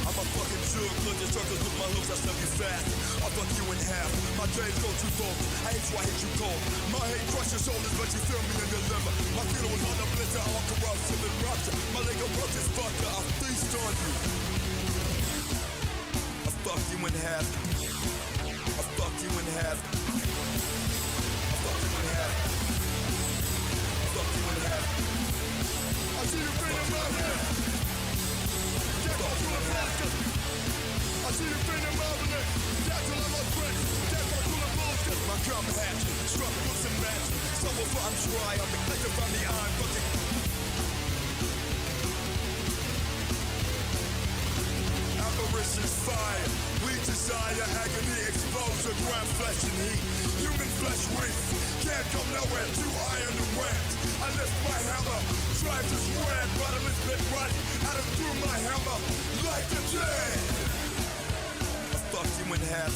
I'm a fucking jerk, looking circles with my hooks, I slip you fast. I'll fuck you in half, my days go too far. I hate you, I hate you cold. My hate crushes shoulders, but you feel me in your liver. My feeling was on the blister, all corruption and rupture. My leg broke this fucker, I'll feast on you. I'll fuck you in half. I'll fuck you in half. I'll fuck you in half. I'll fuck you in half. I see you bringing my head. I see you feeling marvelous. That's all I'm afraid. That's my cool bullshit. My cum hatch, struck books and match. Somewhere for I'm dry. I'm neglected from the eye. Fucking apparition's fire. We desire agony, exposure, ground flesh and heat. Human flesh weak. Can't come nowhere. Too iron to wet. I lift my hammer. Drive this red. Bottomless bit right. Out of through my hammer. Like the dead. I fuck you in half.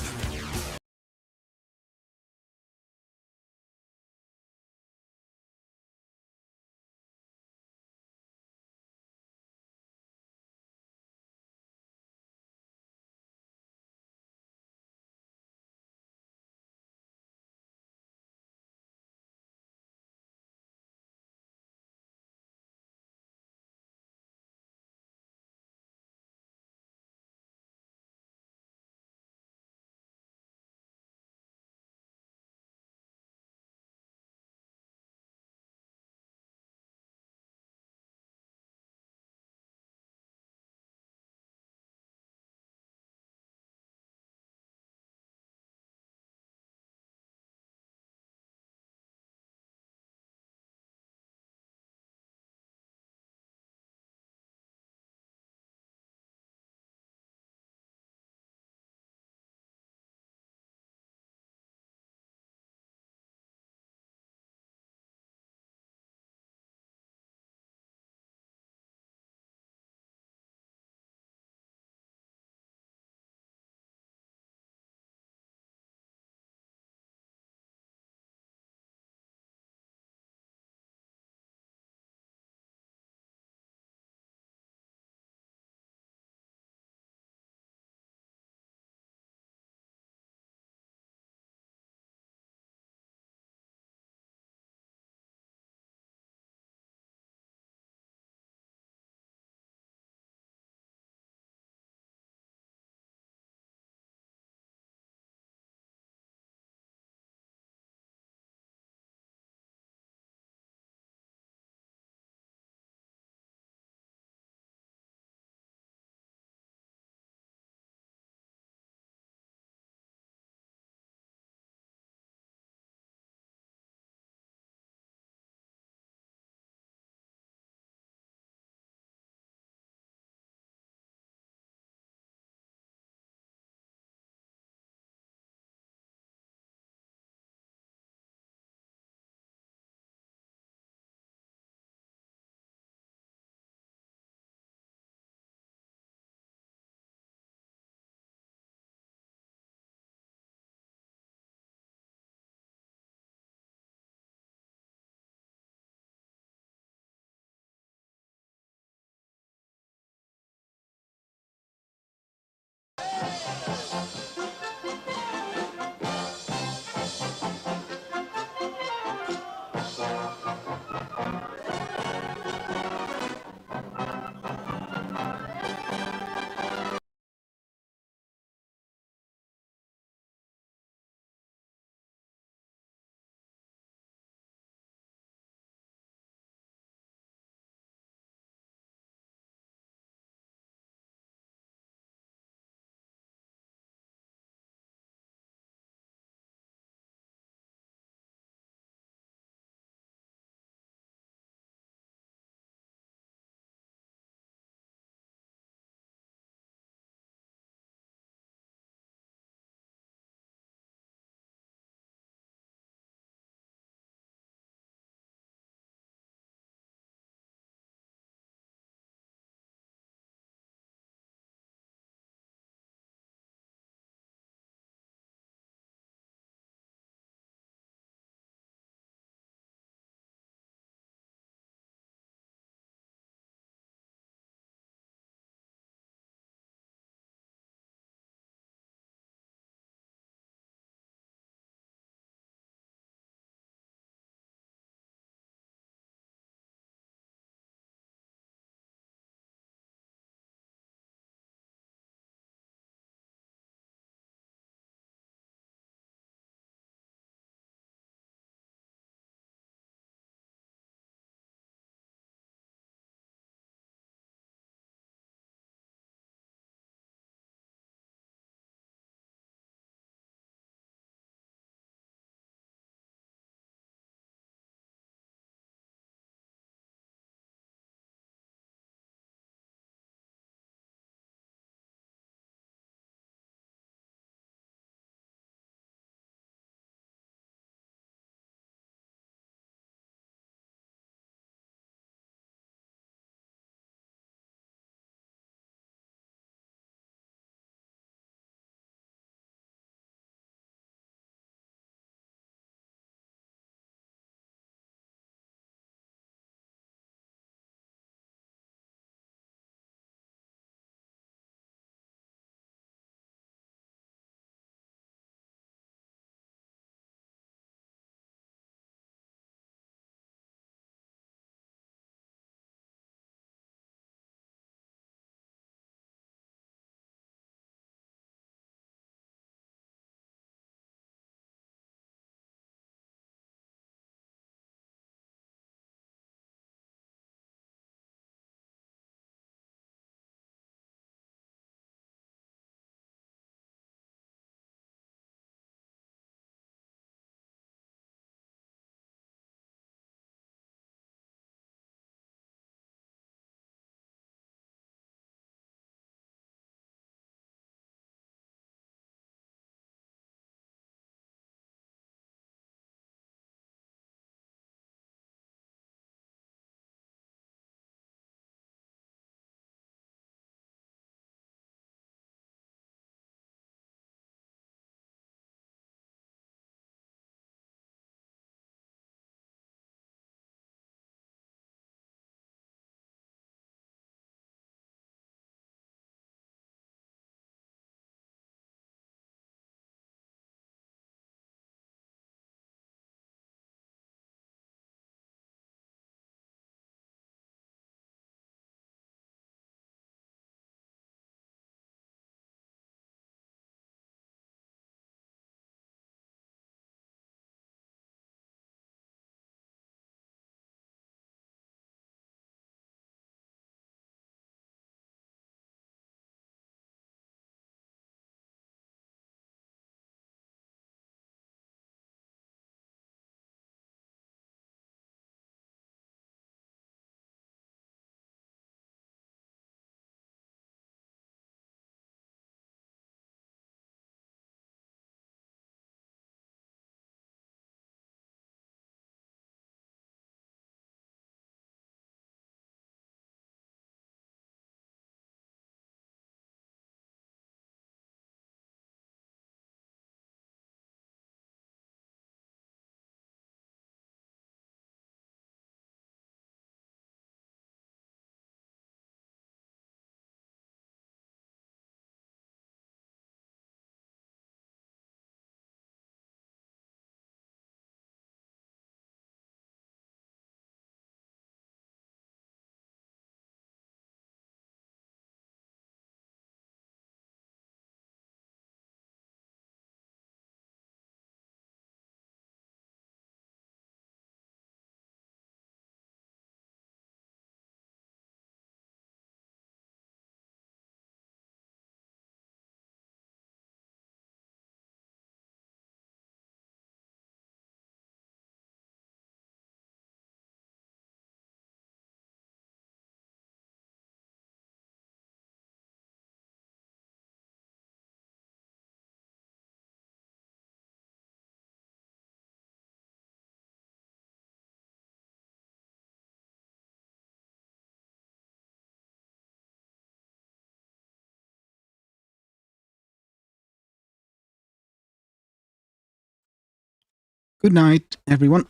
Good night, everyone.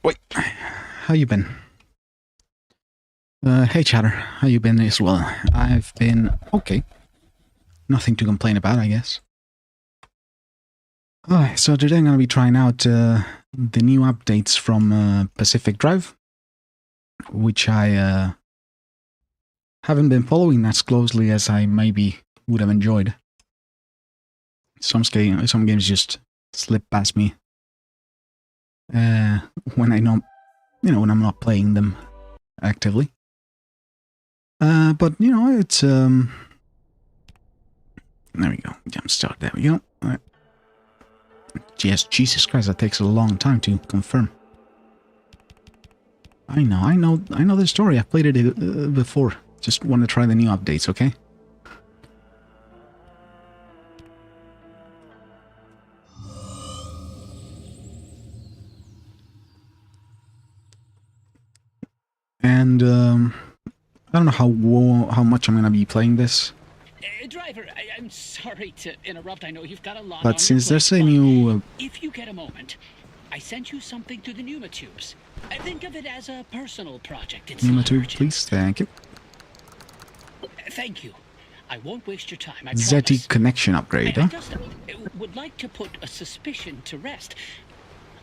Wait, how you been? Hey Chatter, how you been as well? I've been okay. Nothing to complain about, I guess. So today I'm going to be trying out the new updates from Pacific Drive, which I haven't been following as closely as I maybe would have enjoyed. Some games just slip past me when I know, when I'm not playing them actively. But it's there we go. Jump start. There we go. All right. Yes, Jesus Christ, that takes a long time to confirm. I know the story. I've played it before. Just want to try the new updates, okay? And I don't know how much I'm gonna be playing this. Driver, I'm sorry to interrupt. I know you've got a lot but on since your there's a new if you get a moment, I sent you something through the pneumotubes. I think of it as a personal project. It's pneumatube, please. Thank you. Thank you. I won't waste your time. I ZTE promise. connection upgrade, I just would like to put a suspicion to rest.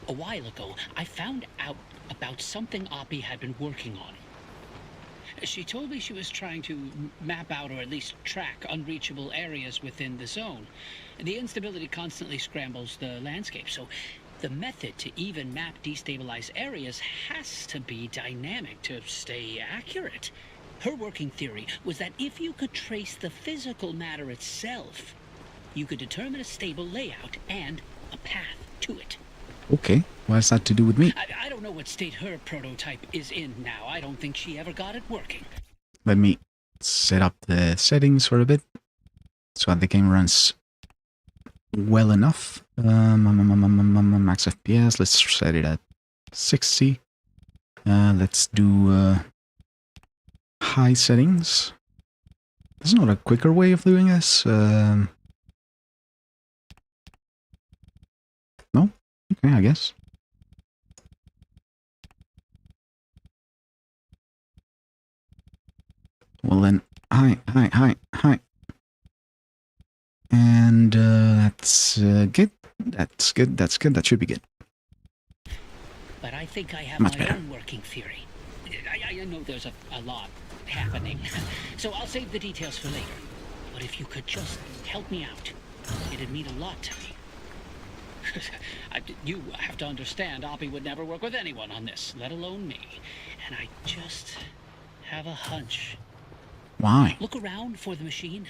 A while ago, I found out about something Oppie had been working on. She told me she was trying to map out or at least track unreachable areas within the zone. The instability constantly scrambles the landscape, so the method to even map destabilized areas has to be dynamic to stay accurate. Her working theory was that if you could trace the physical matter itself, you could determine a stable layout and a path to it. Okay, what has that to do with me? I don't know what state her prototype is in now. I don't think she ever got it working. Let me set up the settings for a bit so that the game runs well enough. Max FPS, let's set it at 60. Let's do high settings. There's not a quicker way of doing this. No? Okay, I guess. Well then, hi. And that's good. That's good. That should be good. But I think I have Much my better. own working theory. I know there's a lot happening, so I'll save the details for later. But if you could just help me out, it'd mean a lot to me. You have to understand, Oppie would never work with anyone on this, let alone me. And I just have a hunch. Why? Look around for the machine.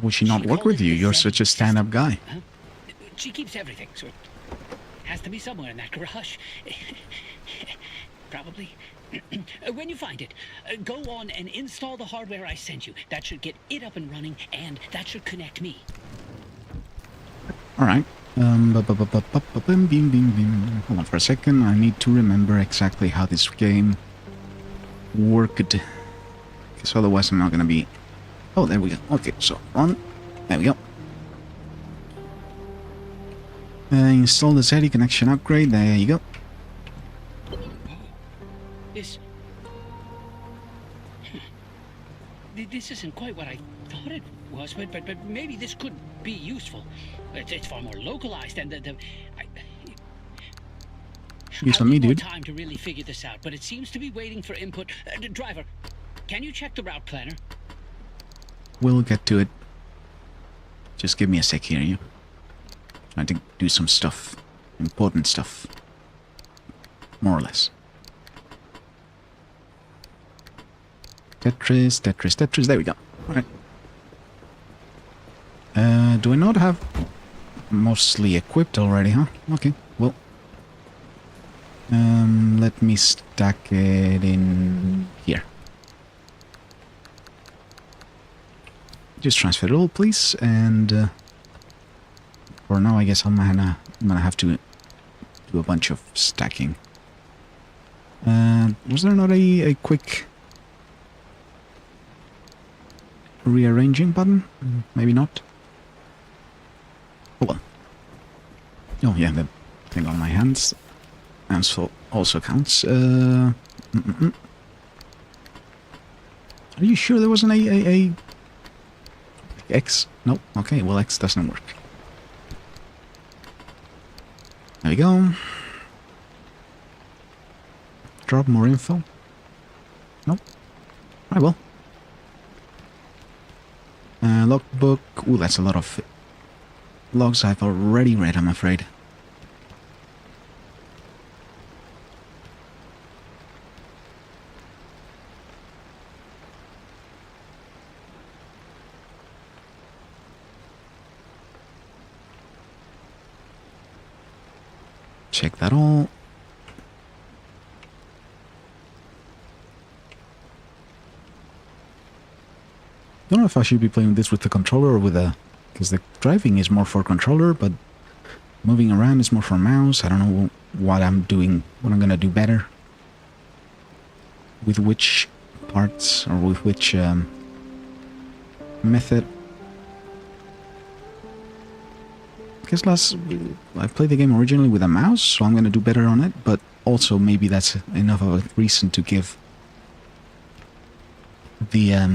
Would she not work with you? You're such a stand-up guy. Huh? She keeps everything, so it has to be somewhere in that garage. Probably. When you find it, go on and install the hardware I sent you. That should get it up and running, and that should connect me. Alright. Hold on for a second. I need to remember exactly how this game worked. Because otherwise I'm not going to be... Oh, there we go. Okay, so on. There we go. Install the ZTE connection upgrade. There you go. This isn't quite what I thought it was, but maybe this could be useful. It's far more localized, and Use on me, dude. Time to really figure this out, but it seems to be waiting for input. Driver, can you check the route planner? We'll get to it. Just give me a sec here, you. Trying to do some stuff. Important stuff. More or less. Tetris. There we go. Alright. Do I not have mostly equipped already, huh? Okay, well. Let me stack it in here. Just transfer it all, please, and for now I guess I'm gonna have to do a bunch of stacking. Was there not a quick rearranging button? Maybe not. Oh well. Oh yeah, the thing on my hands. also counts. Are you sure there wasn't a X? Nope. Okay, well, X doesn't work. There we go. Drop more info. Nope. Alright, well. Logbook. Ooh, that's a lot of logs I've already read, I'm afraid. Check that all. Don't know if I should be playing this with the controller or with a... Because the driving is more for controller, but moving around is more for mouse. I don't know what I'm doing, what I'm gonna do better. With which parts, or with which method. Because I played the game originally with a mouse, so I'm gonna do better on it, but also maybe that's enough of a reason to give the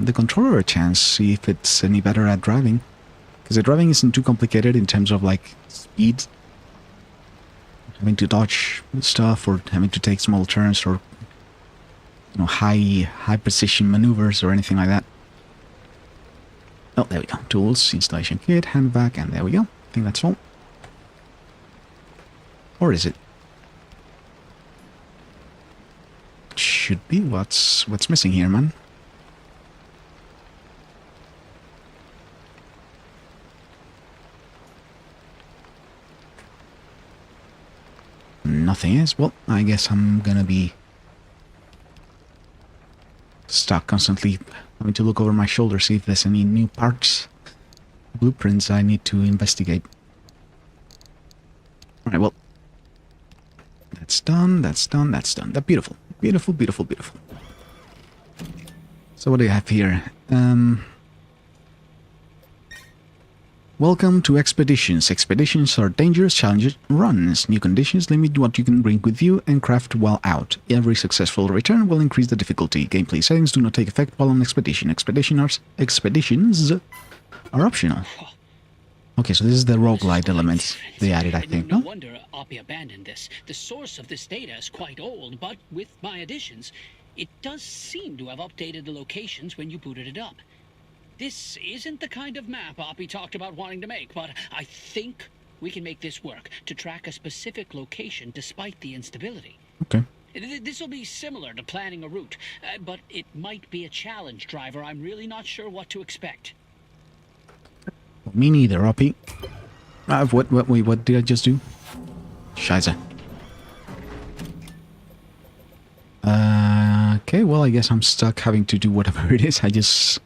the controller a chance, see if it's any better at driving. Because the driving isn't too complicated in terms of like speed. Having to dodge stuff or having to take small turns or high precision maneuvers or anything like that. Oh, there we go. Tools, installation kit, handbag, and there we go. I think that's all. Or is it? Should be. What's missing here, man? Nothing is. Well, I guess I'm gonna be stuck constantly having to look over my shoulder, see if there's any new parts, blueprints I need to investigate. Alright, well, that's done, that's done, that's done. That's beautiful. Beautiful, beautiful, beautiful. So what do you have here? Welcome to Expeditions. Expeditions are dangerous, challenging runs. New conditions limit what you can bring with you and craft while out. Every successful return will increase the difficulty. Gameplay settings do not take effect while on expedition. Expeditions are optional. Okay, so this is the roguelite element they added, I think, no no? wonder Oppie abandoned this. The source of this data is quite old, but with my additions, it does seem to have updated the locations when you booted it up. This isn't the kind of map Oppie talked about wanting to make, but I think we can make this work to track a specific location despite the instability. Okay. This will be similar to planning a route, but it might be a challenge, driver. I'm really not sure what to expect. Me neither, Oppie. What did I just do? Scheiße. Okay, well, I guess I'm stuck having to do whatever it is I just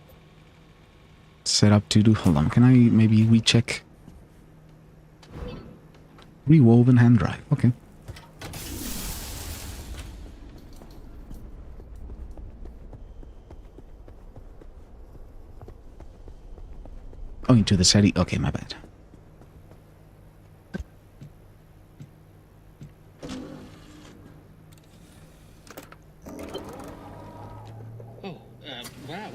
set up to do. Hold on, can I maybe recheck? Rewoven hand drive, okay. Oh, into the setting. Okay, my bad. Oh, wow,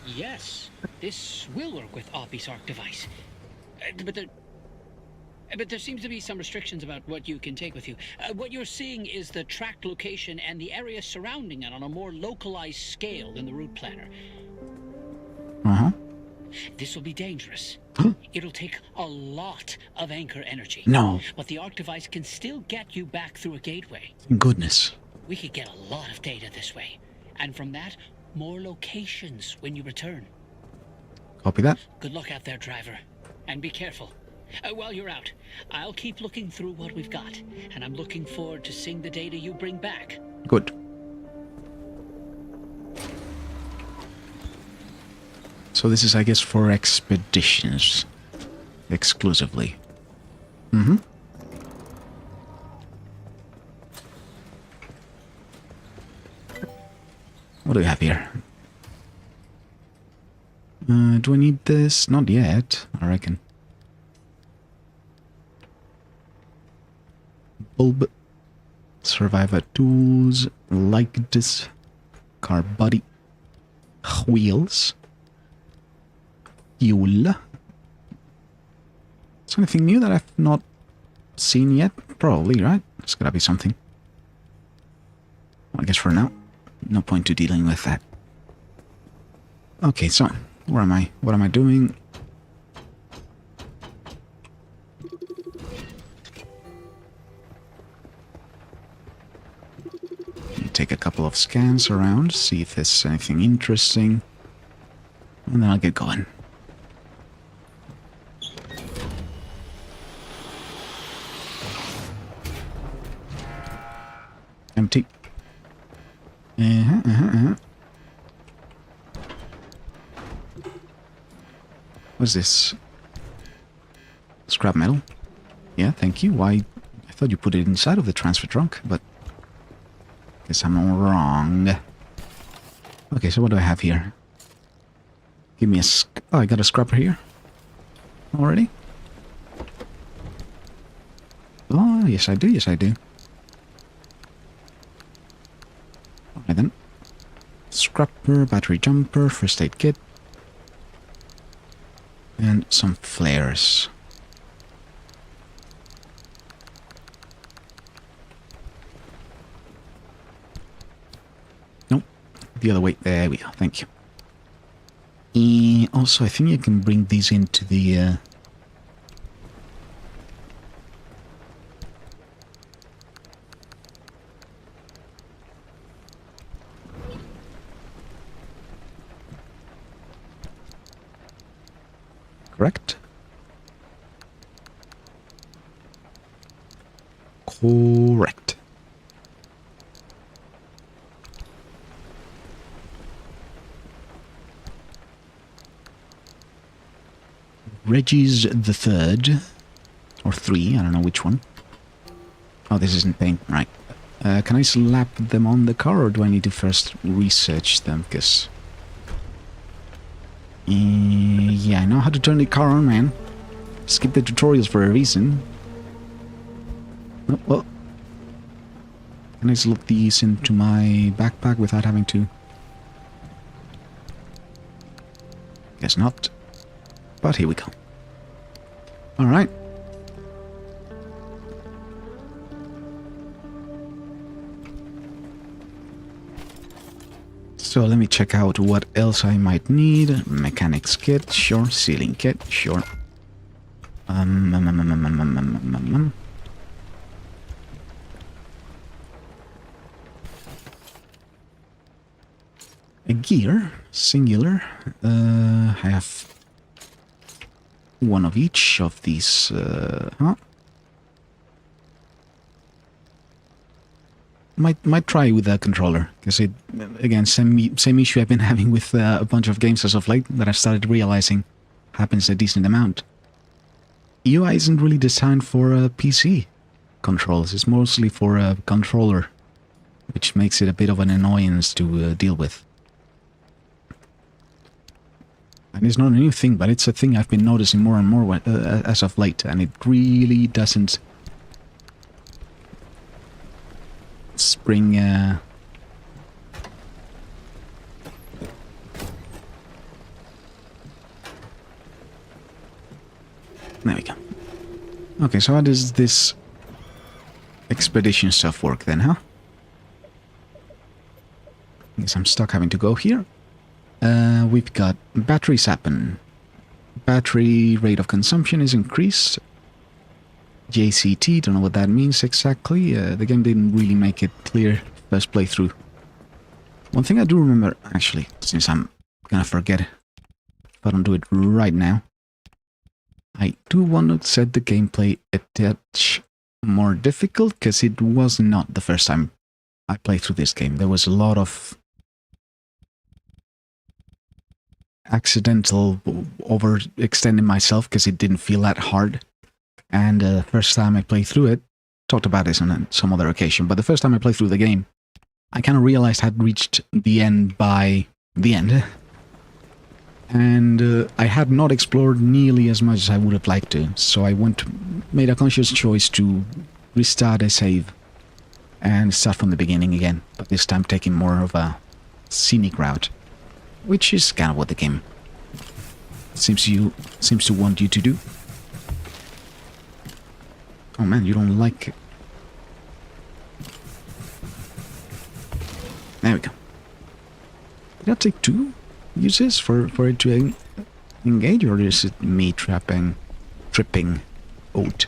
yes, this will work with Oppie's ARC device. But there seems to be some restrictions about what you can take with you. What you're seeing is the tracked location and the area surrounding it on a more localized scale than the route planner. Uh-huh. This will be dangerous. It'll take a lot of anchor energy. No. But the ARC device can still get you back through a gateway. Goodness. We could get a lot of data this way. And from that, more locations when you return. Copy that. Good luck out there, driver. And be careful. While you're out, I'll keep looking through what we've got. And I'm looking forward to seeing the data you bring back. Good. So this is, I guess, for expeditions exclusively. Mm-hmm. What do we have here? Do I need this? Not yet, I reckon. Bulb. Survivor tools. Like this. Car body. Wheels. Fuel. Is there anything new that I've not seen yet? Probably, right? There's gotta be something. Well, I guess for now, no point to dealing with that. Okay, so, where am I? What am I doing? Take a couple of scans around, see if there's anything interesting, and then I'll get going. Empty. What's this? Scrap metal? Yeah, thank you. Why? I thought you put it inside of the transfer trunk, but guess I'm wrong. Okay, so what do I have here? Give me a... Oh, I got a scrapper here. Already? Oh, yes I do, yes I do. Alright then. Scrapper, battery jumper, first aid kit. And some flares. Nope. The other way. There we go. Thank you. Also, I think you can bring these into the... Correct? Correct. Reggie's the third. Or three, I don't know which one. Oh, this isn't paying. Right. Can I slap them on the car, or do I need to first research them? Because... yeah, I know how to turn the car on, man. Skip the tutorials for a reason. Oh, well. Can I slip these into my backpack without having to? Guess not. But here we go. Alright. So let me check out what else I might need. Mechanics kit, sure. Sealing kit, sure. A gear, singular. I have one of each of these. Might try with a controller, because it, again, same issue I've been having with a bunch of games as of late that I've started realizing happens a decent amount. UI isn't really designed for PC controls, it's mostly for a controller, which makes it a bit of an annoyance to deal with. And it's not a new thing, but it's a thing I've been noticing more and more as of late, and it really doesn't spring... There we go. Okay, so how does this expedition stuff work then, huh? I guess I'm stuck having to go here. We've got battery sapping. Battery rate of consumption is increased. JCT, don't know what that means exactly. The game didn't really make it clear first playthrough. One thing I do remember, actually, since I'm gonna forget if I don't do it right now, I do want to set the gameplay a touch more difficult, because it was not the first time I played through this game. There was a lot of accidental overextending myself because it didn't feel that hard. And the first time I played through it, talked about this on some other occasion, but the first time I played through the game, I kind of realized I had reached the end by the end. And I had not explored nearly as much as I would have liked to, so I made a conscious choice to restart a save and start from the beginning again, but this time taking more of a scenic route, which is kind of what the game seems to want you to do. Oh man, you don't like it. There we go. Did I take 2 uses for it to engage, or is it me tripping out?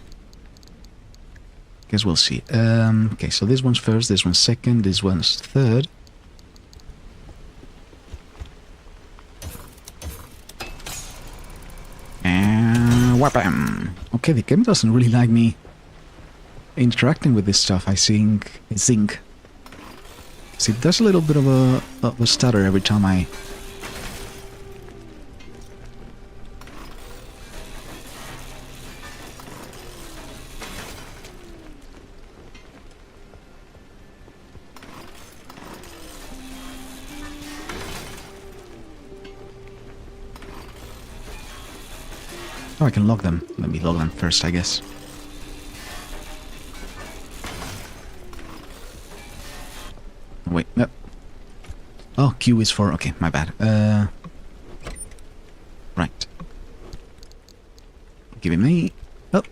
Guess we'll see. Okay, so this one's first, this one's second, this one's third. And wham! Okay, the game doesn't really like me interacting with this stuff. I think. See, it does a little bit of a stutter every time I... Oh, I can log them. Let me log them first, I guess. Wait, no. Oh, Q is for... Okay, my bad. Right. Give it me... Oh.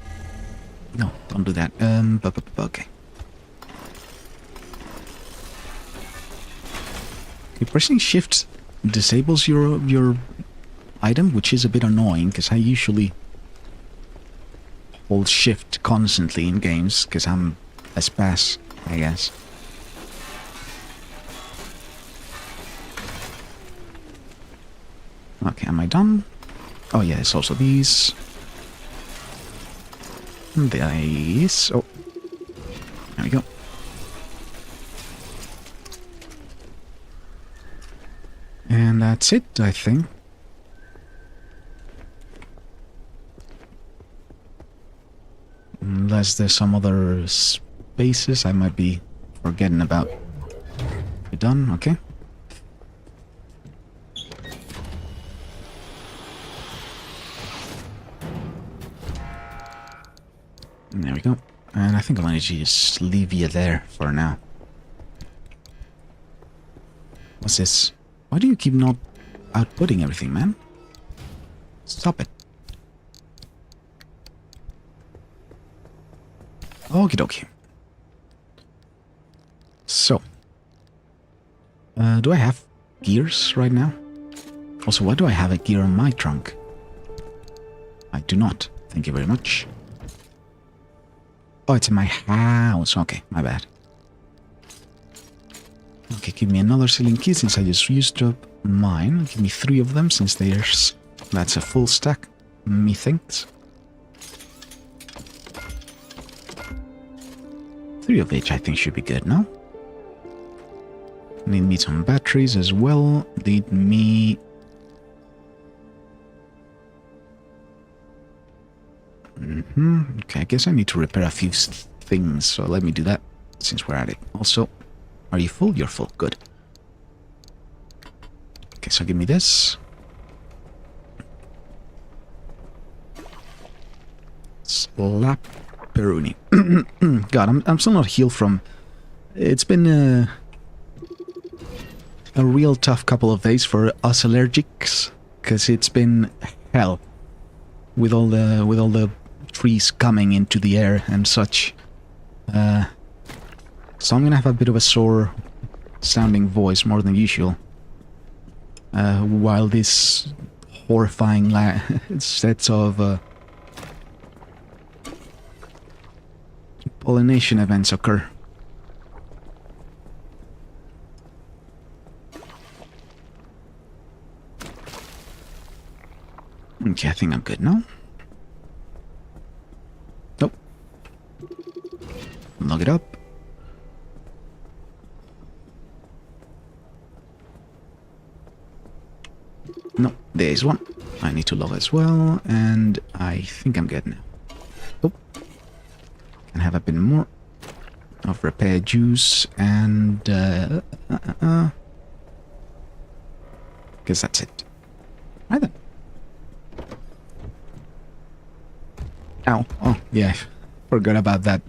No, don't do that. Okay. Okay, pressing shift disables your item, which is a bit annoying, because I usually hold shift constantly in games, because I'm a spaz, I guess. Okay, am I done? Oh yeah, it's also these. These. Oh. There we go. And that's it, I think. Unless there's some other spaces I might be forgetting about. You're done? Okay. And there we go. And I think I'm going to just leave you there for now. What's this? Why do you keep not outputting everything, man? Stop it. Okie dokie. So. Do I have gears right now? Also, why do I have a gear on my trunk? I do not. Thank you very much. Oh, it's in my house. Okay, my bad. Okay, give me another ceiling key since I just used up mine. Give me 3 of them since that's a full stack, methinks. 3 of each I think should be good, no? Need me some batteries as well. Need me... Okay, I guess I need to repair a few things, so let me do that since we're at it. Also, are you full? You're full. Good. Okay, so give me this. Slap Peruni. God, I'm still not healed from... It's been a real tough couple of days for us allergics, because it's been hell with all the trees coming into the air and such. So I'm gonna have a bit of a sore sounding voice more than usual while this horrifying sets of pollination events occur. Okay, I think I'm good now. Nope. Log it up. No, There's one. I need to log as well, and I think I'm good now. Oh. Can have a bit more of repair juice, and guess that's it. Right then. Ow. Oh, yeah. Forgot about that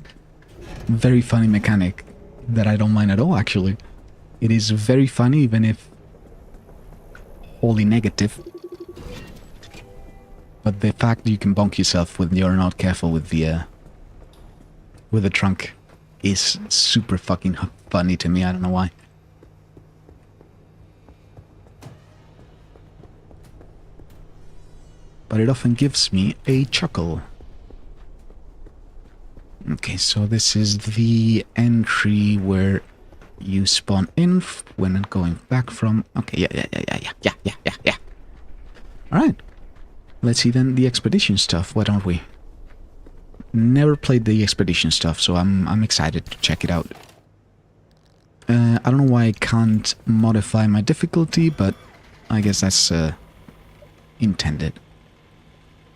very funny mechanic that I don't mind at all, actually. It is very funny, even if wholly negative. But the fact that you can bonk yourself when you're not careful with the trunk is super fucking funny to me. I don't know why. But it often gives me a chuckle. Okay, so this is the entry where you spawn in when going back from... Okay, yeah. Alright. Let's see then the expedition stuff, why don't we? Never played the expedition stuff, so I'm excited to check it out. I don't know why I can't modify my difficulty, but I guess that's intended.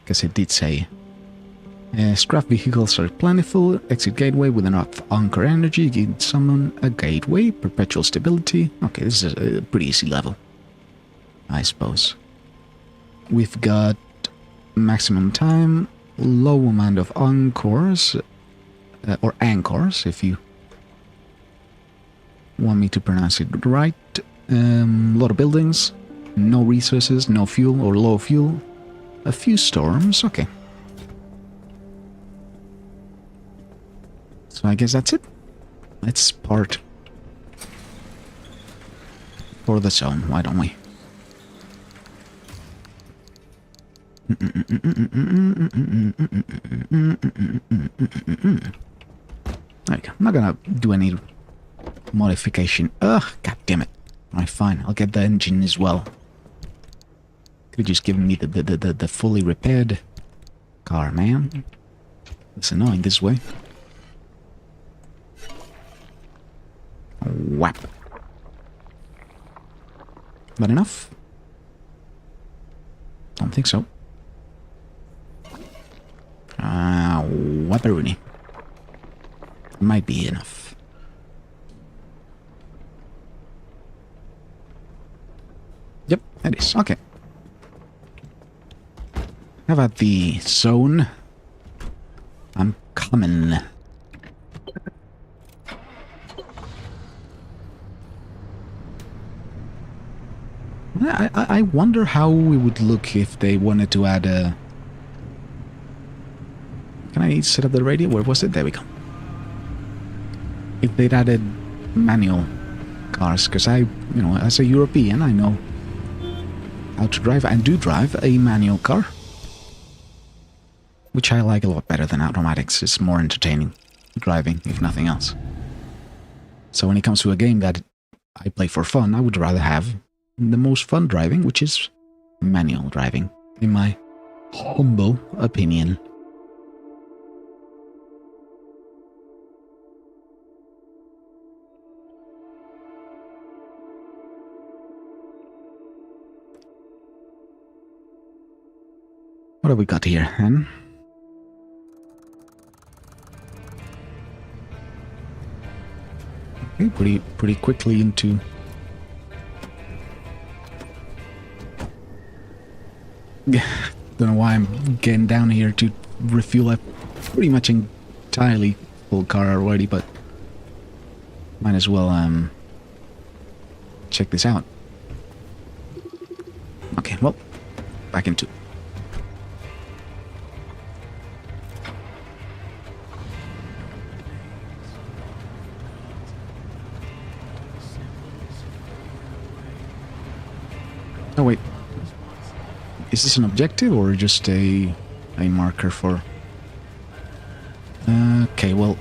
Because it did say... scrap vehicles are plentiful, exit gateway with enough anchor energy, you can summon a gateway, perpetual stability. Okay, this is a pretty easy level, I suppose. We've got maximum time, low amount of anchors, or anchors, if you want me to pronounce it right. Lot of buildings, no resources, no fuel or low fuel, a few storms, okay. So I guess that's it. Let's part for the zone, why don't we? Okay, I'm not gonna do any modification. Ugh, god damn it. Alright, fine, I'll get the engine as well. Could've just given me the fully repaired car, man. It's annoying this way. Whap. Not enough? Don't think so. Whapperoonie. Might be enough. Yep, that is. Okay. How about the zone? I'm coming. I wonder how we would look if they wanted to add a... Can I set up the radio? Where was it? There we go. If they'd added manual cars, because I, you know, as a European, I know how to drive, and do drive a manual car. Which I like a lot better than automatics. It's more entertaining driving, if nothing else. So when it comes to a game that I play for fun, I would rather have the most fun driving, which is manual driving, in my humble opinion. What have we got here, then? Okay, pretty quickly into... Don't know why I'm getting down here to refuel a pretty much entirely full car already, but might as well check this out. Okay, well, back into... Oh wait, is this an objective or just a marker for... Okay, well,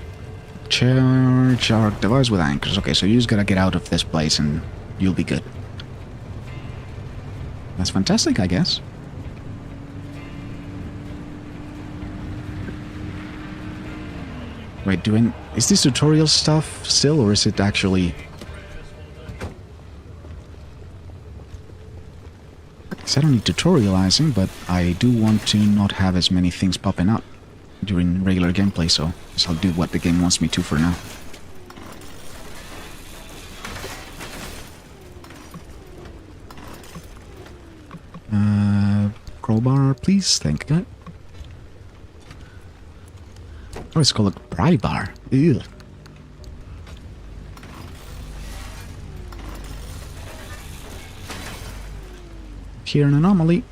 charge our device with anchors. Okay, so you just gotta get out of this place and you'll be good. That's fantastic, I guess. Wait, is this tutorial stuff still, or is it actually... Because I don't need tutorializing, but I do want to not have as many things popping up during regular gameplay, so I guess I'll do what the game wants me to for now. Crowbar, please. Thank you. Oh, it's called a pry bar. Ew. Here an anomaly.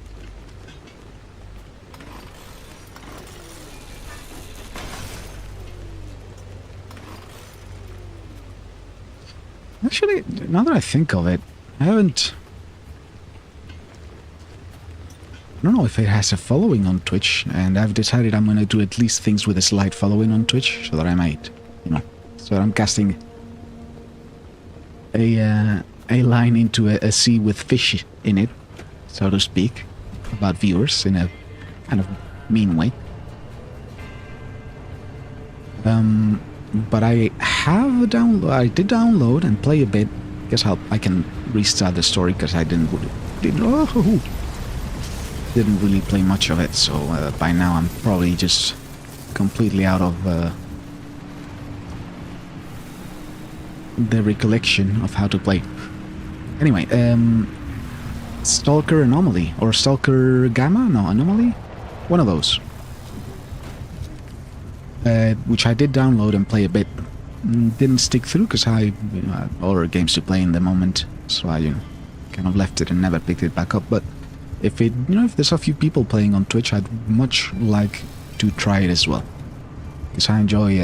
Actually, now that I think of it, I haven't... I don't know if it has a following on Twitch, and I've decided I'm gonna do at least things with a slight following on Twitch, so that I might, you know, so that I'm casting a line into a sea with fish in it, so to speak, about viewers in a kind of mean way. But I did download and play a bit. Guess I can restart the story because I didn't really play much of it. So by now I'm probably just completely out of the recollection of how to play. Anyway, Stalker Anomaly or Stalker Gamma? No, Anomaly? One of those. Which I did download and play a bit. Didn't stick through because I had other games to play in the moment, so I kind of left it and never picked it back up. But if there's a few people playing on Twitch, I'd much like to try it as well, because I enjoy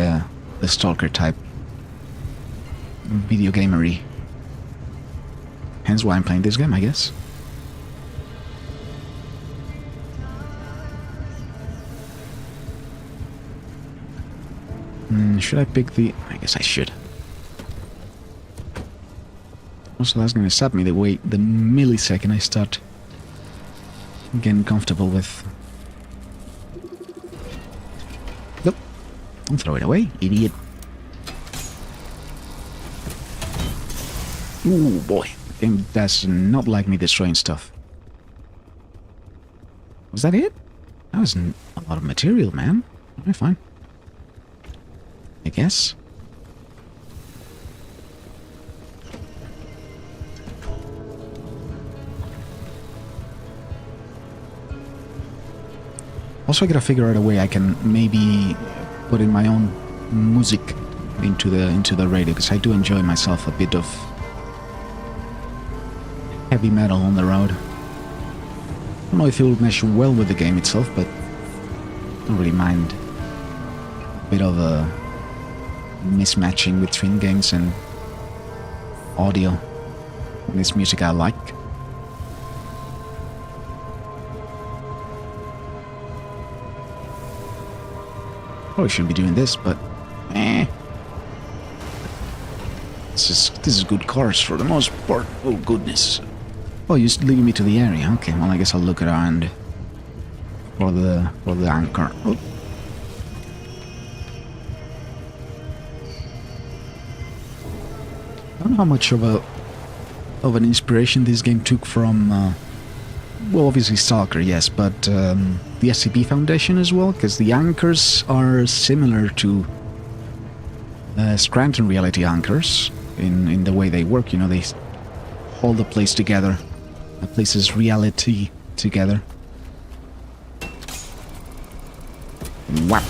the Stalker type video gamery. Hence why I'm playing this game, I guess. Should I pick the... I guess I should. Also, that's going to stop me the millisecond I start getting comfortable with... Nope. Don't throw it away, idiot. Ooh, boy. Game does not like me destroying stuff. Was that it? That was a lot of material, man. Okay, fine. I guess. Also, I gotta figure out a way I can maybe put in my own music into the radio, because I do enjoy myself a bit of heavy metal on the road. I don't know if it will mesh well with the game itself, but I don't really mind a bit of a mismatching between games and audio when it's music I like. Probably shouldn't be doing this, but this is good cars for the most part. Oh goodness. Oh, you're just leading me to the area. Okay, well I guess I'll look around for the anchor. Oh. I don't know how much of an inspiration this game took from, well, obviously Stalker, yes, but the SCP Foundation as well, because the anchors are similar to Scranton Reality anchors in the way they work. You know, they hold the place together, the place's reality together. Wow.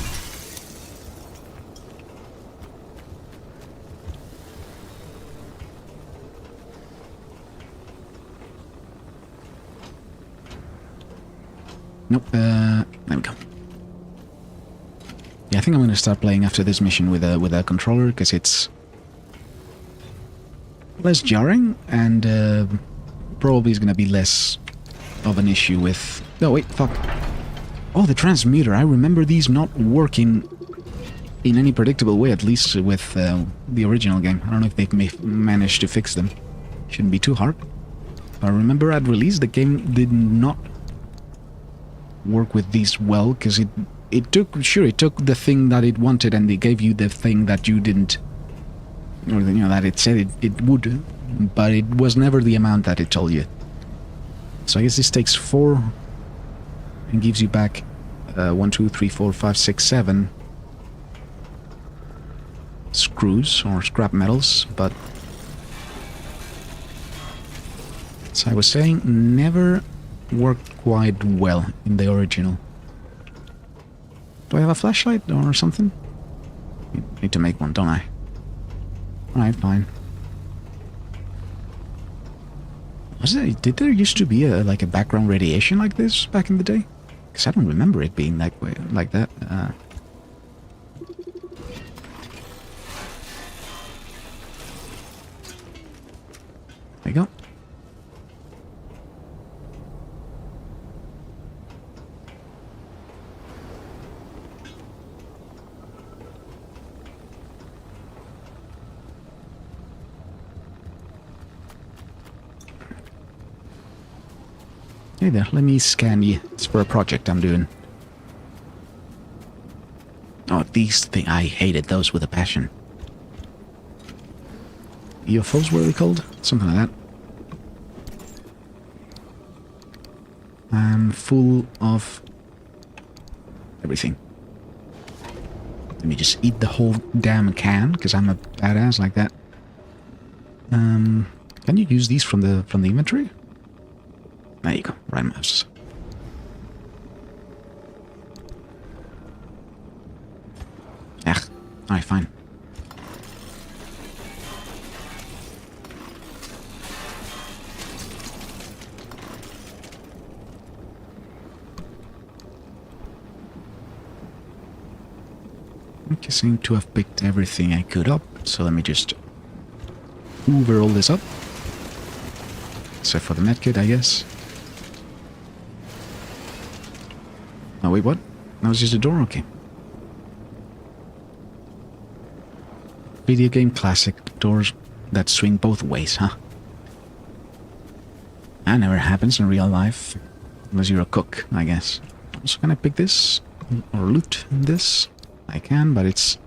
Nope, there we go. Yeah, I think I'm going to start playing after this mission with a controller, because it's less jarring, and probably is going to be less of an issue with... Oh, wait, fuck. Oh, the transmuter. I remember these not working in any predictable way, at least with the original game. I don't know if they've managed to fix them. Shouldn't be too hard. I remember at release the game did not work with these well, because it took the thing that it wanted, and it gave you the thing that you didn't, or that it said it would, but it was never the amount that it told you. So I guess this takes 4 and gives you back 1, 2, 3, 4, 5, 6, 7 screws or scrap metals, but as I was saying, never worked quite well in the original. Do I have a flashlight or something? Need to make one, don't I? Alright, fine. Did there used to be like a background radiation like this back in the day? Because I don't remember it being that way, like that. There you go. Hey there, let me scan you. It's for a project I'm doing. Oh, these things, I hated those with a passion. UFOs, what are they called? Something like that. I'm full of everything. Let me just eat the whole damn can, because I'm a badass like that. Can you use these from the inventory? There you go, right mouse. Alright, fine. I seem to have picked everything I could up, so let me just hoover all this up. Except for the medkit, I guess. Oh wait, what? That was just a door? Okay. Video game classic. Doors that swing both ways, huh? That never happens in real life. Unless you're a cook, I guess. So can I pick this? Or loot this? I can, but it's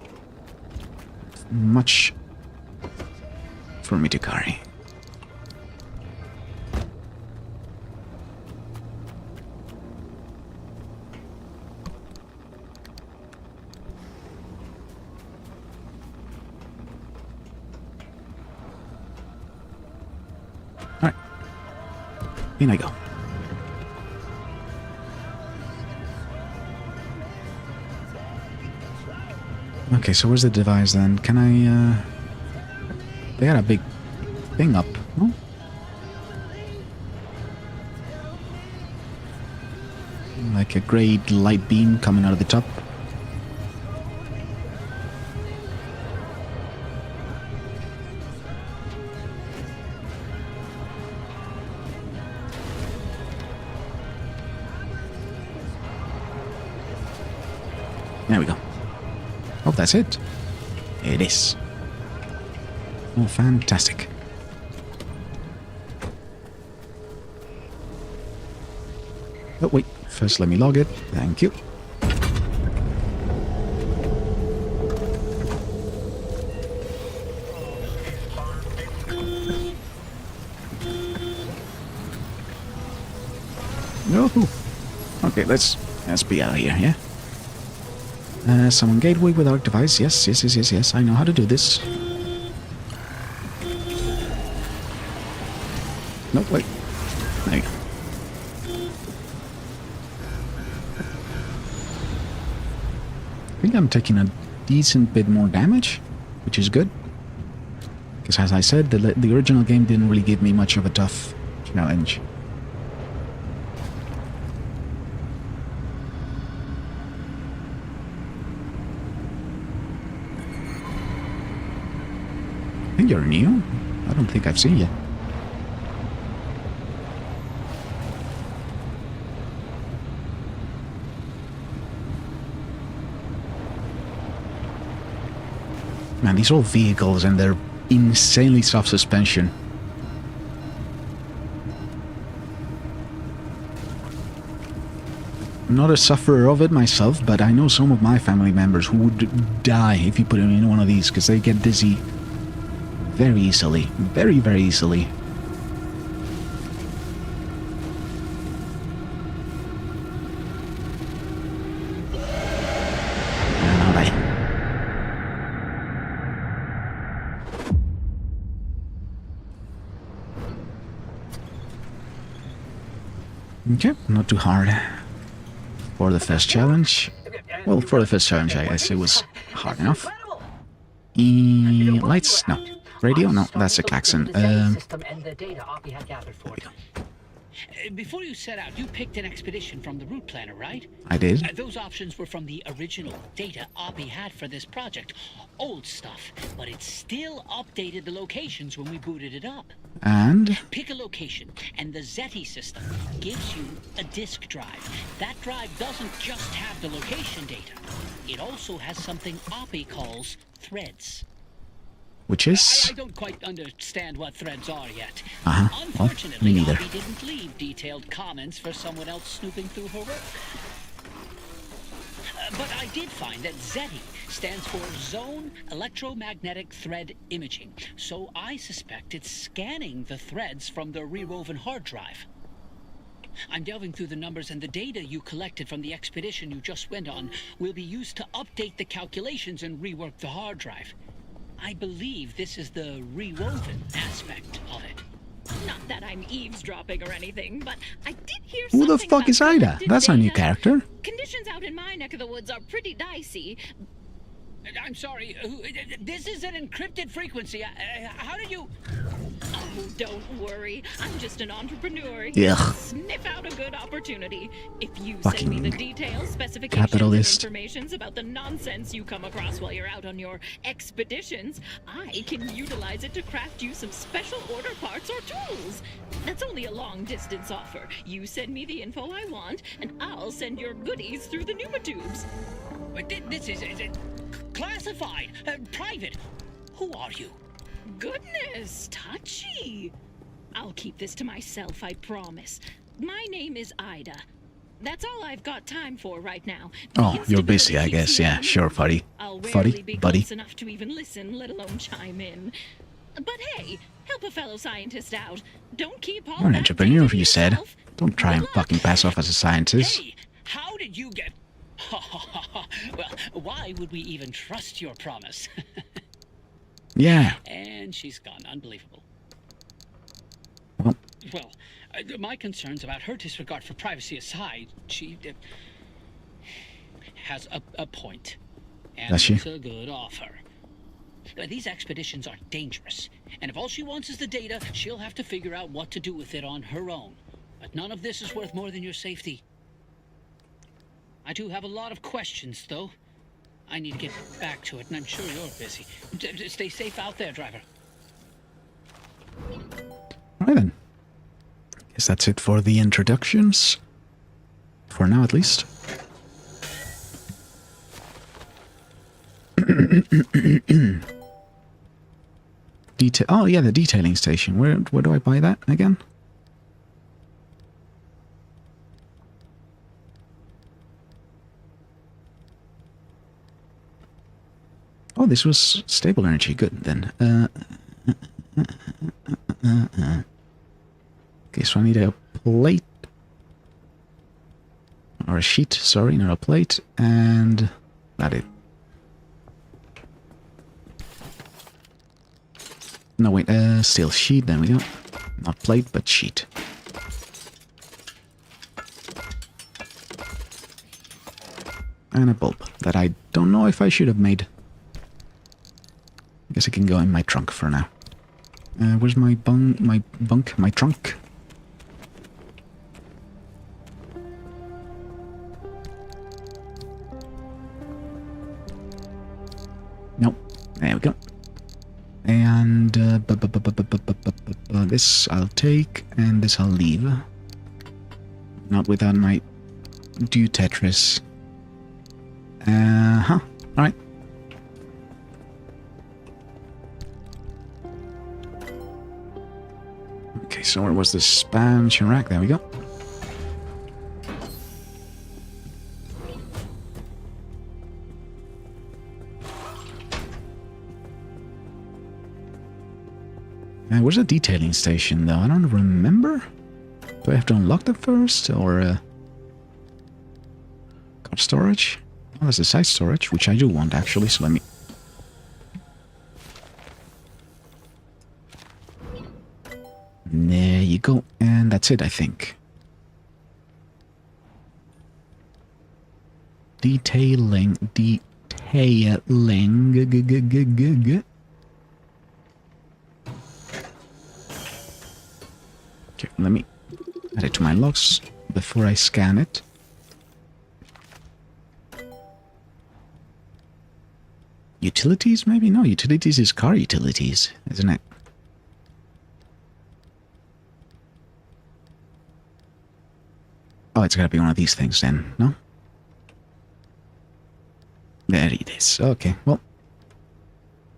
much for me to carry. Alright. In I go. Okay, so where's the device then? Can I, they got a big thing up, no? Like a grey light beam coming out of the top. There we go. Oh, that's it. It is. Oh, fantastic. Oh, wait. First, let me log it. Thank you. No. Okay, let's be out of here, yeah? Summon gateway without device. Yes. I know how to do this. No, wait. There you go. I think I'm taking a decent bit more damage, which is good. Because as I said, the original game didn't really give me much of a tough challenge. I think you're new. I don't think I've seen you. Man, these are all vehicles and they're insanely soft suspension. I'm not a sufferer of it myself, but I know some of my family members who would die if you put them in one of these because they get dizzy very easily. Very, very easily. Okay, not too hard for the first challenge. Well, for the first challenge, I guess it was hard enough. Lights? No. Radio? No, that's a klaxon. Before you set out, you picked an expedition from the route planner, right? I did. Those options were from the original data Oppie had for this project. Old stuff, but it still updated the locations when we booted it up. And? Pick a location, and the Zeti system gives you a disk drive. That drive doesn't just have the location data. It also has something Oppie calls threads. Which is? I don't quite understand what threads are yet. Well, Unfortunately, me neither. Oppie didn't leave detailed comments for someone else snooping through her work. But I did find that Zeti stands for Zone Electromagnetic Thread Imaging, so I suspect it's scanning the threads from the rewoven hard drive. I'm delving through the numbers, and the data you collected from the expedition you just went on will be used to update the calculations and rework the hard drive. I believe this is the rewoven aspect of it. Not that I'm eavesdropping or anything, but I did hear Who the something fuck about is Ida? collected That's our new data. character. Conditions out in my neck of the woods are pretty dicey. I'm sorry, this is an encrypted frequency. How did you... Oh, don't worry. I'm just an entrepreneur. Ugh. Sniff out a good opportunity. If you Fucking send me the details, specifications, capitalist. and informations about the nonsense you come across while you're out on your expeditions, I can utilize it to craft you some special order parts or tools. That's only a long-distance offer. You send me the info I want, and I'll send your goodies through the pneumatubes. But this is classified, private. Who are you? Goodness, touchy. I'll keep this to myself, I promise. My name is Ida. That's all I've got time for right now. Oh, you're busy, I guess. Yeah, sure, buddy. I'll rarely Buddy, be buddy. close enough to even listen, let alone chime in. But hey, help a fellow scientist out. Don't keep all You're an that entrepreneur, data to you said. yourself. Don't try and Good luck. fucking pass off as a scientist. Hey, how did you get... Well, why would we even trust your promise? Yeah. And she's gone. Unbelievable. Well, Well, my concerns about her disregard for privacy aside, she has a point. And Does she? it's a good offer. These expeditions are dangerous, and if all she wants is the data, she'll have to figure out what to do with it on her own. But none of this is worth more than your safety. I do have a lot of questions, though. I need to get back to it, and I'm sure you're busy. Stay safe out there, driver. alright then. Guess that's it for the introductions. For now, at least. Oh yeah, the detailing station. Where do I buy that again? Oh, this was stable energy. Good then. Okay, so I need a plate. Or a sheet, sorry, not a plate. And that it. No, wait, still sheet, then we go. Not plate, but sheet. And a bulb that I don't know if I should have made. I guess it can go in my trunk for now. Where's my my trunk? Nope. There we go. And this I'll take, and this I'll leave. Not without my do Tetris. Alright. Okay, so where was the expansion rack? There we go. Where's the detailing station, though? I don't remember. Do I have to unlock them first, or card storage? Oh, that's the side storage, which I do want, actually, so let me... There you go, and that's it, I think. Detailing. Detailing. Okay, let me add it to my logs before I scan it. Utilities, maybe? No, utilities is car utilities, isn't it? Oh, it's gotta be one of these things then, no? There it is. Okay, well.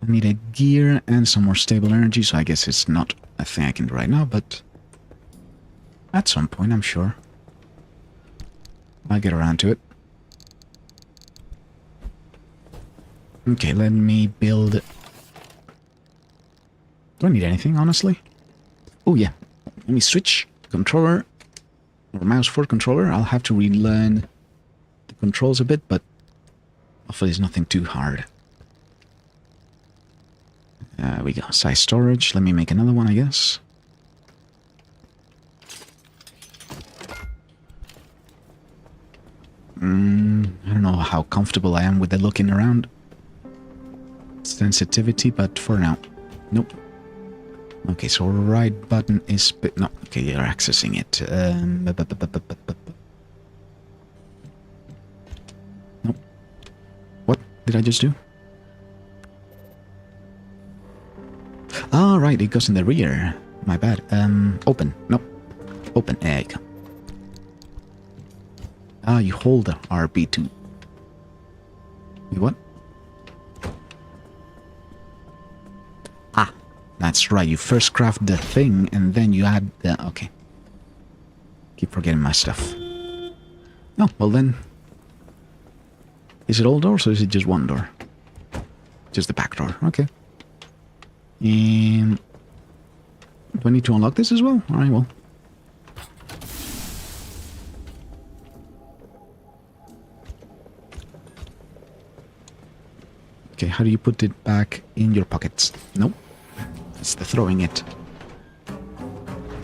I need a gear and some more stable energy, so I guess it's not a thing I can do right now, but at some point, I'm sure I'll get around to it. Okay, let me build... Do I need anything, honestly? Oh, yeah. Let me switch controller, or mouse for controller. I'll have to relearn the controls a bit, but hopefully it's nothing too hard. There we go. Size storage. Let me make another one, I guess. I don't know how comfortable I am with the looking around sensitivity, but for now, nope. Okay, so right button is... No, okay, you're accessing it. Nope. What did I just do? Ah, right, it goes in the rear. My bad. Open. Nope. Open. There you go. Ah, you hold the RB2. Wait, what? Ah, that's right. You first craft the thing and then you add the... Okay. Keep forgetting my stuff. Oh, well then... Is it all doors or is it just one door? Just the back door. Okay. And... Do I need to unlock this as well? Alright, well. Okay, how do you put it back in your pockets? Nope. It's the throwing it.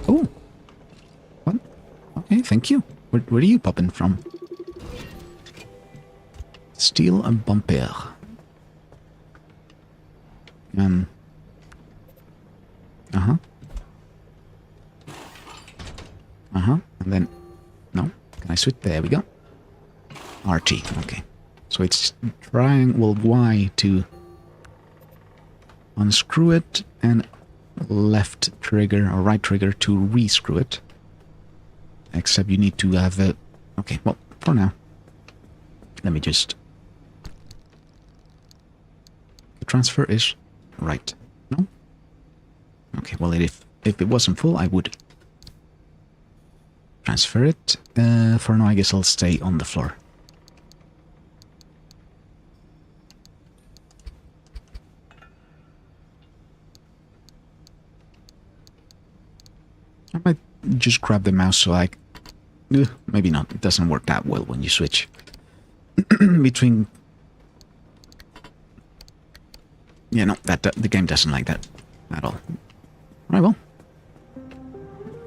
Oh. What? Okay, thank you. Where are you popping from? Steel and bumper. Uh-huh. Uh-huh. And then... No. Can I switch? There we go. RT. Okay. So it's triangle Y to unscrew it and left trigger or right trigger to rescrew it. Except you need to have a... Okay, well, for now. Let me just... The transfer is right. No? Okay, well, if it wasn't full, I would transfer it. For now, I guess I'll stay on the floor. I might just grab the mouse so I... maybe not. It doesn't work that well when you switch between... Yeah, no, the game doesn't like that at all. Right, well.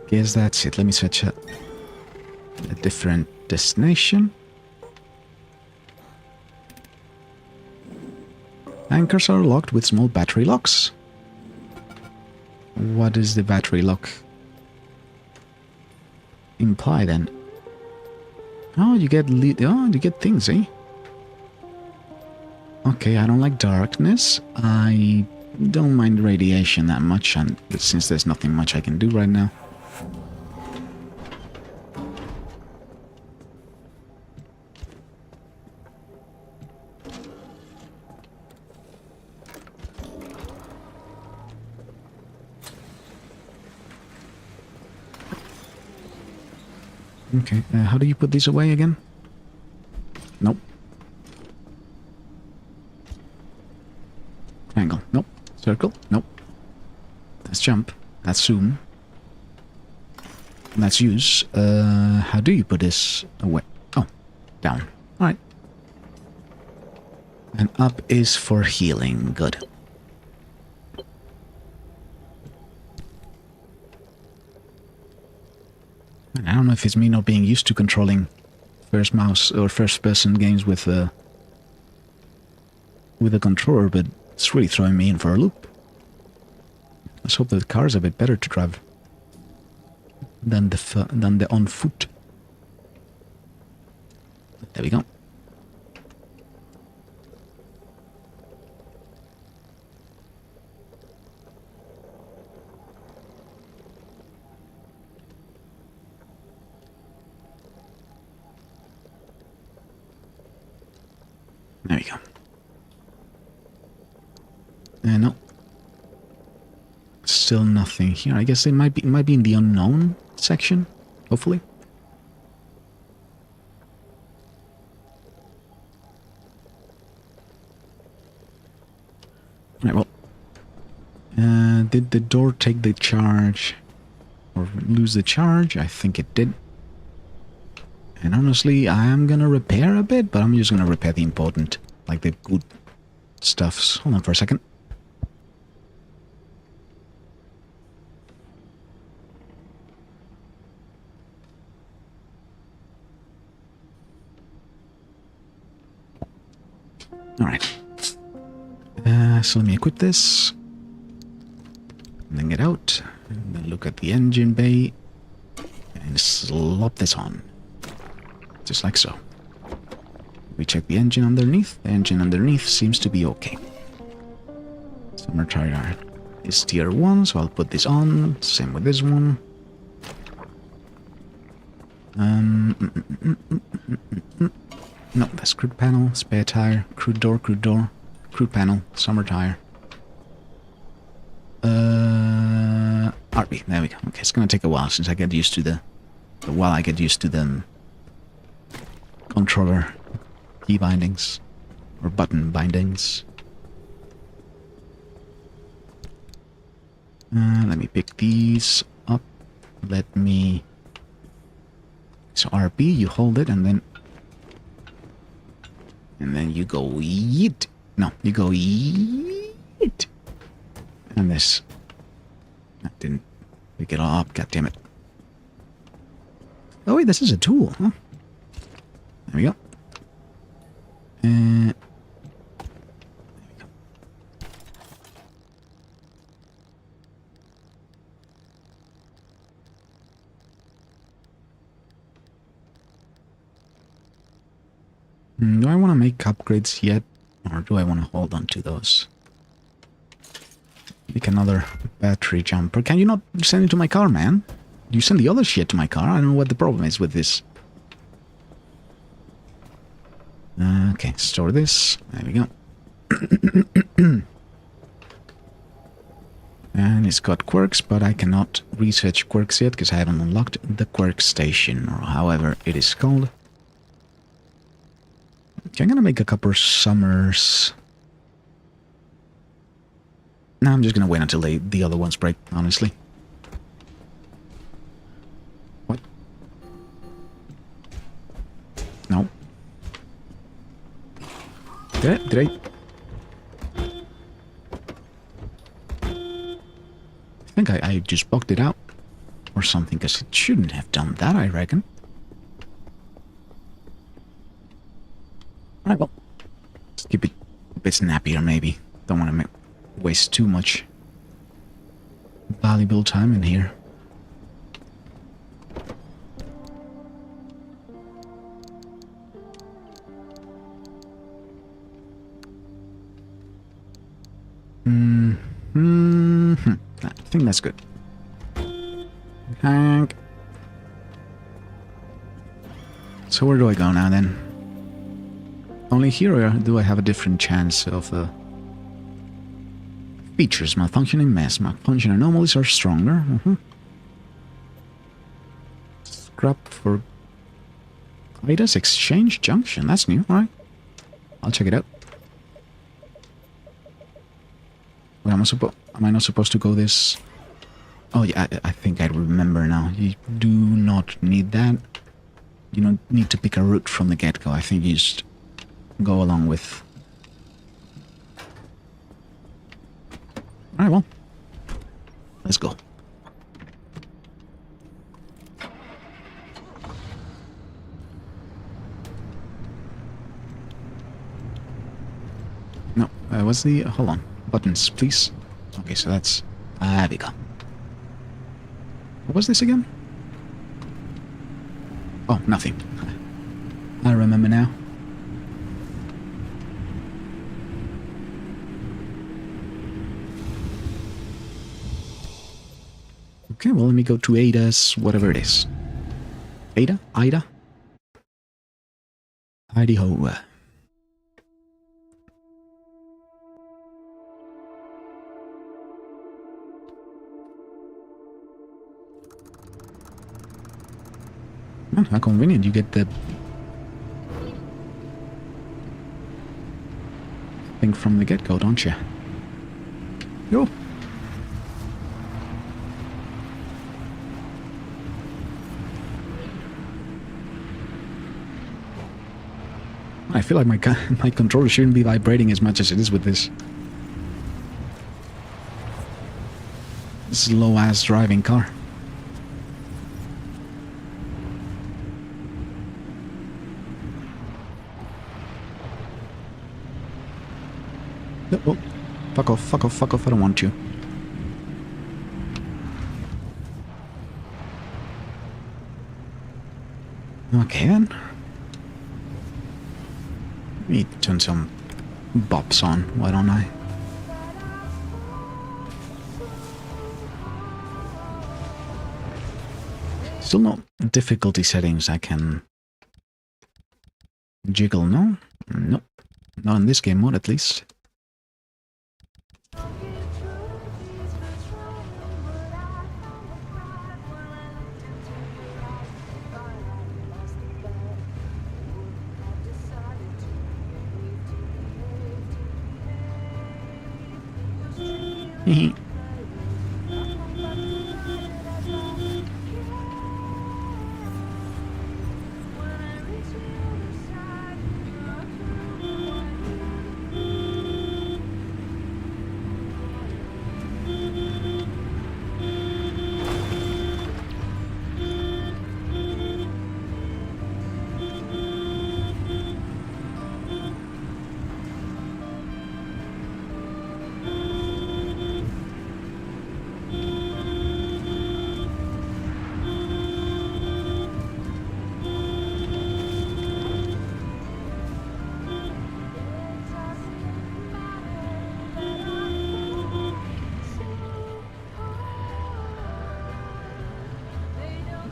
Guess that's it. Let me switch a different destination. Anchors are locked with small battery locks. What is the battery lock imply then? Oh, you get you get things, eh? Okay, I don't like darkness. I don't mind radiation that much, and since there's nothing much I can do right now. Okay, how do you put these away again? Nope. Triangle. Nope. Circle. Nope. That's jump. That's zoom. That's use. How do you put this away? Oh, down. Alright. And up is for healing. Good. I don't know if it's me not being used to controlling first mouse or first person games with a controller, but it's really throwing me in for a loop. Let's hope the car is a bit better to drive than the on foot. There we go. There we go. No. Still nothing here. I guess it might be in the unknown section, hopefully. Right, well. Did the door take the charge or lose the charge? I think it did. And honestly, I am gonna repair a bit, but I'm just gonna repair the important, like the good stuffs. Hold on for a second. Alright. So let me equip this. And then get out. And then look at the engine bay. And slop this on. Just like so. We check the engine underneath. The engine underneath seems to be okay. Summer tire is tier 1, so I'll put this on. Same with this one. No, that's crude panel, spare tire, crude door, crude panel, summer tire. RB, there we go. Okay, it's gonna take a while since I get used to the controller key bindings or button bindings. Let me pick these up. So RB, you hold it and then you go yeet. No, you go yeet. And this. I didn't pick it all up, god damn it. Oh wait, this is a tool, huh? There we go. There we go. Do I want to make upgrades yet? Or do I want to hold on to those? Make another battery jumper. Can you not send it to my car, man? You send the other shit to my car. I don't know what the problem is with this. Okay, store this. There we go. And it's got quirks, but I cannot research quirks yet because I haven't unlocked the quirk station, or however it is called. Okay, I'm gonna make a couple summers. No, I'm just gonna wait until the other ones break, honestly. What? No. Did I? I think I just bugged it out or something, because it shouldn't have done that, I reckon. Alright, well, let's keep it a bit snappier, maybe. Don't want to waste too much valuable time in here. I think that's good. Hank. So where do I go now then? Only here, or do I have a different chance of features? Malfunctioning mess. Malfunction anomalies are stronger. Scrap for Ida's exchange junction. That's new. Alright. I'll check it out. Wait, am I not supposed to go this? Oh yeah, I think I remember now. You do not need that. You don't need to pick a route from the get-go. I think you just go along with. Alright, well. Let's go. What's the... hold on. Buttons, please. Okay, so that's... there we go. What was this again? Oh, nothing. I remember now. Okay, well, let me go to Ada's, whatever it is. Ada? Ida? Idaho. Oh, how convenient. You get the thing from the get-go, don't you? Yo! I feel like my controller shouldn't be vibrating as much as it is with this slow-ass driving car. Oh, fuck off, fuck off, fuck off, I don't want you. Okay then. Let me turn some bops on, why don't I? Still no difficulty settings I can jiggle, no? Nope. Not in this game mode at least.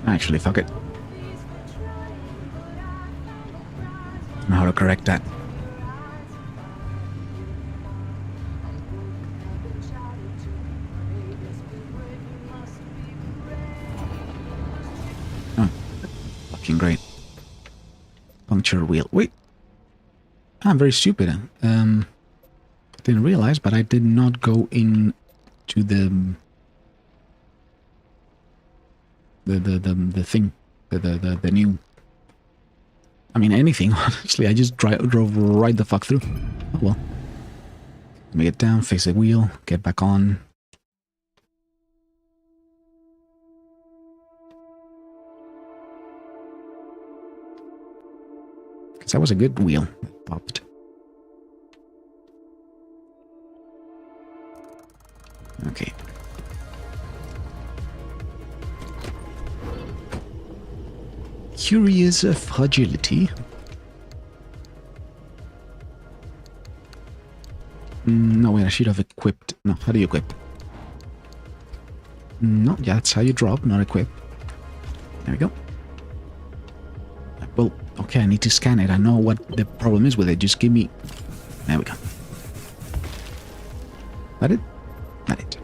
Actually, fuck it. I know how to correct that. Oh, fucking great. Puncture wheel. Wait. I'm very stupid. Didn't realize, but I did not go in to the thing, the new. I mean anything. Honestly, I just drove right the fuck through. Oh well. Let me get down, face the wheel, get back on. Because that was a good wheel that popped. Okay. Curious fragility. No, wait, I should have equipped. No, how do you equip? No, yeah, that's how you drop, not equip. There we go. Well, okay, I need to scan it. I know what the problem is with it. Just give me... There we go. That it? That it.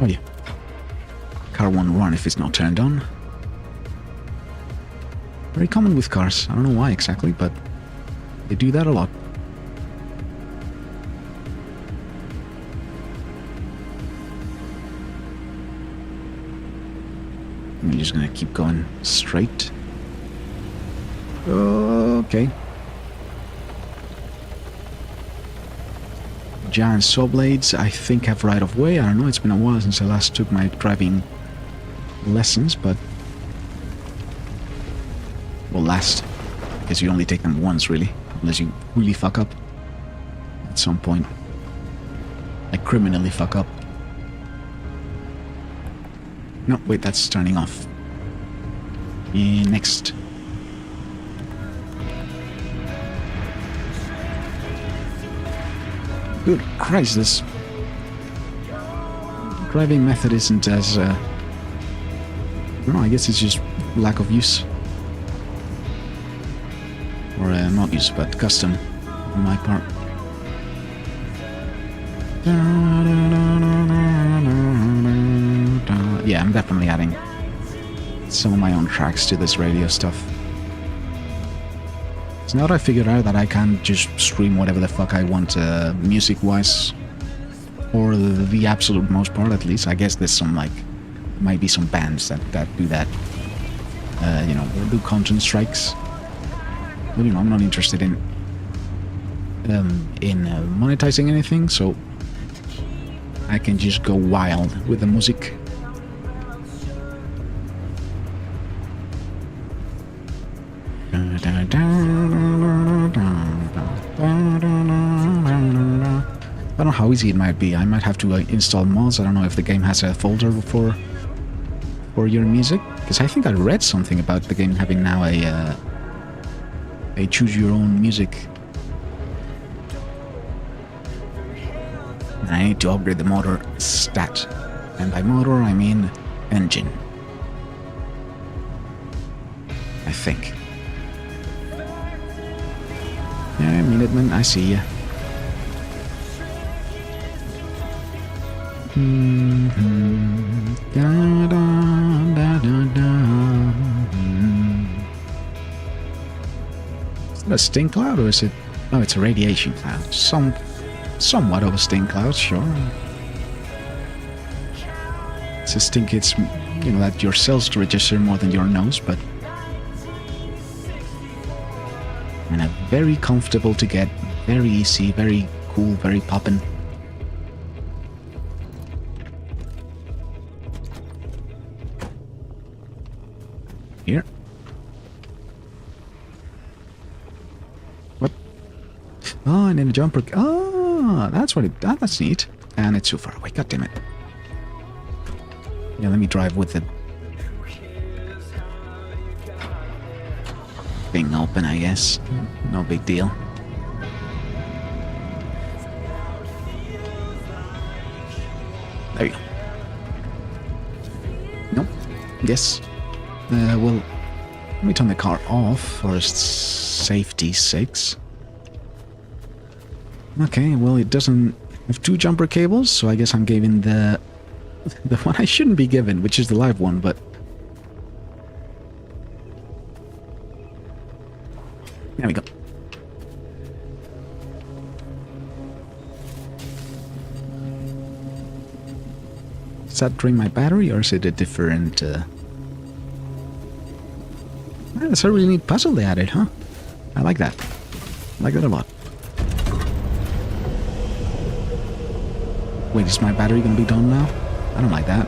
Oh yeah. Car won't run if it's not turned on. Very common with cars. I don't know why exactly, but they do that a lot. I'm just gonna keep going straight. Okay. giant saw blades. I think have right of way. I don't know, it's been a while since I last took my driving lessons, but... Well, last. Because you only take them once, really. Unless you really fuck up. At some point. Like, criminally fuck up. No, wait, that's turning off. Next. Good Christ, this driving method isn't as, I don't know, I guess it's just lack of use. Or not use, but custom on my part. Yeah, I'm definitely adding some of my own tracks to this radio stuff. So now that I figured out that I can't just stream whatever the fuck I want music-wise, or the absolute most part at least. I guess there's some, like, might be some bands that do that, you know, do content strikes. But, you know, I'm not interested in monetizing anything, so I can just go wild with the music. I don't know how easy it might be. I might have to install mods. I don't know if the game has a folder for your music, because I think I read something about the game having now a choose your own music. And I need to upgrade the motor stat, and by motor I mean engine, I think. Yeah, Minuteman, I see ya. Da, da, da, da, da. Is that a stink cloud, or is it... Oh, it's a radiation cloud. Somewhat of a stink cloud, sure. It's a stink, it's, you know, that your cells register more than your nose, but... And a very comfortable to get, very easy, very cool, very poppin'. Here. What? Oh, and then a jumper. Oh, that's what it. That's neat. And it's too far away. God damn it. Yeah, let me drive with the thing open, I guess. No big deal. There you go. Nope. Yes. Well, let me turn the car off for safety's sakes. Okay, well, it doesn't have two jumper cables, so I guess I'm giving the one I shouldn't be given, which is the live one, but... There we go. Does that drain my battery, or is it a different... That's a really neat puzzle they added, huh? I like that. I like that a lot. Wait, is my battery gonna be done now? I don't like that.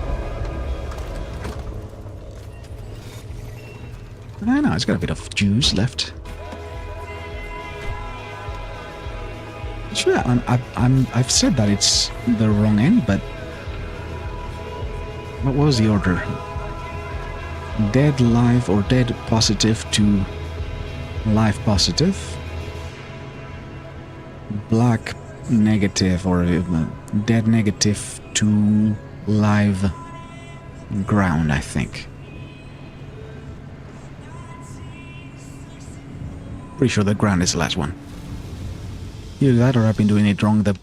I know, it's got a bit of juice left. Sure, I've said that it's the wrong end, but... What was the order? Dead live or dead positive to live positive. Black negative or dead negative to live ground, I think. Pretty sure the ground is the last one. Either that or I've been doing it wrong the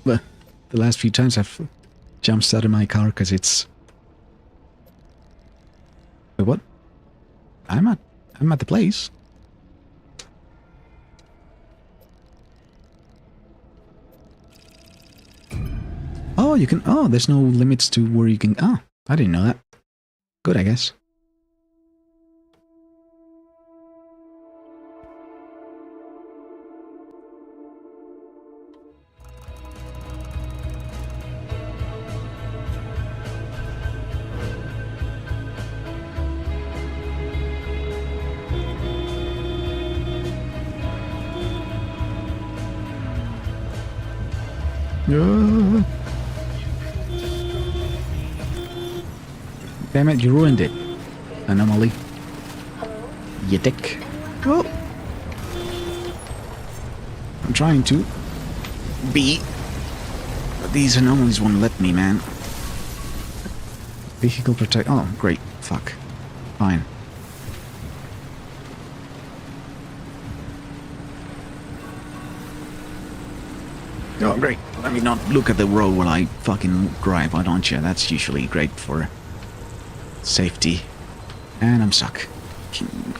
last few times I've jump started my car because it's... Wait, what? I'm at the place. Oh, you can... Oh, there's no limits to where you can... Oh, I didn't know that. Good, I guess. Ah. Damn it, you ruined it. Anomaly. You dick. Oh. I'm trying to be, but these anomalies won't let me, man. Vehicle protect. Oh, great. Fuck. Fine. Oh, great. Let me not look at the road while I fucking drive, why don't you? That's usually great for safety. And I'm stuck.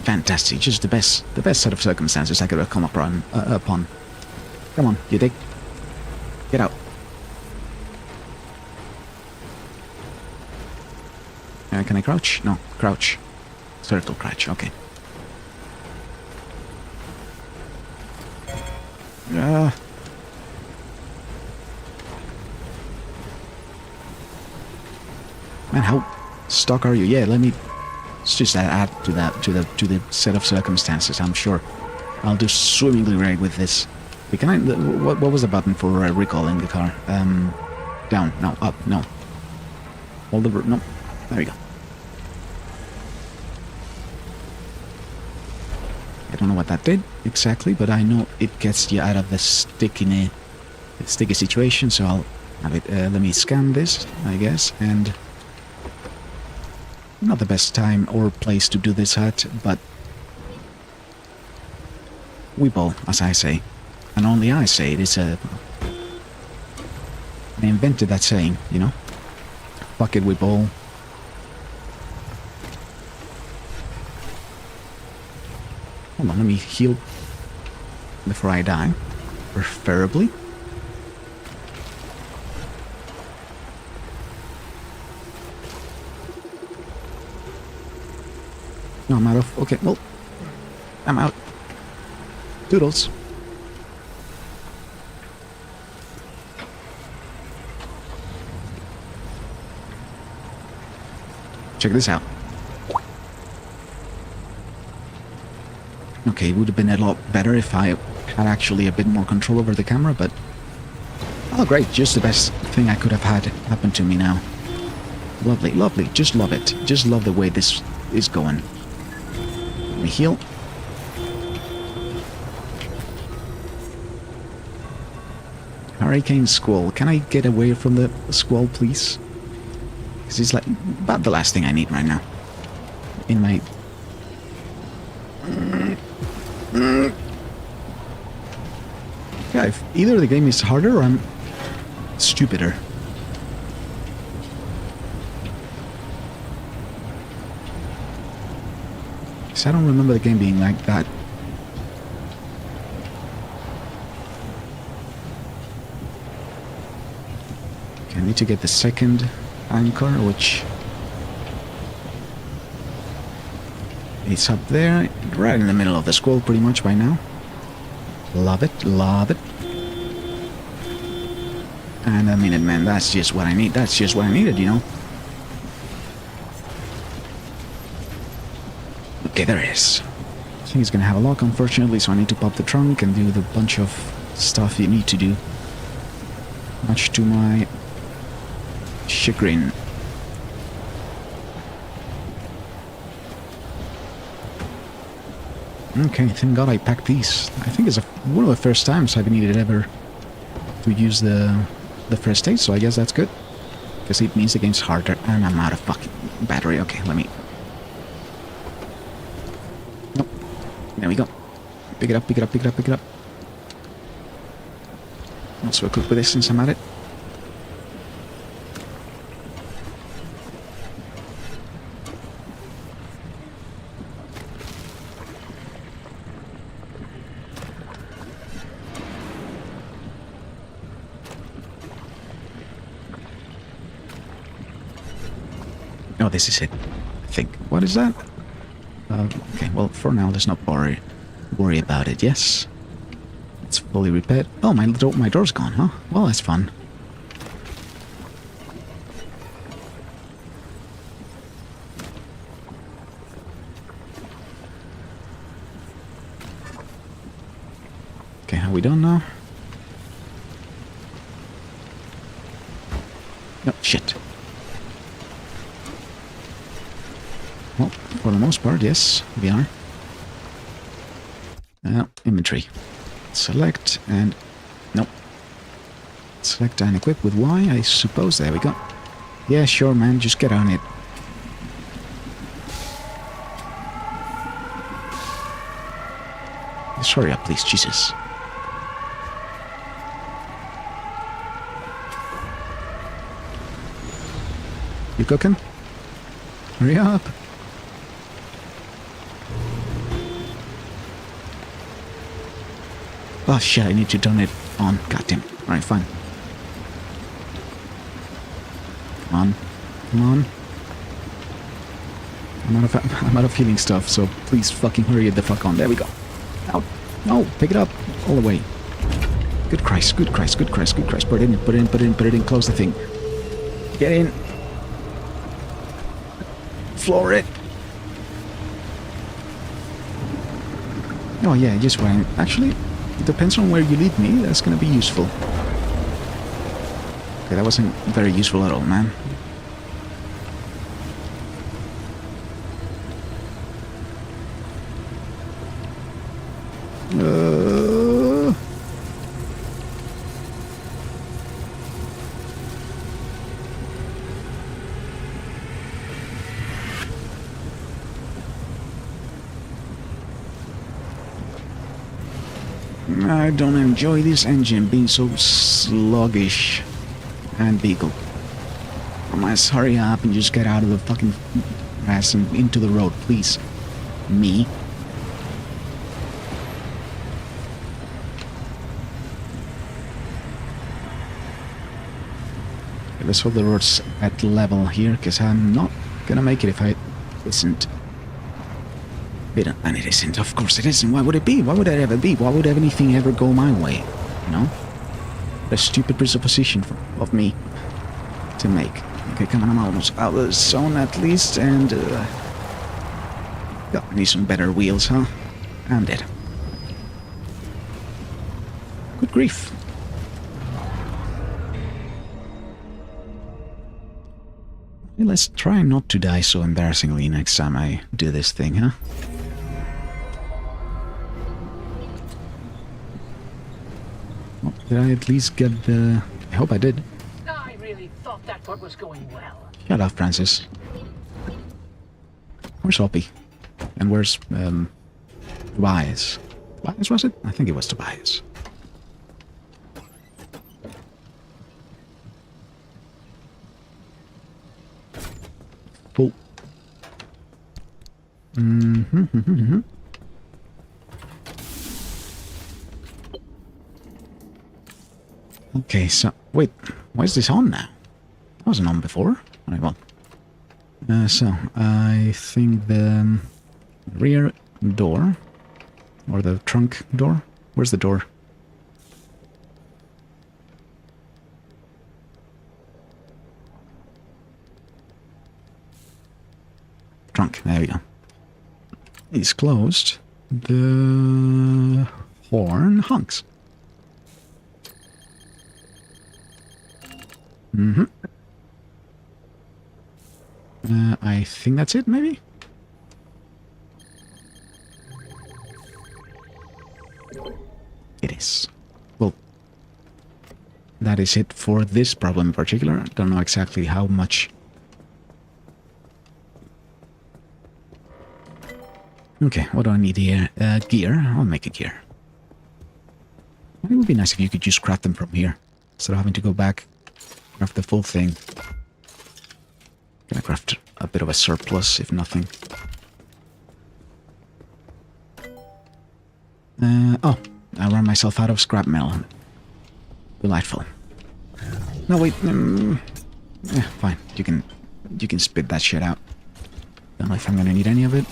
Fantastic. Just the best set of circumstances I could have come upon. Come on, you dick. Get out. Can I crouch? No, crouch. Circle crouch, okay. Man, how stuck are you? Yeah, let me just add to that, to the set of circumstances. I'm sure I'll do swimmingly right with this. Wait, can I? What was the button for recalling the car? Down. No, up. No. Hold the. No. There we go. I don't know what that did exactly, but I know it gets you out of the sticky situation. So I'll have it. Let me scan this, I guess, and not the best time or place to do this at, but we ball, as I say. And only I say it. It's I invented that saying, you know. Fuck it, we ball. Hold on, let me heal before I die. Preferably. No, I'm out of... Okay, well, I'm out. Doodles. Check this out. Okay, it would have been a lot better if I had actually a bit more control over the camera, but... Oh, great, just the best thing I could have had happen to me now. Lovely, lovely, just love it. Just love the way this is going. Let me heal. Hurricane Squall. Can I get away from the squall, please? Because it's like about the last thing I need right now. In my... Yeah, if either the game is harder or I'm stupider. Because I don't remember the game being like that. Okay, I need to get the second anchor, which is up there, right in the middle of the squall pretty much by now. Love it, love it. And a minute, man, that's just what I need. That's just what I needed, you know. Okay, there it is. I think it's gonna have a lock, unfortunately, so I need to pop the trunk and do the bunch of stuff you need to do. Much to my chagrin. Okay, thank God I packed these. I think it's one of the first times I've needed ever to use the first aid, so I guess that's good. Because it means the game's harder, and I'm out of fucking battery. Okay, let me... Nope. There we go. Pick it up, pick it up, pick it up, pick it up. Also equip with this since I'm at it. Oh, this is it, I think. What is that? Okay, well, for now, let's not worry about it, yes? It's fully repaired. Oh, my door's gone, huh? Well, that's fun. Okay, how we done now? Well, for the most part, yes, we are. Inventory. Select and... Nope. Select and equip with Y, I suppose. There we go. Yeah, sure, man. Just get on it. Just hurry up, please. Jesus. You cooking? Hurry up. Oh shit, I need to turn it on. Goddamn. Alright, fine. Come on. Come on. I'm out of healing stuff, so please fucking hurry it the fuck on. There we go. No. No, pick it up. All the way. Good Christ, good Christ, good Christ, good Christ. Put it in, put it in, put it in, put it in. Close the thing. Get in. Floor it. Oh yeah, just went. Actually, it depends on where you lead me. That's gonna be useful. Okay, that wasn't very useful at all, man. I don't enjoy this engine being so sluggish. And Beagle. I must hurry up and just get out of the fucking grass and into the road, please. Me. Okay, let's hope the road's at level here, because I'm not gonna make it if I isn't. And it isn't, of course it isn't. Why would it be? Why would it ever be? Why would anything ever go my way? You know? A stupid presupposition of me to make. Okay, come on, I'm almost out of the zone at least, and I need some better wheels, huh? I'm dead. Good grief. Hey, let's try not to die so embarrassingly next time I do this thing, huh? Well, did I at least get the... I hope I did. I really thought that part was going well. Shut up, Francis. Where's Hoppy? And where's, Tobias? Tobias, was it? I think it was Tobias. Full. Okay, so... Wait, why is this on now? That wasn't on before. Alright, well. So, I think the rear door, or the trunk door? Where's the door? Trunk, there we go. It's closed. The horn honks. I think that's it, maybe? It is. Well, that is it for this problem in particular. I don't know exactly how much. Okay, what do I need here? Gear. I'll make a gear. It would be nice if you could just craft them from here, instead of having to go back, craft the full thing. Gonna craft a bit of a surplus, if nothing. Oh, I ran myself out of scrap metal. Delightful. No, wait. Yeah, fine. You can spit that shit out. Don't know if I'm gonna need any of it.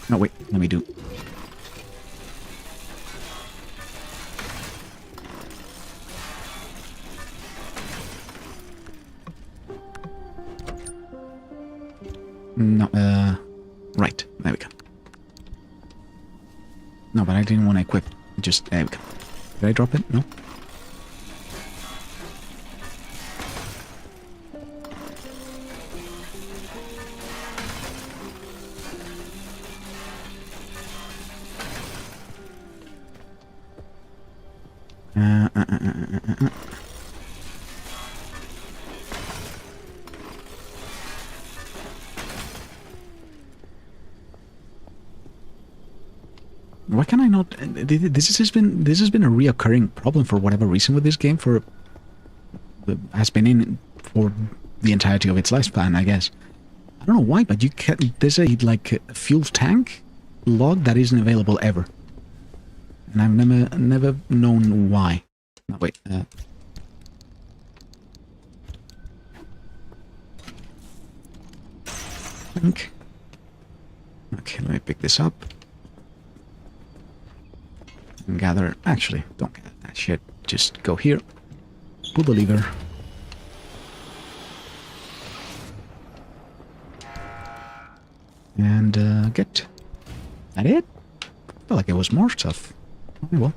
No, wait. Let me do. No, right. There we go. No, but I didn't want to equip. Just, there we go. Did I drop it? No? Why can I not? This has been a reoccurring problem for whatever reason with this game. Has been in for the entirety of its lifespan, I guess. I don't know why, but you can. There's a like fuel tank log that isn't available ever, and I've never known why. No, wait. Tank. Okay, let me pick this up. And gather. Actually, don't gather that shit. Just go here. Pull the lever. And get. That it? I felt like it was more stuff. Okay, well,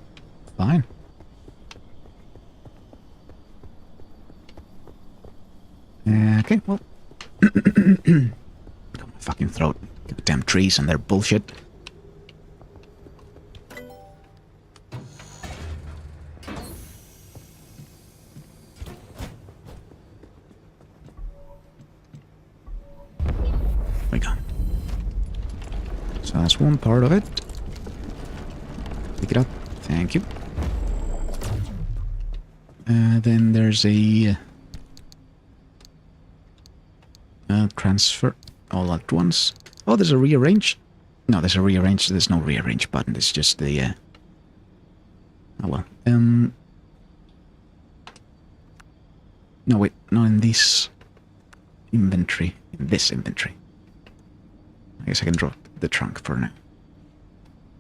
fine. Okay, well. Got my fucking throat. Goddamn trees and their bullshit. We go. So that's one part of it. Pick it up. Thank you. Then there's a transfer all at once. Oh, there's a rearrange. No, there's a rearrange. There's no rearrange button. It's just the. Oh well. No, wait. Not in this inventory. In this inventory. I guess I can drop the trunk for now.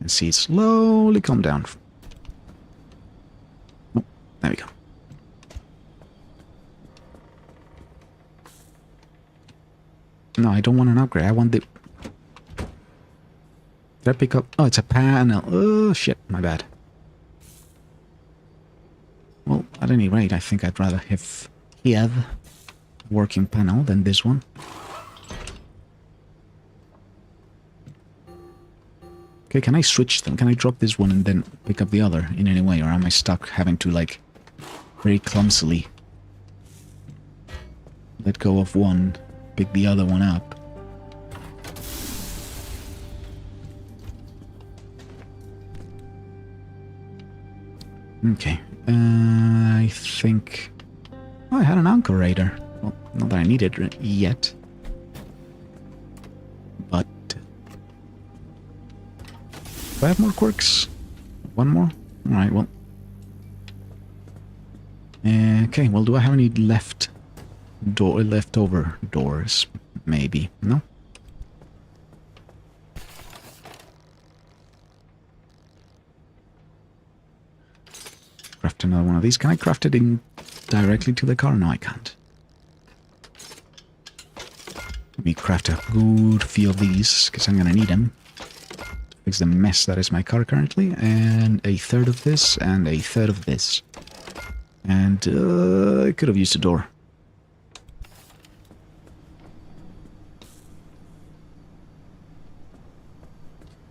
And see it slowly come down. Oh, there we go. No, I don't want an upgrade. I want the... Did I pick up... Oh, it's a panel. Oh, shit. My bad. Well, at any rate, I think I'd rather have a working panel than this one. Okay, can I switch them? Can I drop this one and then pick up the other in any way? Or am I stuck having to, like, very clumsily let go of one, pick the other one up? Okay, I think... Oh, I had an anchorator. Well, not that I need it yet. But... Do I have more quirks? One more? Alright, well... Okay, well, do I have any leftover doors? Maybe. No? Craft another one of these. Can I craft it in directly to the car? No, I can't. Let me craft a good few of these, because I'm gonna need them. Fix the mess that is my car currently. And a third of this, and a third of this. And I could have used a door.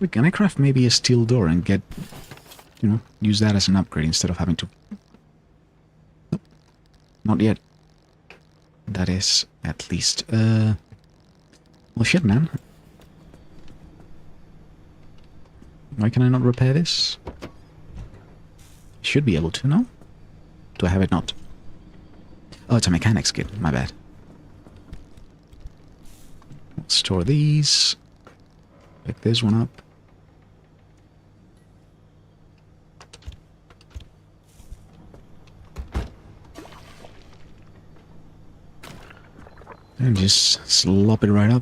Wait, can I craft maybe a steel door and get, you know, use that as an upgrade instead of having to... Nope. Not yet. That is at least, well, shit, man. Why can I not repair this? Should be able to, no? Do I have it not? Oh, it's a mechanics kit. My bad. Let's store these. Pick this one up. And just slop it right up.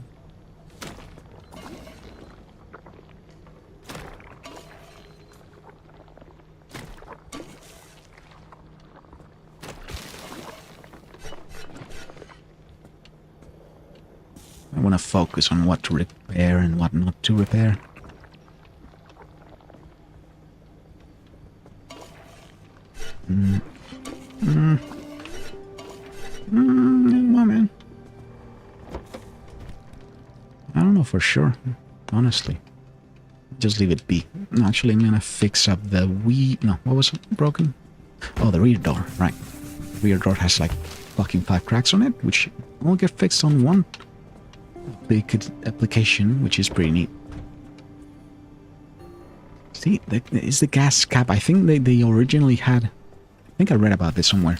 I want to focus on what to repair and what not to repair. Come on, man. I don't know for sure, honestly. Just leave it be. No, actually, I'm gonna fix up the No, what was broken? Oh, the rear door, right. The rear door has like fucking 5 cracks on it, which will get fixed on one application, which is pretty neat. See, is the gas cap. I think they originally had... I think I read about this somewhere.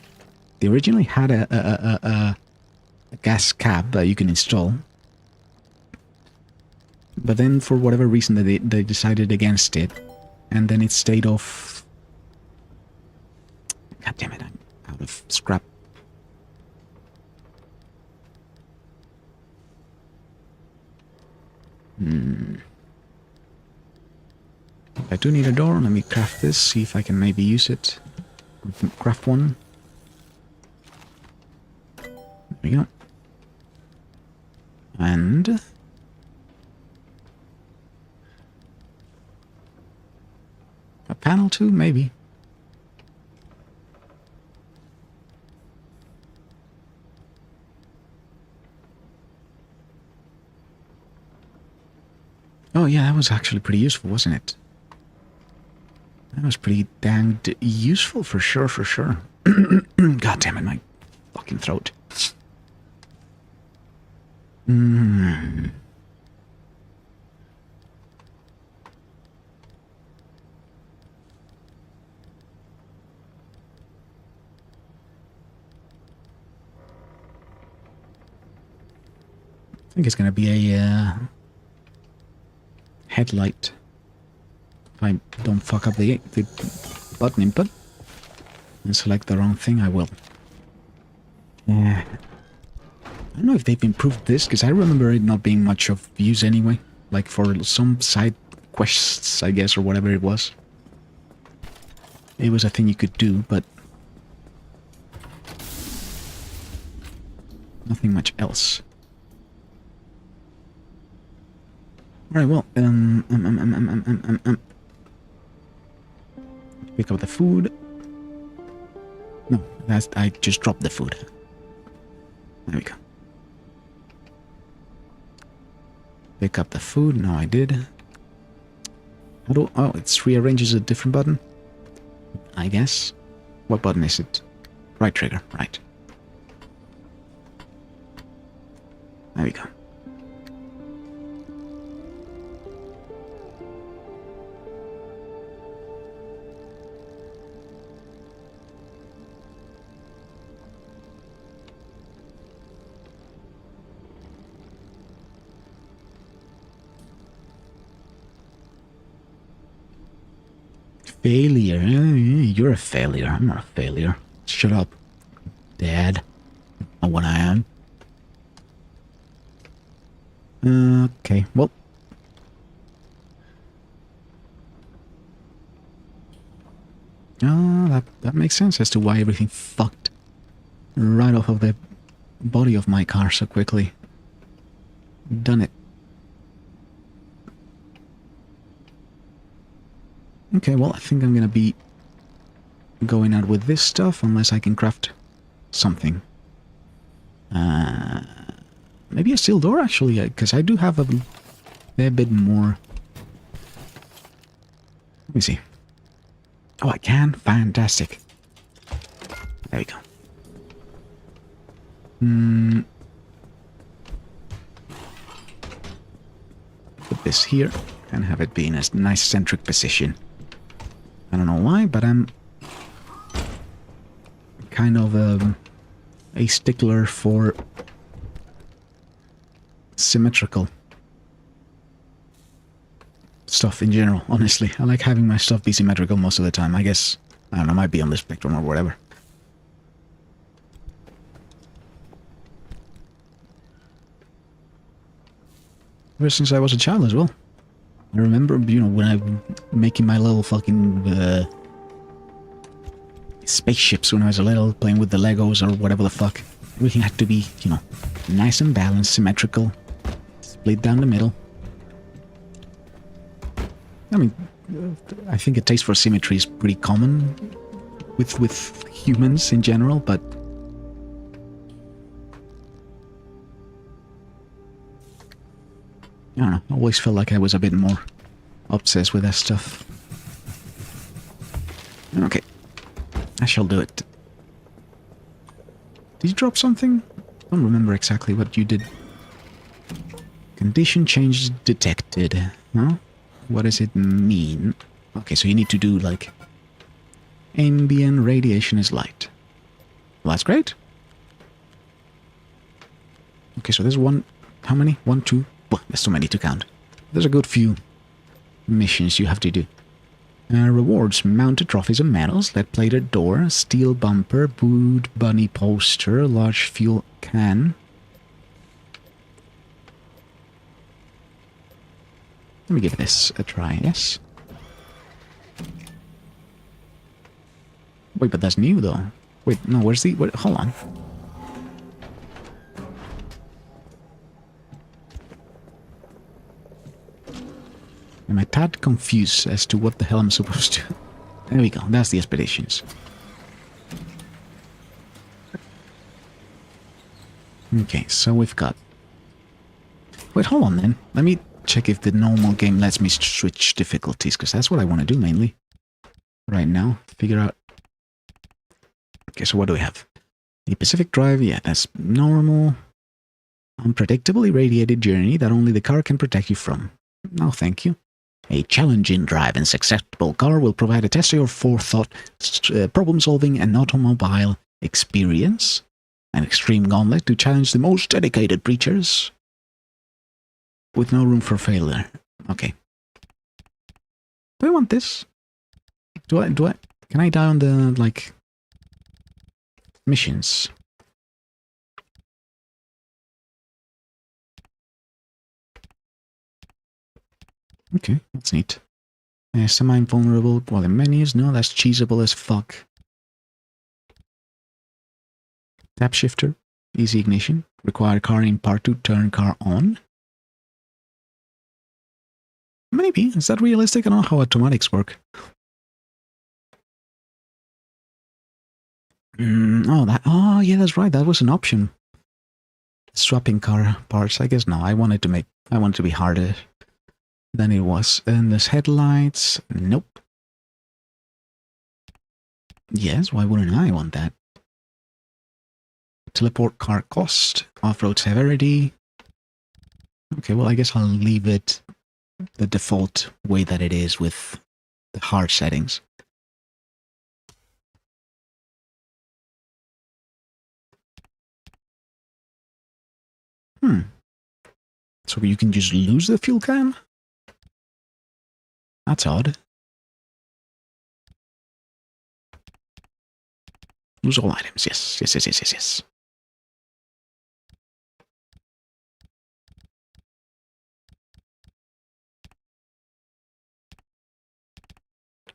They originally had a gas cap that you can install. But then, for whatever reason, they decided against it. And then it stayed off... God damn it, I'm out of scrap. I do need a door. Let me craft this, see if I can maybe use it. Craft one. There we go. And... a panel too, maybe. Oh yeah, that was actually pretty useful, wasn't it? That was pretty danged useful for sure, for sure. God damn it, my fucking throat. I think it's gonna be a headlight. If I don't fuck up the button input and select the wrong thing, I will. Yeah. I don't know if they've improved this, because I remember it not being much of use anyway. Like for some side quests, I guess, or whatever it was. It was a thing you could do, but nothing much else. Alright, well, pick up the food. No, I just dropped the food. There we go. Pick up the food. No, I did. How do... oh, it rearranges a different button? I guess. What button is it? Right trigger, right. There we go. Failure. You're a failure. I'm not a failure. Shut up, Dad. Not what I am. Okay, well. That makes sense as to why everything fucked right off of the body of my car so quickly. Done it. Okay, well, I think I'm gonna be going out with this stuff unless I can craft something. Maybe a steel door, actually, because I do have a fair bit more. Let me see. Oh, I can? Fantastic. There we go. Put this here and have it be in a nice centric position. I don't know why, but I'm kind of a stickler for symmetrical stuff in general, honestly. I like having my stuff be symmetrical most of the time. I guess, I don't know, might be on the spectrum or whatever. Ever since I was a child as well. I remember, you know, when I'm making my little fucking spaceships when I was a little, playing with the Legos or whatever the fuck. Everything had to be, you know, nice and balanced, symmetrical, split down the middle. I mean, I think a taste for symmetry is pretty common with humans in general, but I don't know, I always felt like I was a bit more obsessed with that stuff. Okay, I shall do it. Did you drop something? I don't remember exactly what you did. Condition change detected. Huh? What does it mean? Okay, so you need to do like ambient radiation is light. Well, that's great. Okay, so there's one. How many? 1, 2. Well, there's too many to count. There's a good few missions you have to do. Rewards, mounted trophies and medals, lead plated door, steel bumper, boot bunny poster, large fuel can. Let me give this a try, yes? Wait, but that's new though. Wait, no, where's the... Wait, hold on. I'm a tad confused as to what the hell I'm supposed to... There we go, that's the expeditions. Okay, so we've got... Wait, hold on then. Let me check if the normal game lets me switch difficulties, because that's what I want to do mainly. Right now, figure out... Okay, so what do we have? The Pacific Drive, yeah, that's normal. Unpredictable irradiated journey that only the car can protect you from. No, thank you. A challenging drive and successful car will provide a test of your forethought, problem-solving and automobile experience. An extreme gauntlet to challenge the most dedicated preachers. With no room for failure. Okay. Do I want this? Do I... Can I die on the, like... missions? Okay, that's neat. Semi-invulnerable while in menus? No, that's cheesable as fuck. Tap shifter. Easy ignition. Require car in part to turn car on. Maybe. Is that realistic? I don't know how automatics work. Oh, yeah, that's right. That was an option. Swapping car parts. I guess no. I want it to be harder than it was. And there's headlights. Nope. Yes, why wouldn't I want that? Teleport car cost. Off-road severity. Okay, well, I guess I'll leave it the default way that it is with the hard settings. So you can just lose the fuel can? That's odd. Lose all items. Yes.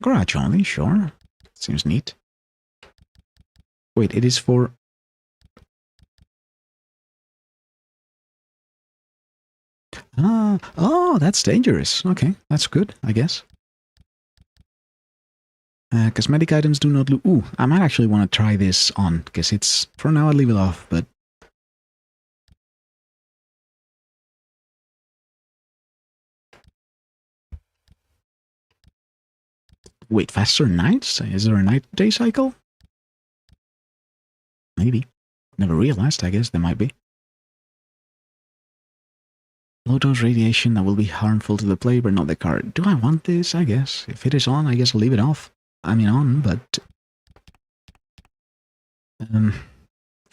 Garage only, sure. Seems neat. Wait, it is for... Oh, that's dangerous. Okay, that's good, I guess. Cosmetic items do not look... Ooh, I might actually want to try this on, because it's... For now, I'll leave it off, but... Wait, faster nights? Is there a night-day cycle? Maybe. Never realized, I guess there might be. Low-dose radiation that will be harmful to the player but not the car. Do I want this? I guess. If it is on, I guess I'll leave it off. I mean on, but...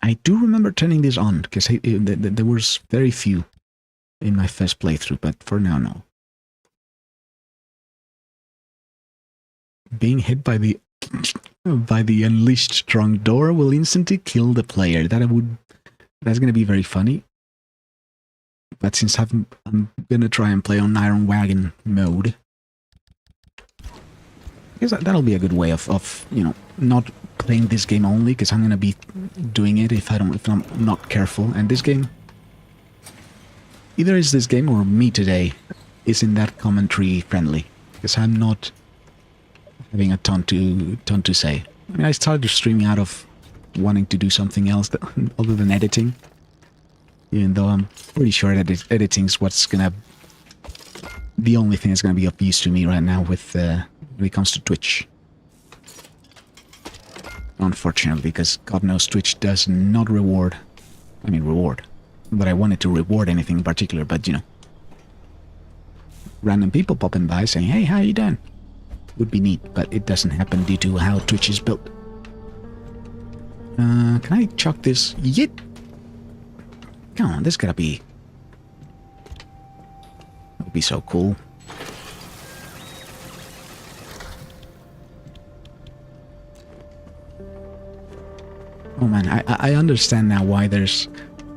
I do remember turning this on, because there was very few in my first playthrough, but for now, no. Being hit by the unleashed strong door will instantly kill the player. That's gonna be very funny. But since I'm gonna try and play on Iron Wagon mode, I guess that'll be a good way of you know, not playing this game only, because I'm gonna be doing it if I'm not careful. And this game, either is this game or me today isn't that commentary friendly, because I'm not having a ton to say. I mean, I started streaming out of wanting to do something else other than editing. Even though I'm pretty sure that editing's what's gonna... the only thing that's gonna be of use to me right now with when it comes to Twitch. Unfortunately, because God knows Twitch does not reward... I mean reward. But I wanted to reward anything in particular, but you know. Random people popping by saying, hey, how you doing? would be neat, but it doesn't happen due to how Twitch is built. Can I chuck this? Yit! Come on, this gotta be... That would be so cool. Oh man, I understand now why there's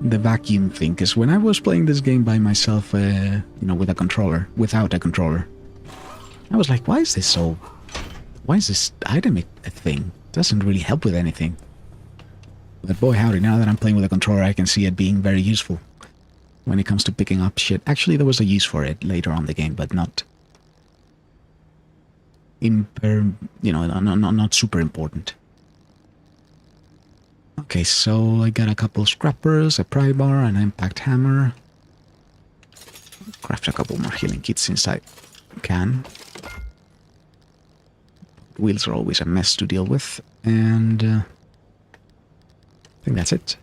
the vacuum thing, because when I was playing this game by myself, you know, with a controller, without a controller, I was like, why is this item a thing? Doesn't really help with anything. But boy howdy, now that I'm playing with a controller, I can see it being very useful when it comes to picking up shit. Actually, there was a use for it later on in the game, but not not super important. Okay, so I got a couple scrappers, a pry bar, an impact hammer. Craft a couple more healing kits since I can. Wheels are always a mess to deal with, and I think that's it.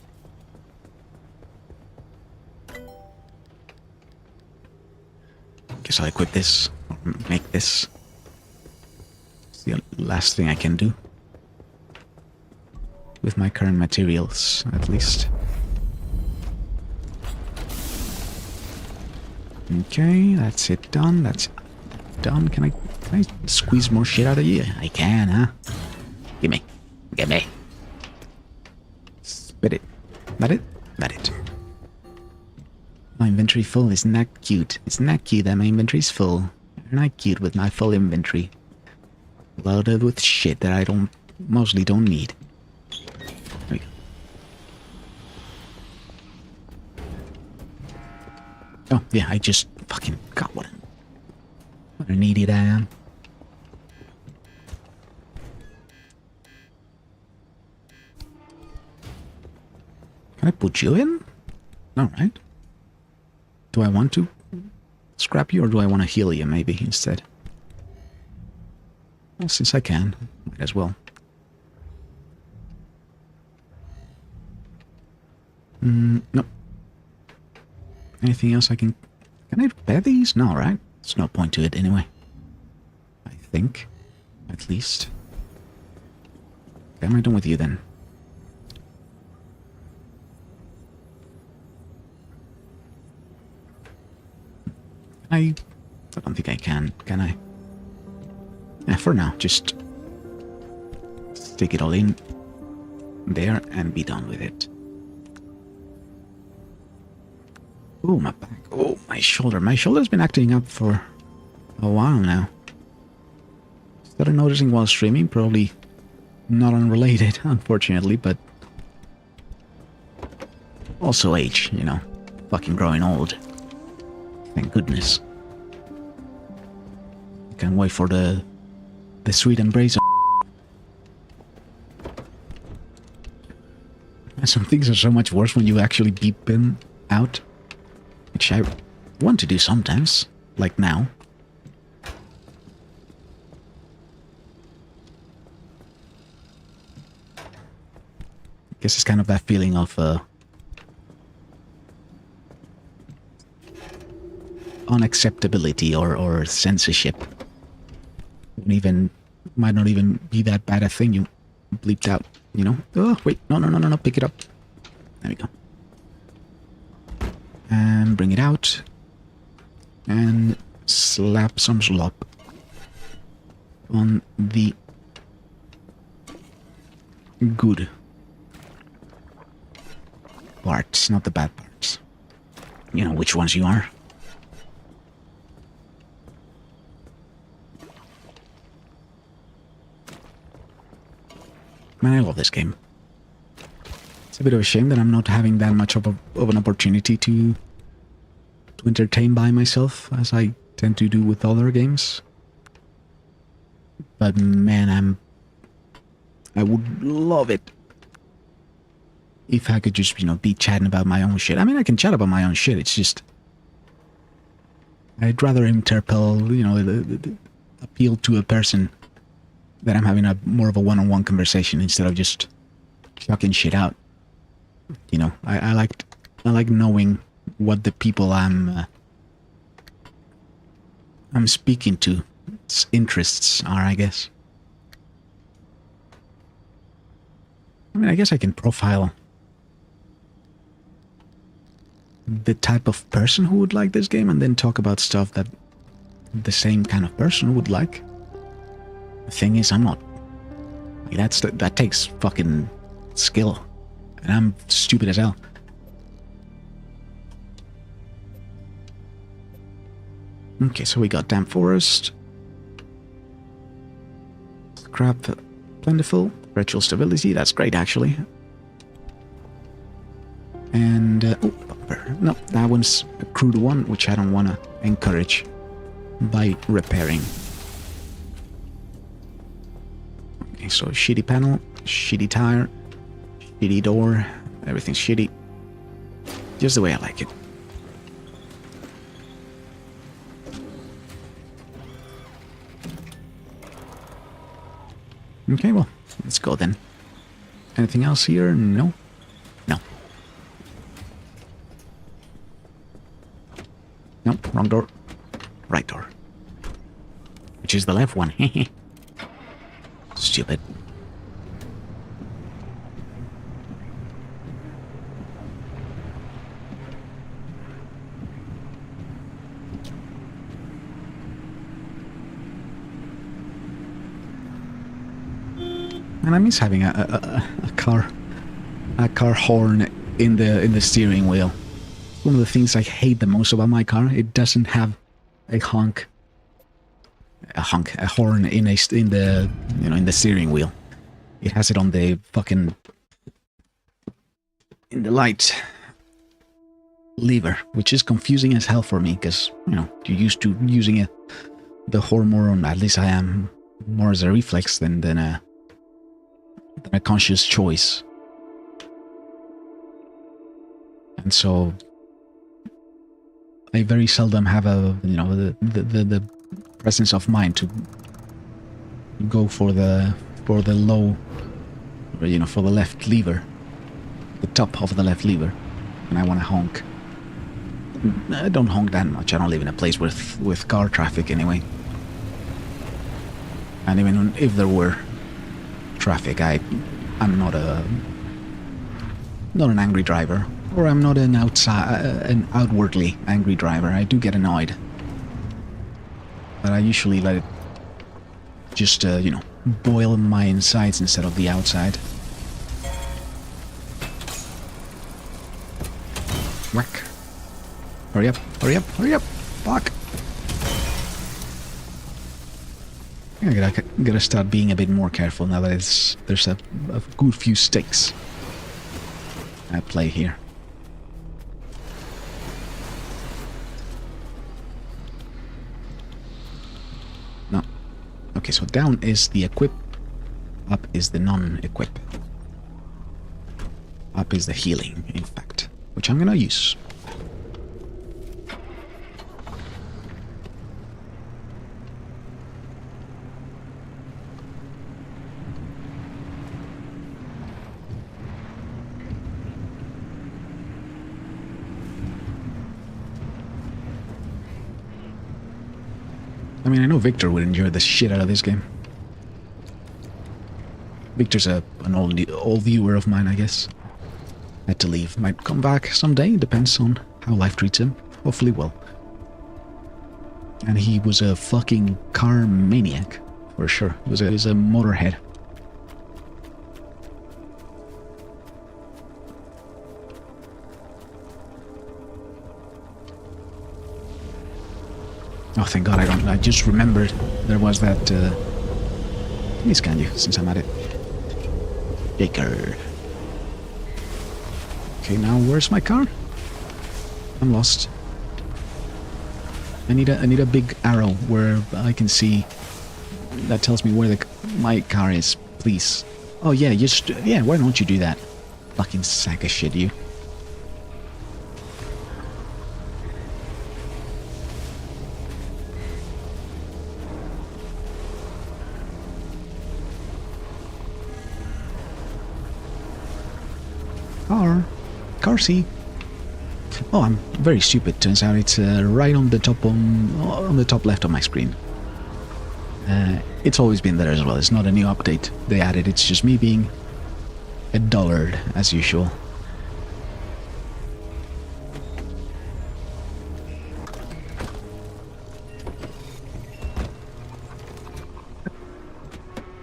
Guess I'll equip this, or make this. It's the last thing I can do. With my current materials, at least. Okay, that's it done. That's done. Can I squeeze more shit out of you? I can, huh? Gimme. Gimme. Spit it. That it? That it. My inventory full. Isn't that cute? Isn't that cute that my inventory's full? Isn't that cute with my full inventory? Loaded with shit that I mostly don't need. There we go. Oh, yeah, I just fucking got what an idiot I am. Can I put you in? Alright. Do I want to scrap you or do I want to heal you maybe instead? Well, since I can, might as well. Nope. Anything else I can... Can I repair these? No, right? There's no point to it anyway. I think. At least. Okay, am I done with you then? I don't think I can I? Yeah, for now, just stick it all in there and be done with it. Oh, my back. Oh, my shoulder. My shoulder's been acting up for a while now. Started noticing while streaming, probably not unrelated, unfortunately, but also age, you know. Fucking growing old. Thank goodness. Can't wait for the sweet embrace. Some things are so much worse when you actually beep them out, which I want to do sometimes, like now. I guess it's kind of that feeling of unacceptability or censorship. Might not even be that bad a thing you bleeped out, you know? Oh, wait, no, pick it up. There we go. And bring it out. And slap some slop on the good parts, not the bad parts. You know which ones you are. Man, I love this game. It's a bit of a shame that I'm not having that much of an opportunity to entertain by myself, as I tend to do with other games. But man, I would love it if I could just, you know, be chatting about my own shit. I mean, I can chat about my own shit, it's just... I'd rather interpel, you know, appeal to a person that I'm having more of a one-on-one conversation instead of just chucking shit out. You know, I like knowing what the people I'm speaking to its interests are, I guess. I mean, I guess I can profile the type of person who would like this game and then talk about stuff that the same kind of person would like. The thing is, I'm not. Like, that takes fucking skill. And I'm stupid as hell. Okay, so we got Damp Forest. Scrap plentiful. Virtual stability, that's great actually. And, oh, bumper. No, that one's a crude one, which I don't want to encourage by repairing. Okay, so shitty panel, shitty tire, shitty door, everything's shitty. Just the way I like it. Okay, well, let's go then. Anything else here? No. No. Nope, wrong door. Right door. Which is the left one. Stupid. And I miss having a car horn in the steering wheel. One of the things I hate the most about my car, it doesn't have a horn in the steering wheel. It has it on the fucking in the light lever, which is confusing as hell for me because you're used to using the horn more on. At least I am more as a reflex than a conscious choice. And so I very seldom have the presence of mind to go for the low, or, for the left lever, the top of the left lever, and I want to honk. I don't honk that much. I don't live in a place with car traffic anyway. And even if there were traffic, I'm not an angry driver, or I'm not an outwardly angry driver. I do get annoyed, but I usually let it just boil my insides instead of the outside. Whack! Hurry up! Hurry up! Hurry up! Fuck! I gotta start being a bit more careful now that there's a good few sticks at play here. No. Okay, so down is the equip, up is the non-equip. Up is the healing, in fact, which I'm gonna use. I mean, I know Victor would enjoy the shit out of this game. Victor's an old viewer of mine, I guess. Had to leave. Might come back someday, depends on how life treats him. Hopefully well. And he was a fucking car maniac, for sure. He was a motorhead. Oh, thank God I just remembered there was that, let me scan you, since I'm at it. Jaker. Okay, now where's my car? I'm lost. I need a big arrow where I can see, that tells me where my car is, please. Oh yeah, why don't you do that? Fucking sack of shit, you. Car C. Oh, I'm very stupid. Turns out it's right on the top left of my screen. It's always been there as well. It's not a new update they added. It's just me being a dullard as usual.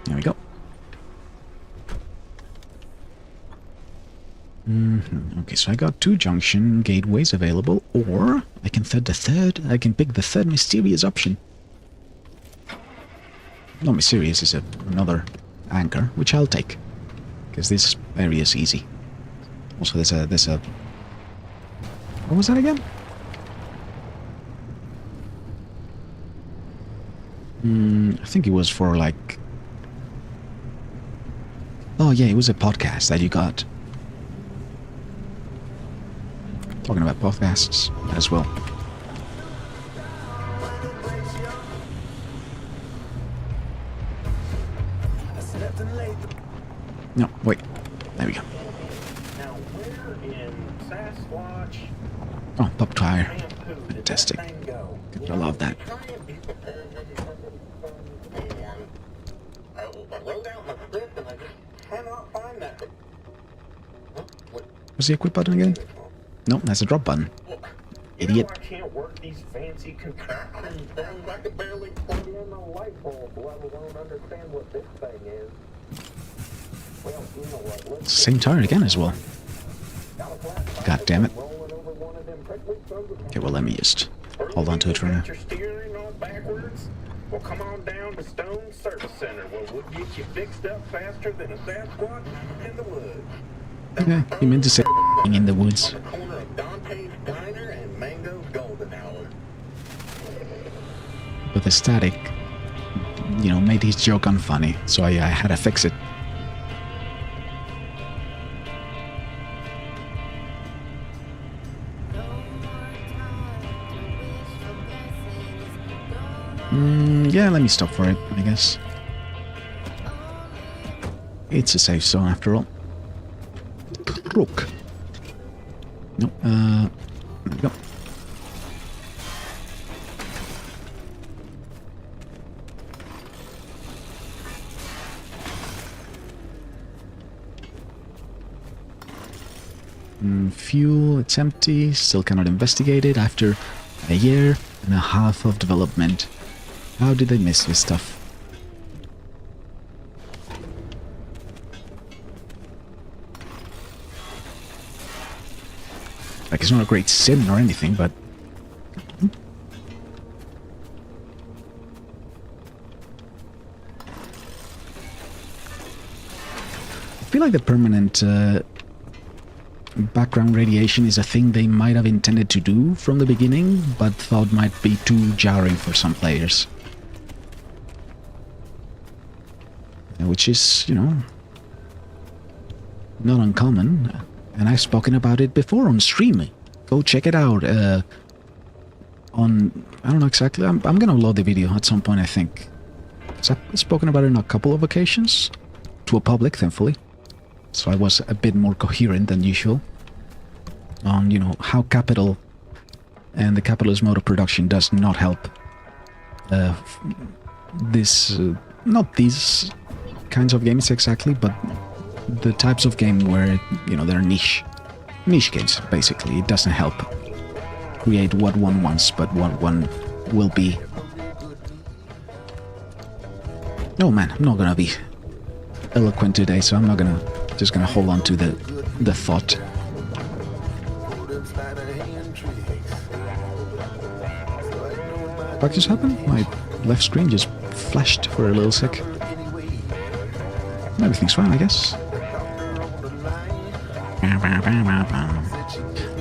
There we go. Okay, so I got 2 junction gateways available, or I can pick the third mysterious option. Not mysterious, it's another anchor, which I'll take, because this area is easy. Also, there's a... What was that again? I think it was for like... Oh yeah, it was a podcast that you got. Talking about podcasts as well. No, wait. There we go. Now, where in Sasquatch Oh, pop tire. shampoo did Fantastic. that thing go? I love that. I wrote out my script and I just cannot find that. Huh? What? What's the equip button again? No, that's a drop button. Well, Idiot. You know I can't work these fancy contraption things. I can barely plug in a light bulb, let alone understand what this thing is. Well, you know what? Let's Same tire again as well. got a flat God damn it. rolling over one of them prickly sons of- Okay, well, let me just hold on to it for now. Your steering all backwards? Well, come on down to Stone Service Center where we'll get you fixed up faster than a Sasquatch in the woods. Yeah, you meant to say in the woods. On the corner of Dante's Diner and Mango's Golden Hour. But the static, you know, made his joke unfunny, so I had to fix it. Yeah, let me stop for it, I guess. It's a safe zone after all. Rook. No, there we go. Fuel, it's empty, still cannot investigate it after a year and a half of development. How did they miss this stuff? Like, it's not a great sin or anything, but... I feel like the permanent background radiation is a thing they might have intended to do from the beginning, but thought might be too jarring for some players. Which is, you know, not uncommon. And I've spoken about it before on stream. Go check it out. On, I don't know exactly. I'm gonna load the video at some point, I think. So I've spoken about it on a couple of occasions. To a public, thankfully. So I was a bit more coherent than usual. On, you know, how capital and the capitalist mode of production does not help this, not these kinds of games exactly, but the types of game where, you know, they're niche games, basically. It doesn't help create what one wants, but what one will be. Oh man, I'm not gonna be eloquent today, so I'm not gonna, just gonna hold on to the thought. What just happened? My left screen just flashed for a little sec. Everything's fine, I guess.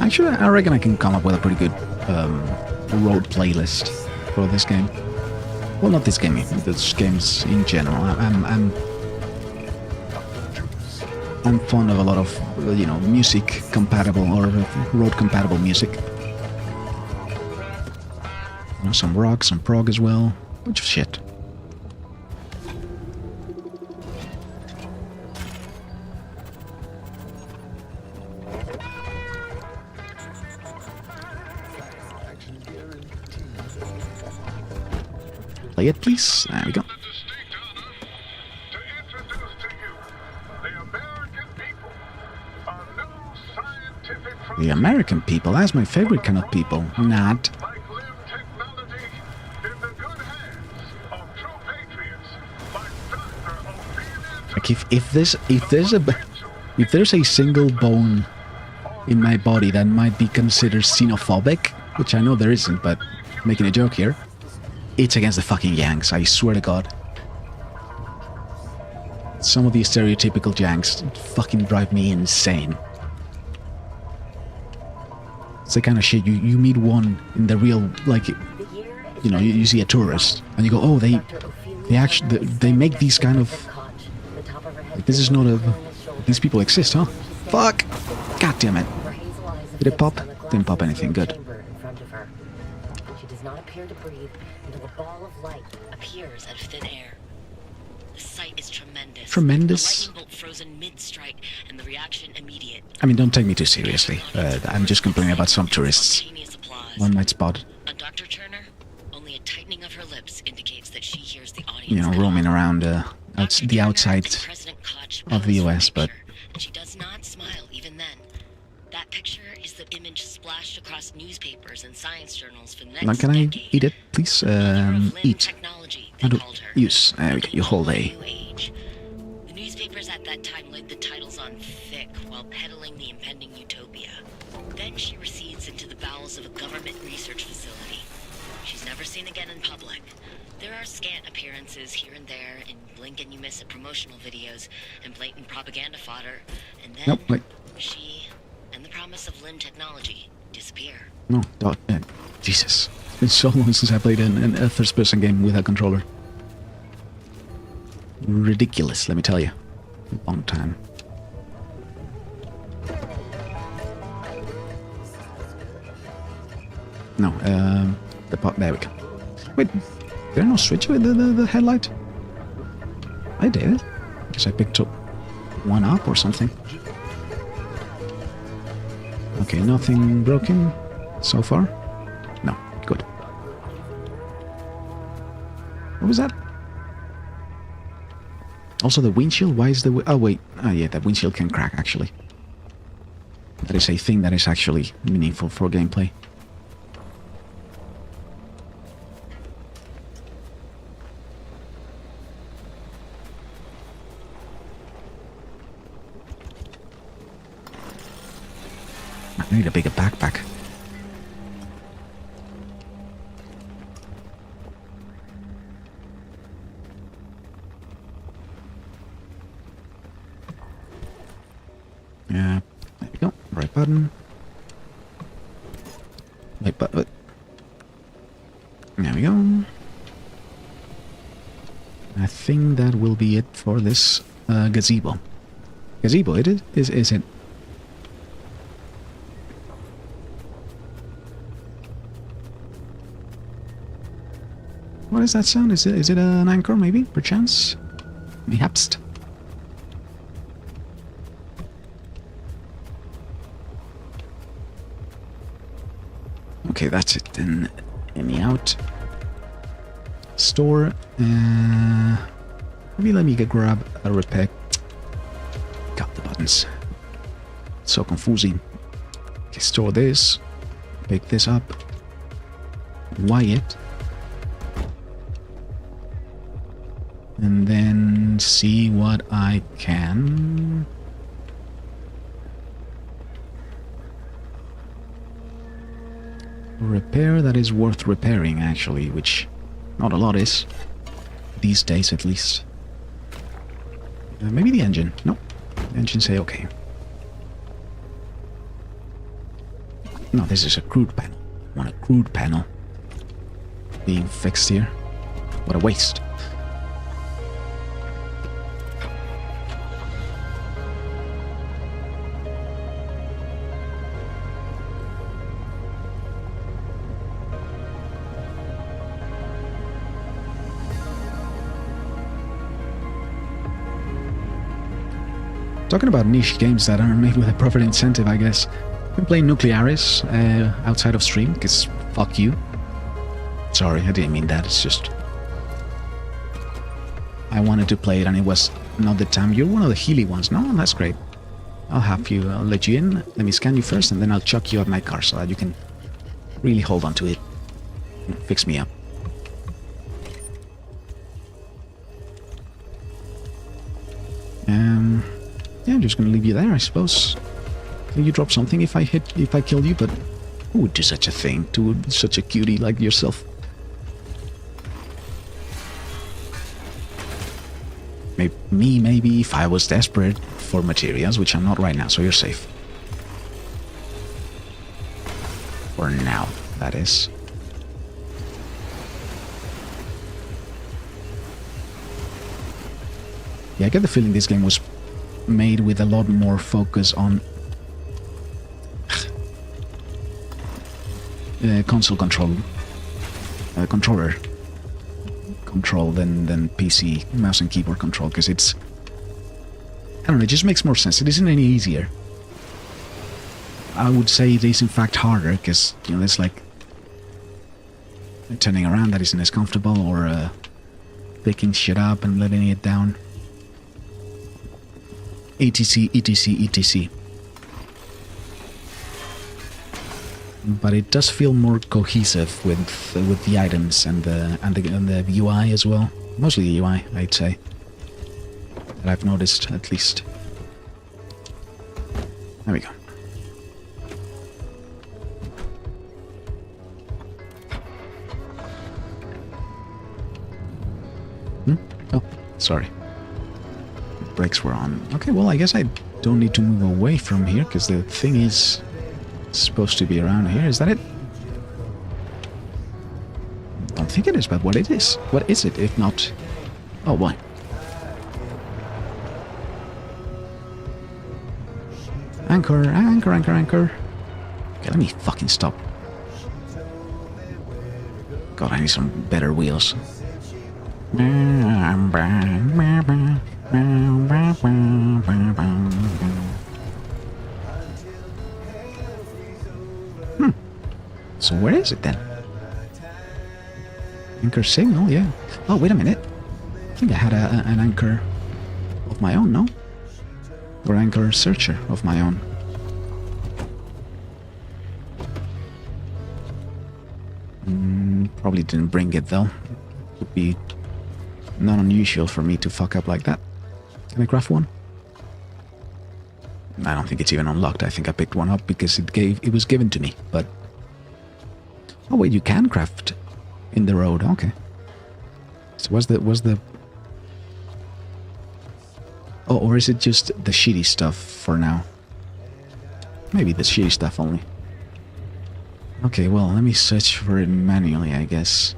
Actually, I reckon I can come up with a pretty good road playlist for this game. Well, not this game, this games in general. I'm fond of a lot of, you know, music compatible or road compatible music. You know, some rock, some prog as well. Bunch of shit. Play it, please. There we go. The American people, that's my favorite kind of people. Not. Like if there's a single bone in my body that might be considered xenophobic, which I know there isn't, but making a joke here, it's against the fucking Yanks, I swear to God. Some of these stereotypical Yanks fucking drive me insane. It's the kind of shit you meet one in the real, like, you know, you see a tourist and you go, oh, they actually they make these kind of, like, this is not a, these people exist, huh? Fuck! God damn it! Did it pop? Didn't pop anything. Good. She does not appear to breathe until a ball of light appears out of thin air. The sight is tremendous. Tremendous. The lightning bolt frozen mid-strike, and the reaction immediate. I mean, don't take me too seriously. I'm just complaining about some tourists. One might spot, Dr. Turner, only a tightening of her lips indicates that she hears the audience. you know, roaming around the outside of the US, but and she does not smile even then. That picture is the image splashed across newspapers and science journals for the next now, can I decade. eat it, please? Eat. Technology, How they do called her. use? You hold a. New age. The newspapers at that time laid the titles on thick while peddling the impending utopia. Then she recedes into the bowels of a government research facility. She's never seen again in public. There are scant appearances here and there in blink and you miss it promotional videos and blatant propaganda fodder, and then Nope, wait. she and the promise of limb technology disappear. No, Jesus. It's been so long since I played a first-person game with a controller. Ridiculous, let me tell you. Long time. No, the pot. There we go. Wait, there no switch with the headlight? I did. Guess I picked up one up or something. Okay, nothing broken so far. No, good. What was that? Also the windshield, why is the... Oh wait, oh yeah, that windshield can crack actually. That is a thing that is actually meaningful for gameplay. I need a bigger backpack. Yeah, there we go. Right button. Right button. There we go. I think that will be it for this gazebo. Gazebo, it is it? What is that sound? Is it an anchor maybe, perchance? Mayhaps. Okay, that's it then. Any out. Store. Maybe let me grab a repair. Got the buttons. So confusing. Okay, store this. Pick this up. Wyatt. And then see what I can. Repair that is worth repairing, actually, which not a lot is. These days, at least. Maybe the engine. Nope. The engine say okay. No, this is a crude panel. I want a crude panel being fixed here. What a waste. Talking about niche games that are made with a proper incentive, I guess. I've been playing Nuclearis outside of stream, because fuck you. Sorry, I didn't mean that, it's just I wanted to play it and it was not the time. You're one of the Healy ones. No, that's great. I'll have you, I'll let you in. Let me scan you first and then I'll chuck you at my car so that you can really hold on to it. Fix me up. Yeah, I'm just gonna leave you there, I suppose. Can you drop something if I kill you? But who would do such a thing to such a cutie like yourself? Maybe if I was desperate for materials, which I'm not right now, so you're safe. For now, that is. Yeah, I get the feeling this game was made with a lot more focus on console control, controller control than PC mouse and keyboard control, because it's, I don't know, it just makes more sense. It isn't any easier. I would say it is in fact harder, because, you know, it's like turning around that isn't as comfortable, or picking shit up and letting it down. etc, etc, etc. But it does feel more cohesive with the items and the UI as well. Mostly the UI, I'd say. That I've noticed, at least. There we go. Oh, sorry. Brakes were on. Okay, well, I guess I don't need to move away from here, because the thing is supposed to be around here. Is that it? Don't think it is, but what it is? What is it, if not... Oh, boy. Anchor, anchor, anchor, anchor. Okay, let me fucking stop. God, I need some better wheels. So where is it then? Anchor signal, yeah. Oh, wait a minute. I think I had an anchor of my own, no? Or anchor searcher of my own. Probably didn't bring it though. Would be not unusual for me to fuck up like that. Can I craft one? I don't think it's even unlocked. I think I picked one up because it was given to me, but... Oh wait, you can craft in the road. Okay. So was the Oh, or is it just the shitty stuff for now? Maybe the shitty stuff only. Okay, well, let me search for it manually, I guess.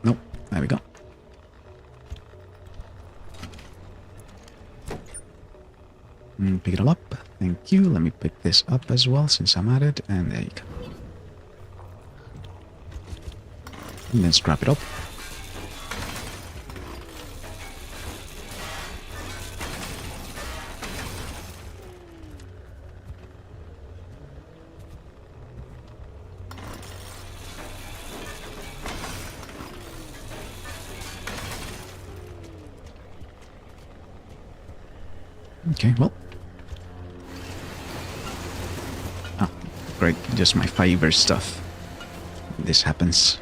Nope. There we go. Pick it all up. Thank you. Let me pick this up as well since I'm at it. And there you go. And then scrap it up. Okay, well. Oh, great. Just my favorite stuff. This happens.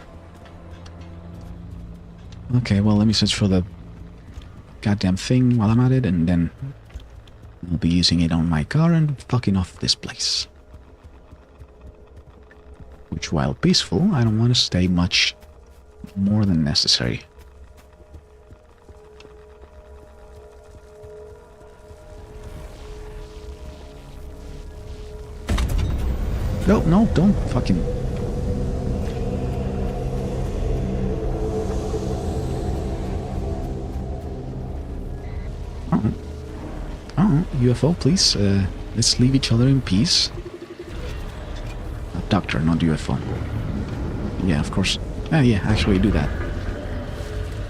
Okay, well, let me search for the goddamn thing while I'm at it, and then I'll be using it on my car and fucking off this place. Which, while peaceful, I don't want to stay much more than necessary. No, no, don't fucking... UFO, please. Let's leave each other in peace. Doctor, not UFO. Yeah, of course. Yeah, actually do that.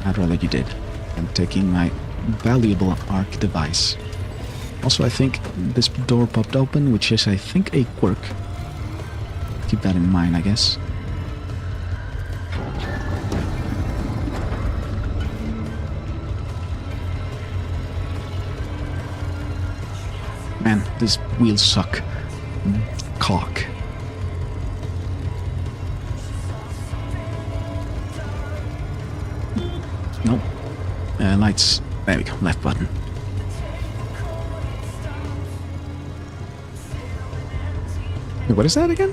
I'd rather you did. I'm taking my valuable ARC device. Also, I think this door popped open, which is, I think, a quirk. Keep that in mind, I guess. Man, these wheels suck. Cock. Nope. Lights. There we go. Left button. Wait, what is that again?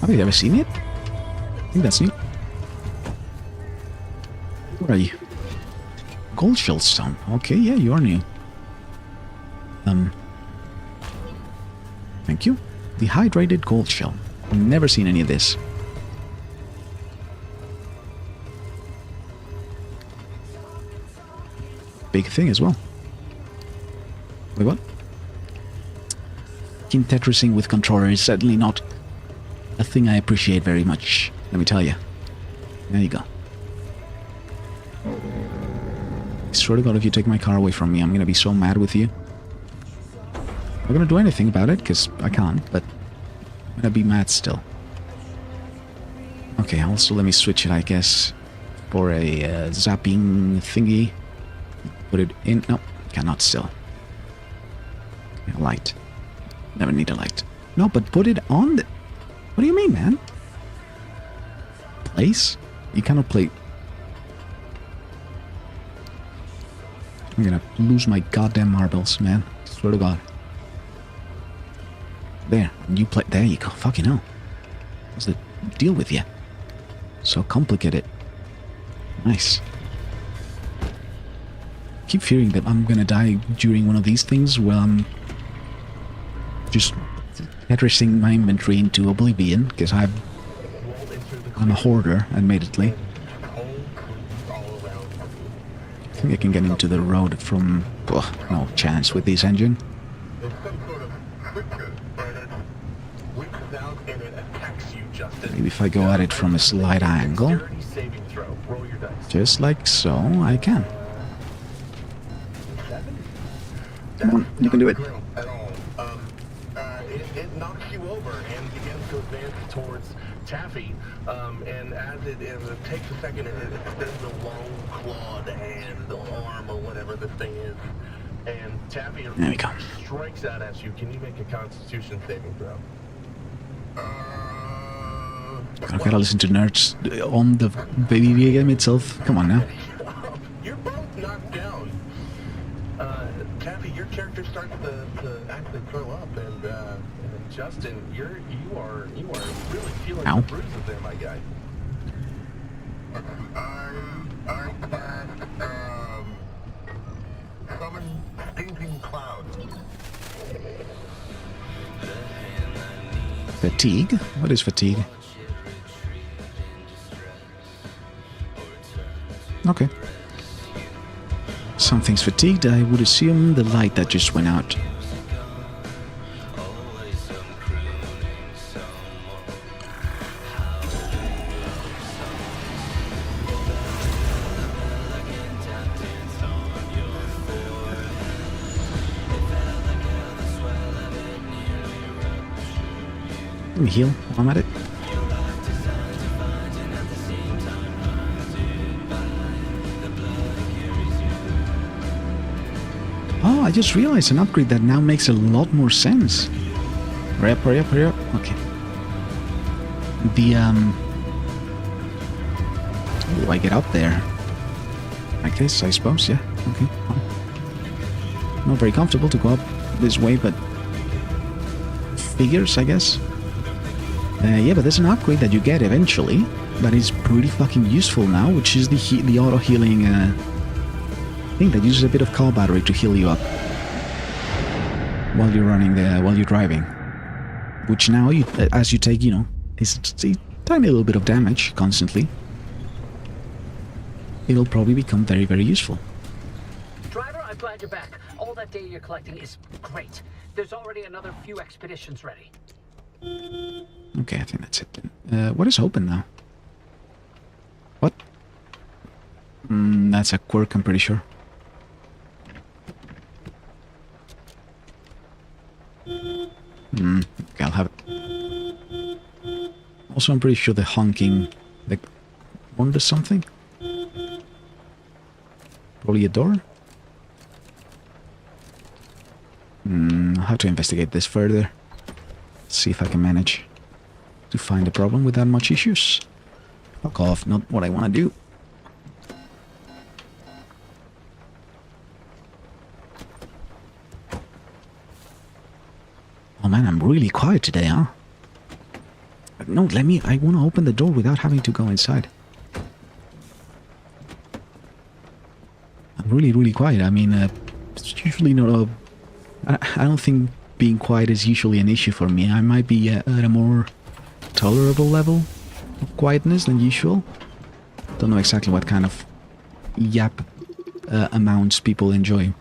Have you ever seen it? I think that's neat. Where are you? Gold shell stone. Okay, yeah, you are new. Thank you. Dehydrated gold shell. Never seen any of this. Big thing as well. Wait, what? Team Tetrising with controller is certainly not a thing I appreciate very much, let me tell you. There you go. I swear to God, if you take my car away from me, I'm gonna be so mad with you. I'm not gonna do anything about it, because I can't, but I'm gonna be mad still. Okay, also let me switch it, I guess, for a zapping thingy. Put it in. No, cannot still. Okay, a light. Never need a light. No, but put it on the... What do you mean, man? Place? You cannot play... I'm gonna lose my goddamn marbles, man. Swear to God. There, you play... There you go. Fucking hell. What's the deal with you? So complicated. Nice. Keep fearing that I'm gonna die during one of these things while I'm just Tetrising my inventory into oblivion, because I'm a hoarder, admittedly. I think I can get into the road from... Oh, no chance with this engine. Maybe if I go at it from a slight angle, just like so, I can. Come on, you can do it. It knocks you over and begins to advance towards Taffy, and as it takes a second, it extends a long clawed hand or arm or whatever this thing is, and Taffy There we go. strikes out at you. Can you make a Constitution saving throw? I gotta listen to nerds on the video game itself. Come on now. You're both knocked down. Taffy, your character starts to actually curl up, and Justin, you are really feeling Ow. the bruises there, my guy. I can summon stinking clouds. Fatigue? What is fatigue? Okay. Something's fatigued. I would assume the light that just went out. Let me heal while I'm at it. Oh, I just realized an upgrade that now makes a lot more sense. Hurry up, hurry up, hurry up. Okay. The, do I get up there? Like this, I suppose, yeah. Okay. Not very comfortable to go up this way, but figures, I guess. Yeah, but there's an upgrade that you get eventually that is pretty fucking useful now, which is the auto-healing thing that uses a bit of car battery to heal you up while you're while you're driving. Which now, as you take, it's a tiny little bit of damage constantly, it'll probably become very, very useful. Driver, I'm glad you're back. All that data you're collecting is great. There's already another few expeditions ready. Okay, I think that's it then. What is open now? What? That's a quirk, I'm pretty sure. Okay, I'll have it. Also, I'm pretty sure the honking... the one does something? Probably a door? have to investigate this further. See if I can manage to find a problem without much issues. Fuck off, not what I want to do. Oh man, I'm really quiet today, huh? No, I want to open the door without having to go inside. I'm really, really quiet. I mean, it's usually not a... I don't think being quiet is usually an issue for me. I might be at a more tolerable level of quietness than usual. Don't know exactly what kind of yap amounts people enjoy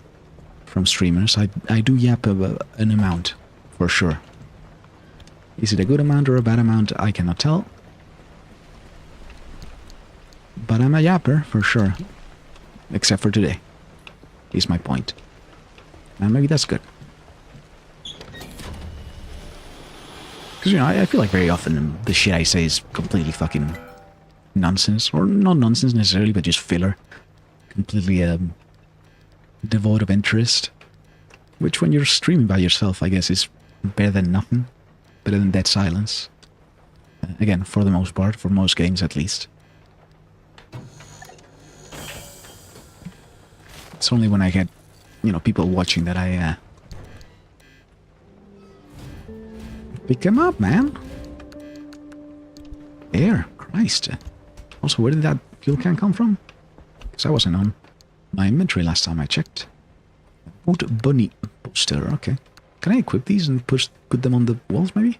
from streamers. I do yap an amount, for sure. Is it a good amount or a bad amount? I cannot tell. But I'm a yapper, for sure. Except for today, is my point. And maybe that's good. Because, you know, I feel like very often the shit I say is completely fucking nonsense. Or not nonsense necessarily, but just filler. Completely devoid of interest. Which, when you're streaming by yourself, I guess is better than nothing. Better than dead silence. Again, for the most part, for most games at least. It's only when I get, you know, people watching that I pick them up, man. Air, Christ. Also, where did that fuel can come from? Because I wasn't on my inventory last time I checked. Wood bunny poster, okay. Can I equip these and put them on the walls, maybe?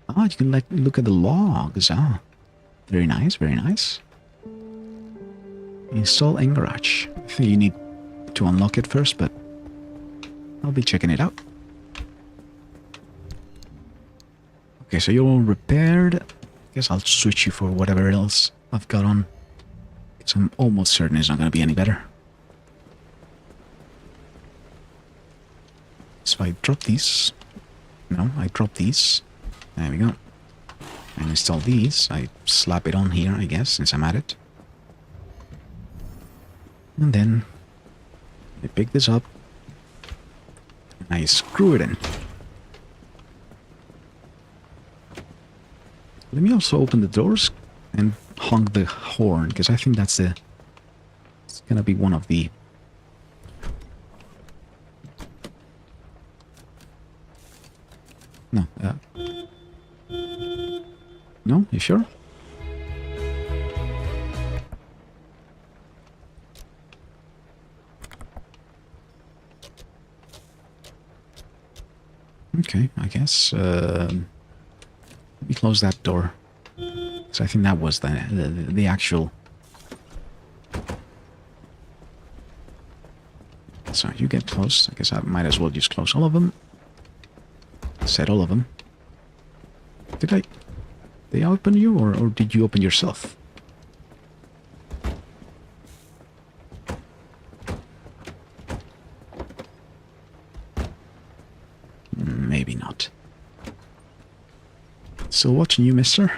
Ah, you can like look at the logs. Ah, very nice, very nice. Install in garage. I think you need to unlock it first, but I'll be checking it out. Okay, so you're all repaired. I guess I'll switch you for whatever else I've got on. Because I'm almost certain it's not going to be any better. So I drop these. No, I drop these. There we go. And install these. I slap it on here, I guess, since I'm at it. And then I pick this up. And I screw it in. Let me also open the doors and honk the horn, because I think that's the... It's gonna be one of the... No, no, you sure? Okay, I guess, let me close that door. So I think that was the actual... So you get close. I guess I might as well just close all of them. Set all of them. Did they open you, or did you open yourself? Maybe not. Still watching you, mister?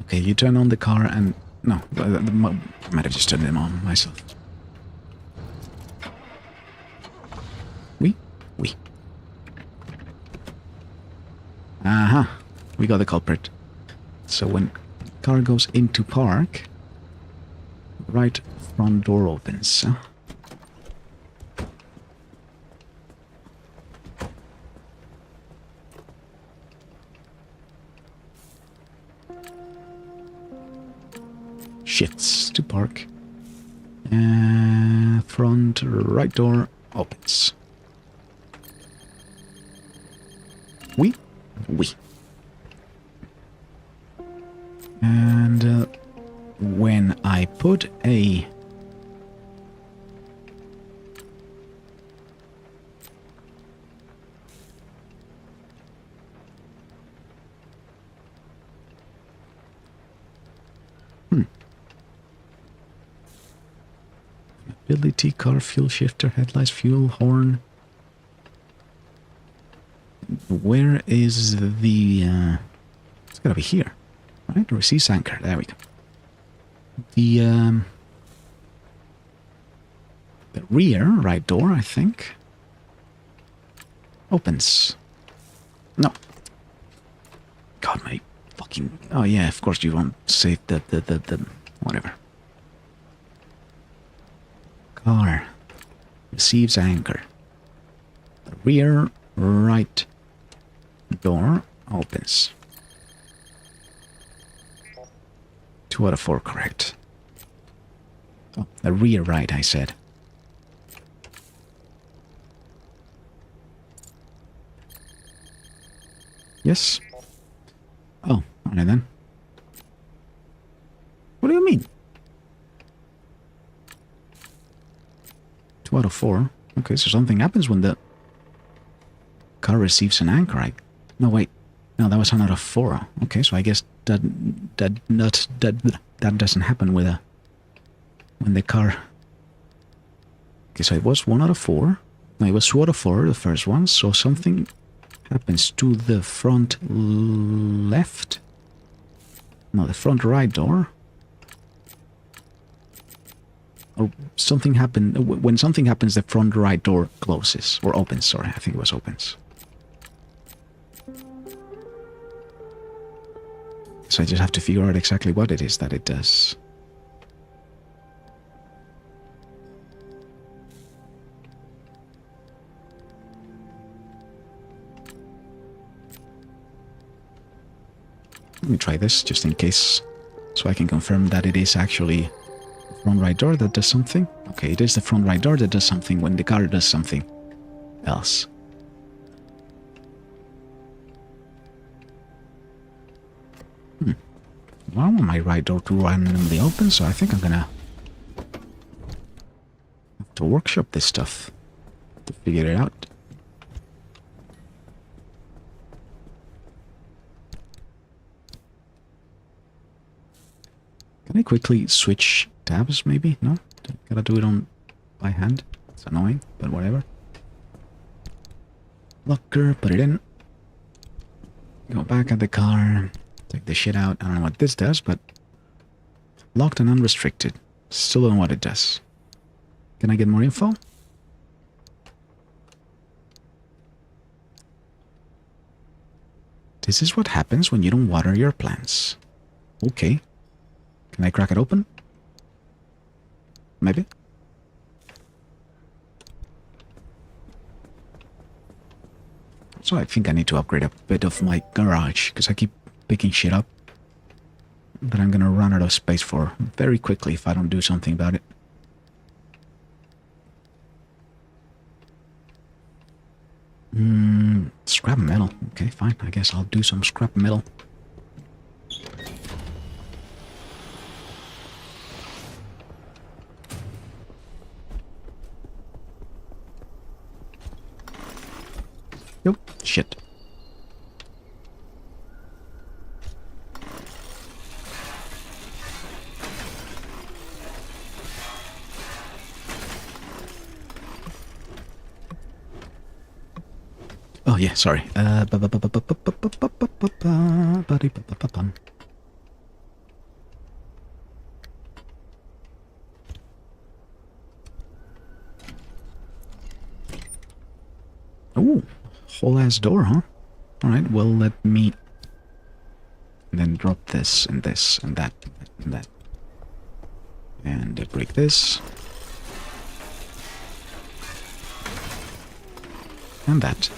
Okay, you turn on the car and... No, I might have just turned them on myself. We. Aha, we got the culprit. So when car goes into park, right front door opens. Shifts to park. Front right door opens. We. And when I put a ability, car, fuel shifter, headlights, fuel, horn. Where is the... it's gotta be here, right? Receive anchor, there we go. The The rear right door, I think, opens. No. God, my fucking... Oh yeah, of course you won't save the whatever. Car receives anchor. The rear right door opens. 2 out of 4 correct. Oh, the rear right, I said. Yes? Oh, alright then. What do you mean? 2 out of 4. Okay, so something happens when the car receives an anchor. No, wait. No, that was 1 out of 4. Okay, so I guess that doesn't happen with when the car... Okay, so it was 1 out of 4. No, it was 2 out of 4, the first one. So something happens to the front left. No, the front right door. Or something happened... When something happens, the front right door closes. Or opens, sorry. I think it was opens. So I just have to figure out exactly what it is that it does. Let me try this, just in case, so I can confirm that it is actually the front right door that does something. Okay, it is the front right door that does something when the car does something else. Well, I want my right door to randomly open, so I think I'm gonna have to workshop this stuff to figure it out. Can I quickly switch tabs, maybe? No? Gotta do it on by hand. It's annoying, but whatever. Locker, put it in. Go back at the car. Take the shit out. I don't know what this does, but... Locked and unrestricted. Still don't know what it does. Can I get more info? This is what happens when you don't water your plants. Okay. Can I crack it open? Maybe? So I think I need to upgrade a bit of my garage, because I keep picking shit up that I'm gonna run out of space for very quickly if I don't do something about it. Scrap metal. Okay, fine. I guess I'll do some scrap metal. Nope. Shit. Oh yeah, sorry. Oh, whole ass door, huh? Alright, well, let me then drop this and this and that and that. And break this. And that.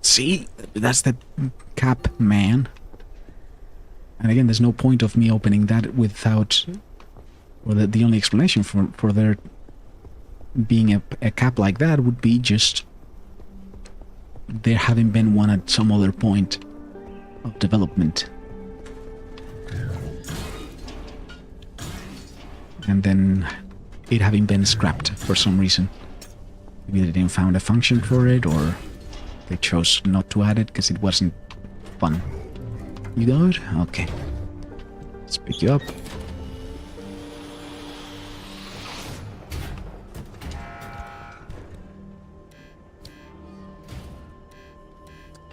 See? That's the cap, man. And again, there's no point of me opening that without... Or the only explanation for there being a cap like that would be just there having been one at some other point of development. And then it having been scrapped for some reason. Maybe they didn't find a function for it, or they chose not to add it because it wasn't fun. You good? Okay. Let's pick you up.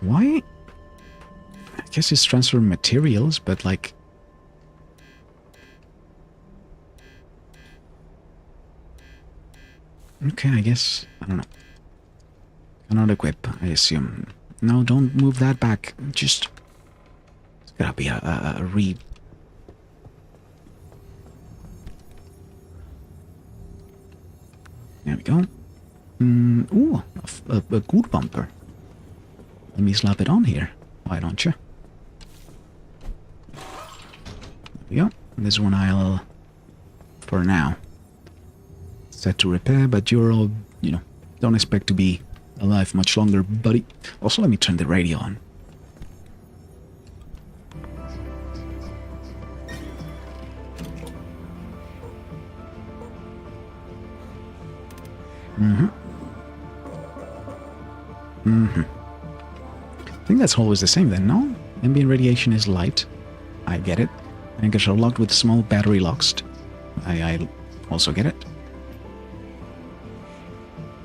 Why? I guess it's transfer materials, but like... Okay, I guess... I don't know. Cannot equip, I assume. No, don't move that back. Just... It's gotta be a re... There we go. Ooh, a good bumper. Let me slap it on here. Why don't you? There we go. This one I'll... For now. Set to repair, but you're all, you know, don't expect to be alive much longer, buddy. Also, let me turn the radio on. I think that's always the same then, no? Ambient radiation is light. I get it. Anchors are locked with small battery locks. I also get it.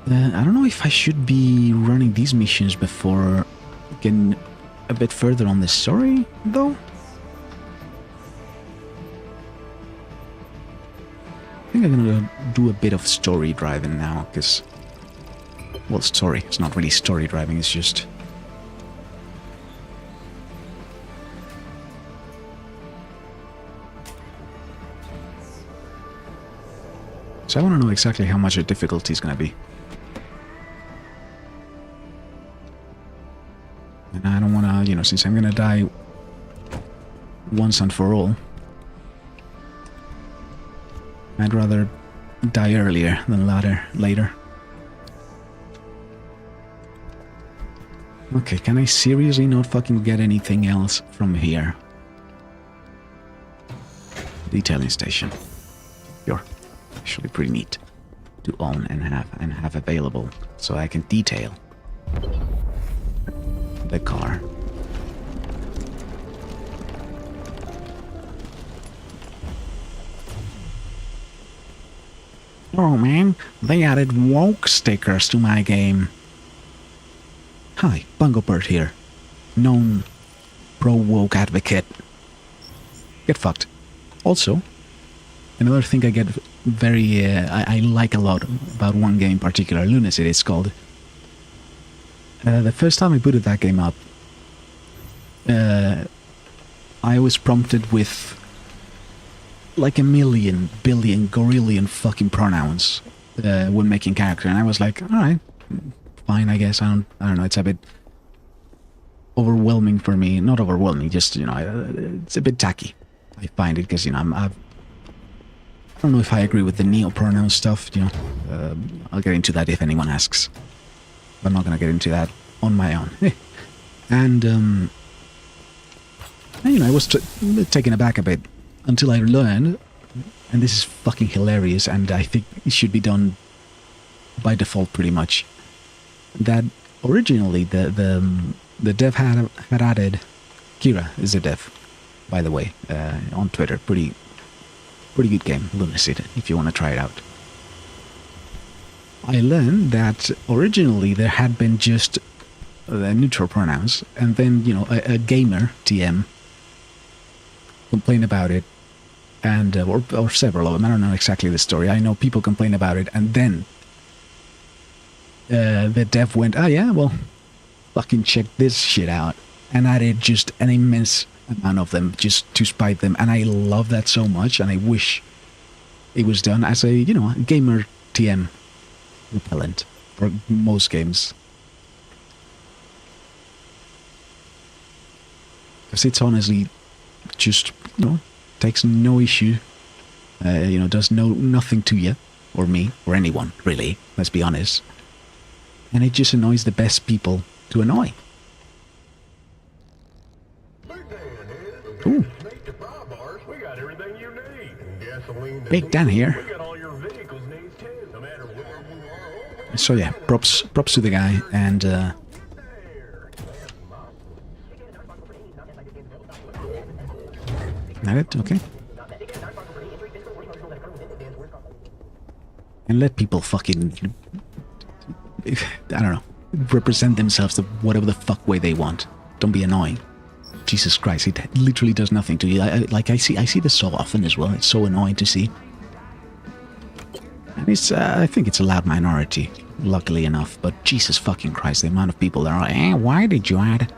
I don't know if I should be running these missions before getting a bit further on the story, though. I think I'm gonna do a bit of story driving now, because... Well, story. It's not really story driving, it's just... So I want to know exactly how much the difficulty is going to be. And I don't want to, you know, since I'm going to die once and for all, I'd rather die earlier than later. Okay, can I seriously not fucking get anything else from here? Detailing station. Sure. Actually pretty neat to own and have available, so I can detail the car. Oh man, they added woke stickers to my game. Hi, Bungo Bird here. Known pro-woke advocate. Get fucked. Also, another thing I get very... I like a lot about one game in particular, Lunacy it's called. The first time I booted that game up, I was prompted with like a million, billion, gorillion fucking pronouns when making character, and I was like, alright, fine, I guess. I don't know, it's a bit overwhelming for me. Not overwhelming, just, you know, it's a bit tacky. I find it, because, you know, I don't know if I agree with the neo-pronoun stuff, you know. I'll get into that if anyone asks. But I'm not gonna get into that on my own. And, you know, I was taken aback a bit until I learned, and this is fucking hilarious, and I think it should be done by default pretty much, that originally the dev had added... Kira is a dev, by the way, on Twitter. Pretty good game, Lunacy, if you want to try it out. I learned that originally there had been just neutral pronouns, and then, you know, a gamer TM complained about it, and or several of them. I don't know exactly the story. I know people complained about it, and then the dev went, oh yeah, well, fucking check this shit out, and added just an immense amount of them just to spite them, and I love that so much, and I wish it was done as a, you know, gamer TM repellent for most games, because it's honestly just, you know, takes no issue, you know, does nothing to you or me or anyone really, let's be honest, and it just annoys the best people to annoy. Ooh. Big Dan here. So yeah, props to the guy, and that it? Okay. And let people fucking... I don't know. represent themselves the whatever the fuck way they want. Don't be annoying. Jesus Christ, it literally does nothing to you. I see this so often as well. It's so annoying to see. And it's, I think it's a loud minority, luckily enough. But Jesus fucking Christ, the amount of people that are like, why did you add?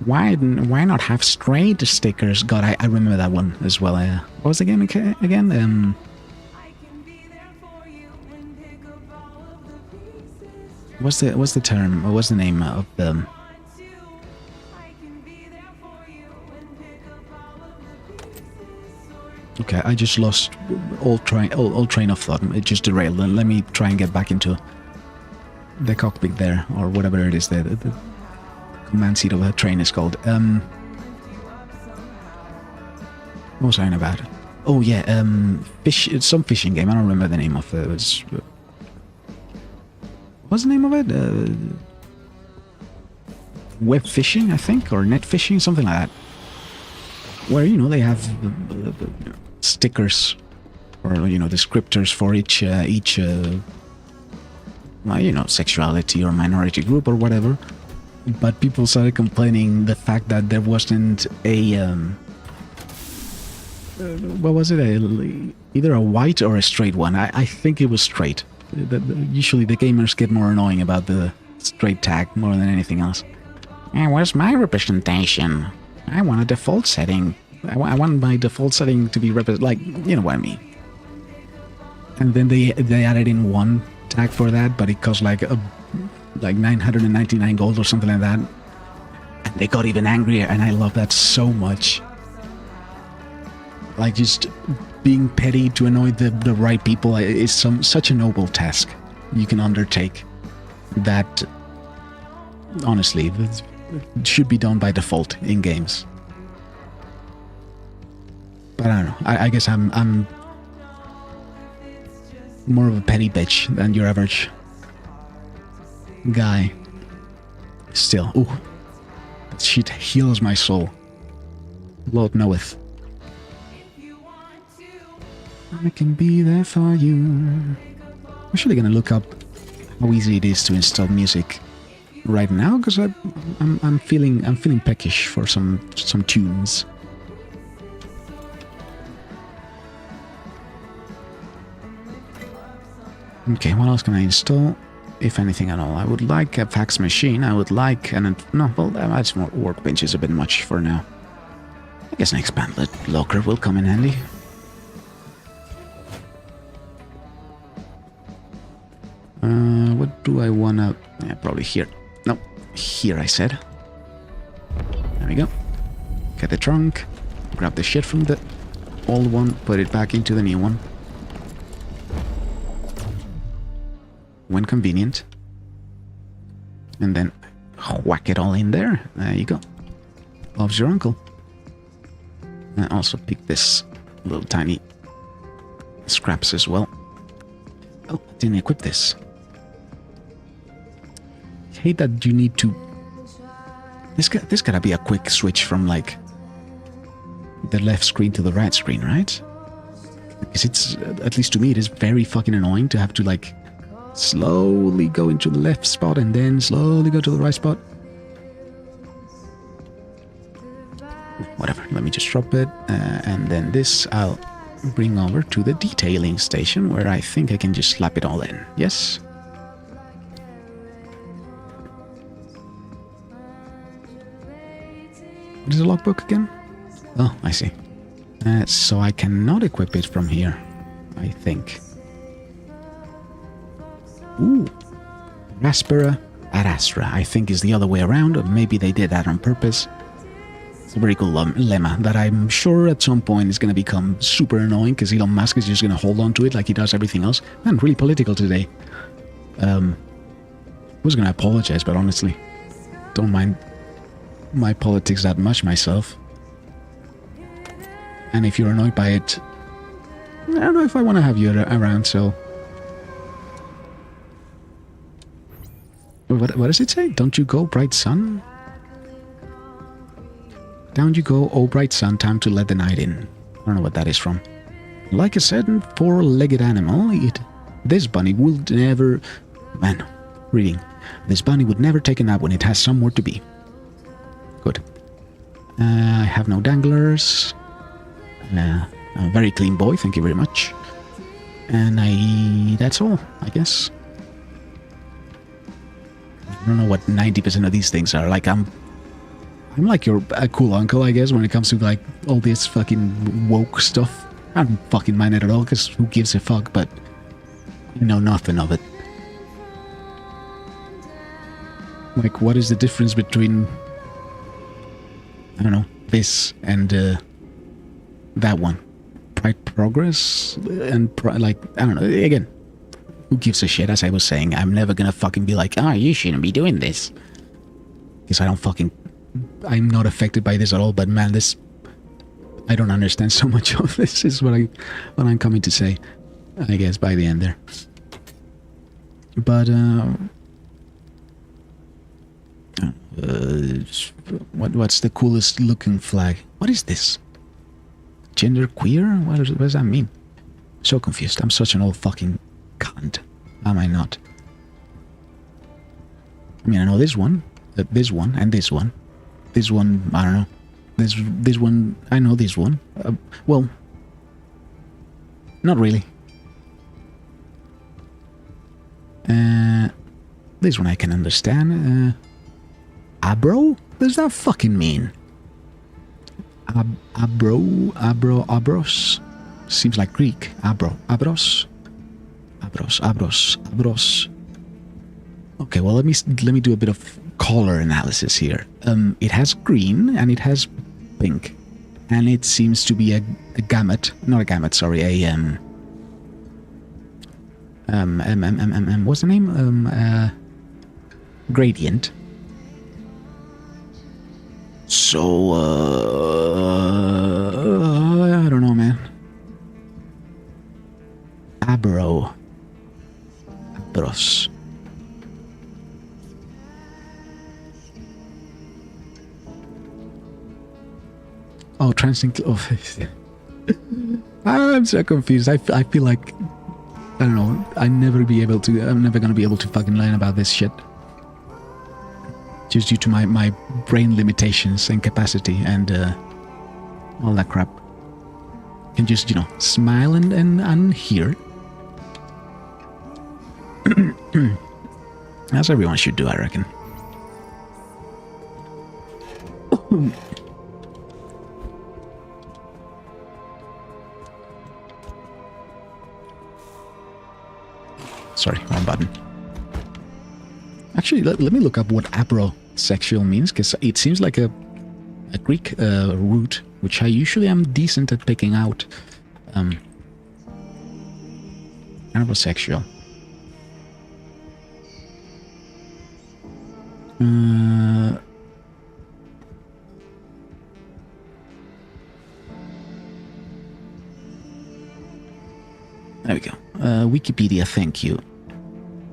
Why not have straight stickers? God, I remember that one as well. What was the game again? What's the term? Or what's the name of the? Okay, I just lost all train of thought. It just derailed. Let me try and get back into the cockpit there, or whatever it is there. The command seat of a train is called. What was I on about? Oh yeah, some fishing game. I don't remember the name of it. What's the name of it? Web fishing, I think, or net fishing, something like that. Where, you know, they have stickers or, you know, descriptors for each well, you know, sexuality or minority group or whatever. But people started complaining the fact that there wasn't a what was it? Either a white or a straight one. I think it was straight. Usually the gamers get more annoying about the straight tag more than anything else. And where's my representation? I want a default setting. I want my default setting to be like, you know what I mean. And then they added in one tag for that, but it cost like 999 gold or something like that. And they got even angrier, and I love that so much. Like, just being petty to annoy the right people is such a noble task you can undertake. That, honestly, should be done by default in games. But I don't know. I guess I'm more of a petty bitch than your average guy. Still, ooh, that shit heals my soul. Lord knoweth. I can be there for you. I'm actually gonna look up how easy it is to install music right now, because I'm feeling peckish for some tunes. Okay, what else can I install? If anything at all. I would like a fax machine. I would like that's more workbench is a bit much for now. I guess an expanded locker will come in handy. What do I wanna... Yeah, probably here. No, here I said. There we go. Get the trunk. Grab the shit from the old one. Put it back into the new one. When convenient. And then whack it all in there. There you go. Loves your uncle. And also pick this little tiny scraps as well. Oh, I didn't equip this. I hate that you need to... This gotta be a quick switch from, like, the left screen to the right screen, right? Because it's, at least to me, it is very fucking annoying to have to, like, slowly go into the left spot and then slowly go to the right spot. Whatever, let me just drop it. And then this I'll bring over to the detailing station, where I think I can just slap it all in. Yes? What is the logbook again? Oh, I see. So I cannot equip it from here, I think. Ooh. Raspera at Astra, I think is the other way around, or maybe they did that on purpose. It's a very cool lemma that I'm sure at some point is going to become super annoying, because Elon Musk is just going to hold on to it like he does everything else. Man, really political today. I was going to apologize, but honestly, don't mind my politics that much myself. And if you're annoyed by it, I don't know if I want to have you around, so... What does it say? Don't you go, bright sun? Down you go, oh bright sun, time to let the night in. I don't know what that is from. Like a certain four-legged animal, this bunny will never... Man, reading. This bunny would never take a nap when it has somewhere to be. Good. I have no danglers. I'm a very clean boy, thank you very much. And that's all, I guess. I don't know what 90% of these things are. Like, I'm like a cool uncle, I guess, when it comes to, like, all this fucking woke stuff. I don't fucking mind it at all, because who gives a fuck, but I know nothing of it. Like, what is the difference between, I don't know, this and that one? Progress? And, like, I don't know, again, who gives a shit? As I was saying, I'm never gonna fucking be like, you shouldn't be doing this. Because I'm not affected by this at all, but man, I don't understand so much of this, is what I'm coming to say, I guess, by the end there. But, what's the coolest looking flag? What is this? Gender queer? What does that mean? So confused. I'm such an old fucking cunt. Am I not? I mean, I know this one, and this one. This one, I don't know. This one, I know this one. Well, not really. This one I can understand. Abro? What does that fucking mean? Abros? Seems like Greek. Abros. Okay, well, let me do a bit of color analysis here. It has green and it has pink, and it seems to be a gamut, not a gamut, sorry, what's the name? Gradient. So, I don't know, man. Abros. Oh, I'm so confused. I feel like, I don't know, I'm never gonna be able to fucking learn about this shit. Just due to my brain limitations and capacity and all that crap. Can just, smile and hear. As everyone should do, I reckon. Sorry, wrong button. Actually, let me look up what abrosexual means, because it seems like a Greek root, which I usually am decent at picking out. Abrosexual. There we go. Wikipedia, thank you.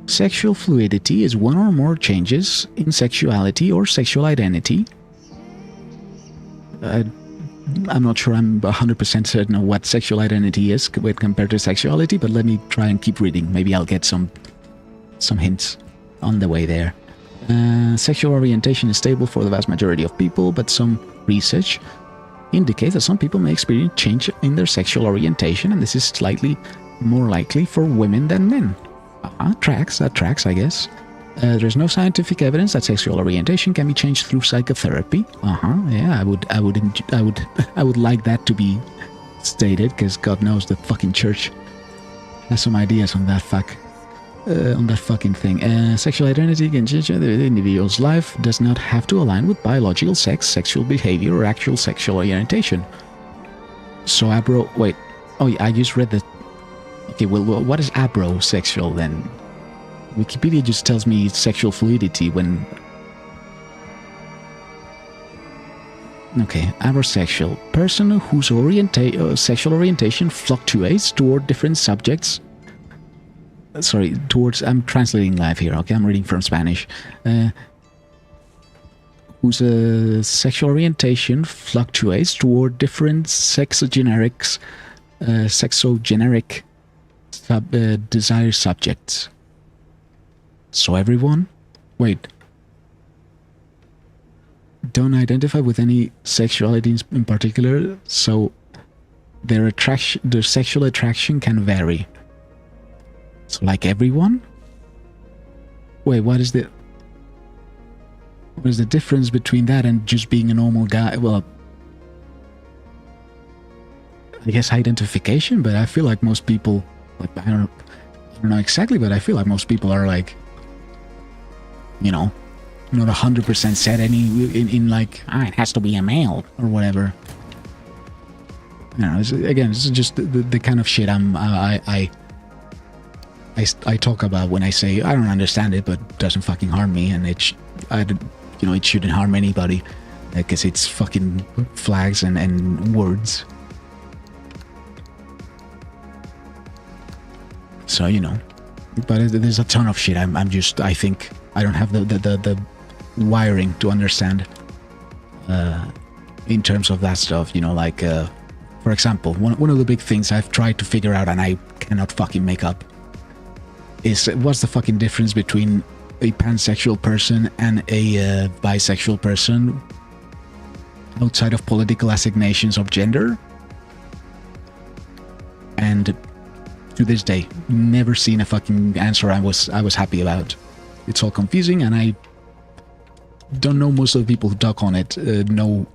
Sexual fluidity is one or more changes in sexuality or sexual identity. I'm not sure I'm 100% certain of what sexual identity is compared to sexuality, but let me try and keep reading. Maybe I'll get some hints on the way there. Sexual orientation is stable for the vast majority of people, but some research indicates that some people may experience change in their sexual orientation, and this is slightly more likely for women than men. That tracks, I guess. There's no scientific evidence that sexual orientation can be changed through psychotherapy. Yeah, I would like that to be stated, because God knows the fucking church has some ideas on that fucking thing. Sexual identity can change the individual's life, does not have to align with biological sex, sexual behavior, or actual sexual orientation. So wait. Oh yeah, I just read the... Okay, well, what is abrosexual then? Wikipedia just tells me sexual fluidity when... Okay, abrosexual. Person whose sexual orientation fluctuates toward different subjects. I'm translating live here, okay? I'm reading from Spanish. Whose sexual orientation fluctuates toward different sexogeneric desire subjects. So everyone Wait. Don't identify with any sexuality in particular, so their sexual attraction can vary. So like everyone? Wait, what is the difference between that and just being a normal guy? Well, I guess identification, but I feel like most people, like, I don't know exactly, but I feel like most people are like, you know, not 100% set in like, it has to be a male or whatever. I don't know. This is just the kind of shit I talk about when I say I don't understand it, but it doesn't fucking harm me, and it shouldn't harm anybody, because it's fucking flags and words. So, you know, but there's a ton of shit. I think I don't have the wiring to understand in terms of that stuff, you know, like for example, one of the big things I've tried to figure out and I cannot fucking make up is what's the fucking difference between a pansexual person and a bisexual person outside of political assignations of gender. And to this day, never seen a fucking answer I was happy about. It's all confusing, and I don't know most of the people who talk on it know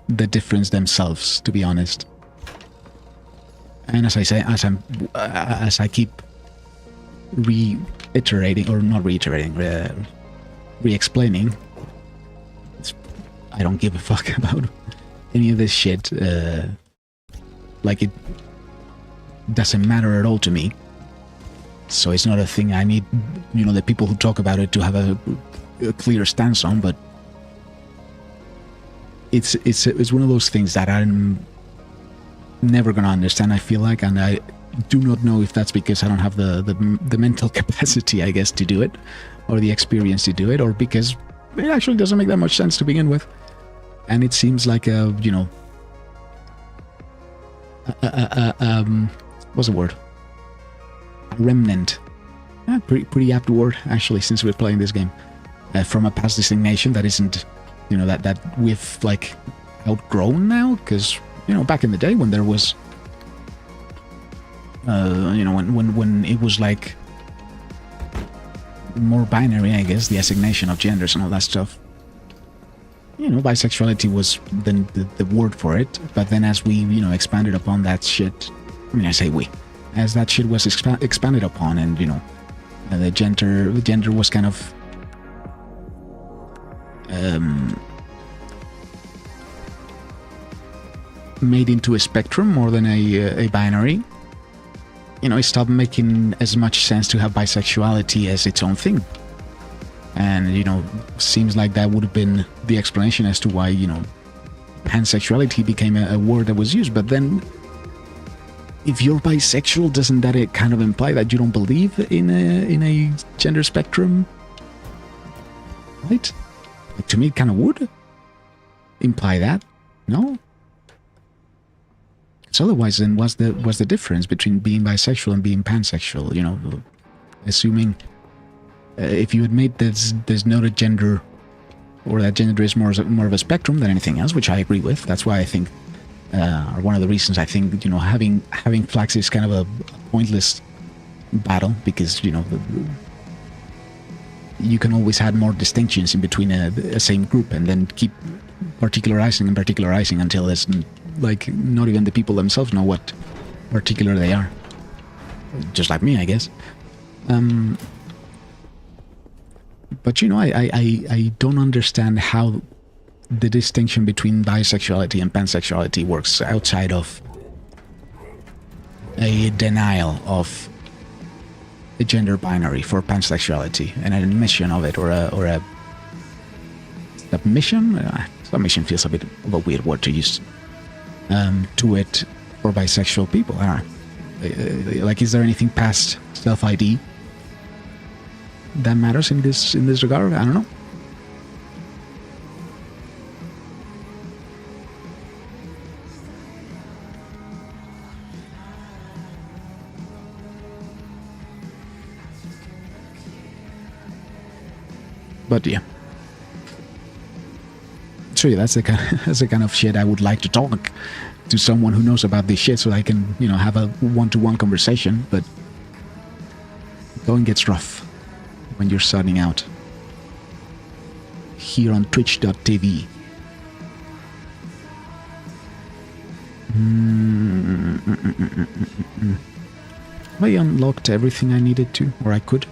the difference themselves, to be honest. And as I say, as I keep reiterating, or not reiterating, re-explaining, I don't give a fuck about any of this shit. Like, it doesn't matter at all to me. So it's not a thing I need, you know, the people who talk about it to have a clear stance on, but it's one of those things that I'm never gonna understand, I feel like, and I do not know if that's because I don't have the mental capacity, I guess, to do it, or the experience to do it, or because it actually doesn't make that much sense to begin with. And it seems like a, you know, what's the word? A remnant. Pretty apt word, actually, since we're playing this game. From a past designation that isn't, you know, that we've, like, outgrown now, because, you know, back in the day when there was, you know, when it was, like, more binary, I guess, the assignation of genders and all that stuff, you know, bisexuality was the word for it. But then as we, you know, expanded upon that shit, I mean, I say we, as that shit was expanded upon, and, you know, the gender was kind of made into a spectrum more than a binary. You know, it stopped making as much sense to have bisexuality as its own thing. And, you know, seems like that would have been the explanation as to why, you know, pansexuality became a word that was used. But then, if you're bisexual, doesn't that kind of imply that you don't believe in a gender spectrum? Right? Like, to me, it kind of would imply that, no? So otherwise, then what's the difference between being bisexual and being pansexual? You know, assuming if you admit there's not a gender, or that gender is more of a spectrum than anything else, which I agree with. That's why I think, or one of the reasons I think, you know, having flags is kind of a pointless battle, because, you know, you can always add more distinctions in between a same group, and then keep particularizing until there's, like, not even the people themselves know what particular they are. Just like me, I guess. But, you know, I don't understand how the distinction between bisexuality and pansexuality works outside of a denial of a gender binary for pansexuality, and an admission of it, or a submission. Submission feels a bit of a weird word to use to it for bisexual people. I don't know. Like, is there anything past self-ID that matters in this regard? I don't know. But yeah. So yeah, that's the kind that's the kind of shit I would like to talk to someone who knows about this shit, so I can, you know, have a one-to-one conversation. But going gets rough when you're starting out here on Twitch.tv. I unlocked everything I needed to, or I could.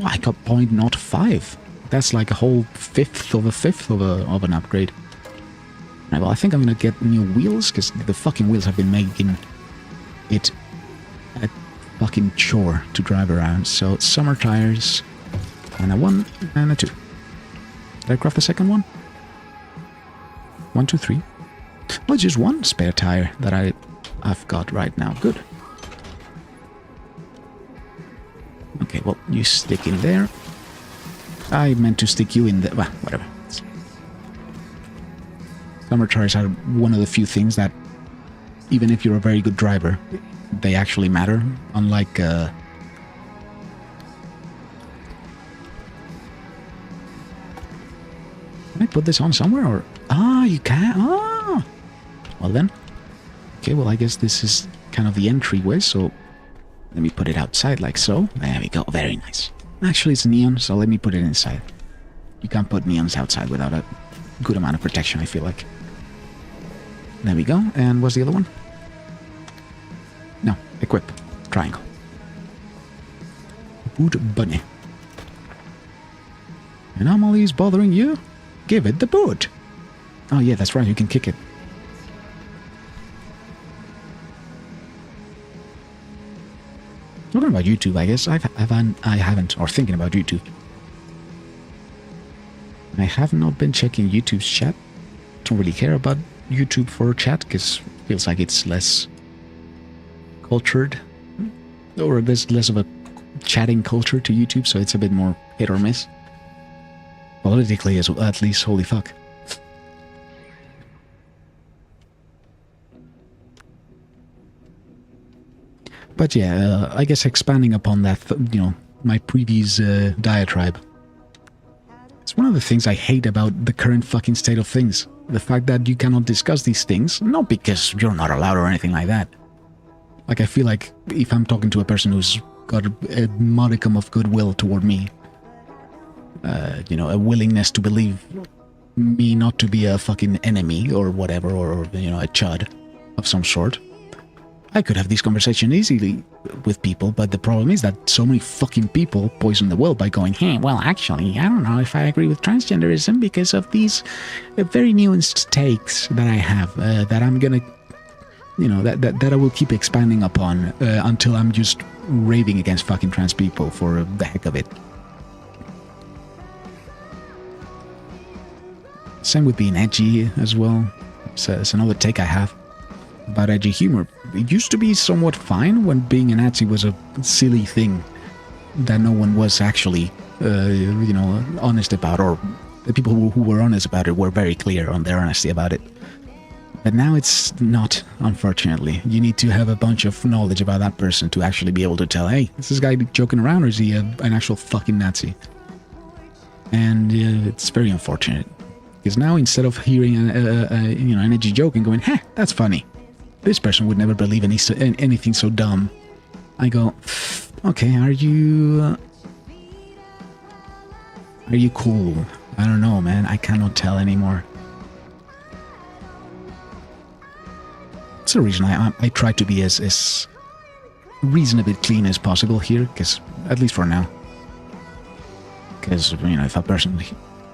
Oh, I got 0.05. That's like a whole fifth of an upgrade. Right, well, I think I'm gonna get new wheels, because the fucking wheels have been making it a fucking chore to drive around. So summer tires, and a 1 and a 2. Did I craft the second one? 1, 2, 3. Oh, just one spare tire that I've got right now. Good. Okay, well, you stick in there. I meant to stick you in there. Well, whatever. Summer tires are one of the few things that, even if you're a very good driver, they actually matter. Unlike, Can I put this on somewhere, or... Ah, you can. Ah! Well then. Okay, well, I guess this is kind of the entryway, so... Let me put it outside like so. There we go. Very nice. Actually, it's neon, so let me put it inside. You can't put neons outside without a good amount of protection, I feel like. There we go. And what's the other one? No. Equip. Triangle. Boot bunny. Anomalies bothering you? Give it the boot. Oh yeah, that's right. You can kick it. Talking about YouTube, I guess I haven't, or thinking about YouTube. I have not been checking YouTube's chat. Don't really care about YouTube for chat, because it feels like it's less cultured, or there's less of a chatting culture to YouTube, so it's a bit more hit or miss. Politically, at least, holy fuck. But yeah, I guess expanding upon that, you know, my previous diatribe. It's one of the things I hate about the current fucking state of things. The fact that you cannot discuss these things, not because you're not allowed or anything like that. Like, I feel like if I'm talking to a person who's got a modicum of goodwill toward me, you know, a willingness to believe me not to be a fucking enemy or whatever, or you know, a chud of some sort, I could have this conversation easily with people, but the problem is that so many fucking people poison the well by going, hey, well, actually, I don't know if I agree with transgenderism because of these very nuanced takes that I have, that I'm gonna, you know, that I will keep expanding upon until I'm just raving against fucking trans people for the heck of it. Same with being edgy as well. So it's another take I have about edgy humor. It used to be somewhat fine when being a Nazi was a silly thing that no one was actually, you know, honest about, or the people who were honest about it were very clear on their honesty about it. But now it's not, unfortunately. You need to have a bunch of knowledge about that person to actually be able to tell, hey, is this guy joking around, or is he an actual fucking Nazi? And it's very unfortunate. Because now, instead of hearing you know, an edgy joke and going, heh, that's funny, this person would never believe anything so dumb, I go, okay, are you cool? I don't know, man. I cannot tell anymore. It's the reason I try to be as reasonably clean as possible here, because, at least for now. Because, you know, if a person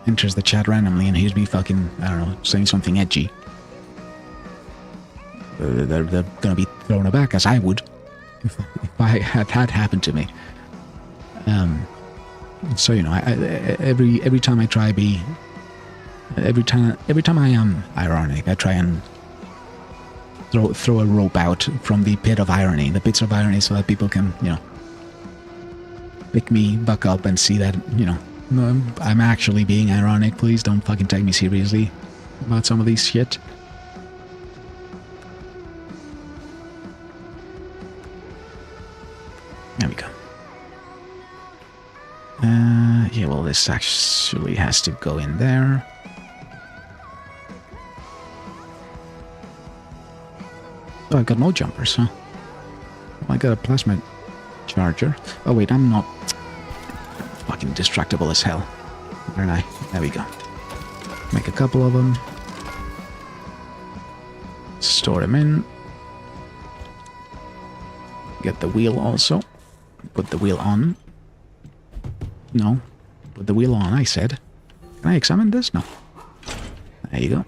enters the chat randomly and hears me fucking, I don't know, saying something edgy, they're gonna be thrown aback, as I would if I had that happen to me. So, you know, every time I try be, every time I am ironic, I try and throw a rope out from the pits of irony, so that people can, you know, pick me back up and see that, you know, I'm actually being ironic. Please don't fucking take me seriously about some of these shit. There we go. Yeah, well, this actually has to go in there. Oh, I've got no jumpers, huh? Oh, I got a plasma charger. Oh, wait, I'm not fucking distractible as hell. Aren't I? There we go. Make a couple of them. Store them in. Get the wheel also. Put the wheel on. No. Put the wheel on, I said. Can I examine this? No. There you go.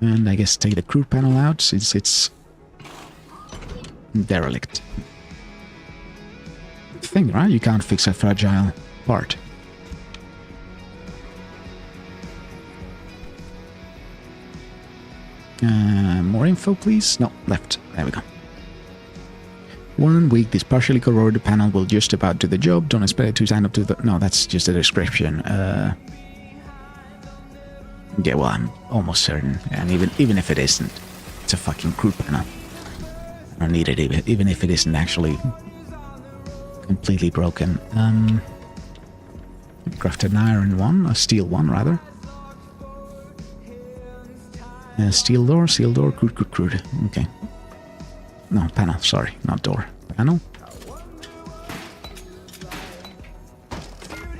And I guess take the crew panel out since it's derelict. Thing, right? You can't fix a fragile part. More info, please? No, left. There we go. 1 week, this partially corroded panel will just about do the job. Don't expect it to stand up to the... No, that's just a description. Yeah, well, I'm almost certain. And even if it isn't, it's a fucking crew panel. I don't need it, even if it isn't actually completely broken. Crafted an iron one, a steel one, rather. Steel door, crude. Okay. No, panel, sorry, not door. Panel.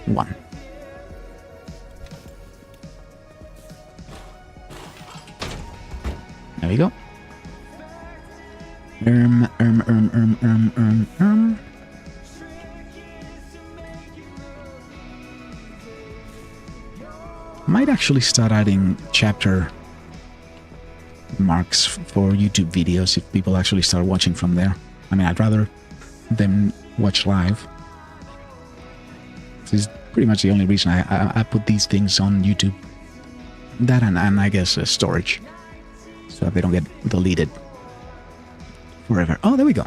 1. There we go. Might actually start adding chapter marks for YouTube videos if people actually start watching from there. I mean, I'd rather them watch live. This is pretty much the only reason I put these things on YouTube. That and I guess storage, so they don't get deleted forever. Oh, there we go.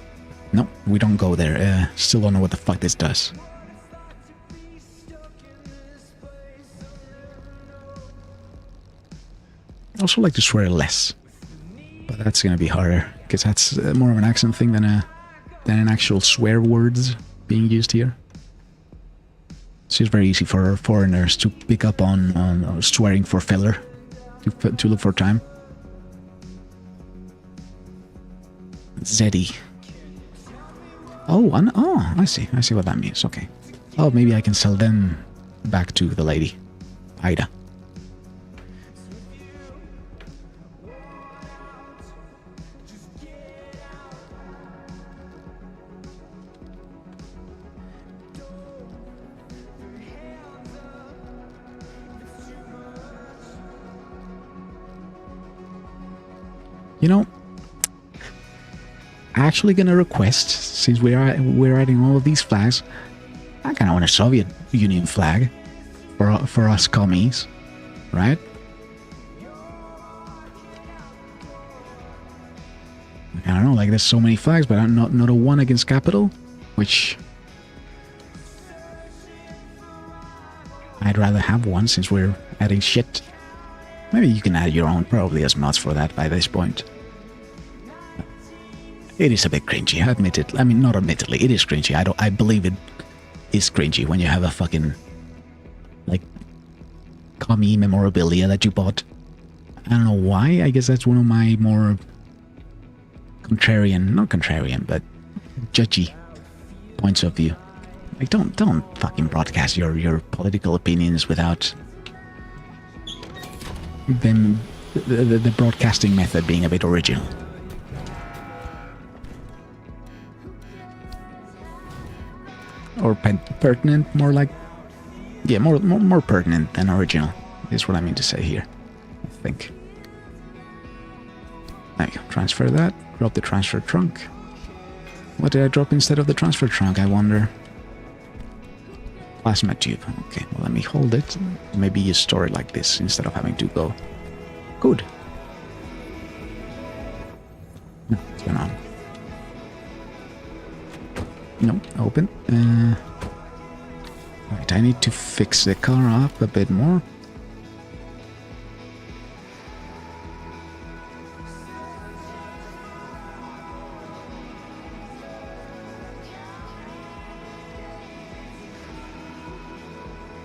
No, we don't go there. Still don't know what the fuck this does. I also like to swear less, but that's gonna be harder because that's more of an accent thing than an actual swear words being used here. So it's very easy for foreigners to pick up on swearing for filler, to look for time. Zeddy. Oh, I see what that means. Okay. Oh, maybe I can sell them back to the lady, Ida. You know, actually gonna request, since we're adding all of these flags, I kind of want a Soviet Union flag for us commies, right? I don't know, like there's so many flags, but not a one against capital, which I'd rather have one since we're adding shit. Maybe you can add your own, probably as mods for that by this point. It is a bit cringy, I admit it. I mean, not admittedly, it is cringy. I believe it is cringy when you have a fucking, like, commie memorabilia that you bought. I don't know why. I guess that's one of my more not contrarian, but judgy points of view. Like, don't fucking broadcast your political opinions without them, the broadcasting method being a bit original. Or pertinent, more like, yeah, more pertinent than original is what I mean to say here, I think. There you go. Transfer that. Drop the transfer trunk. What did I drop instead of the transfer trunk, I wonder? Plasma tube. Okay, well, let me hold it. Maybe you store it like this instead of having to go. Good. No, what's going on? No, open. Right, I need to fix the car up a bit more.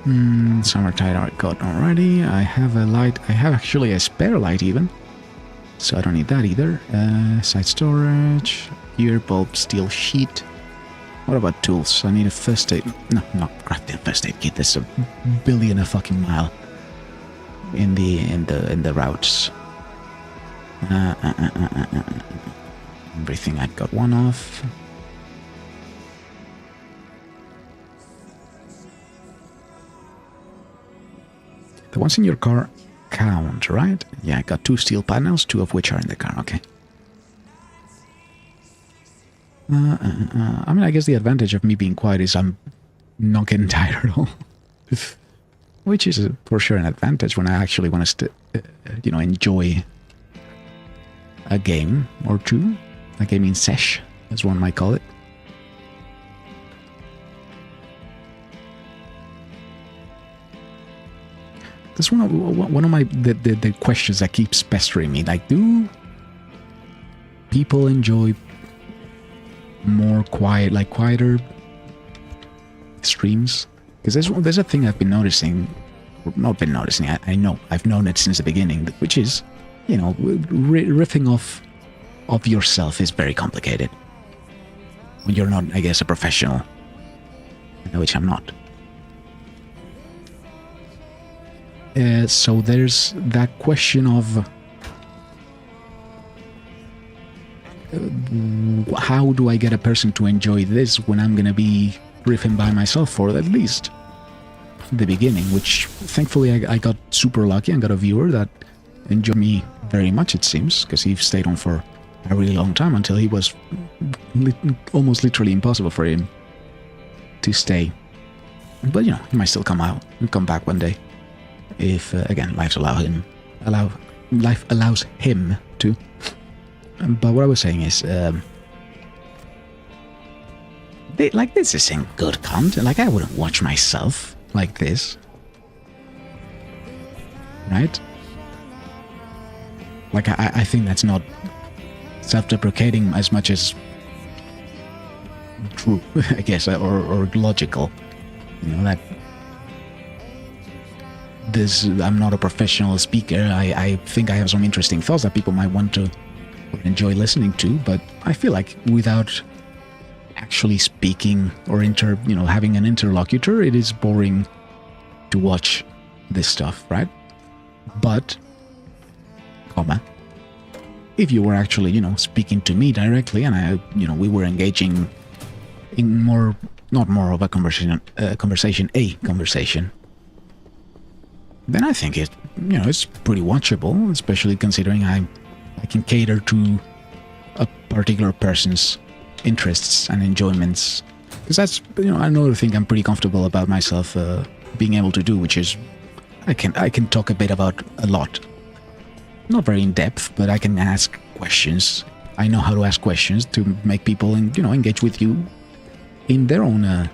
Summer tide I got already. I have a light. I have actually a spare light even. So I don't need that either. Side storage. Gear bulb, steel sheet. What about tools? I need a first aid. No, not crafting first aid kit. There's a billion a fucking mile in the routes. Everything I got one off. The ones in your car count, right? Yeah, I got 2 steel panels, 2 of which are in the car. Okay. I mean, I guess the advantage of me being quiet is I'm not getting tired at all. Which is for sure an advantage when I actually want to, enjoy a game or two. A game in sesh, as one might call it. That's one of my the questions that keeps pestering me. Like, do people enjoy more quieter streams? Because there's a thing I've been noticing, or not been noticing. I know I've known it since the beginning, which is, riffing off of yourself is very complicated when you're not, I guess, a professional, which I'm not. So there's that question of how do I get a person to enjoy this when I'm going to be riffing by myself for at least the beginning, which thankfully I got super lucky and got a viewer that enjoyed me very much, it seems, because he stayed on for a really long time until he was almost literally impossible for him to stay. But, he might still come out and come back one day. If again, life allows him to. But what I was saying is, this isn't good content. Like, I wouldn't watch myself like this, right? Like, I think that's not self-deprecating as much as true, I guess, or logical. That. I'm not a professional speaker. I think I have some interesting thoughts that people might want to enjoy listening to, but I feel like without actually speaking or having an interlocutor, it is boring to watch this stuff, right? But, if you were actually, speaking to me directly and we were engaging in not more of a conversation, then I think it's pretty watchable, especially considering I can cater to a particular person's interests and enjoyments. Because that's another thing I'm pretty comfortable about myself being able to do, which is I can talk a bit about a lot. Not very in depth, but I can ask questions. I know how to ask questions to make people engage with you in their own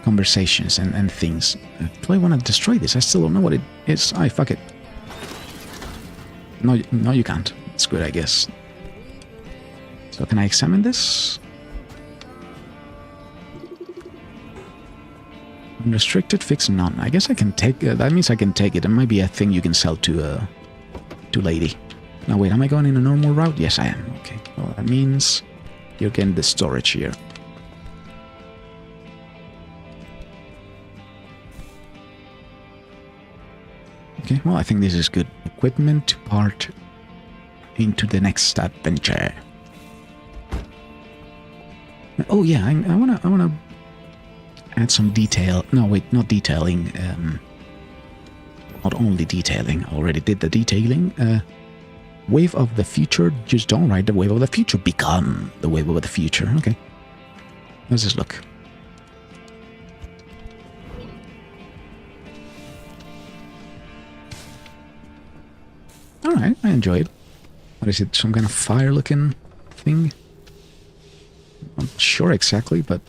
conversations and things. Do I want to destroy this? I still don't know what it is. Fuck it. No, you can't. It's good, I guess. So can I examine this? Unrestricted, fix none. I guess I can take it. That means I can take it. It might be a thing you can sell to lady. Now wait, am I going in a normal route? Yes, I am. Okay. Well, that means you're getting the storage here. Okay, well, I think this is good equipment to part into the next adventure. Oh yeah, I wanna add some detail. No, wait, not detailing. Not only detailing. I already did the detailing. Wave of the future. Just don't write the wave of the future. Become the wave of the future. Okay. How does this look? Alright, I enjoy it. What is it? Some kind of fire-looking thing? Not sure exactly, but...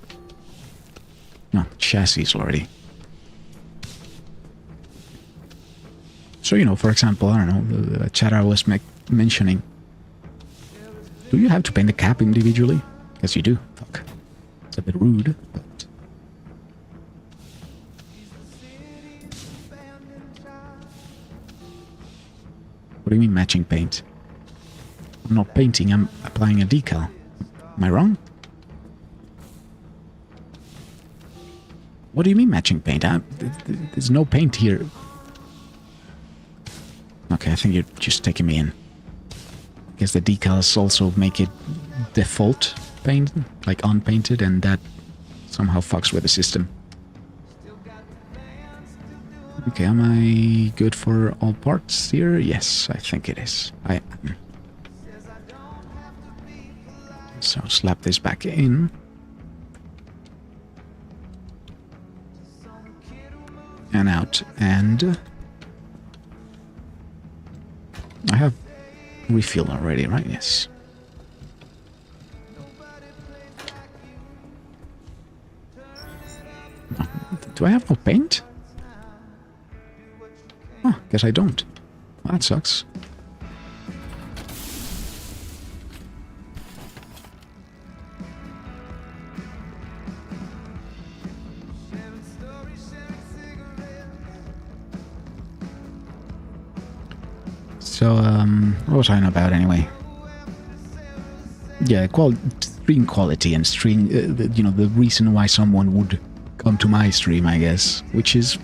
No, chassis already. So, for example, I don't know, the chat I was mentioning. Do you have to paint the cap individually? Yes, you do. Fuck. It's a bit rude, but... What do you mean matching paint? I'm not painting, I'm applying a decal. Am I wrong? What do you mean matching paint? There's no paint here. Okay, I think you're just taking me in. I guess the decals also make it default paint, like unpainted, and that somehow fucks with the system. Okay, am I good for all parts here? Yes, I think it is. I am. So slap this back in. And out, and I have refill already, right? Yes. Oh, do I have no paint? Oh, guess I don't. Well, that sucks. So, what was I on about anyway? Yeah, stream quality and stream, you know, the reason why someone would come to my stream, I guess, which is...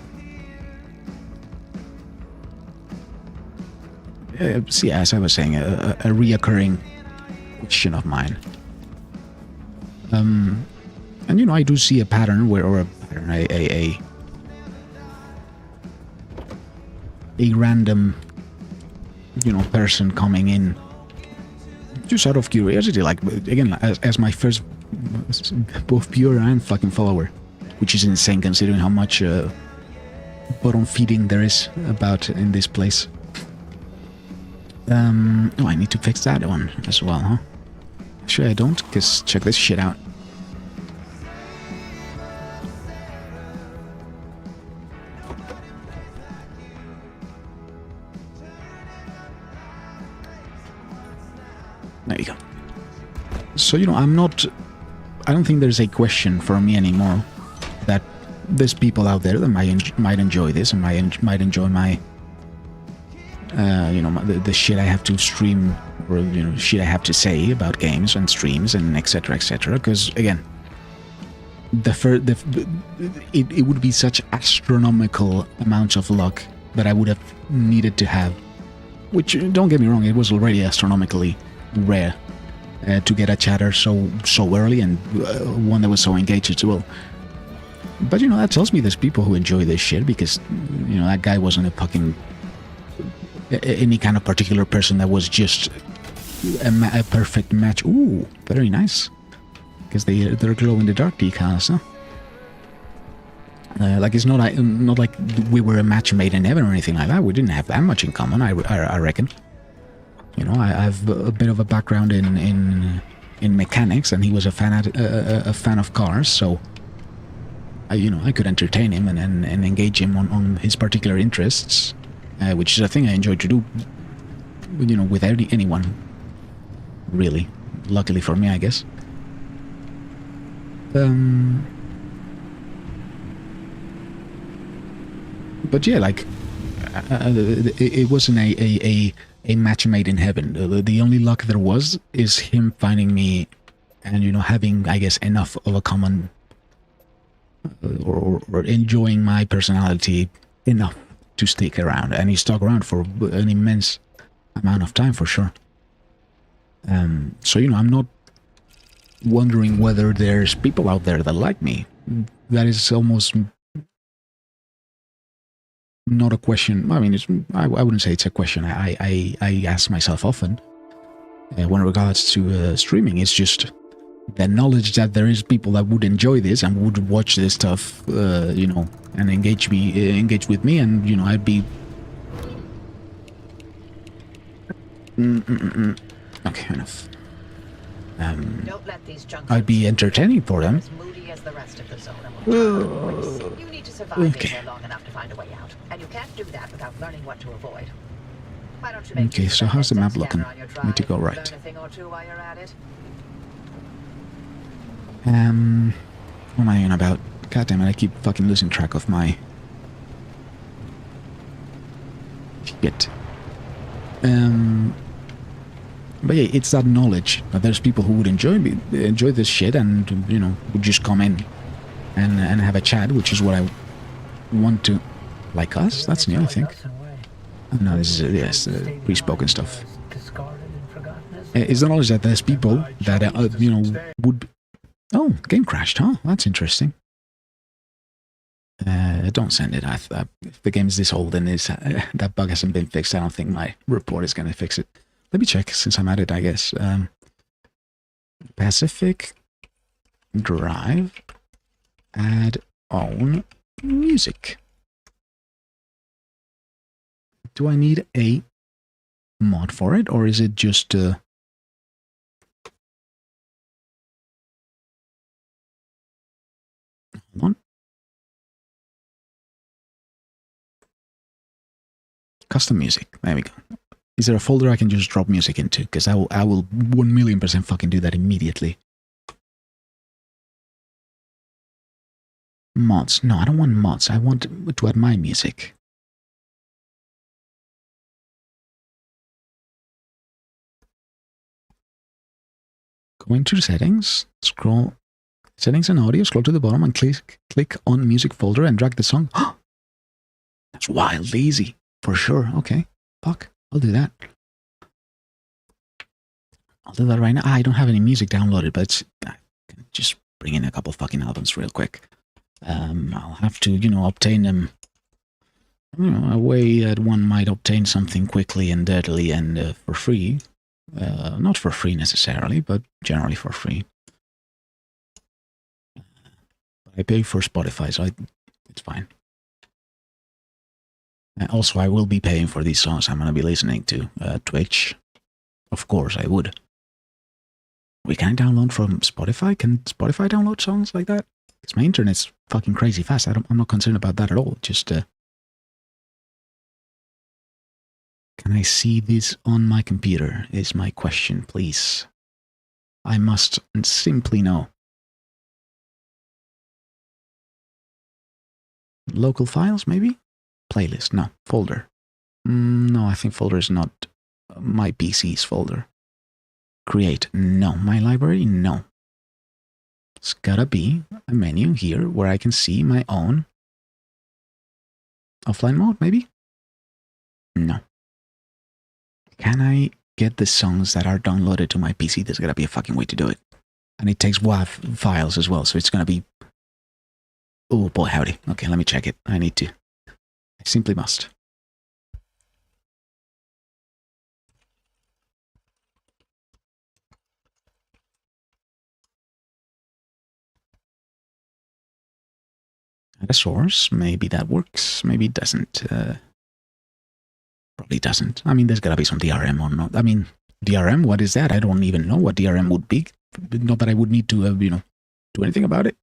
see, as I was saying, a reoccurring question of mine. And, you know, I do see a pattern where, or a pattern, a random... you know, person coming in just out of curiosity, like, again, as my first both viewer and fucking follower, which is insane considering how much bottom feeding there is about in this place. Oh, I need to fix that one as well, huh? Actually, I don't, because check this shit out. There you go. So, you know, I don't think there's a question for me anymore that there's people out there that might enjoy this and might enjoy my, you know, the shit I have to stream, or, you know, shit I have to say about games and streams and etc. etc. Because, again, it would be such astronomical amounts of luck that I would have needed to have. Which, don't get me wrong, it was already astronomically rare to get a chatter so early, and one that was so engaged as well. But, you know, that tells me there's people who enjoy this shit, because, you know, that guy wasn't a fucking any kind of particular person that was just a perfect match. Ooh, very nice, because they're glow in the dark decals, huh? Like, it's not like we were a match made in heaven or anything like that. We didn't have that much in common, I reckon. You know, I have a bit of a background in mechanics, and he was a fan of cars, so you know, I could entertain him and engage him on his particular interests, which is a thing I enjoy to do. You know, with anyone, really. Luckily for me, I guess. But yeah, like, it wasn't a match made in heaven. The only luck there was is him finding me, and, you know, having, I guess, enough of a common, or enjoying my personality enough to stick around, and he stuck around for an immense amount of time, for sure. So, you know, I'm not wondering whether there's people out there that like me. That is almost not a question. I mean, I wouldn't say it's a question I ask myself often when regards to streaming. It's just the knowledge that there is people that would enjoy this and would watch this stuff, you know, and engage with me, and, you know, I'd be okay, enough. Don't let these I'd be entertaining for them. as moody as the rest of the zone, and we'll try. You need to survive in there long enough to find a way out, and you can't do that without learning what to avoid. Why don't you make Okay, use so of that how's the map headset looking? scanner on your Need to drive, go learn right. a thing or two while you're at it? What am I on about? God damn it, I keep fucking losing track of my shit. But yeah, it's that knowledge that there's people who would enjoy this shit and, you know, would just come in and have a chat, which is what I want to. Like us? That's new, I think. Oh, no, this is, yes, pre-spoken stuff. It's the knowledge that there's people that, you know, would... Oh, game crashed, huh? That's interesting. Don't send it. If the game is this old and that bug hasn't been fixed, I don't think my report is going to fix it. Let me check, since I'm at it, I guess. Pacific Drive, add own music. Do I need a mod for it, or is it just... Hold on. Custom music. There we go. Is there a folder I can just drop music into? Because I will 1,000,000% fucking do that immediately. Mods. No, I don't want mods. I want to add my music. Go into settings, scroll, settings and audio, scroll to the bottom and click on music folder and drag the song. That's wildly easy. For sure. Okay. Fuck. I'll do that. I'll do that right now. I don't have any music downloaded, but I can just bring in a couple fucking albums real quick. I'll have to, you know, obtain them, you know, a way that one might obtain something quickly and dirtily and for free. Not for free necessarily, but generally for free. I pay for Spotify, so it's fine. Also, I will be paying for these songs I'm going to be listening to. Twitch. Of course, I would. We can download from Spotify? Can Spotify download songs like that? Because my internet's fucking crazy fast. I'm not concerned about that at all. Just, can I see this on my computer? Is my question, please. I must simply know. Local files, maybe? Playlist, no. Folder. No, I think folder is not my PC's folder. Create, no. My library, no. It's gotta be a menu here where I can see my own offline mode, maybe? No. Can I get the songs that are downloaded to my PC? There's gotta be a fucking way to do it. And it takes WAV files as well, so it's gonna be... Oh boy, howdy. Okay, let me check it. I need to. I simply must. Add a source. Maybe that works. Maybe it doesn't. Probably doesn't. I mean, there's gotta be some DRM or not. I mean, DRM, what is that? I don't even know what DRM would be. Not that I would need to, you know, do anything about it.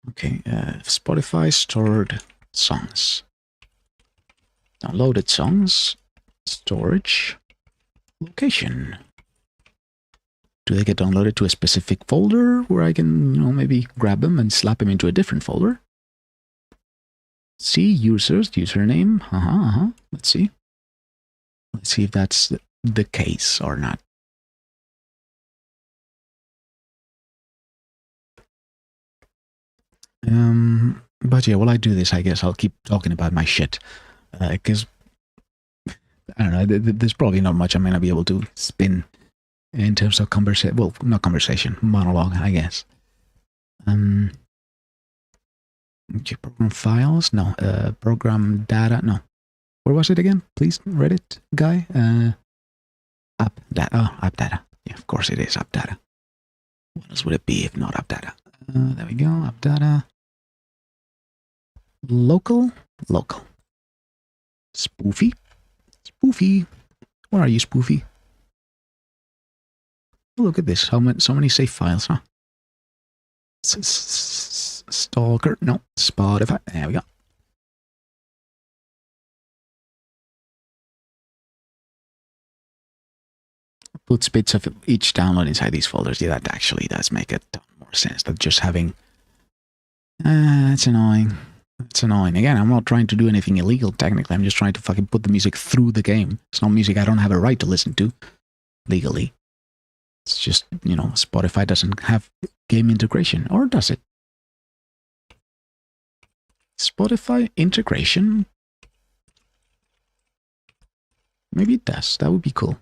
Okay, Spotify stored songs. Downloaded songs. Storage. Location. Do they get downloaded to a specific folder where I can, you know, maybe grab them and slap them into a different folder? See, users, username. Let's see. Let's see if that's the case or not. But yeah, while I do this, I guess I'll keep talking about my shit. Because, I don't know, there's probably not much I'm going to be able to spin in terms of conversation. Well, not conversation, monologue, I guess. Okay, program files? No. Program data? No. Where was it again? Please, Reddit guy? App data. Oh, app data. Yeah, of course it is app data. What else would it be if not app data? There we go, app data. Local. Spoofy. Where are you, Spoofy? Oh, look at this. So many save files, huh? Stalker. No. Spotify. There we go. puts bits of each download inside these folders. Yeah, that actually does make a ton more sense than just having... it's annoying. It's annoying. Again, I'm not trying to do anything illegal, technically. I'm just trying to fucking put the music through the game. It's not music I don't have a right to listen to, legally. It's just, you know, Spotify doesn't have game integration. Or does it? Spotify integration? Maybe it does. That would be cool.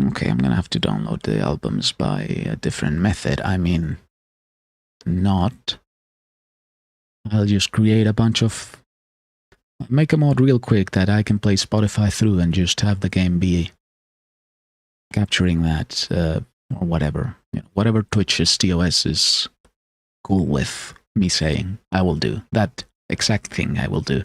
Okay, I'm gonna have to download the albums by a different method. I mean, not. I'll just create a bunch of... Make a mod real quick that I can play Spotify through and just have the game be capturing that, or whatever. You know, whatever Twitch's TOS is cool with me saying, I will do. That exact thing I will do.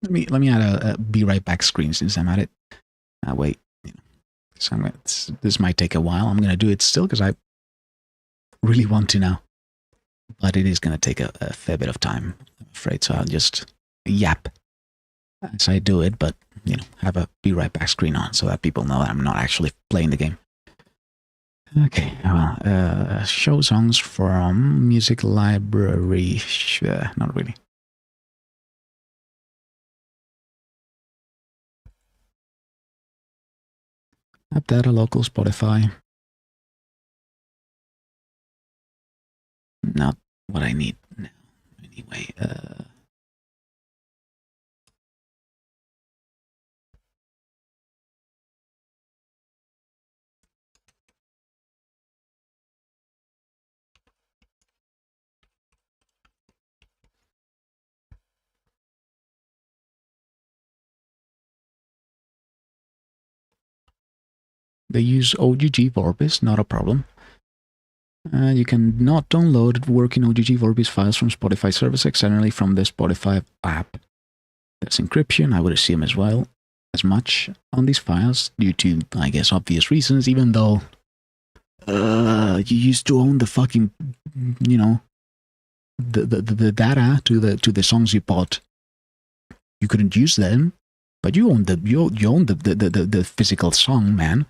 Let me add a be right back screen since I'm at it. Wait, you know, so this might take a while. I'm gonna do it still because I really want to now, but it is gonna take a fair bit of time, I'm afraid. So I'll just yap as I do it, but you know, have a be right back screen on so that people know that I'm not actually playing the game. Okay, well, show songs from music library. Not really. App data, local, Spotify. Not what I need now. Anyway, they use OGG Vorbis, not a problem. You can not download working OGG Vorbis files from Spotify service externally from the Spotify app. There's encryption, I would assume as well, as much on these files due to, I guess, obvious reasons, even though you used to own the fucking, you know, the data to the songs you bought. You couldn't use them, but you own the physical song, man.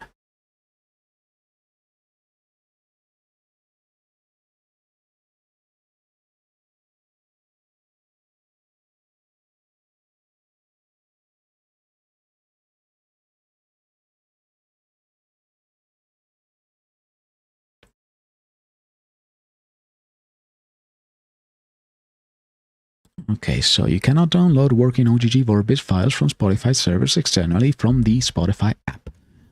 Okay, so you cannot download working OGG Vorbis files from Spotify servers externally from the Spotify app.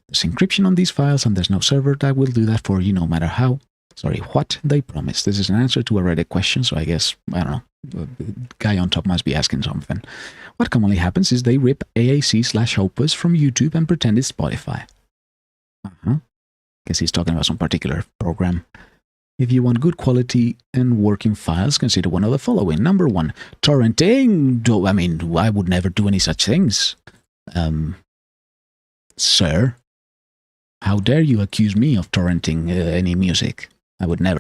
There's encryption on these files and there's no server that will do that for you no matter how. Sorry, what they promise. This is an answer to a Reddit question, so I guess, I don't know, the guy on top must be asking something. What commonly happens is they rip AAC/Opus from YouTube and pretend it's Spotify. Guess he's talking about some particular program. If you want good quality and working files, consider one of the following. Number 1, torrenting. I mean, I would never do any such things. Sir, how dare you accuse me of torrenting any music? I would never.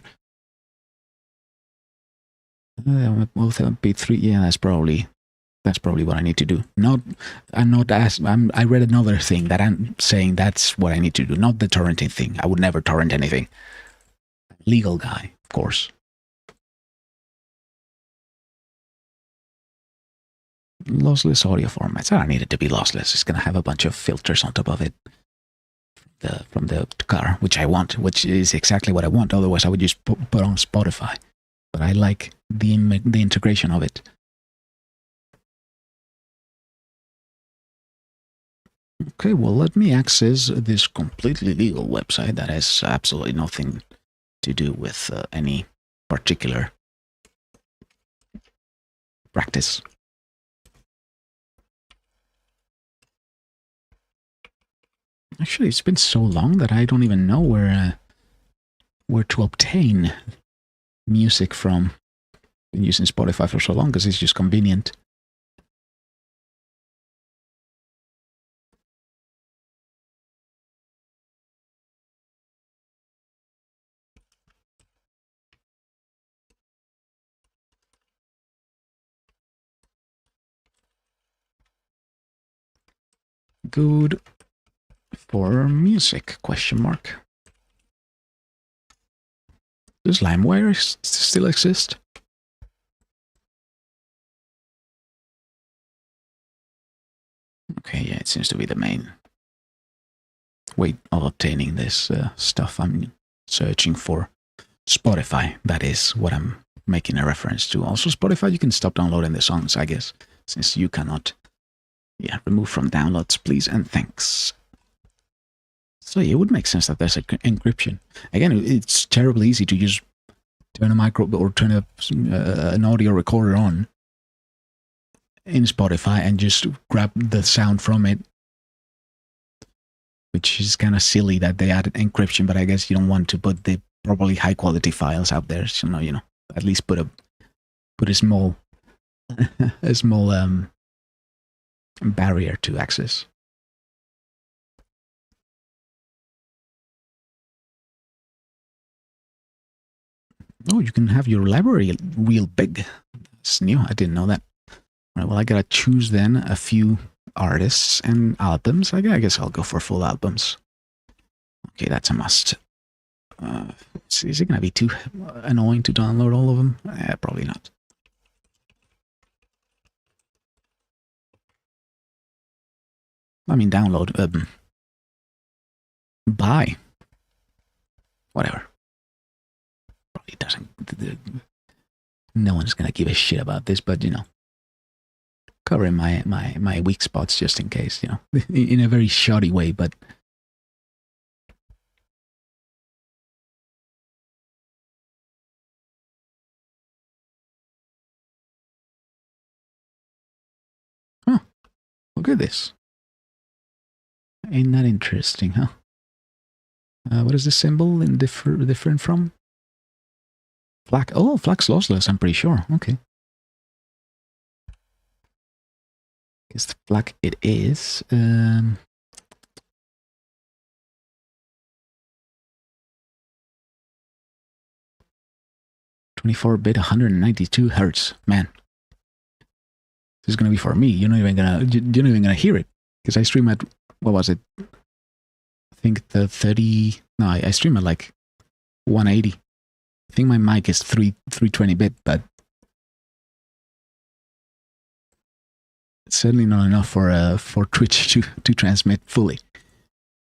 Both MP3. Yeah, that's probably what I need to do. I read another thing that I'm saying that's what I need to do, not the torrenting thing. I would never torrent anything. Legal guy, of course. Lossless audio formats. I don't need it to be lossless. It's going to have a bunch of filters on top of it from the car, which I want, which is exactly what I want. Otherwise, I would just put on Spotify. But I like the integration of it. Okay, well, let me access this completely legal website that has absolutely nothing to do with any particular practice. Actually, it's been so long that I don't even know where to obtain music from. Been using Spotify for so long because it's just convenient. good for music, question mark. Does LimeWire still exist? Okay, yeah, it seems to be the main way of obtaining this stuff. I'm searching for Spotify. That is what I'm making a reference to. Also, Spotify, you can stop downloading the songs, I guess, since you cannot. Yeah, remove from downloads, please, and thanks. So yeah, it would make sense that there's an encryption. Again, it's terribly easy to just turn a micro or turn an audio recorder on in Spotify and just grab the sound from it, which is kind of silly that they added encryption, but I guess you don't want to put the probably high quality files out there, so at least put a small a small barrier to access. Oh, you can have your library real big. It's new. I didn't know that. All right, well, I gotta choose then a few artists and albums. I guess I'll go for full albums. Okay, that's a must. Is it gonna be too annoying to download all of them? Probably not. I mean, download. Buy. Whatever. Probably doesn't. No one's gonna give a shit about this, but covering my weak spots just in case, in a very shoddy way, but. Huh. Look at this. Ain't that interesting, huh? What is this symbol different from? Flak. Oh, flak's lossless, I'm pretty sure. Okay. Guess the flak it is. 24-bit, 192 hertz. Man, this is gonna be for me. You're not even gonna hear it because I stream at, what was it? I think the 30. No, I stream at like 180. I think my mic is 320-bit, but it's certainly not enough for Twitch to transmit fully.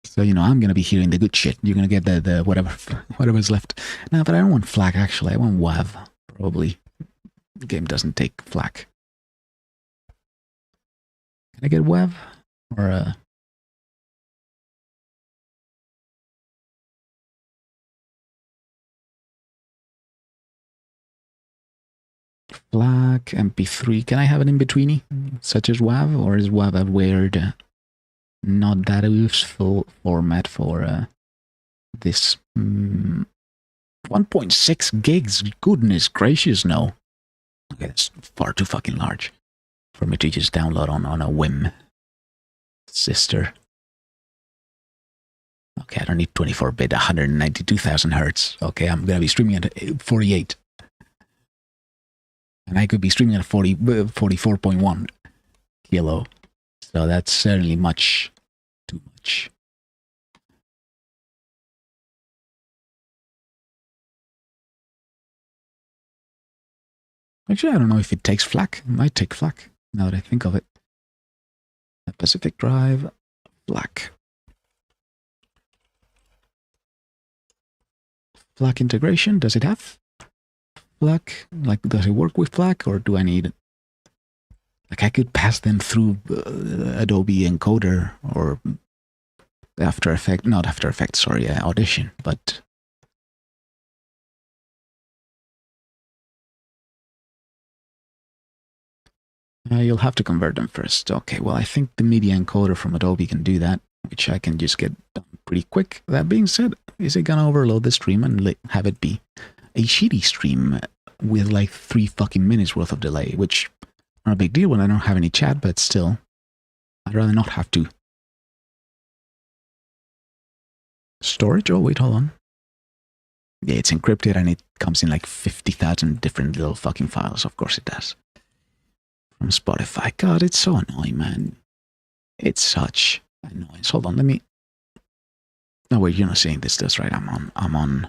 So I'm gonna be hearing the good shit. You're gonna get the whatever's left. No, but I don't want FLAC actually. I want WAV probably. The game doesn't take FLAC. Can I get WAV or FLAC MP3? Can I have an in-betweeny such as WAV, or is WAV a weird, not that useful format for this? 1.6 gigs. Goodness gracious, no. Okay, that's far too fucking large for me to just download on a whim. Sister. Okay, I don't need 24-bit, 192,000 hertz. Okay, I'm gonna be streaming at 48. And I could be streaming at 44.1 kilo. So that's certainly much too much. Actually, I don't know if it takes FLAC. It might take FLAC, now that I think of it. Pacific Drive, FLAC. FLAC integration, does it have FLAC? Like, does it work with FLAC, or do I need... Like, I could pass them through Adobe Encoder, or After Effects, not After Effects, sorry, Audition, but... You'll have to convert them first. Okay, well, I think the media encoder from Adobe can do that, which I can just get done pretty quick. That being said, is it gonna overload the stream and have it be a shitty stream with like 3 fucking minutes worth of delay, which not a big deal when I don't have any chat, but still, I'd rather not have to. Storage? Oh, wait, hold on. Yeah, it's encrypted and it comes in like 50,000 different little fucking files. Of course it does. From Spotify. God, it's so annoying, man. It's such Noise. Hold on, let me. No wait, you're not seeing this, right? I'm on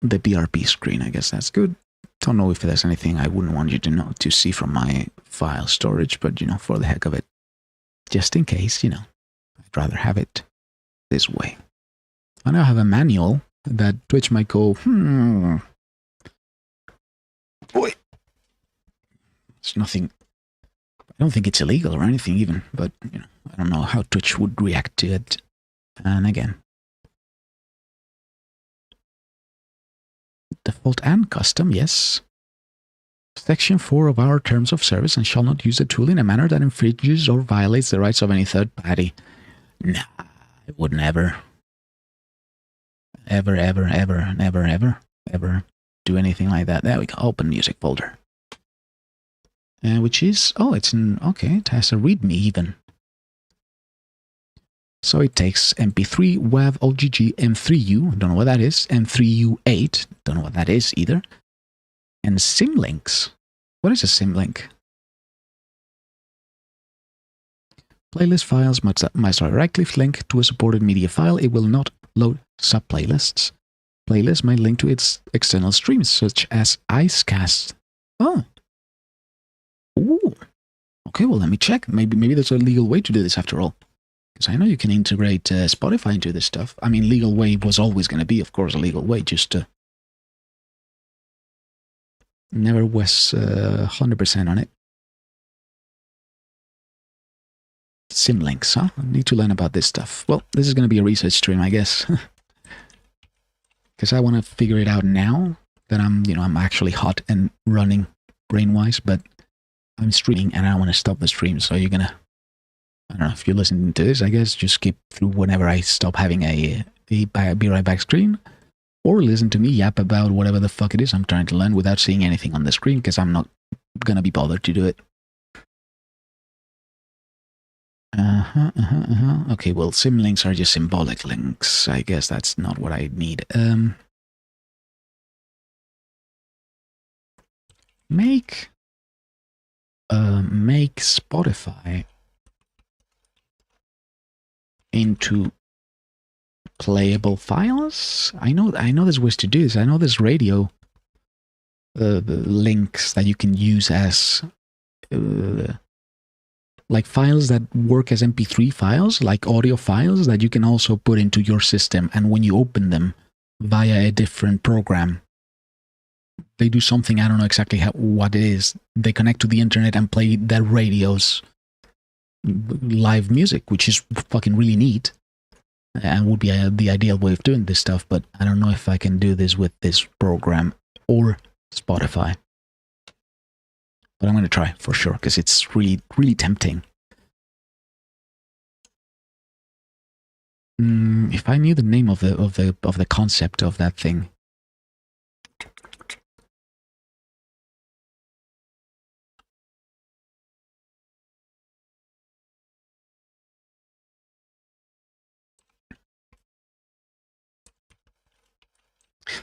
the BRP screen. I guess that's good. Don't know if there's anything I wouldn't want you to see from my file storage, but for the heck of it, just in case, I'd rather have it this way. I now have a manual that Twitch might go, boy, it's nothing. I don't think it's illegal or anything even, but I don't know how Twitch would react to it. And again, default and custom, yes. Section 4 of our terms of service, and shall not use the tool in a manner that infringes or violates the rights of any third party. Nah, I would never. Ever do anything like that. There we go. Open music folder. Which is, okay, it has a readme even. So it takes MP3, WAV, OGG, M3U, don't know what that is, M3U8, don't know what that is either, and symlinks. What is a symlink? Playlist files must directly link to a supported media file. It will not load sub-playlists. Playlists may link to its external streams, such as Icecast. Oh. Ooh. Okay, well, let me check. Maybe there's a legal way to do this after all. Because I know you can integrate Spotify into this stuff. I mean, legal way was always going to be, of course, a legal way. Just never was 100% on it. Symlinks, huh? I need to learn about this stuff. Well, this is going to be a research stream, I guess. Because I want to figure it out now that I'm actually hot and running brain-wise, but I'm streaming and I don't want to stop the stream, so you're going to, I don't know, if you're listening to this, I guess just skip through whenever I stop having a be right back screen, or listen to me yap about whatever the fuck it is I'm trying to learn without seeing anything on the screen, because I'm not going to be bothered to do it. Okay, well, symlinks are just symbolic links. I guess that's not what I need. Make Spotify into playable files. I know there's ways to do this. I know there's radio links that you can use as like files that work as MP3 files, like audio files that you can also put into your system, and when you open them via a different program, they do something, I don't know exactly what it is. They connect to the internet and play their radio's live music, which is fucking really neat and would be the ideal way of doing this stuff, but I don't know if I can do this with this program or Spotify. But I'm going to try for sure, because it's really, really tempting. If I knew the name of the concept of that thing.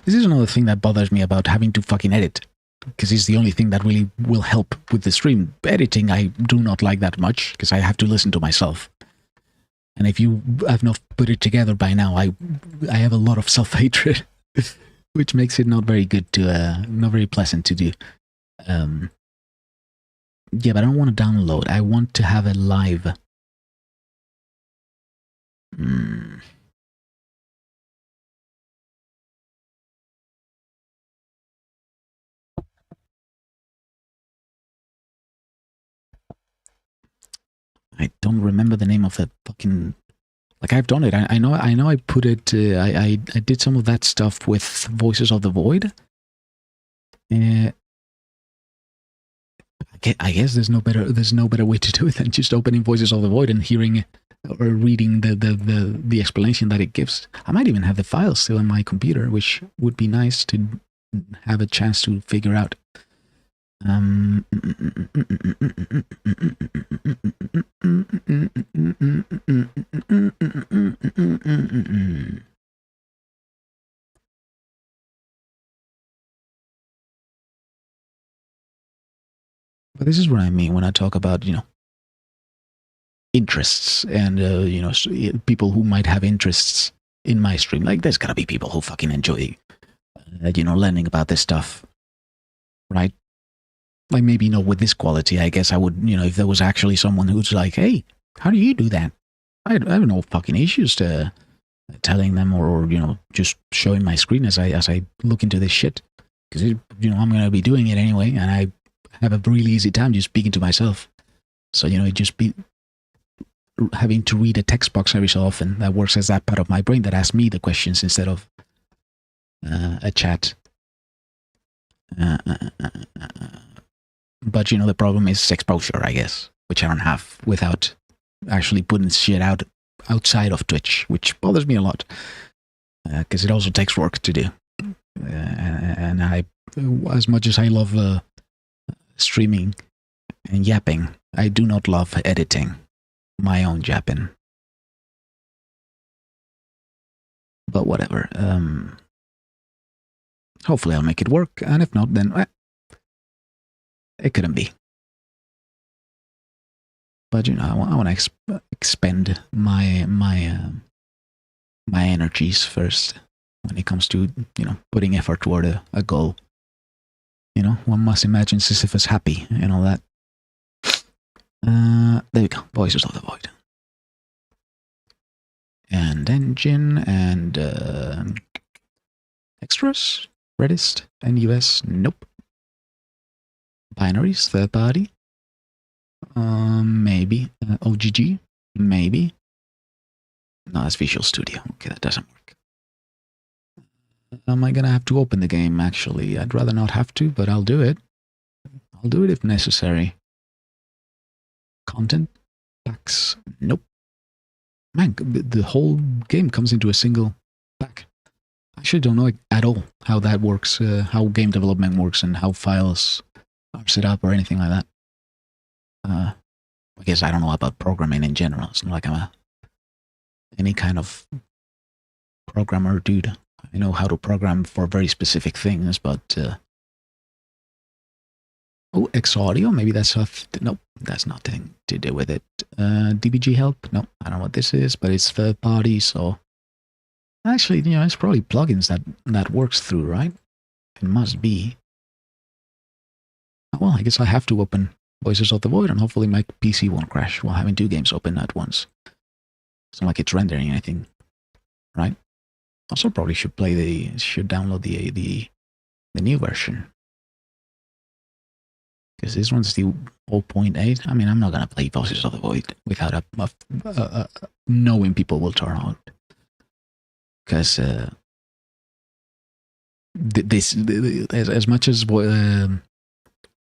This is another thing that bothers me about having to fucking edit, because it's the only thing that really will help with the stream. Editing, I do not like that much, because I have to listen to myself. And if you have not put it together by now, I have a lot of self-hatred, which makes it not very good to, not very pleasant to do. Yeah, but I don't want to download. I want to have a live. I don't remember the name of the fucking. Like, I've done it. I know. I put it. I did some of that stuff with Voices of the Void. I guess there's no better way to do it than just opening Voices of the Void and hearing or reading the explanation that it gives. I might even have the file still on my computer, which would be nice to have a chance to figure out. But this is what I mean when I talk about, interests and people who might have interests in my stream. Like, there's gotta be people who fucking enjoy learning about this stuff, right? Like, maybe not with this quality. I guess I would, if there was actually someone who's like, hey, how do you do that? I have no fucking issues to telling them or just showing my screen as I look into this shit, because I'm gonna be doing it anyway, and I have a really easy time just speaking to myself. So it just be having to read a text box every so often that works as that part of my brain that asks me the questions instead of a chat. But the problem is exposure, I guess, which I don't have without actually putting shit out outside of Twitch, which bothers me a lot, because it also takes work to do. And I, as much as I love streaming and yapping, I do not love editing my own yapping. But whatever. Hopefully I'll make it work, and if not, then it couldn't be. But I want to expend my energies first when it comes to putting effort toward a goal. One must imagine Sisyphus happy and all that. There we go. Voices of the Void. And engine and extras. Redist and US. Nope. Binaries. Third party. Maybe. OGG. Maybe. No, that's Visual Studio. Okay, that doesn't work. Am I gonna have to open the game, actually? I'd rather not have to, but I'll do it. I'll do it if necessary. Content packs. Nope. Man, the whole game comes into a single pack. I actually don't know at all how that works, how game development works, and how files are set up or anything like that. I guess I don't know about programming in general. It's not like I'm any kind of programmer dude. I know how to program for very specific things, but X audio, maybe that's nope, that's nothing to do with it. DBG help, no, I don't know what this is, but it's third party, so actually, it's probably plugins that works through, right? It must be. Well, I guess I have to open Voices of the Void, and hopefully my PC won't crash while having two games open at once. It's not like it's rendering anything, right? Also, probably should download the new version, because this one's the 0.8. I mean, I'm not gonna play Voices of the Void without knowing people will turn on, because as much as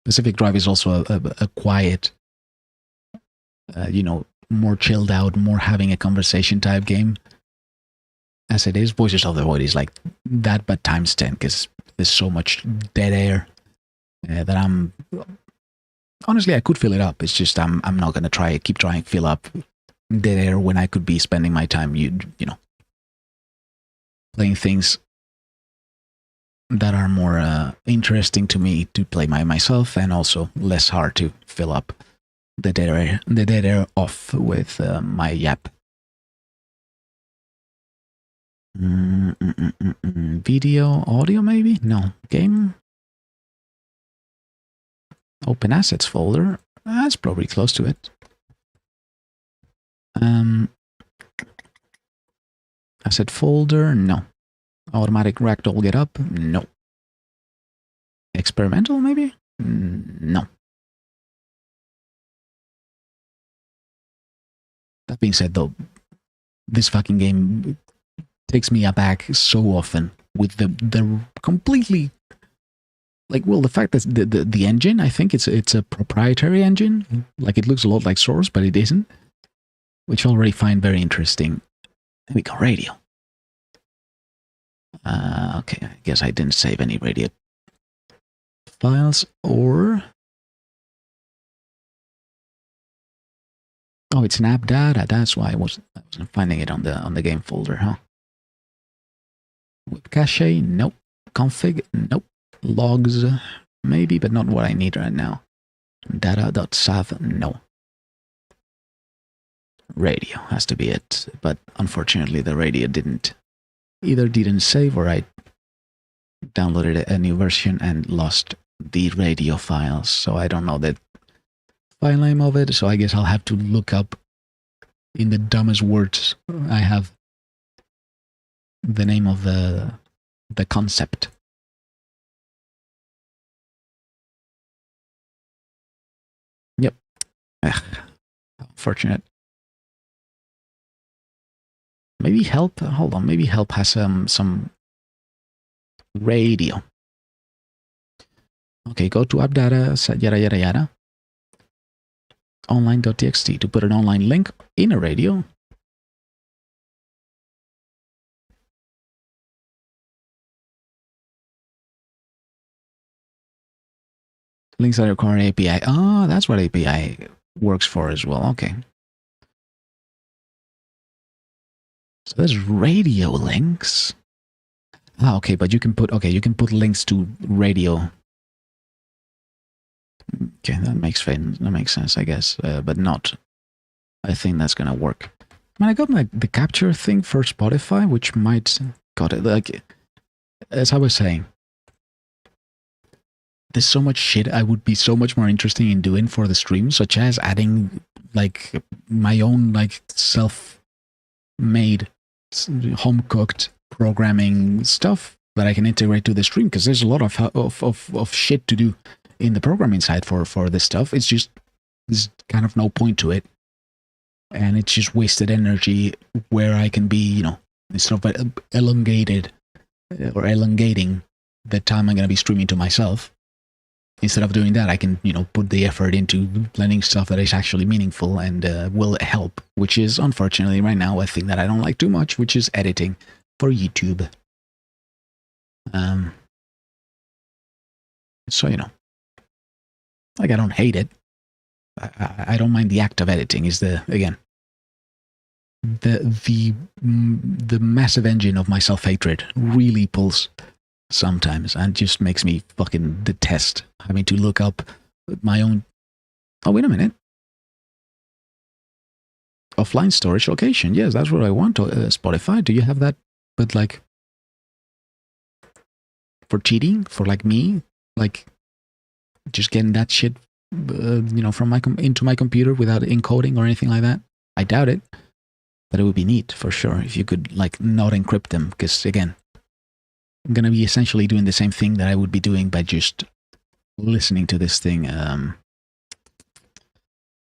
Pacific Drive is also a quiet, more chilled out, more having a conversation type game. As it is, Voices of the Void is like that, but times 10, because there's so much dead air that I'm... Honestly, I could fill it up. It's just I'm not going to keep trying to fill up dead air when I could be spending my time, playing things that are more interesting to me to play myself, and also less hard to fill up the dead air off with my yap. Video, audio, maybe? No. Game? Open assets folder. That's probably close to it. Asset folder? No. Automatic ragdoll get up? No. Experimental, maybe? No. That being said, though, this fucking game takes me aback so often with the completely, the fact that the engine, I think it's a proprietary engine. Like, it looks a lot like Source, but it isn't, which I already find very interesting. There we go, radio. Okay, I guess I didn't save any radio files, or... Oh, it's an app data. That's why I wasn't finding it on the game folder, huh? Web cache, nope. Config, nope. Logs, maybe, but not what I need right now. Data.sav, no. Radio has to be it. But unfortunately, the radio didn't save, or I downloaded a new version and lost the radio files. So I don't know the file name of it. So I guess I'll have to look up in the dumbest words I have the name of the concept. Yep. Ugh, unfortunate. Maybe help. Hold on. Maybe help has some radio. Okay, go to app data, yada yada yada. Online.txt to put an online link in a radio. Links that require API. Oh, that's what API works for as well. Okay. So there's radio links. Ah, okay, but you can put links to radio. Okay, that makes sense, I guess, but not. I think that's gonna work. I mean, I got the capture thing for Spotify, which might got it. Like, as I was saying, there's so much shit I would be so much more interested in doing for the stream, such as adding like my own like self-made, home-cooked programming stuff that I can integrate to the stream, because there's a lot of shit to do in the programming side for this stuff. It's just there's kind of no point to it, and it's just wasted energy where I can be, you know, instead of elongating the time I'm going to be streaming to myself. Instead of doing that, I can, you know, put the effort into learning stuff that is actually meaningful and will help, which is unfortunately right now a thing that I don't like too much, which is editing for YouTube. So, you know, like, I don't hate it. I don't mind the act of editing. Is the massive engine of my self-hatred really pulls sometimes and just makes me fucking detest having to look up my own. Oh, wait a minute. Offline storage location. Yes, that's what I want. Spotify, do you have that? But like for cheating, for like me, like just getting that shit, you know, from into my computer without encoding or anything like that. I doubt it, but it would be neat for sure if you could like not encrypt them, because again, I'm going to be essentially doing the same thing that I would be doing by just listening to this thing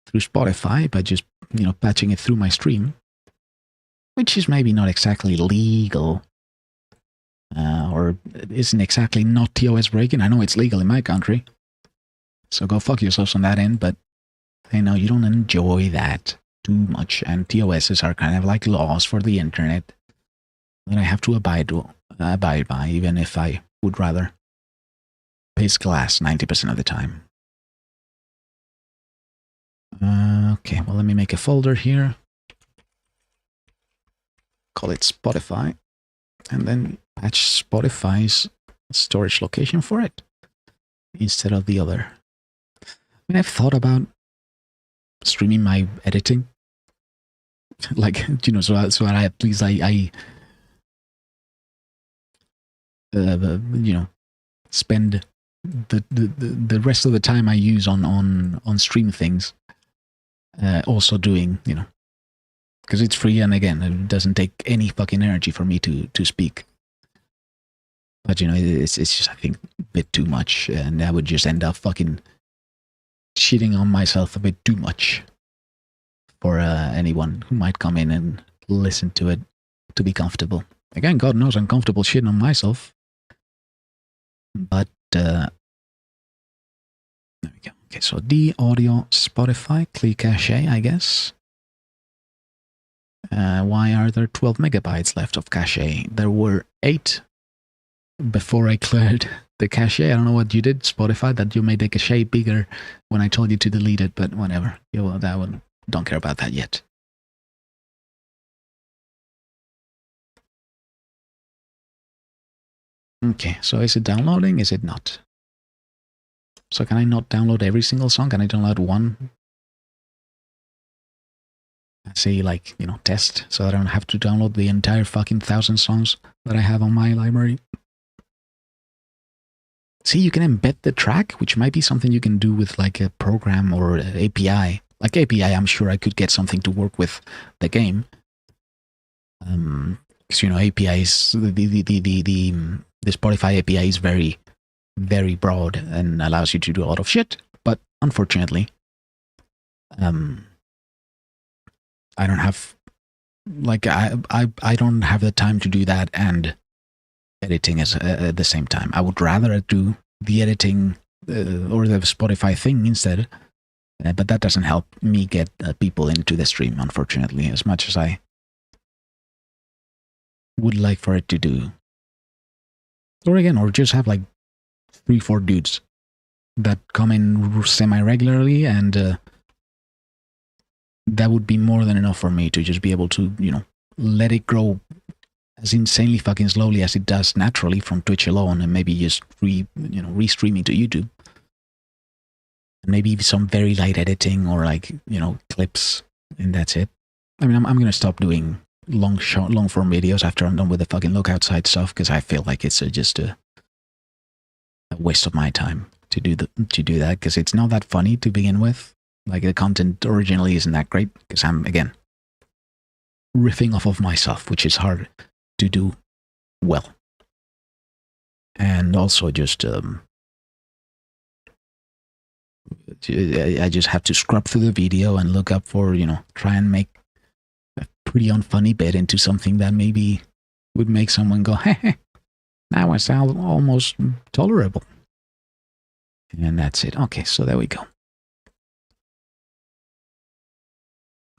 through Spotify, by just, you know, patching it through my stream, which is maybe not exactly legal, or isn't exactly not TOS breaking. I know it's legal in my country, so go fuck yourselves on that end, but I know you don't enjoy that too much, and TOSs are kind of like laws for the internet that I have to abide by, even if I would rather piss glass 90% of the time. Okay, well, let me make a folder here. Call it Spotify, and then patch Spotify's storage location for it instead of the other. I mean, I've thought about streaming my editing, like, you know, so I at least you know, spend the rest of the time I use on stream things also doing, you know, because it's free, and again, it doesn't take any fucking energy for me to speak. But, you know, it's just, I think, a bit too much, and I would just end up fucking shitting on myself a bit too much for anyone who might come in and listen to it to be comfortable. Again, God knows I'm comfortable shitting on myself. But, there we go. Okay, so the audio Spotify, clear cache, I guess. Why are there 12 megabytes left of cache? There were 8 before I cleared the cache. I don't know what you did, Spotify, that you made the cache bigger when I told you to delete it, but whatever. That one, don't care about that yet. Okay, so is it downloading? Is it not? So can I not download every single song? Can I download one? say, like, you know, test, so that I don't have to download the entire fucking 1,000 songs that I have on my library. See, you can embed the track, which might be something you can do with like a program or an API. Like API, I'm sure I could get something to work with the game. Because, you know, APIs, the Spotify API is very, very broad and allows you to do a lot of shit. But unfortunately, I don't have, like, I don't have the time to do that and editing at the same time. I would rather do the editing or the Spotify thing instead, but that doesn't help me get people into the stream, unfortunately, as much as I would like for it to do. Or just have like 3-4 dudes that come in semi-regularly, and that would be more than enough for me to just be able to, you know, let it grow as insanely fucking slowly as it does naturally from Twitch alone, and maybe just restreaming to YouTube. And maybe some very light editing or, like, you know, clips, and that's it. I mean, I'm gonna stop doing long form videos after I'm done with the fucking look outside stuff, because I feel like it's just a waste of my time to do that, because it's not that funny to begin with. Like, the content originally isn't that great, because I'm, again, riffing off of myself, which is hard to do well. And also just I just have to scrub through the video and look up for, you know, try and make a pretty unfunny bit into something that maybe would make someone go, hey, now I sound almost tolerable. And that's it. Okay, so there we go.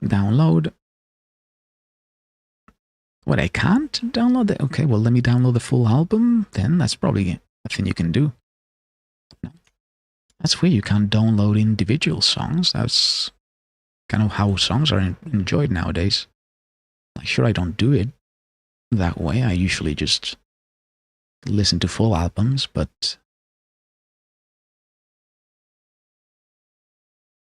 Download. What, I can't download it? Okay, well, let me download the full album then. That's probably a thing you can do. No. That's weird, you can't download individual songs. That's kind of how songs are enjoyed nowadays. Like, sure, I don't do it that way. I usually just listen to full albums, but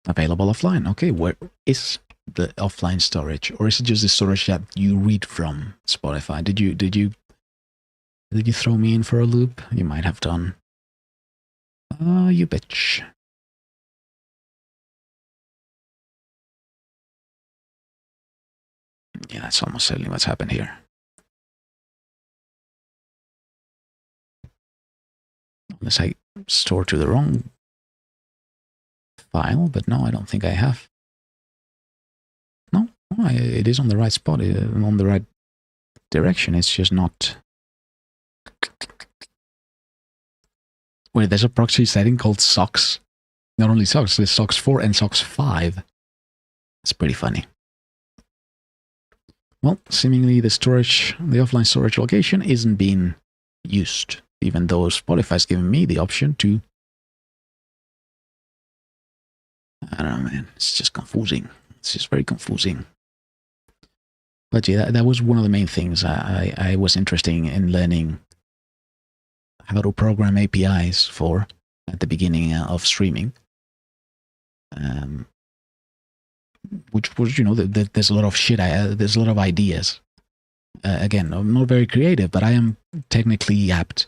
available offline. Okay, where is the offline storage, or is it just the storage that you read from Spotify? Did you throw me in for a loop? You might have done. Oh, you bitch. Yeah, that's almost certainly what's happened here. Unless I store to the wrong file, but no, I don't think I have. No, it is on the right spot, on the right direction. It's just not. Wait, there's a proxy setting called socks. Not only socks, there's socks 4 and socks 5. It's pretty funny. Well, seemingly the offline storage location isn't being used, even though Spotify's given me the option to. I don't know, man. It's just confusing. It's just very confusing. But yeah, that was one of the main things I was interested in learning how to program APIs for at the beginning of streaming. Which was, you know, there's a lot of shit, there's a lot of ideas. Again, I'm not very creative, but I am technically apt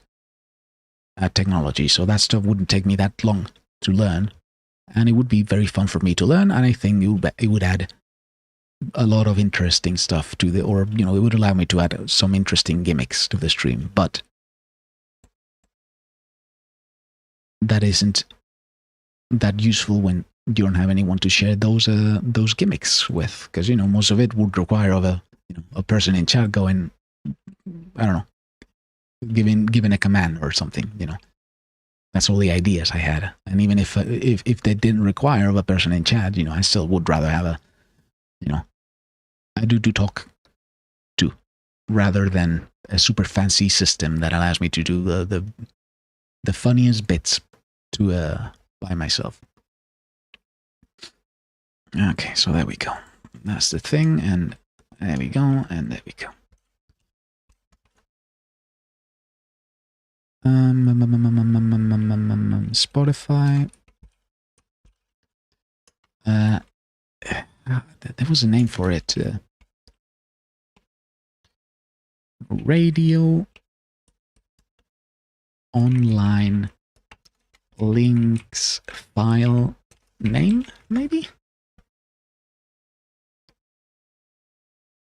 at technology, so that stuff wouldn't take me that long to learn. And it would be very fun for me to learn, and I think it would add a lot of interesting stuff to it would allow me to add some interesting gimmicks to the stream, but that isn't that useful when you don't have anyone to share those gimmicks with, because, you know, most of it would require of a person in chat going, I don't know, giving a command or something, you know. That's all the ideas I had. And even if they didn't require of a person in chat, you know, I still would rather have I do talk to, rather than a super fancy system that allows me to do the funniest bits by myself. Okay, so there we go. That's the thing, and there we go, and there we go. Spotify. there was a name for it. Radio online links file name, maybe?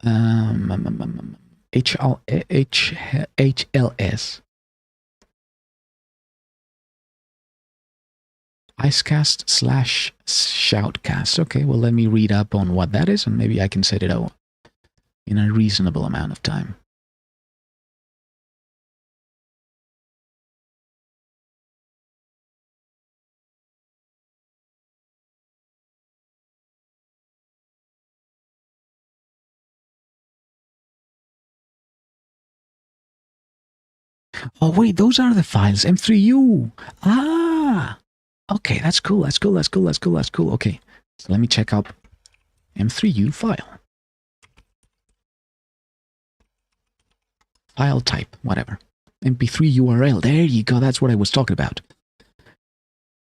HLS. Icecast/shoutcast. Okay, well, let me read up on what that is, and maybe I can set it out in a reasonable amount of time. Oh, wait, those are the files. M3U. Ah, okay, that's cool. That's cool. That's cool. That's cool. That's cool. Okay, so let me check out M3U file. File type, whatever. MP3 URL. There you go. That's what I was talking about.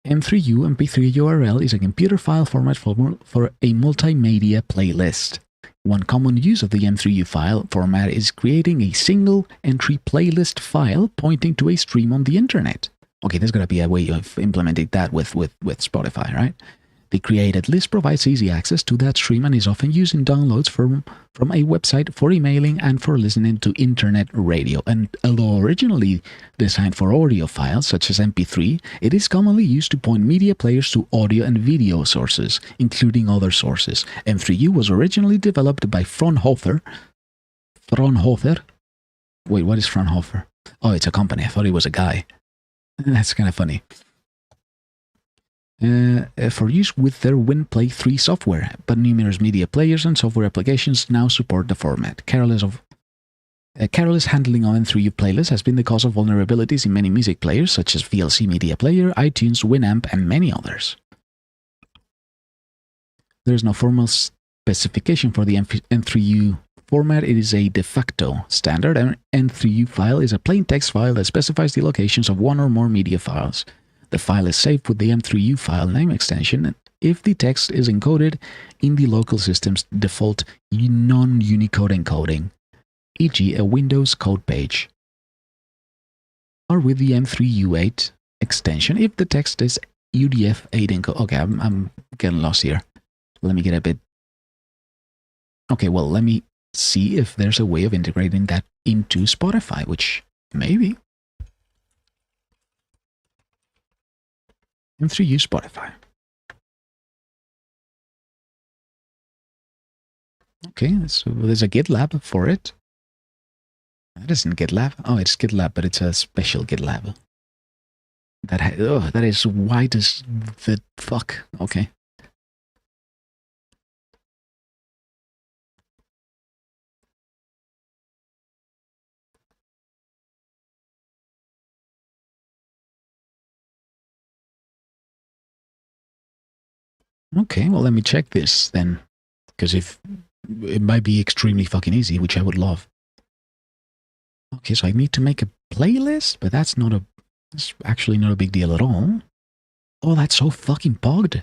M3U MP3 URL is a computer file format for a multimedia playlist. One common use of the M3U file format is creating a single entry playlist file pointing to a stream on the internet. Okay, there's got to be a way of implementing that with Spotify, right? The created list provides easy access to that stream and is often used in downloads from a website for emailing and for listening to internet radio. And although originally designed for audio files such as MP3, it is commonly used to point media players to audio and video sources, including other sources. M3U was originally developed by Fraunhofer. Wait, what is Fraunhofer? Oh, it's a company. I thought it was a guy. That's kind of funny. For use with their WinPlay 3 software, but numerous media players and software applications now support the format. Careless handling of M3U playlists has been the cause of vulnerabilities in many music players, such as VLC Media Player, iTunes, Winamp, and many others. There is no formal specification for the M3U format. It is a de facto standard. An M3U file is a plain text file that specifies the locations of one or more media files. The file is saved with the M3U file name extension if the text is encoded in the local system's default non-Unicode encoding, e.g. a Windows code page, or with the M3U8 extension if the text is UDF-8 encoded. Okay, I'm getting lost here. Let me get a bit... Okay, well, let me see if there's a way of integrating that into Spotify, which maybe... M3U Spotify. Okay, so there's a GitLab for it. That isn't GitLab. Oh, it's GitLab, but it's a special GitLab. That is white as the fuck. Okay. Okay, well, let me check this then. Because if it might be extremely fucking easy, which I would love. Okay, so I need to make a playlist, but that's actually not a big deal at all. Oh, that's so fucking pogged.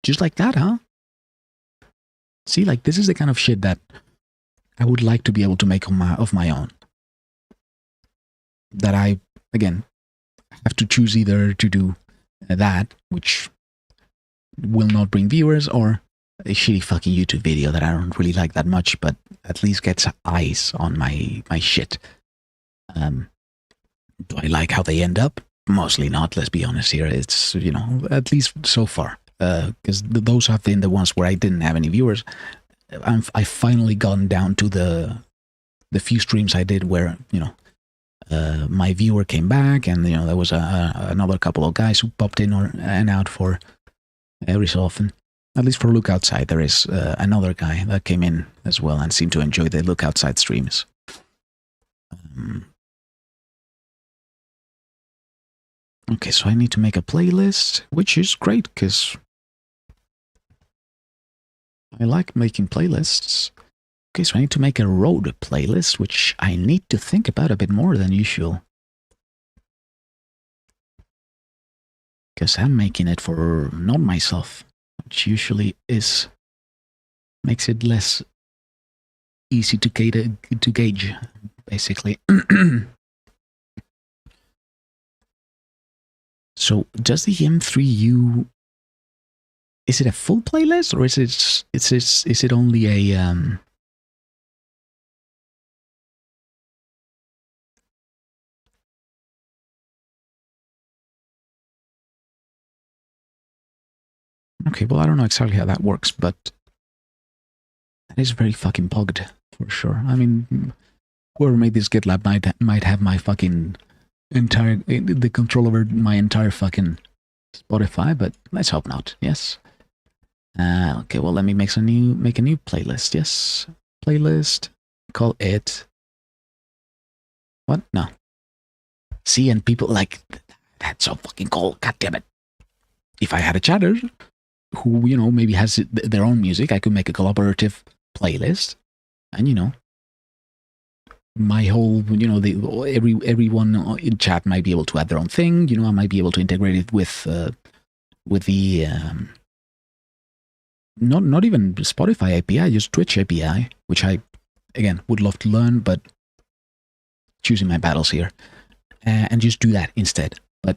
Just like that, huh? See, like, this is the kind of shit that I would like to be able to make of my own. That I, again, have to choose either to do that, which will not bring viewers, or a shitty fucking YouTube video that I don't really like that much, but at least gets eyes on my shit. Do I like how they end up? Mostly not, let's be honest here. It's, you know, at least so far. Because those have been the ones where I didn't have any viewers. I've finally gone down to the few streams I did where, you know, my viewer came back, and, you know, there was another couple of guys who popped in and out for every so often. At least for Look Outside, there is another guy that came in as well and seemed to enjoy the Look Outside streams. Okay, so I need to make a playlist, which is great, because I like making playlists. Okay, so I need to make a road playlist, which I need to think about a bit more than usual. Because I'm making it for not myself, which usually is Makes it less easy to gauge, basically. So does the M3U, is it a full playlist, or is it only a okay, well, I don't know exactly how that works, but that is very fucking bugged for sure. I mean, whoever made this GitLab might have my fucking entire the control over my entire fucking Spotify, but let's hope not. Yes. Okay, well, let me make a new playlist. Yes, playlist. Call it what? No. See, and people like that's so fucking cool. God damn it! If I had a chatter who maybe has their own music, I could make a collaborative playlist, and my whole everyone in chat might be able to add their own thing. I might be able to integrate it with the not even Spotify API, just Twitch API, which I again would love to learn, but choosing my battles here, and just do that instead. But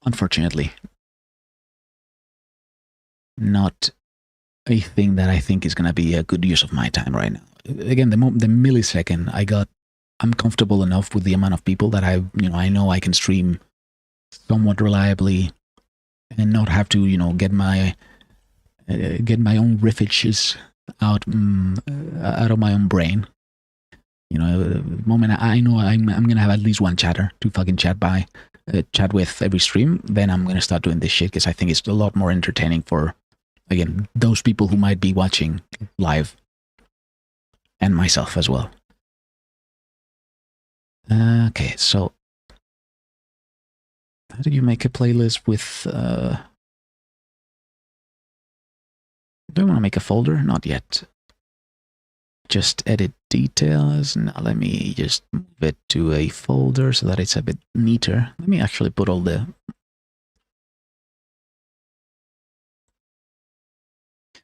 unfortunately, not a thing that I think is going to be a good use of my time right now. Again, the millisecond I'm comfortable enough with the amount of people that I know I can stream somewhat reliably and not have to get my own riffages out of my own brain. The moment I know I'm gonna have at least one chatter to fucking chat with every stream, then I'm gonna start doing this shit because I think it's a lot more entertaining for, again, those people who might be watching live, and myself as well. Okay, so how do you make a playlist with? Do I want to make a folder? Not yet. Just edit details. Now let me just move it to a folder so that it's a bit neater. Let me actually put all the...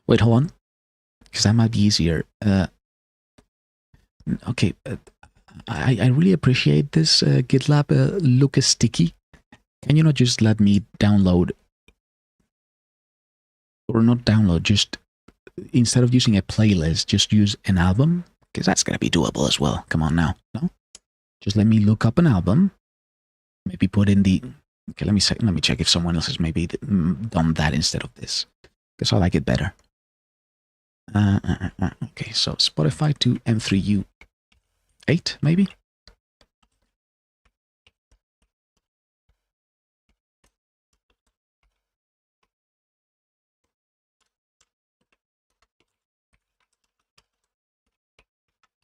Wait, hold on. Because that might be easier. Okay. I really appreciate this GitLab look sticky. Can you not just let me download... Or not download, just... Instead of using a playlist, just use an album, because that's going to be doable as well. Come on now. No? Just let me look up an album. Maybe put in the... Okay, let me check if someone else has maybe done that instead of this, because I like it better. Okay, so Spotify to M3U 8, maybe?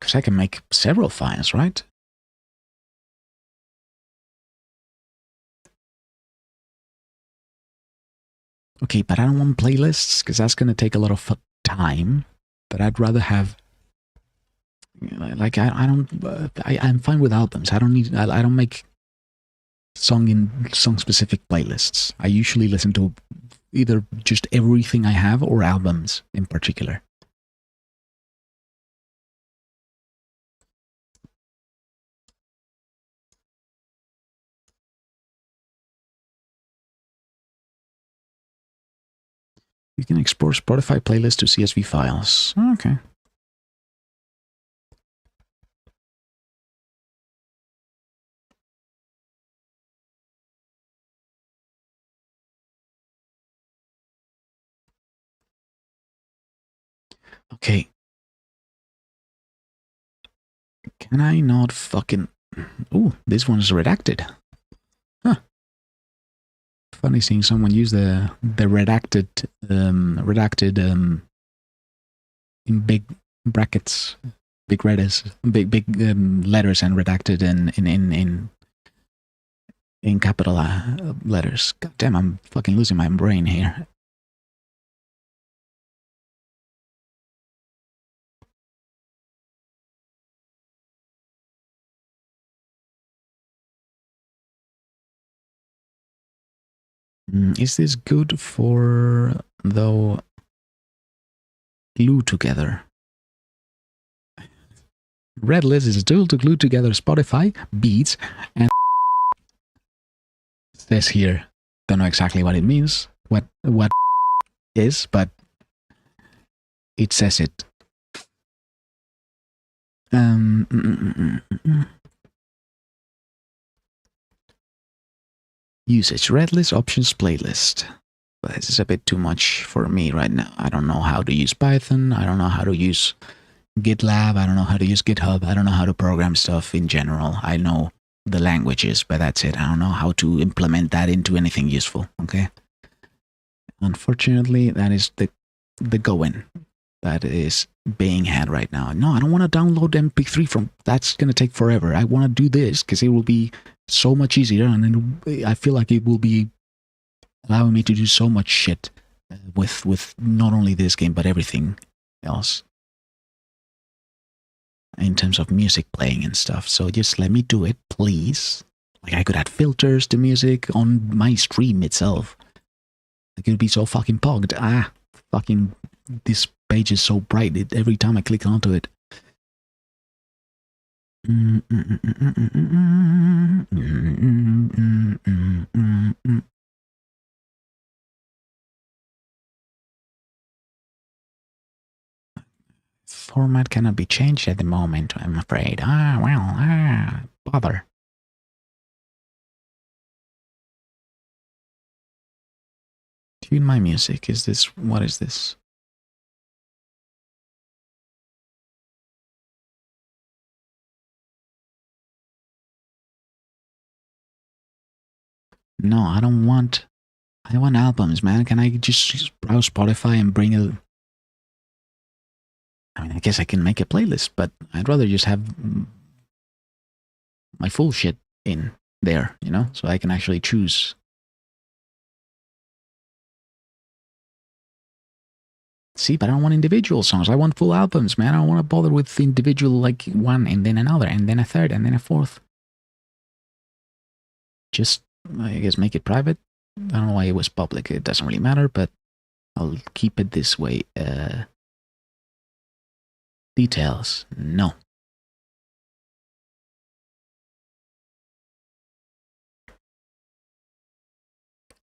Because I can make several files, right? Okay, but I don't want playlists, because that's going to take a lot of time. But I'd rather have... Like, I'm fine with albums. I don't make song-specific playlists. I usually listen to either just everything I have or albums in particular. You can export Spotify playlists to CSV files. Okay. Okay. Can I not fucking... Ooh, this one's redacted. Huh. Funny seeing someone use the redacted in big brackets, big letters, big letters, and redacted in capital letters. God damn, I'm fucking losing my brain here. Is this good for, though? glue together. Red list is a tool to glue together Spotify, beats, and it says here. Don't know exactly what it means, what is, but it says it. Usage, red list, options, playlist. But this is a bit too much for me right now. I don't know how to use Python. I don't know how to use GitLab. I don't know how to use GitHub. I don't know how to program stuff in general. I know the languages, but that's it. I don't know how to implement that into anything useful, okay? Unfortunately, that is the going that is being had right now. No, I don't want to download MP3 from... That's going to take forever. I want to do this because it will be so much easier, and I feel like it will be allowing me to do so much shit with not only this game, but everything else. In terms of music playing and stuff. So just let me do it, please. Like, I could add filters to music on my stream itself. Like, it would be so fucking pogged. Fucking, this page is so bright. Every time I click onto it. Format cannot be changed at the moment, I'm afraid. Bother. Tune my music. Is this... What is this? No, I don't want... I want albums, man. Can I just browse Spotify and bring a... I mean, I guess I can make a playlist, but I'd rather just have my full shit in there, you know? So I can actually choose. See, but I don't want individual songs. I want full albums, man. I don't want to bother with individual, like, one, and then another, and then a third, and then a fourth. Just, I guess, make it private. I don't know why it was public. It doesn't really matter, but I'll keep it this way. Details. No.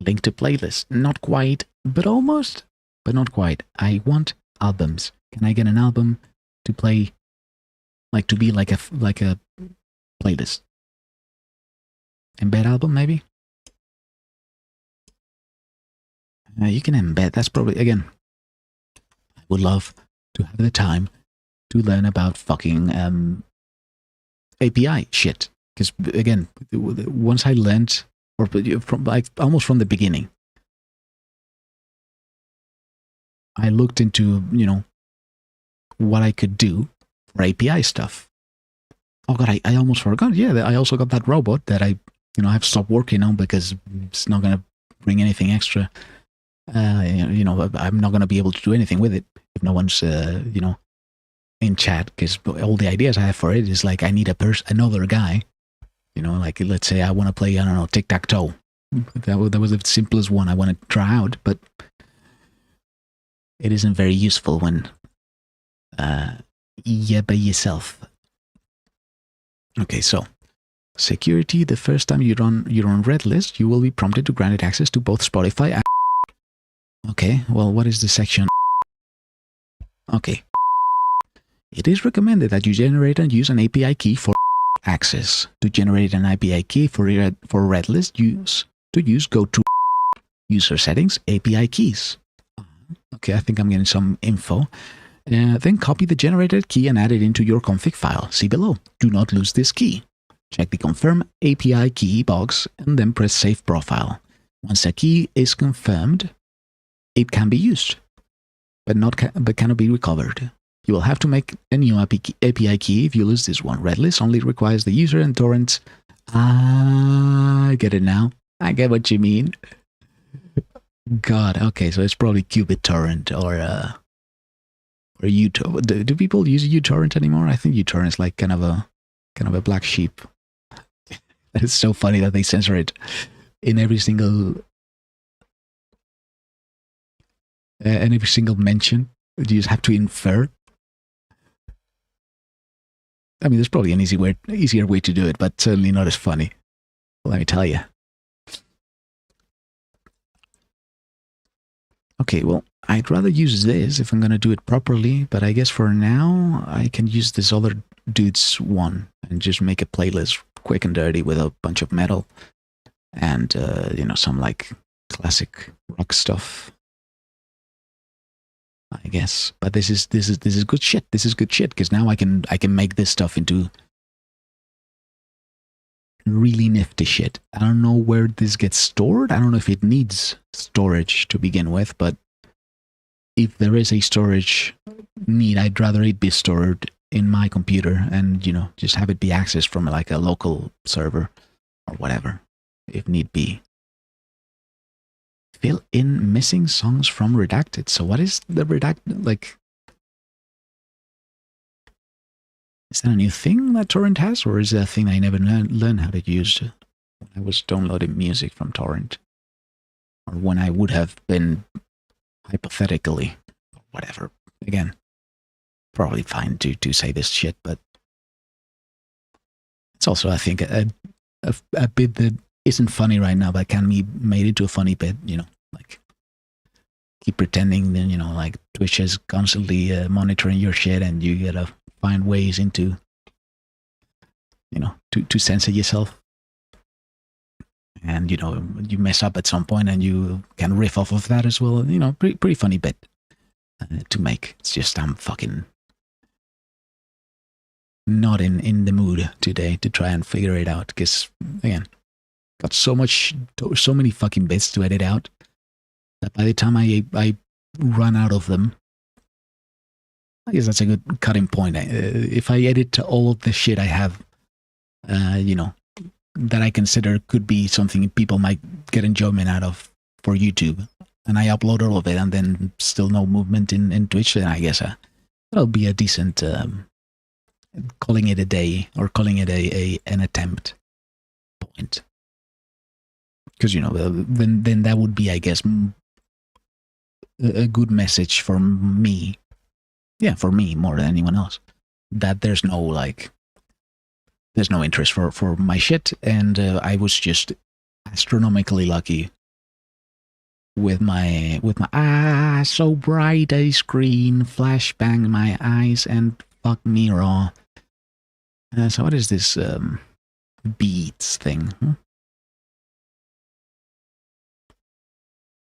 Link to playlist. Not quite, but almost. But not quite. I want albums. Can I get an album to play, like, to be like a playlist? Embed album, maybe? You can embed. That's probably, again, I would love to have the time to learn about fucking API shit. Because, again, once I learned, or from, like, almost from the beginning, I looked into, you know, what I could do for API stuff. Oh god, I almost forgot. Yeah, I also got that robot that I have stopped working on because it's not going to bring anything extra. I'm not going to be able to do anything with it if no one's, in chat, because all the ideas I have for it is like I need another guy, like let's say I want to play, I don't know, tic-tac-toe. That was the simplest one I want to try out, but it isn't very useful when you're by yourself. Okay, so security. The first time you're on red list, you will be prompted to grant it access to both Spotify and... Okay, well, what is the section? Okay. It is recommended that you generate and use an API key for access. To generate an API key for red list, go to user settings, API keys. Okay, I think I'm getting some info. Then copy the generated key and add it into your config file. See below. Do not lose this key. Check the confirm API key box and then press save profile. Once a key is confirmed, it can be used, but cannot be recovered. You will have to make a new API key if you lose this one. Redlist only requires the user and torrents. I get it now. I get what you mean. God, okay, so it's probably Qubit torrent or uTorrent. Do people use uTorrent anymore? I think uTorrent is like kind of a black sheep. It's so funny that they censor it in every single mention. You just have to infer. I mean, there's probably an easier way to do it, but certainly not as funny. Let me tell you. Okay, well, I'd rather use this if I'm going to do it properly, but I guess for now, I can use this other dude's one and just make a playlist quick and dirty with a bunch of metal and, you know, some like classic rock stuff, I guess. But this is good shit. This is good shit because now I can make this stuff into really nifty shit. I don't know where this gets stored. I don't know if it needs storage to begin with, but if there is a storage need, I'd rather it be stored in my computer and, you know, just have it be accessed from like a local server or whatever, if need be. Fill in missing songs from redacted. So what is the redacted, like, is that a new thing that torrent has, or is that a thing I never learned how to use when I was downloading music from torrent, or when I would have been hypothetically, or whatever. Again, probably fine to say this shit, but it's also, I think, a bit that isn't funny right now, but can be made into a funny bit. You know, like keep pretending that, you know, like Twitch is constantly monitoring your shit, and you gotta find ways into, you know, to censor yourself. And, you know, you mess up at some point and you can riff off of that as well. You know, pretty funny bit to make. It's just I'm fucking not in the mood today to try and figure it out. Because, again, got so many fucking bits to edit out that by the time I run out of them, I guess that's a good cutting point. If I edit all of the shit I have, you know, that I consider could be something people might get enjoyment out of for YouTube, and I upload all of it, and then still no movement in Twitch, then I guess that'll be a decent calling it a day, or calling it an attempt point. Because, you know, then that would be, I guess, a good message for me. Yeah, for me more than anyone else, that there's no interest for my shit, and I was just astronomically lucky with my so bright a screen, flashbang in my eyes, and fuck me raw. So what is this beats thing?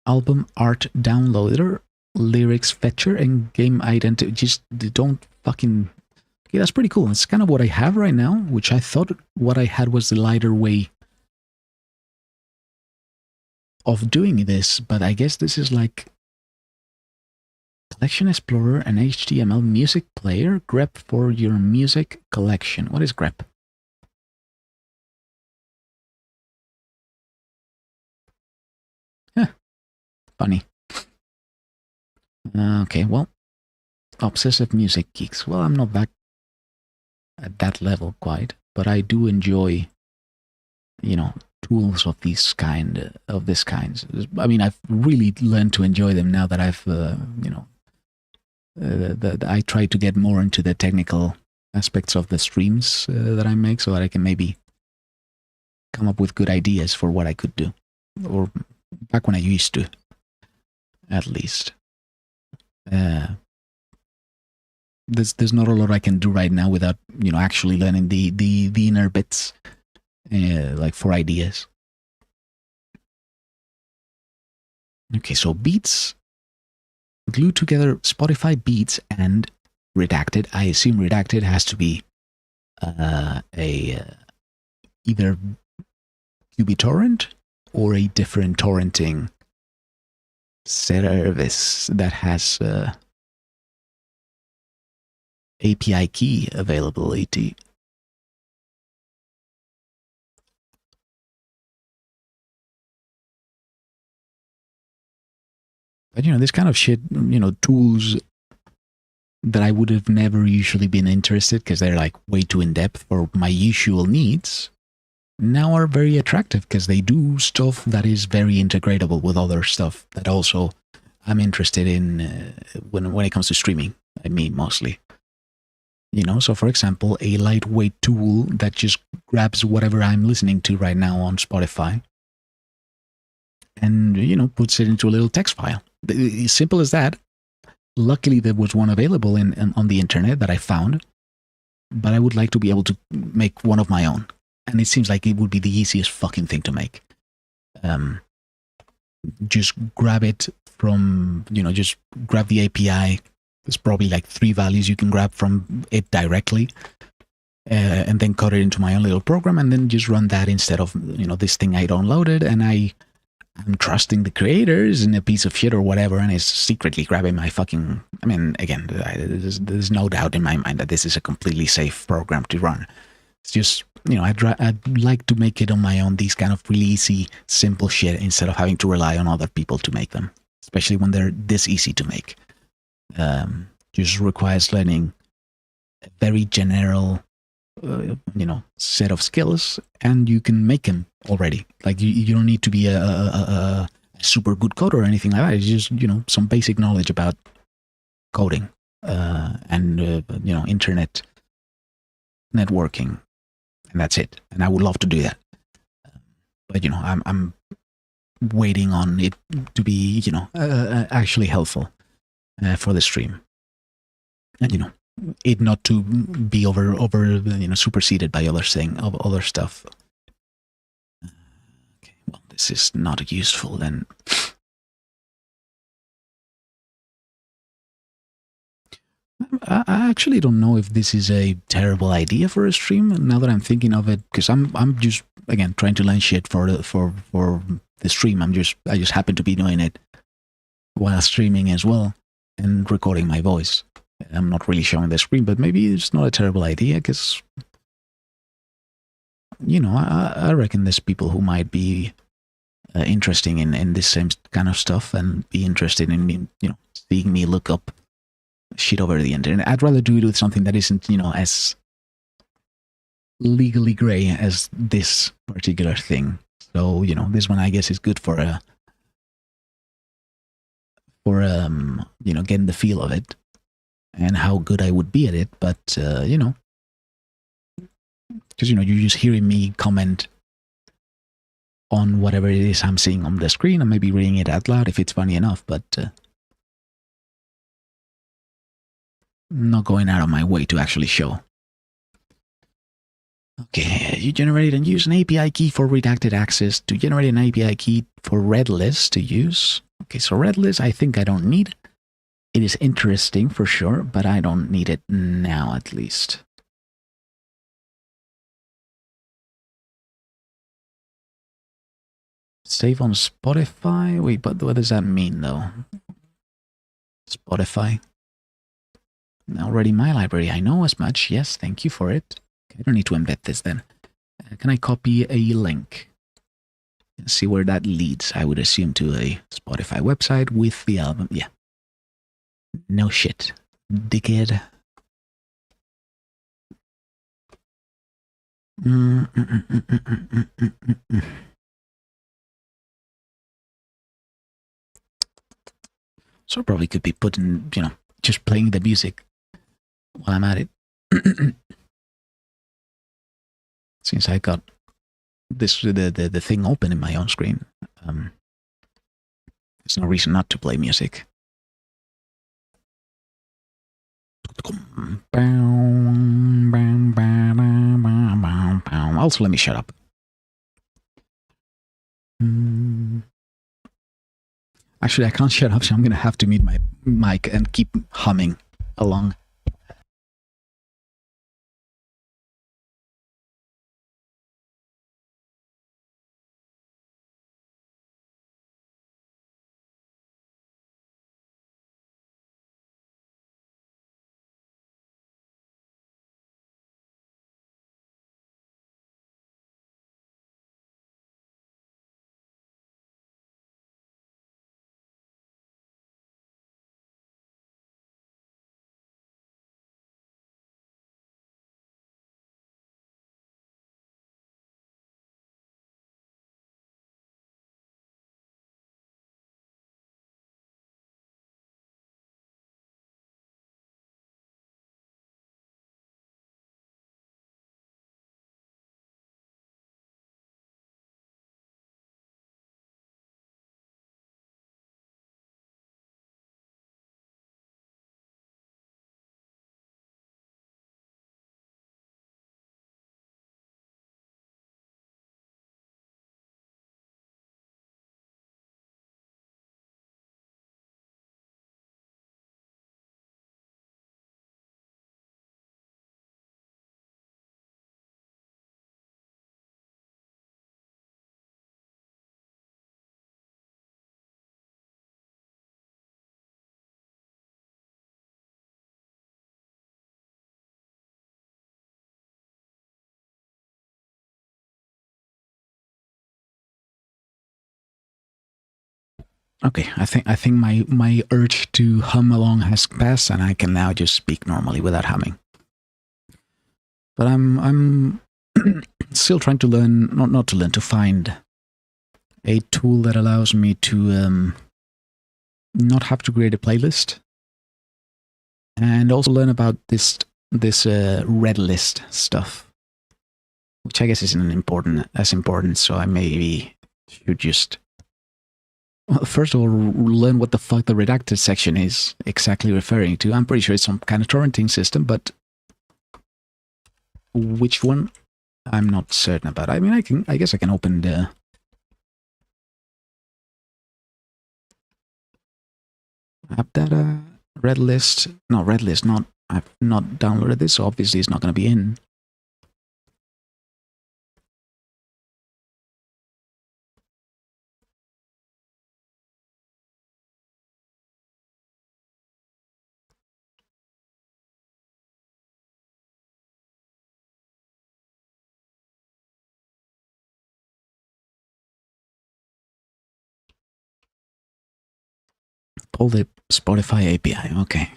Album art downloader, lyrics fetcher, and game identity. Just don't fucking... Okay, that's pretty cool. It's kind of what I have right now, which I thought what I had was the lighter way of doing this, but I guess this is like Collection Explorer and HTML music player, grep for your music collection. What is grep? Huh. Funny. Okay, well, obsessive music geeks. Well, I'm not that at that level quite, but I do enjoy, you know, tools of this kind. I mean, I've really learned to enjoy them now that I've, you know, I try to get more into the technical aspects of the streams that I make, so that I can maybe come up with good ideas for what I could do, or back when I used to, at least. There's not a lot I can do right now without, you know, actually learning the inner bits, like for ideas. Okay, so beats, glue together Spotify beats and redacted. I assume redacted has to be either QBTorrent or a different torrenting service that has API key availability. But, you know, this kind of shit, you know, tools that I would have never usually been interested because they're like way too in-depth for my usual needs, now are very attractive because they do stuff that is very integratable with other stuff that also I'm interested in when it comes to streaming. I mean, mostly. So for example, a lightweight tool that just grabs whatever I'm listening to right now on Spotify and, puts it into a little text file. As simple as that. Luckily, there was one available on the internet that I found, but I would like to be able to make one of my own. And it seems like it would be the easiest fucking thing to make. Just grab it from, just grab the API. There's probably like 3 values you can grab from it directly, and then cut it into my own little program, and then just run that instead of, this thing I downloaded, and I'm trusting the creators in a piece of shit or whatever, and it's secretly grabbing my fucking... I mean, again, there's no doubt in my mind that this is a completely safe program to run. It's just, I'd like to make it on my own, these kind of really easy, simple shit, instead of having to rely on other people to make them, especially when they're this easy to make. Just requires learning a very general, set of skills, and you can make them already. Like you don't need to be a super good coder or anything like that. It's just some basic knowledge about coding and internet networking, and that's it. And I would love to do that, but I'm waiting on it to be actually helpful for the stream, and it not to be over superseded by other stuff. Okay, well, this is not useful then. I actually don't know if this is a terrible idea for a stream now that I'm thinking of it, because I'm just, again, trying to learn shit for the stream. I just happen to be doing it while streaming as well and recording my voice. I'm not really showing the screen, but maybe it's not a terrible idea, because I reckon there's people who might be interesting in this same kind of stuff and be interested in seeing me look up shit over the internet. I'd rather do it with something that isn't as legally gray as this particular thing. So this one, I guess, is good for getting the feel of it and how good I would be at it. But because you're just hearing me comment on whatever it is I'm seeing on the screen, and maybe reading it out loud if it's funny enough, but not going out of my way to actually show. Okay, you generate and use an API key for redacted access to generate an API key for red list to use. Okay, so red list I think I don't need. It is interesting for sure, but I don't need it now, at least. Save on Spotify? Wait, but what does that mean, though? Spotify. Already my library. I know as much. Yes, thank you for it. Okay, I don't need to embed this then. Can I copy a link? And see where that leads. I would assume to a Spotify website with the album. Yeah. No shit, dickhead. So I probably could be putting, just playing the music while I'm at it. Since I got this the thing open in my own screen, there's no reason not to play music. Also, let me shut up. Actually, I can't shut up, so I'm gonna have to mute my mic and keep humming along. Okay, I think my urge to hum along has passed, and I can now just speak normally without humming. But I'm still trying to learn, not to learn, to find a tool that allows me to not have to create a playlist, and also learn about this red list stuff, which I guess isn't as important. So I maybe should just, well, first of all, learn what the fuck the redacted section is exactly referring to. I'm pretty sure it's some kind of torrenting system, but which one, I'm not certain about. I mean, I guess I can open the app data, red list. No, red list, not, I've not downloaded this, so obviously it's not going to be in. Pull the Spotify API, okay.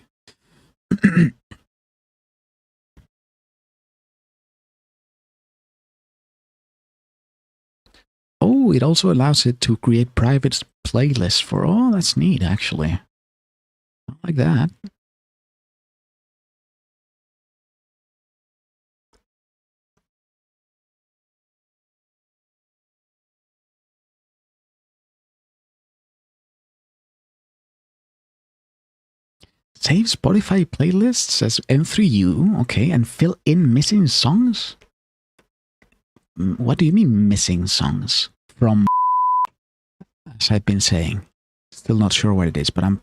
Oh, it also allows it to create private playlists for, oh, that's neat, actually. I like that. Save Spotify playlists as M3U, okay, and fill in missing songs? What do you mean missing songs? From, as I've been saying. Still not sure what it is, but I'm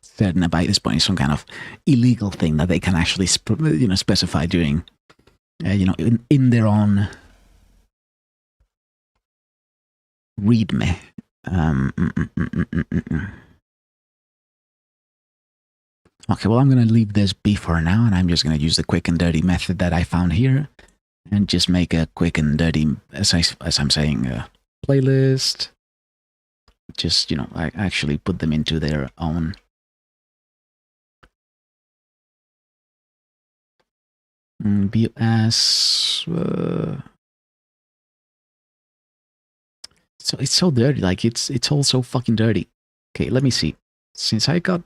certain that by this point it's some kind of illegal thing that they can actually specify during, in their own readme. Okay, well, I'm going to leave this be for now, and I'm just going to use the quick and dirty method that I found here, and just make a quick and dirty, as I'm saying, playlist. Just, I actually put them into their own view as so it's so dirty, like it's all so fucking dirty. Okay, let me see. Since I got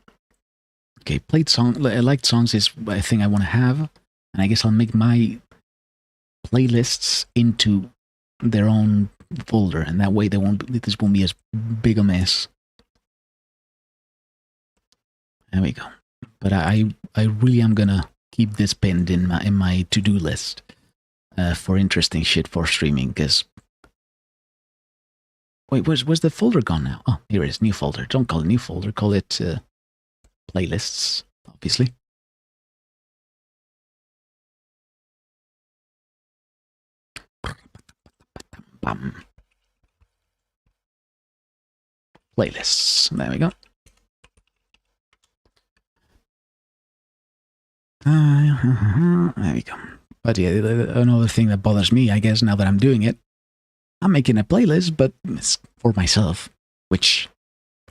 liked songs is a thing I want to have, and I guess I'll make my playlists into their own folder, and that way this won't be as big a mess. There we go. But I really am gonna keep this pinned in my to-do list for interesting shit for streaming, because wait, where's the folder gone now? Oh, here it is, new folder. Don't call it new folder, call it playlists, obviously. Playlists. There we go. There we go. But yeah, another thing that bothers me, I guess, now that I'm doing it, I'm making a playlist, but it's for myself, which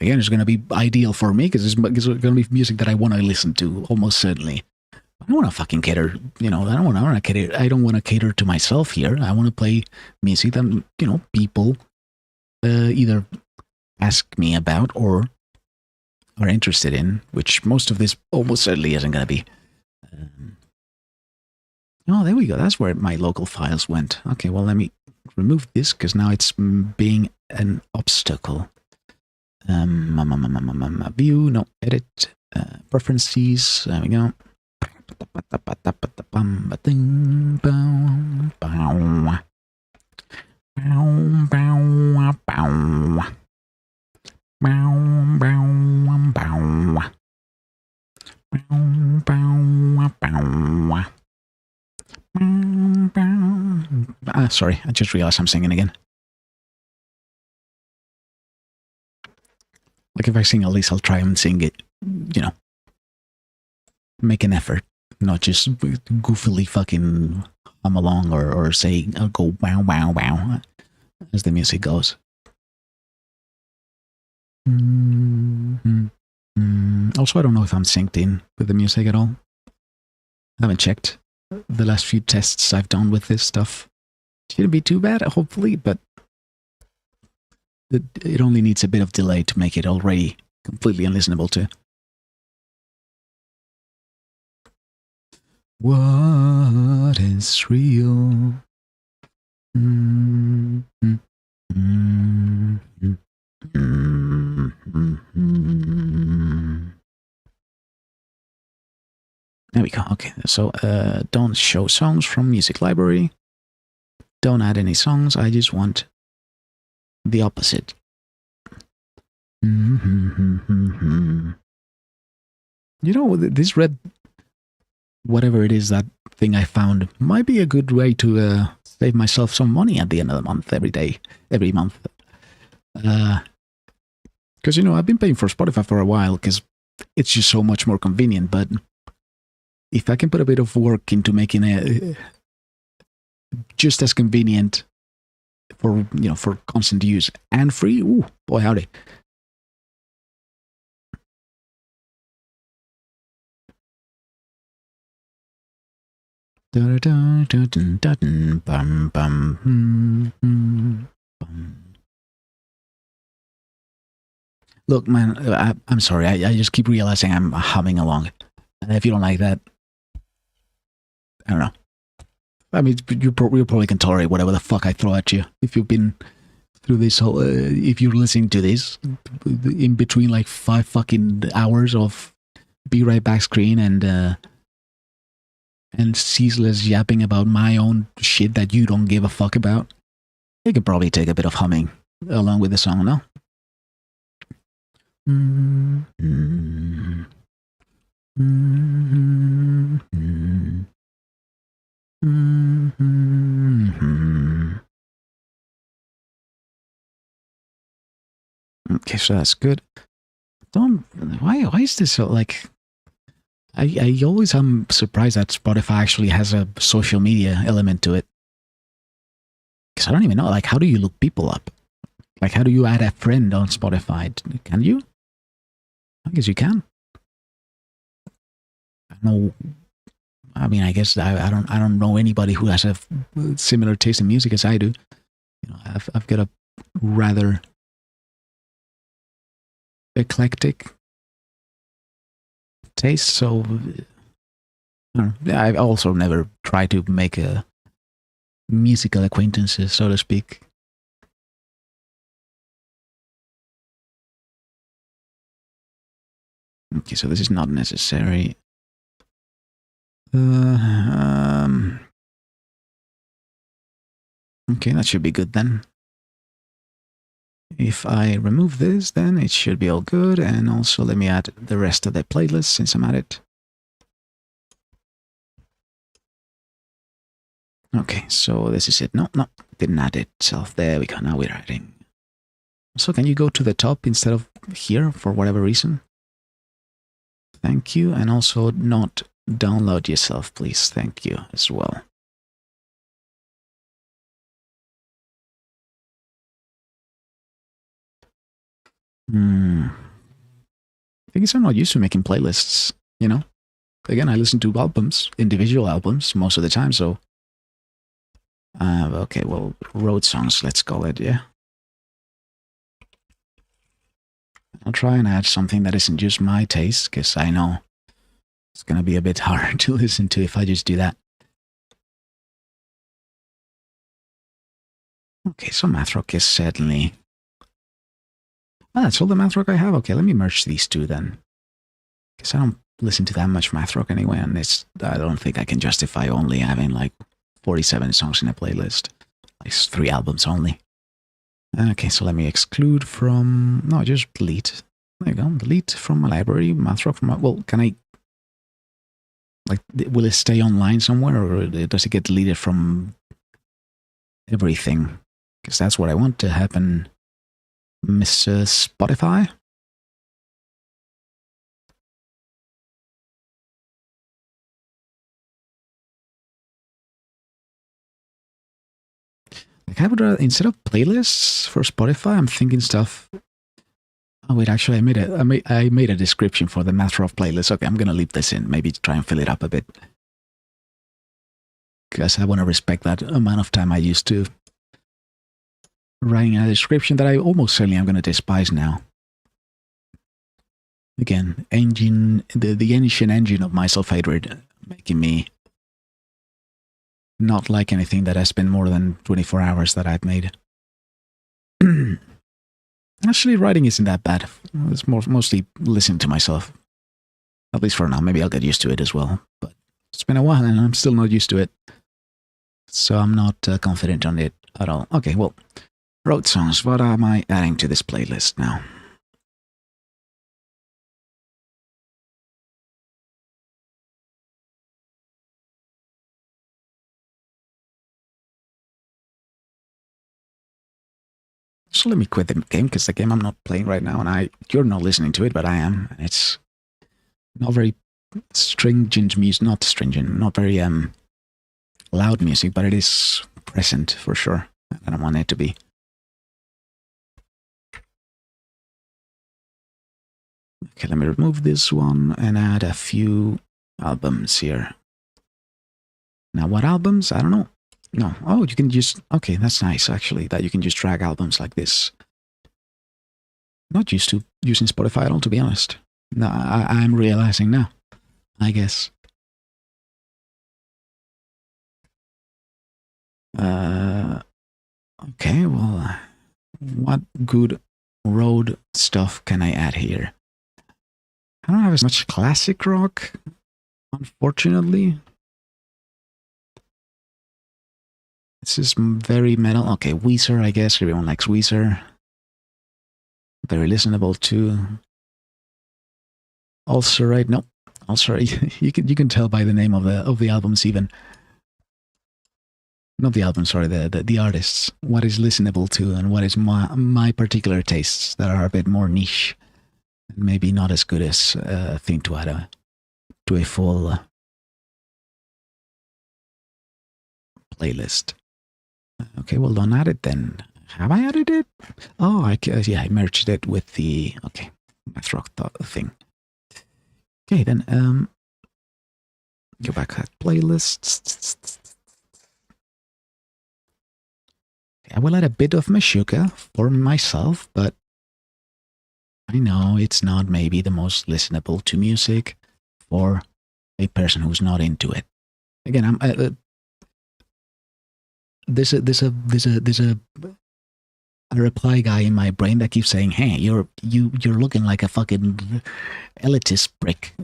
again is going to be ideal for me because it's going to be music that I want to listen to almost certainly. I don't want to fucking cater, I don't want to cater to myself here. I want to play music that, people either ask me about or are interested in, which most of this almost certainly isn't going to be. Oh, there we go. That's where my local files went. Okay, well, let me remove this because now it's being an obstacle. View, no, edit, preferences. There we go. Sorry, I just realized I'm singing again. Like if I sing, at least I'll try and sing it, make an effort, not just goofily fucking hum along or say, I'll go wow, wow, wow as the music goes. Also, I don't know if I'm synced in with the music at all. I haven't checked the last few tests I've done with this stuff. Shouldn't be too bad, hopefully, but it only needs a bit of delay to make it already completely unlistenable to. What is real? There we go. Okay, so don't show songs from music library. Don't add any songs. I just want the opposite. You know, this red, whatever it is, that thing I found might be a good way to save myself some money at the end of the month, every month. Because, you know, I've been paying for Spotify for a while because it's just so much more convenient. But if I can put a bit of work into making it just as convenient for, you know, for constant use and free, ooh, boy howdy. Look, man, I'm sorry. I just keep realizing I'm humming along. And if you don't like that, I don't know. I mean, you probably can tolerate whatever the fuck I throw at you. If you've been through this whole, if you're listening to this in between like 5 fucking hours of Be Right Back screen and ceaseless yapping about my own shit that you don't give a fuck about, you could probably take a bit of humming along with the song, no? Okay, so that's good. Why is this so, like, I always am surprised that Spotify actually has a social media element to it. Because I don't even know, like, how do you look people up? Like, how do you add a friend on Spotify? Can you? I guess you can. I know. I mean, I guess I don't know anybody who has a similar taste in music as I do. You know, I've got a rather eclectic taste, so I've also never tried to make a musical acquaintances, so to speak. Okay, so this is not necessary. Okay, that should be good then. If I remove this, then it should be all good. And also let me add the rest of the playlist since I'm at it. Okay, so this is it. No, didn't add itself. There we go. Now we're adding. So can you go to the top instead of here for whatever reason? Thank you. And also not download yourself, please. Thank you as well. I guess I'm not used to making playlists, you know? Again, I listen to albums, individual albums, most of the time, so... okay, well, road songs, let's call it, yeah? I'll try and add something that isn't just my taste, because I know it's gonna be a bit hard to listen to if I just do that. Okay, so math rock is certainly... Oh, that's all the math rock I have. Okay, let me merge these two then. Because I don't listen to that much math rock anyway, and I don't think I can justify only having like 47 songs in a playlist. Like 3 albums only. Okay, so let me exclude from... No, just delete. There you go. Delete from my library. Math rock from my... Well, can I... Like, will it stay online somewhere, or does it get deleted from everything? Because that's what I want to happen, Mr. Spotify. Like, I would rather, instead of playlists for Spotify, I'm thinking stuff Oh wait, actually, I made a description for the Master of playlist. Okay, I'm gonna leave this in. Maybe try and fill it up a bit, because I want to respect that amount of time I used to writing a description that I almost certainly am gonna despise now. Again, the ancient engine of my self-hatred making me not like anything that has been more than 24 hours that I've made. Actually, writing isn't that bad. It's mostly listening to myself. At least for now. Maybe I'll get used to it as well. But it's been a while and I'm still not used to it. So I'm not confident on it at all. Okay, well, road songs. What am I adding to this playlist now? So let me quit the game, because the game I'm not playing right now, and you're not listening to it, but I am. And it's not very stringent music, not very loud music, but it is present for sure. I don't want it to be. Okay, let me remove this one and add a few albums here. Now, what albums? I don't know. No. Oh, you can just... Okay, that's nice, actually, that you can just drag albums like this. Not used to using Spotify at all, to be honest. No, I'm realizing now, I guess. Okay, well, what good road stuff can I add here? I don't have as much classic rock, unfortunately. This is very metal. Okay, Weezer, I guess. Everyone likes Weezer. Very listenable too. Also, right? No, also you can tell by the name of the albums even. Not the album, sorry, the artists. What is listenable to and what is my particular tastes that are a bit more niche, and maybe not as good as a thing to add to a full playlist. Okay, well, don't add it then. Have I added it? Oh, yeah, I merged it with the... Okay, math rock thing. Okay, then, go back to that playlist. I will add a bit of Meshuggah for myself, but I know it's not maybe the most listenable to music for a person who's not into it. Again, there's a reply guy in my brain that keeps saying, "Hey, you're looking like a fucking elitist prick."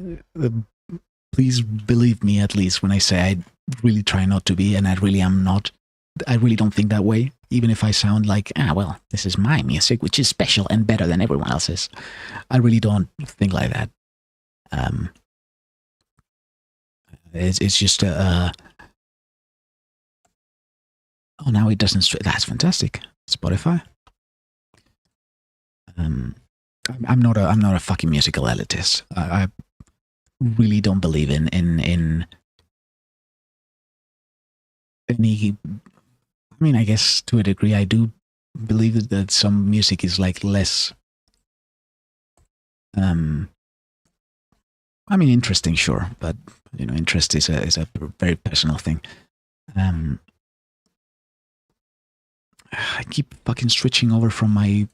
Please believe me, at least when I say I really try not to be, and I really am not. I really don't think that way, even if I sound like, well, this is my music, which is special and better than everyone else's. I really don't think like that. It's just oh, now it doesn't. That's fantastic. Spotify. I'm not a fucking musical elitist. I really don't believe in any. I mean, I guess to a degree, I do believe that some music is like less. I mean, interesting, sure, but interest is a very personal thing. I keep fucking switching over from my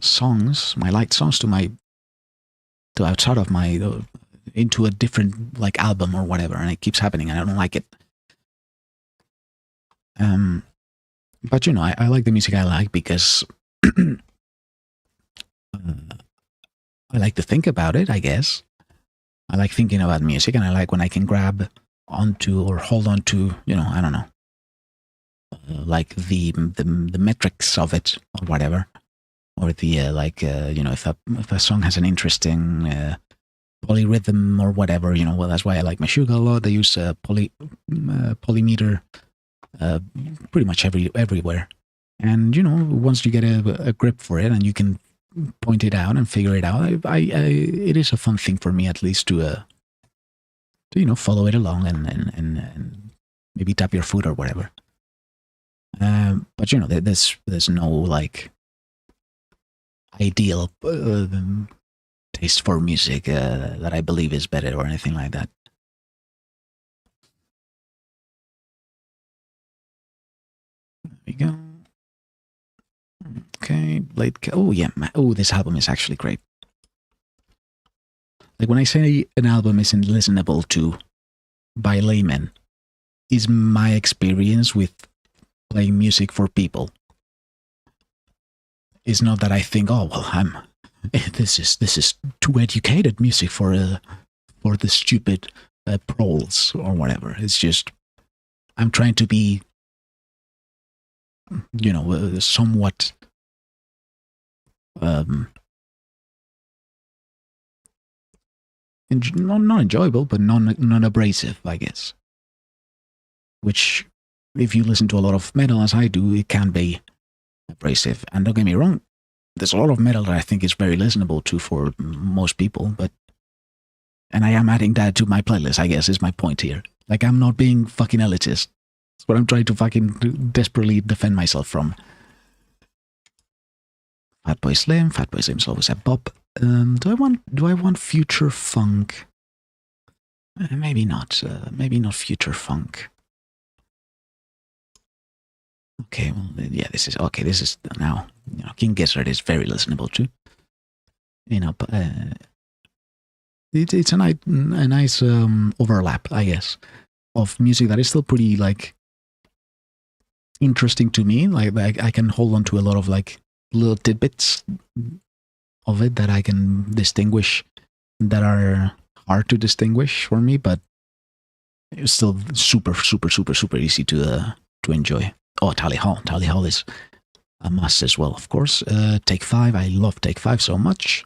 songs, my liked songs, to outside of my into a different like album or whatever, and it keeps happening, and I don't like it. But I like the music I like because I like to think about it, I guess. I like thinking about music, and I like when I can grab onto or hold on to, I don't know, like the metrics of it or whatever, or the if a song has an interesting polyrhythm or whatever, well, that's why I like Meshuggah a lot. They use polymeter pretty much everywhere, and once you get a grip for it and you can point it out and figure it out, it is a fun thing for me, at least, to follow it along and maybe tap your foot or whatever. But there's no like ideal taste for music that I believe is better or anything like that. There we go. Okay, oh yeah, oh, this album is actually great. Like when I say an album isn't listenable to by laymen, is my experience with playing music for people. It's not that I think, oh well, this is too educated music for the stupid proles or whatever. It's just I'm trying to be, somewhat not enjoyable, but non-abrasive, I guess. Which, if you listen to a lot of metal as I do, it can be abrasive. And don't get me wrong, there's a lot of metal that I think is very listenable to for most people, and I am adding that to my playlist, I guess, is my point here. Like, I'm not being fucking elitist. That's what I'm trying to fucking desperately defend myself from. Fatboy Slim's always a bop. Do I want future funk? Maybe not. Maybe not future funk. Okay, well, yeah, this is now, King Gizzard is very listenable too. It's a nice overlap, I guess, of music that is still pretty, like, interesting to me. Like I can hold on to a lot of, like, little tidbits of it that I can distinguish that are hard to distinguish for me, but it's still super, super, super, super easy to enjoy. Oh, Tally Hall is a must as well, of course. Take 5, I love Take 5 so much.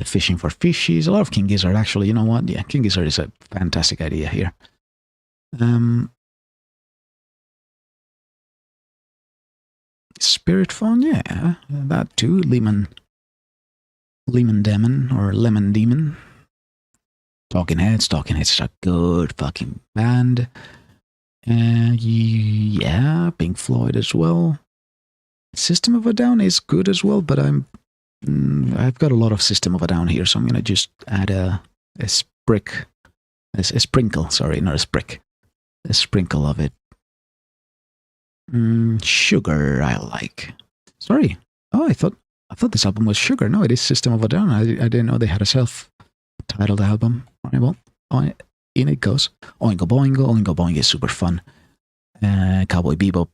Fishing for Fishies, a lot of King Gizzard, actually. You know what? Yeah, King Gizzard is a fantastic idea here. Spirit Phone, yeah, that too. Lemon Demon or Lemon Demon. Talking Heads is a good fucking band. Yeah, Pink Floyd as well. System of a Down is good as well, but I've got a lot of System of a Down here, so I'm gonna just add a sprinkle. Sorry, not a sprick. A sprinkle of it. Sugar, I like. Sorry. Oh, I thought this album was Sugar. No, it is System of a Down. I didn't know they had a self-titled album. All right, well, in it goes. Oingo Boingo. Oingo Boingo is super fun. Cowboy Bebop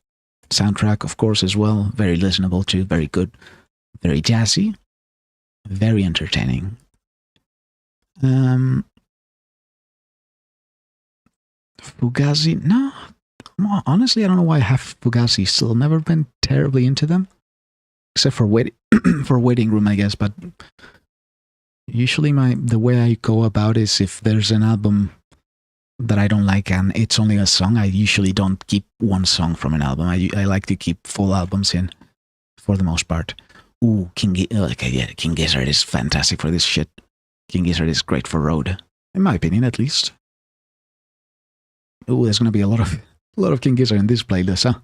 soundtrack, of course, as well. Very listenable too. Very good. Very jazzy. Very entertaining. Fugazi, no. Honestly, I don't know why I have Fugazi. Still never been terribly into them. Except for for Waiting Room, I guess. But usually the way I go about is if there's an album that I don't like and it's only a song, I usually don't keep one song from an album. I like to keep full albums in for the most part. Ooh, King Gizzard is fantastic for this shit. King Gizzard is great for road, in my opinion, at least. Ooh, there's gonna be a lot of King Gizzard in this playlist, huh?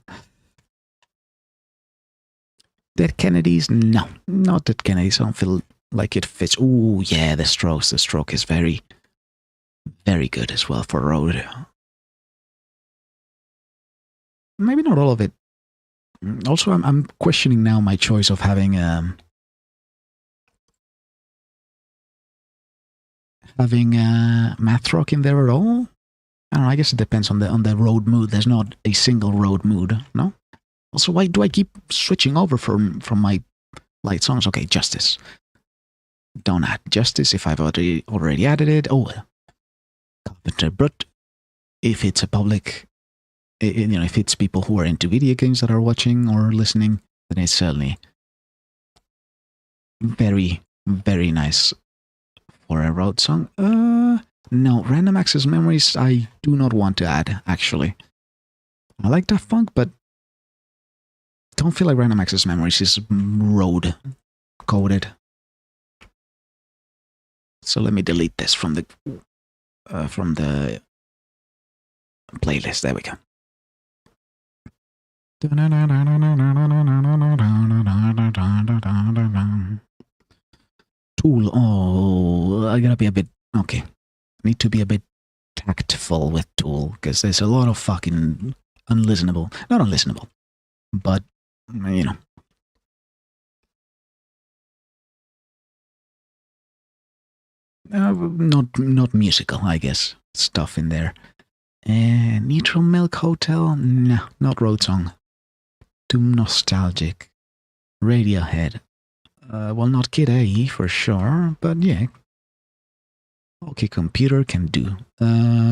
Dead Kennedys? No, not Dead Kennedys. I don't feel like it fits. Ooh, yeah, The Strokes. The Stroke is very, very good as well for road. Maybe not all of it. Also, I'm questioning now my choice of having math rock in there at all. I don't know. I guess it depends on the road mood. There's not a single road mood, no. Also, why do I keep switching over from my light songs? Okay, Justice. Don't add Justice if I've already added it. Oh, Carpenter Brut. If it's a public, if it's people who are into video games that are watching or listening, then it's certainly very, very nice for a road song. No, Random Access Memories I do not want to add, actually. I like Daft Punk, but don't feel like Random Access Memories is road coded. So let me delete this from the playlist. There we go. Tool. Oh, I gotta be a bit. Okay. Need to be a bit tactful with Tool because there's a lot of fucking unlistenable. Not unlistenable, but, you know. Not musical, I guess. Stuff in there. Neutral Milk Hotel? No, not Road Song. Too nostalgic. Radiohead. Well, not Kid A for sure, but yeah. Okay, Computer can do.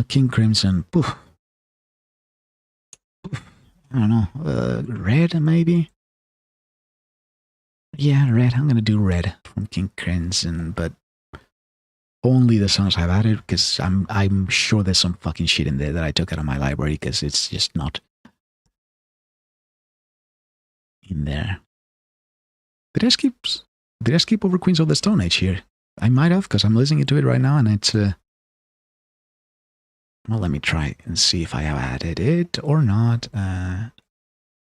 King Crimson. Poof. I don't know. Red, maybe? Yeah, Red. I'm gonna do Red from King Crimson, but only the songs I've added because I'm sure there's some fucking shit in there that I took out of my library because it's just not in there. Did I skip over Queens of the Stone Age here? I might have because I'm listening to it right now and it's well, let me try and see if I have added it or not. I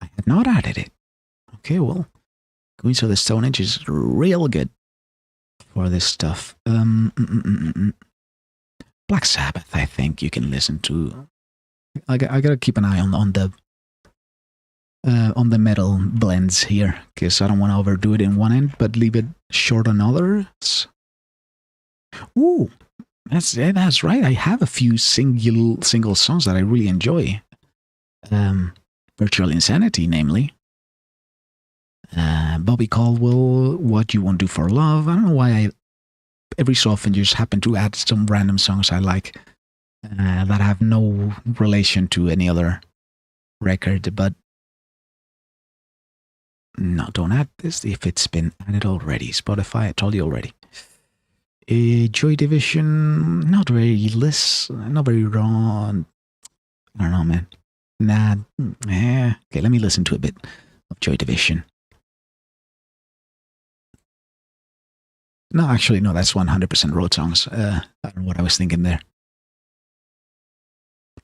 had not added it. Okay, well, Queens of the Stone Age is real good for this stuff. Black Sabbath, I think you can listen to. I gotta keep an eye on the metal blends here because I don't want to overdo it in one end, but leave it short on others. Ooh, that's right. I have a few single songs that I really enjoy. Virtual Insanity, namely. Bobby Caldwell, What You Won't Do for Love. I don't know why I every so often just happen to add some random songs I like that have no relation to any other record, but no, don't add this if it's been added already. Spotify, I told you already. Joy Division, not very wrong. I don't know, man. Nah, okay, let me listen to a bit of Joy Division. No, actually, no, that's 100% Road Songs. I don't know what I was thinking there.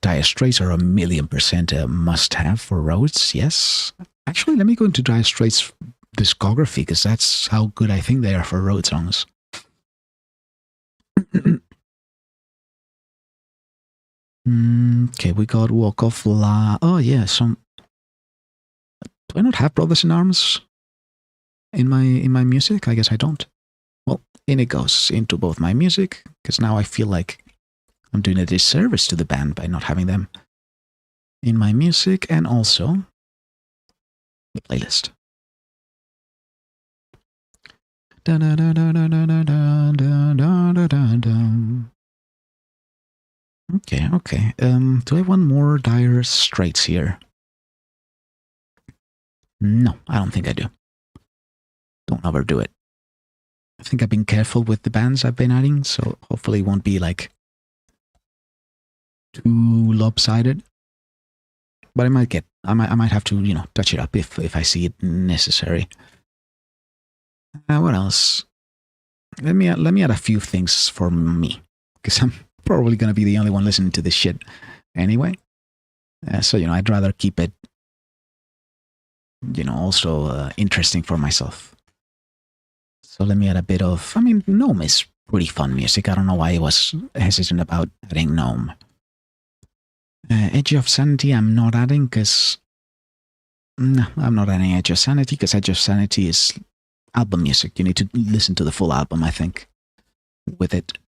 Dire Straits are 1,000,000% a must-have for roads, yes. Actually, let me go into Dire Straits' discography, because that's how good I think they are for road songs. Okay, we got Walk of La... Oh, yeah, some... Do I not have Brothers in Arms in my music? I guess I don't. Well, in it goes into both my music, because now I feel like I'm doing a disservice to the band by not having them in my music, and also the playlist. Okay. Do I want more Dire Straits here? No, I don't think I do. Don't overdo it. I think I've been careful with the bands I've been adding, so hopefully it won't be like too lopsided. But I might have to, touch it up if I see it necessary. What else? Let me add a few things for me, because I'm probably gonna be the only one listening to this shit anyway. So I'd rather keep it, also interesting for myself. So let me add a bit of. Gnome is pretty fun music. I don't know why I was hesitant about adding Gnome. Edge of Sanity, I'm not adding because. No, I'm not adding Edge of Sanity because Edge of Sanity is album music. You need to listen to the full album, I think, with it.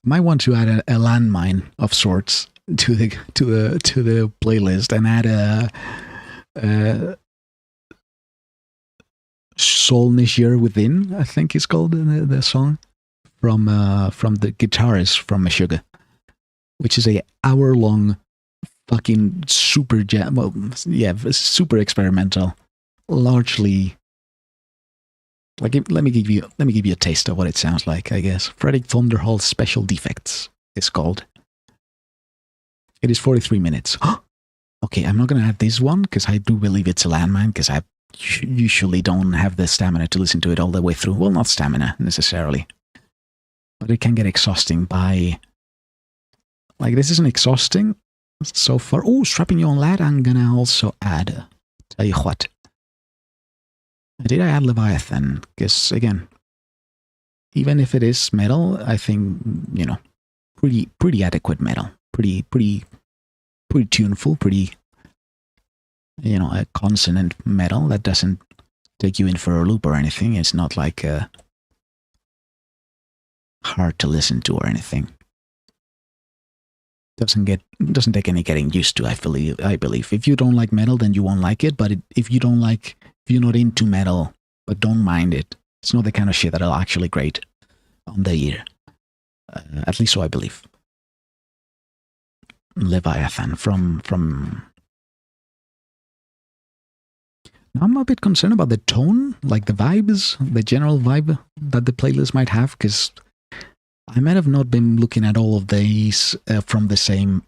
Might want to add a landmine of sorts to the playlist and add a Soul Niger Within, I think it's called the song from the guitarist from Meshuggah, which is a hour-long fucking super jam. Well, yeah, super experimental, largely. Like, let me give you a taste of what it sounds like. I guess Fredrik Thunderholt's Special Defects is called. It is 43 minutes. Okay, I'm not gonna add this one because I do believe it's a landmine because I usually don't have the stamina to listen to it all the way through. Well, not stamina necessarily. but it can get exhausting by... Like, this isn't exhausting so far. Oh, strapping you on, lad. I'm gonna also add... Tell you what. Did I add Leviathan? Because, again, even if it is metal, I think, you know, pretty adequate metal. Pretty tuneful, pretty, you know, a consonant metal that doesn't take you in for a loop or anything. It's not like hard to listen to or anything. Doesn't take any getting used to. I believe if you don't like metal, then you won't like it. But if you're not into metal but don't mind it, it's not the kind of shit that'll actually grate on the ear. At least so I believe. Leviathan from. Now I'm a bit concerned about the tone, like the vibes, the general vibe that the playlist might have, because I might have not been looking at all of these from the same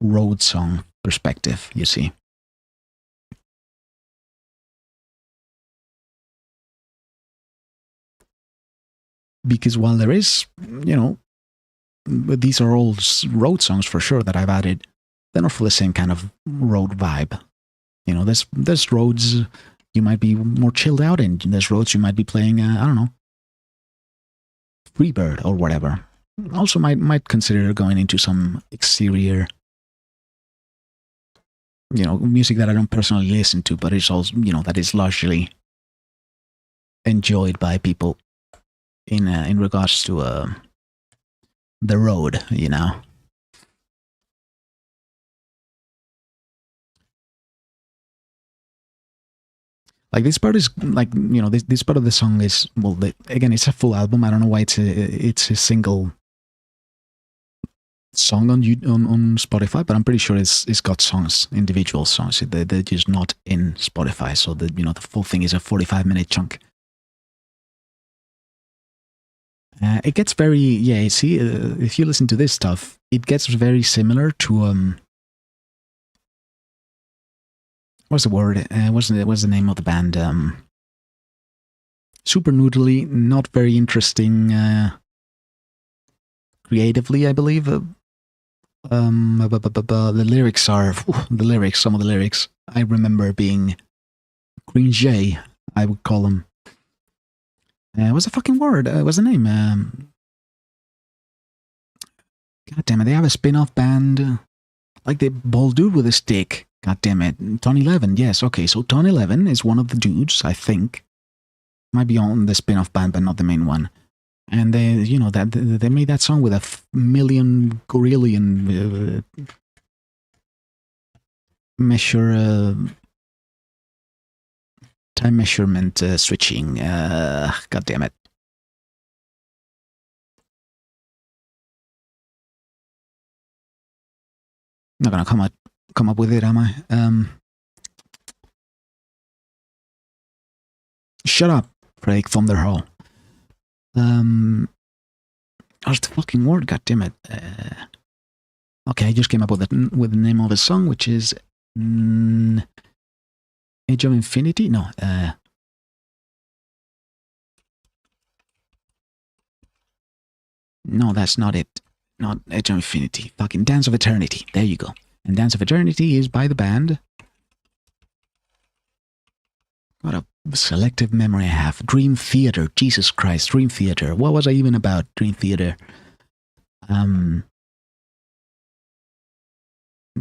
road song perspective, you see. Because while there is, you know, these are all road songs for sure that I've added, they're not for the same kind of road vibe. You know, there's roads you might be more chilled out in. There's roads you might be playing, I don't know, Freebird or whatever. Also might consider going into some exterior, you know, music that I don't personally listen to, but it's also, you know, that is largely enjoyed by people in regards to the road, you know. Like this part is like, you know, this part of the song is, well, again, it's a full album. I don't know why it's a single song on Spotify, but I'm pretty sure it's got songs, individual songs. They're just not in Spotify, so the, you know, the full thing is a 45-minute chunk. It gets very, yeah. See, if you listen to this stuff, it gets very similar to what's the word? What's the name of the band? Super noodly, not very interesting creatively, I believe. The lyrics are some of the lyrics I remember being cringe, I would call them. What's the fucking word? What's the name? God damn it! They have a spin-off band, like the bald dude with a stick. God damn it, Tony Levin. Yes, okay. So Tony Levin is one of the dudes, I think. Might be on the spin-off band, but not the main one. And they, you know, that they made that song with a million gorillion measure. Time measurement switching. God damn it. Not gonna come up with it, am I? Shut up, Craig Thunderhall. What's the fucking word? God damn it. Okay, I just came up with the name of a song, which is Age of Infinity? No. No, that's not it. Not Age of Infinity. Fucking Dance of Eternity. There you go. And Dance of Eternity is by the band. What a selective memory I have. Dream Theater. Jesus Christ. Dream Theater. What was I even about? Dream Theater.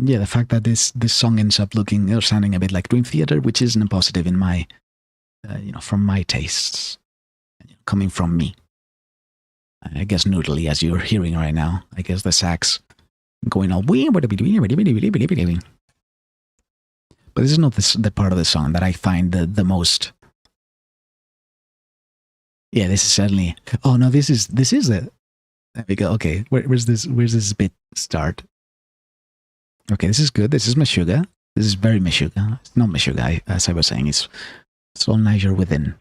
Yeah, the fact that this song ends up looking or sounding a bit like Dream Theater, which isn't a positive in my, you know, from my tastes, coming from me. I guess noodly, as you're hearing right now. I guess the sax going all. But this is not the part of the song that I find the most. Yeah, this is certainly. Oh no, this is it. There we go. Okay, where's this bit start? Okay, this is good. This is Meshuggah. This is very Meshuggah. It's not Meshuggah, as I was saying. It's all Niger within.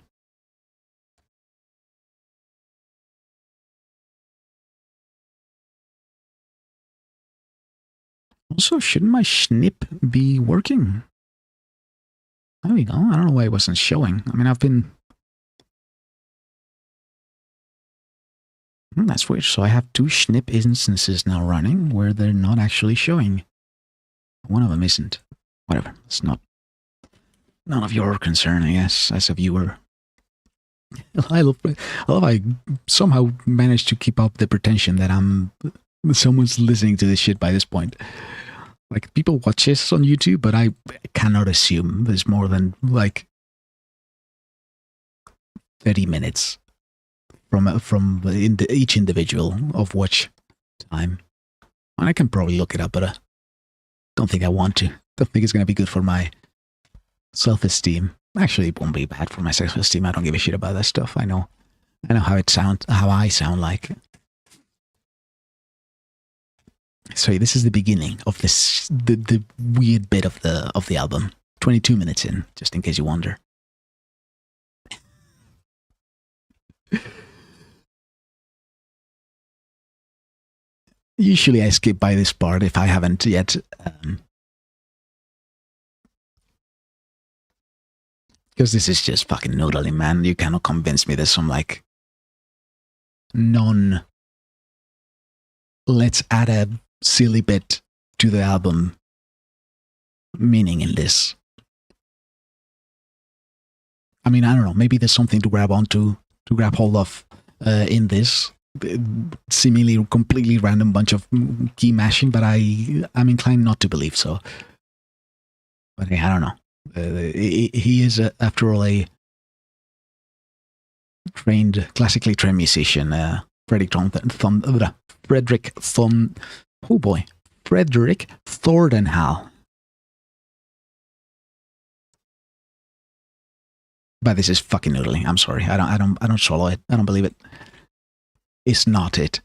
Also, shouldn't my snip be working? There we go. I don't know why it wasn't showing. I mean, I've been... That's weird. So I have 2 Schnip instances now running where they're not actually showing. One of them isn't. Whatever. It's not none of your concern, I guess, as a viewer. I love I somehow managed to keep up the pretension that someone's listening to this shit by this point. Like, people watch this on YouTube, but I cannot assume there's more than, like, 30 minutes from each individual of watch time. And I can probably look it up, but I don't think I want to. Don't think it's going to be good for my self-esteem. Actually, it won't be bad for my self-esteem. I don't give a shit about that stuff. I know how it sounds, how I sound like. So this is the beginning of the weird bit of the album. 22 minutes in, just in case you wonder. Usually I skip by this part if I haven't yet. Because this is just fucking noodling, man. You cannot convince me there's some, like, let's add a silly bit to the album meaning in this. I mean, I don't know. Maybe there's something to grab hold of in this. Seemingly completely random bunch of key mashing, but I'm inclined not to believe so. But hey, I don't know. He is, after all, a classically trained musician. Frederick Thordenhall. But this is fucking noodling. I'm sorry. I don't swallow it. I don't believe it. It's not it.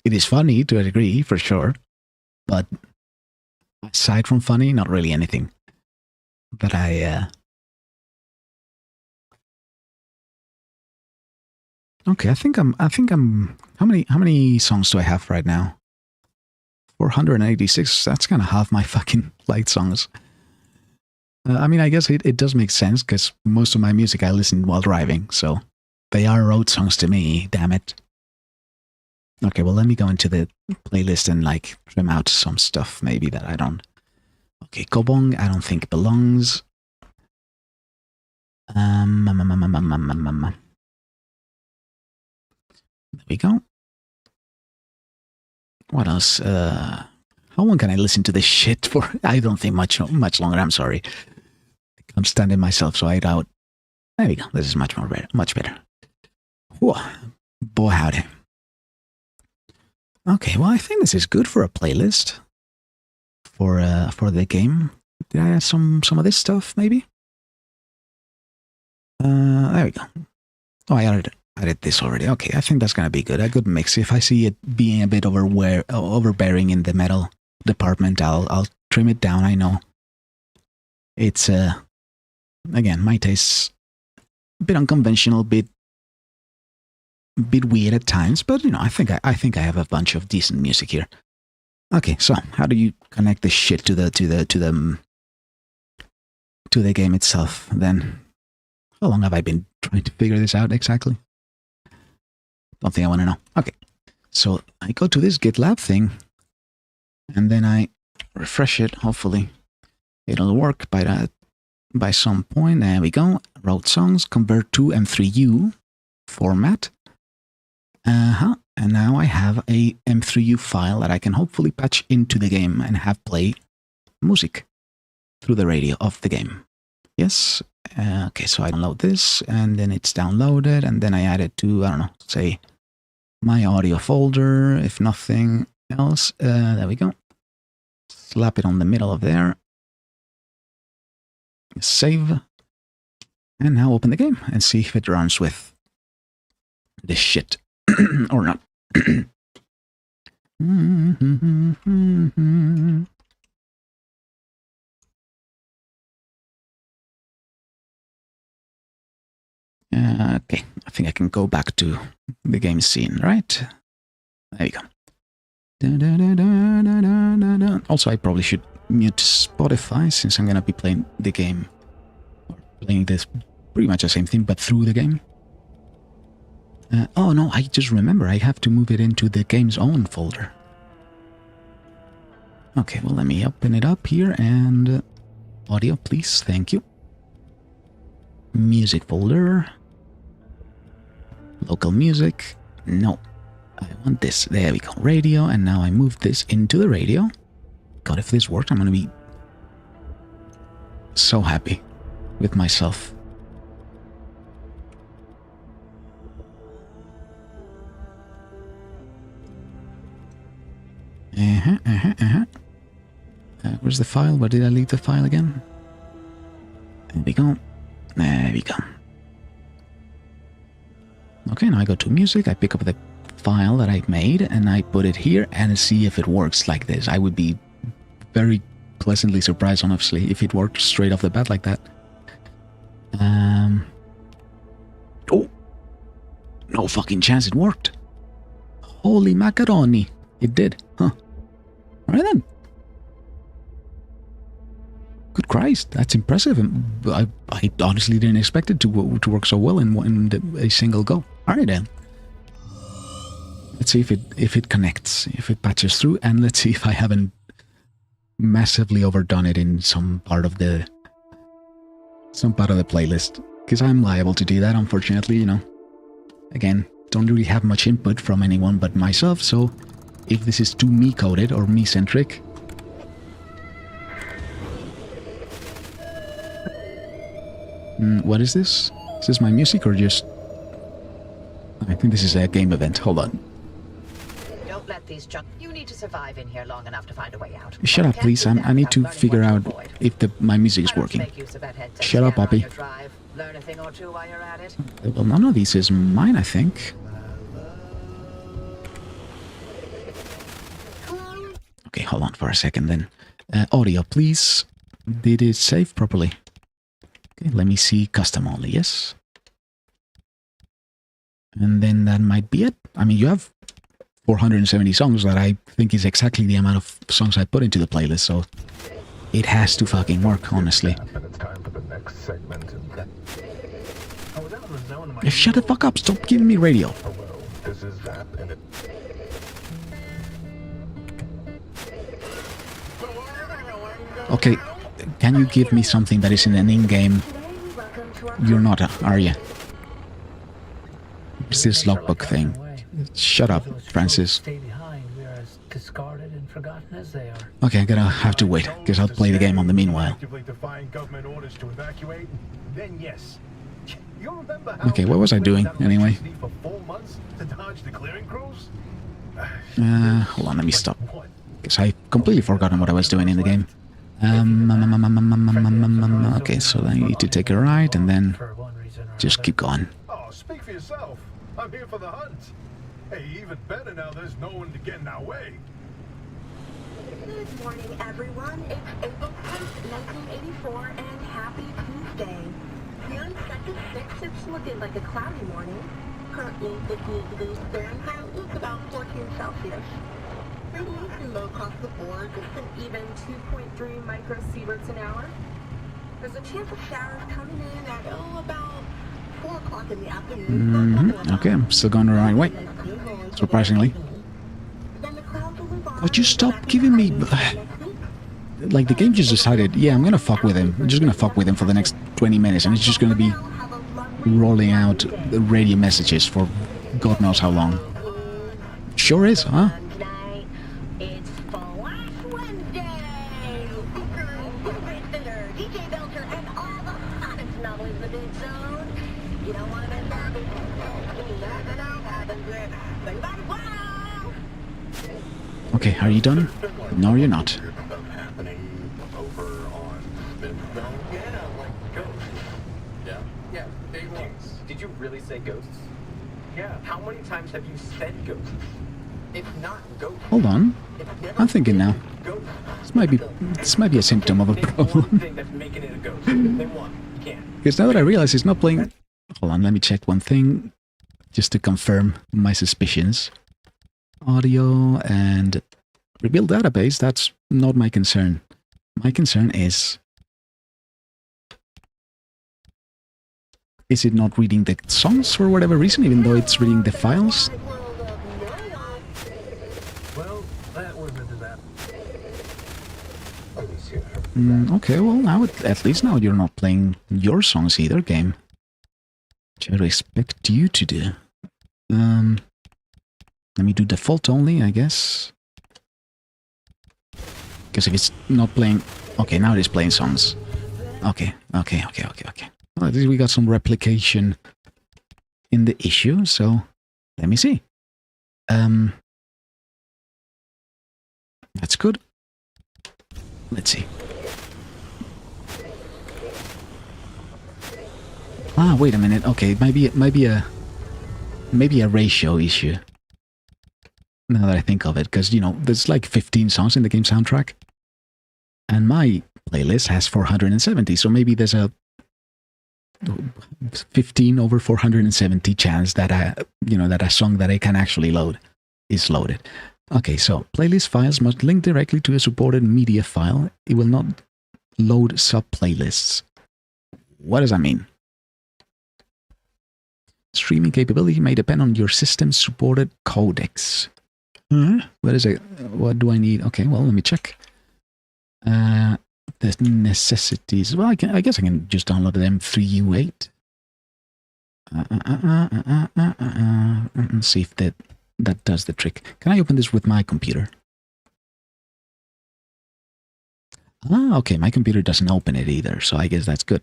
It is funny to a degree, for sure, but aside from funny, not really anything that Okay, I think I'm. How many songs do I have right now? 486. That's kind of half my fucking liked songs. I mean, I guess it does make sense because most of my music I listen while driving, so they are road songs to me. Damn it. Okay, well, let me go into the playlist and, like, trim out some stuff maybe that I don't. Okay, Kobong, I don't think belongs. There we go. What else? How long can I listen to this shit for? I don't think much longer. I'm sorry. I'm standing myself, so I doubt. There we go. This is much better. Whoa. Boy, howdy. Okay, well, I think this is good for a playlist for the game. Did I add some of this stuff, maybe? There we go. Oh, I added this already. Okay, I think that's gonna be good. A good mix. If I see it being a bit overbearing in the metal department, I'll trim it down. I know. It's again, my taste, a bit unconventional, bit weird at times, but you know, I think I have a bunch of decent music here. Okay, so how do you connect this shit to the game itself then? How long have I been trying to figure this out exactly? Don't think I want to know. Okay, so I go to this GitLab thing, and then I refresh it. Hopefully, it'll work by some point. There we go. Wrote songs, convert to M3U format. And now I have a M3U file that I can hopefully patch into the game and have play music through the radio of the game. Yes. Okay, so I download this, and then it's downloaded, and then I add it to, I don't know, say, my audio folder, if nothing else. There we go. Slap it on the middle of there. Save. And now open the game and see if it runs with this shit. Or not. Okay, I think I can go back to the game scene, right? There you go. Also, I probably should mute Spotify since I'm gonna be playing the game, or playing this pretty much the same thing, but through the game. Oh no, I just remember I have to move it into the game's own folder. Okay, well, let me open it up here and audio, please. Thank you. Music folder. Local music. No, I want this. There we go. Radio, and now I move this into the radio. God, if this worked, I'm gonna be so happy with myself. Where's the file? Where did I leave the file again? There we go. There we go. Okay, now I go to music, I pick up the file that I made, and I put it here and see if it works like this. I would be very pleasantly surprised, honestly, if it worked straight off the bat like that. Oh! No fucking chance it worked. Holy macaroni. It did, huh? Alright then. Good Christ, that's impressive. I honestly didn't expect it to work so well in a single go. Alright then. Let's see if it connects, if it patches through, and let's see if I haven't massively overdone it in some part of the playlist. Because I'm liable to do that, unfortunately, you know. Again, don't really have much input from anyone but myself, so if this is too me-coded or me-centric, what is this? Is this my music or just... I think this is a game event. Hold on. Don't let these junk. You need to survive in here long enough to find a way out. Shut up, please. I need to figure out if my music is working. Shut up, Poppy. Learn a thing or two while you're at it. Well, none of these is mine, I think. Okay, hold on for a second then. Audio, please. Did it save properly? Okay, let me see custom only, yes. And then that might be it. I mean, you have 470 songs that I think is exactly the amount of songs I put into the playlist, so it has to fucking work, honestly. Shut the fuck up, stop giving me radio. Okay, can you give me something that is in an in-game? You're not, are you? It's this logbook thing. Shut up, Francis. Okay, I'm gonna have to wait, because I'll play the game on the meanwhile. Okay, what was I doing, anyway? Hold on, let me stop. Because I completely forgotten what I was doing in the game. Okay, so I need to take a right, and then just keep going. Oh, speak for yourself. I'm here for the hunt. Hey, even better now there's no one to get in our way. Good morning, everyone. It's April 10th, 1984, and happy Tuesday. Here in Sector 6, it's looking like a cloudy morning. Currently 58 degrees Fahrenheit, it's about 14 Celsius. Pretty easy low across the board, just an even 2.3 microsieverts an hour. There's a chance of showers coming in at, about 4 o'clock in the afternoon. Okay, I'm still going the right way. Surprisingly. Would you stop giving me... Like, the game just decided, yeah, I'm gonna fuck with him. I'm just gonna fuck with him for the next 20 minutes, and it's just gonna be rolling out radio messages for God knows how long. Sure is, huh? Okay, are you done? No, you're not. Did you really say ghosts? Yeah. How many times have you said ghosts? It's not ghosts. Hold on. I'm thinking now. This might be a symptom of a problem. Because now that I realize it's not playing... Hold on, let me check one thing. Just to confirm my suspicions. Audio and rebuild database, that's not my concern. My concern is Is it not reading the songs for whatever reason, even though it's reading the files? Well, that was into that. Okay, well, now at least now you're not playing your songs either, game. Which I would expect you to do. Let me do default only, I guess. Because if it's not playing... Okay, now it is playing songs. Okay. Well, at least we got some replication in the issue, so let me see. That's good. Let's see. Ah, wait a minute. Okay, it might be a ratio issue. Now that I think of it, because you know there's like 15 songs in the game soundtrack, and my playlist has 470. So maybe there's a 15 over 470 chance that that a song that I can actually load is loaded. Okay, so playlist files must link directly to a supported media file. It will not load sub-playlists. What does that mean? Streaming capability may depend on your system's supported codecs. What is it? What do I need? Okay, well, let me check. The necessities. Well, I guess I can just download the M3U8. Let's see if that does the trick. Can I open this with my computer? Ah, okay, my computer doesn't open it either, so I guess that's good.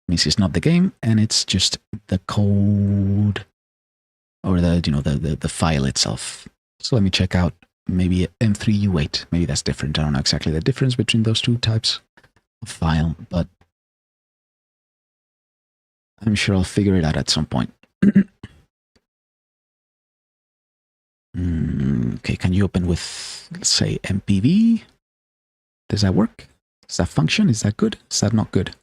Means it's not the game, and it's just the code or the file itself. So let me check out maybe M3U8. Maybe that's different. I don't know exactly the difference between those two types of file, but I'm sure I'll figure it out at some point. Okay, can you open with, let's say, MPV? Does that work? Does that function? Is that good? Is that not good?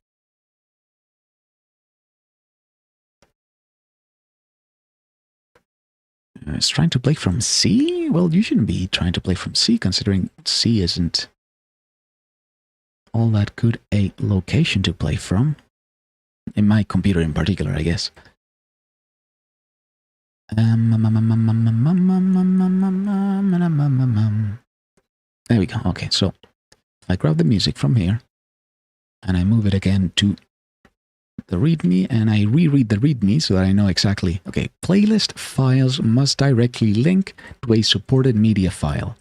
It's trying to play from C? Well, you shouldn't be trying to play from C, considering C isn't all that good a location to play from. In my computer in particular, I guess. There we go. Okay, so I grab the music from here, and I move it again to the README, and I reread the README so that I know exactly. Okay, playlist files must directly link to a supported media file.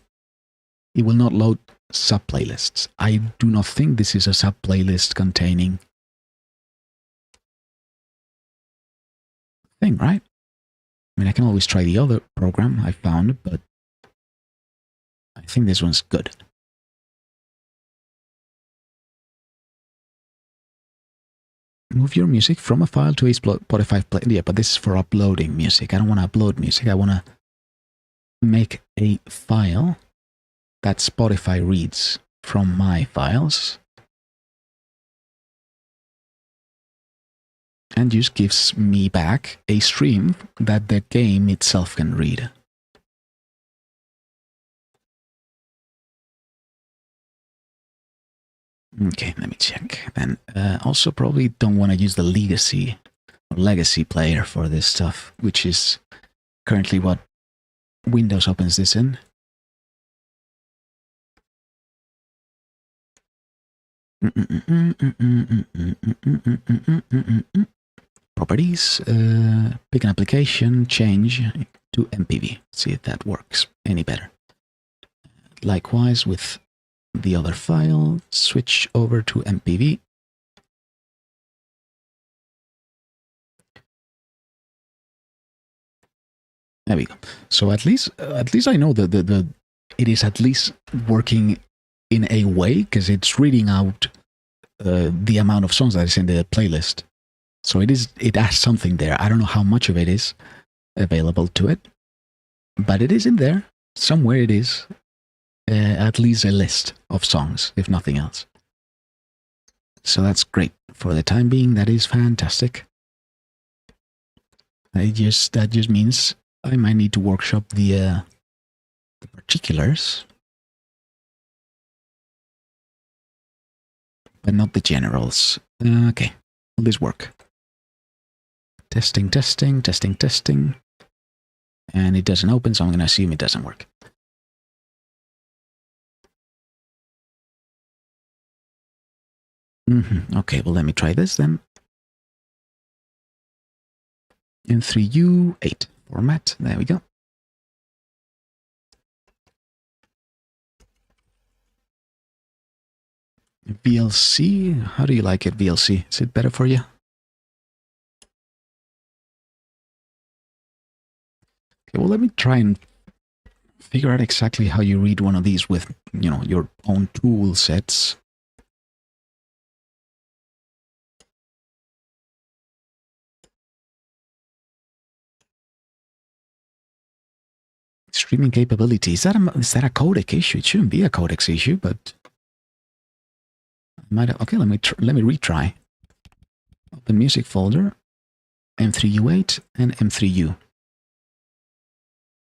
It will not load sub-playlists. I do not think this is a sub-playlist containing thing, right? I mean, I can always try the other program I found, but I think this one's good. Move your music from a file to a Spotify play. Yeah, but this is for uploading music. I don't want to upload music. I want to make a file that Spotify reads from my files and just gives me back a stream that the game itself can read. Okay, let me check. Then also probably don't want to use the legacy player for this stuff, which is currently what Windows opens this in. Properties, pick an application, change to MPV. See if that works any better. Likewise with the other file, switch over to MPV. There we go. So at least I know that it is at least working in a way, because it's reading out the amount of songs that is in the playlist. So it has something there. I don't know how much of it is available to it, but it is in there. Somewhere it is. At least a list of songs, if nothing else. So that's great. For the time being, that is fantastic. That just means I might need to workshop the particulars, but not the generals. Okay, will this work? Testing, testing, testing, testing. And it doesn't open, so I'm going to assume it doesn't work. Okay, well, let me try this then. M3U8 format. There we go. VLC. How do you like it, VLC? Is it better for you? Okay, well, let me try and figure out exactly how you read one of these with, you know, your own tool sets. Streaming capability. Is that a codec issue? It shouldn't be a codec issue, but okay, let me retry. Open music folder, M3U8 and M3U.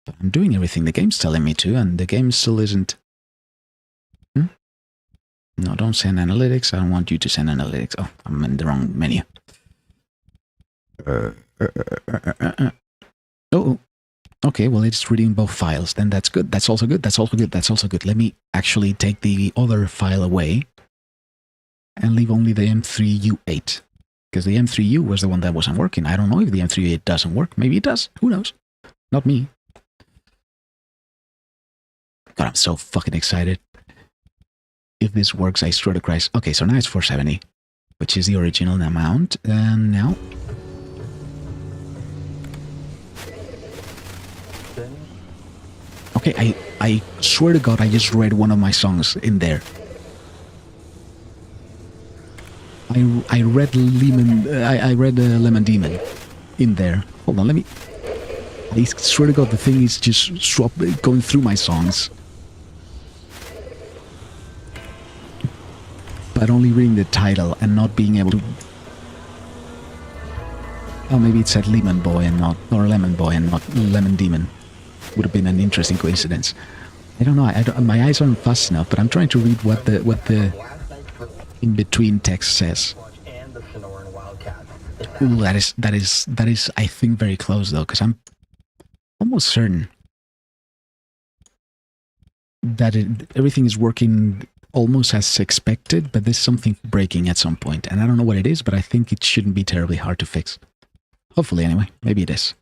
But I'm doing everything the game's telling me to, and the game still isn't. No, don't send analytics. I don't want you to send analytics. Oh, I'm in the wrong menu. Oh, okay. Well, it's reading both files. Then that's good. That's also good. That's also good. That's also good. Let me actually take the other file away and leave only the M3U8. Because the M3U was the one that wasn't working. I don't know if the M3U8 doesn't work. Maybe it does. Who knows? Not me. God, I'm so fucking excited. If this works, I swear to Christ. Okay, so now it's 470, which is the original amount. And now... Okay, I swear to God, I just read one of my songs in there. I read Lemon Demon in there. Hold on, let me... I swear to God, the thing is just going through my songs. But only reading the title and not being able to... Oh, maybe it said Lemon Boy and not... Or Lemon Boy and not Lemon Demon. Would have been an interesting coincidence. I don't know, my eyes aren't fast enough, but I'm trying to read what the in-between text says. Ooh, that is, I think, very close, though, because I'm almost certain that everything is working almost as expected, but there's something breaking at some point, and I don't know what it is, but I think it shouldn't be terribly hard to fix. Hopefully, anyway. Maybe it is.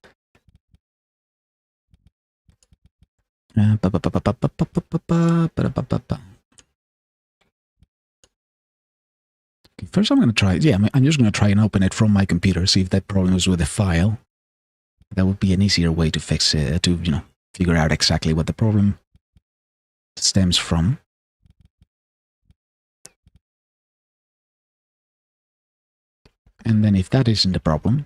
Okay, first I'm going to try... Yeah, I'm just going to try and open it from my computer, see if that problem is with the file. That would be an easier way to fix it, to, you know, figure out exactly what the problem stems from. And then if that isn't a problem,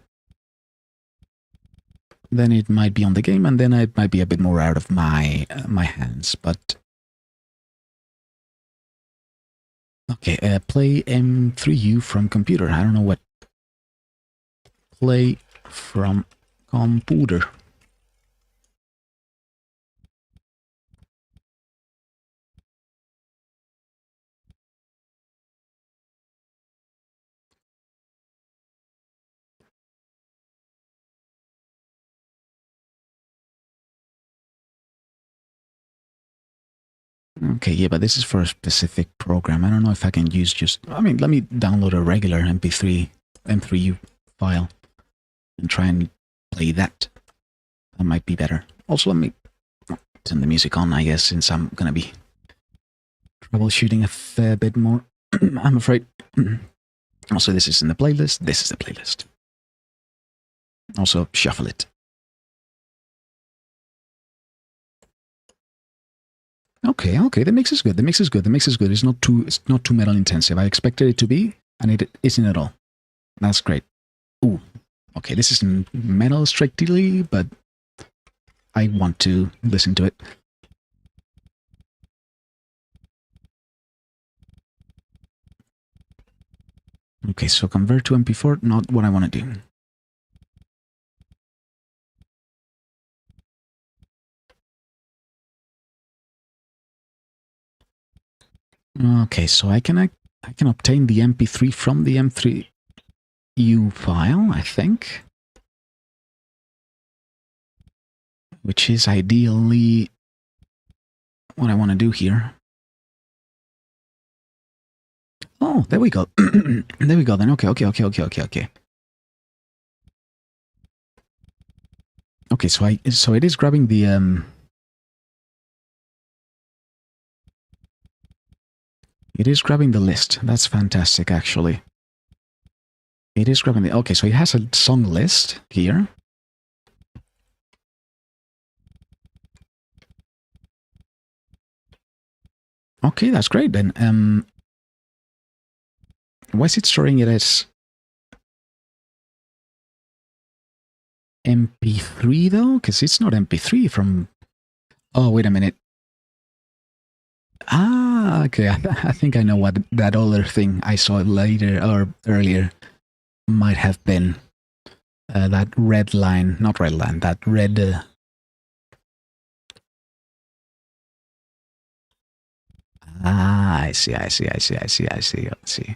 then it might be on the game, and then it might be a bit more out of my hands, but... Okay, play M3U from computer. I don't know what... Play from computer. Okay, yeah, but this is for a specific program. I don't know if I can use just... I mean, let me download a regular M3U file and try and play that. That might be better. Also, let me turn the music on, I guess, since I'm going to be troubleshooting a fair bit more, I'm afraid. Also, this is in the playlist. This is the playlist. Also, shuffle it. Okay, the mix is good. The mix is good. It's not too metal intensive. I expected it to be, and it isn't at all. That's great. Ooh, okay, this isn't metal strictly, but I want to listen to it. Okay, so convert to MP4, not what I want to do. Okay, so I can obtain the MP3 from the M3U file, I think. which is ideally what I want to do here. Oh, there we go. There we go then. Okay. Okay, so it is grabbing the it is grabbing the list. That's fantastic, actually. It is grabbing the... Okay, so it has a song list here. Okay, that's great then. Why is it storing it as MP3 though? Because it's not MP3 from... Oh, wait a minute. Ah, okay. I think I know what that other thing I saw later or earlier might have been. That red line, not red line, that red... I see. Let's see.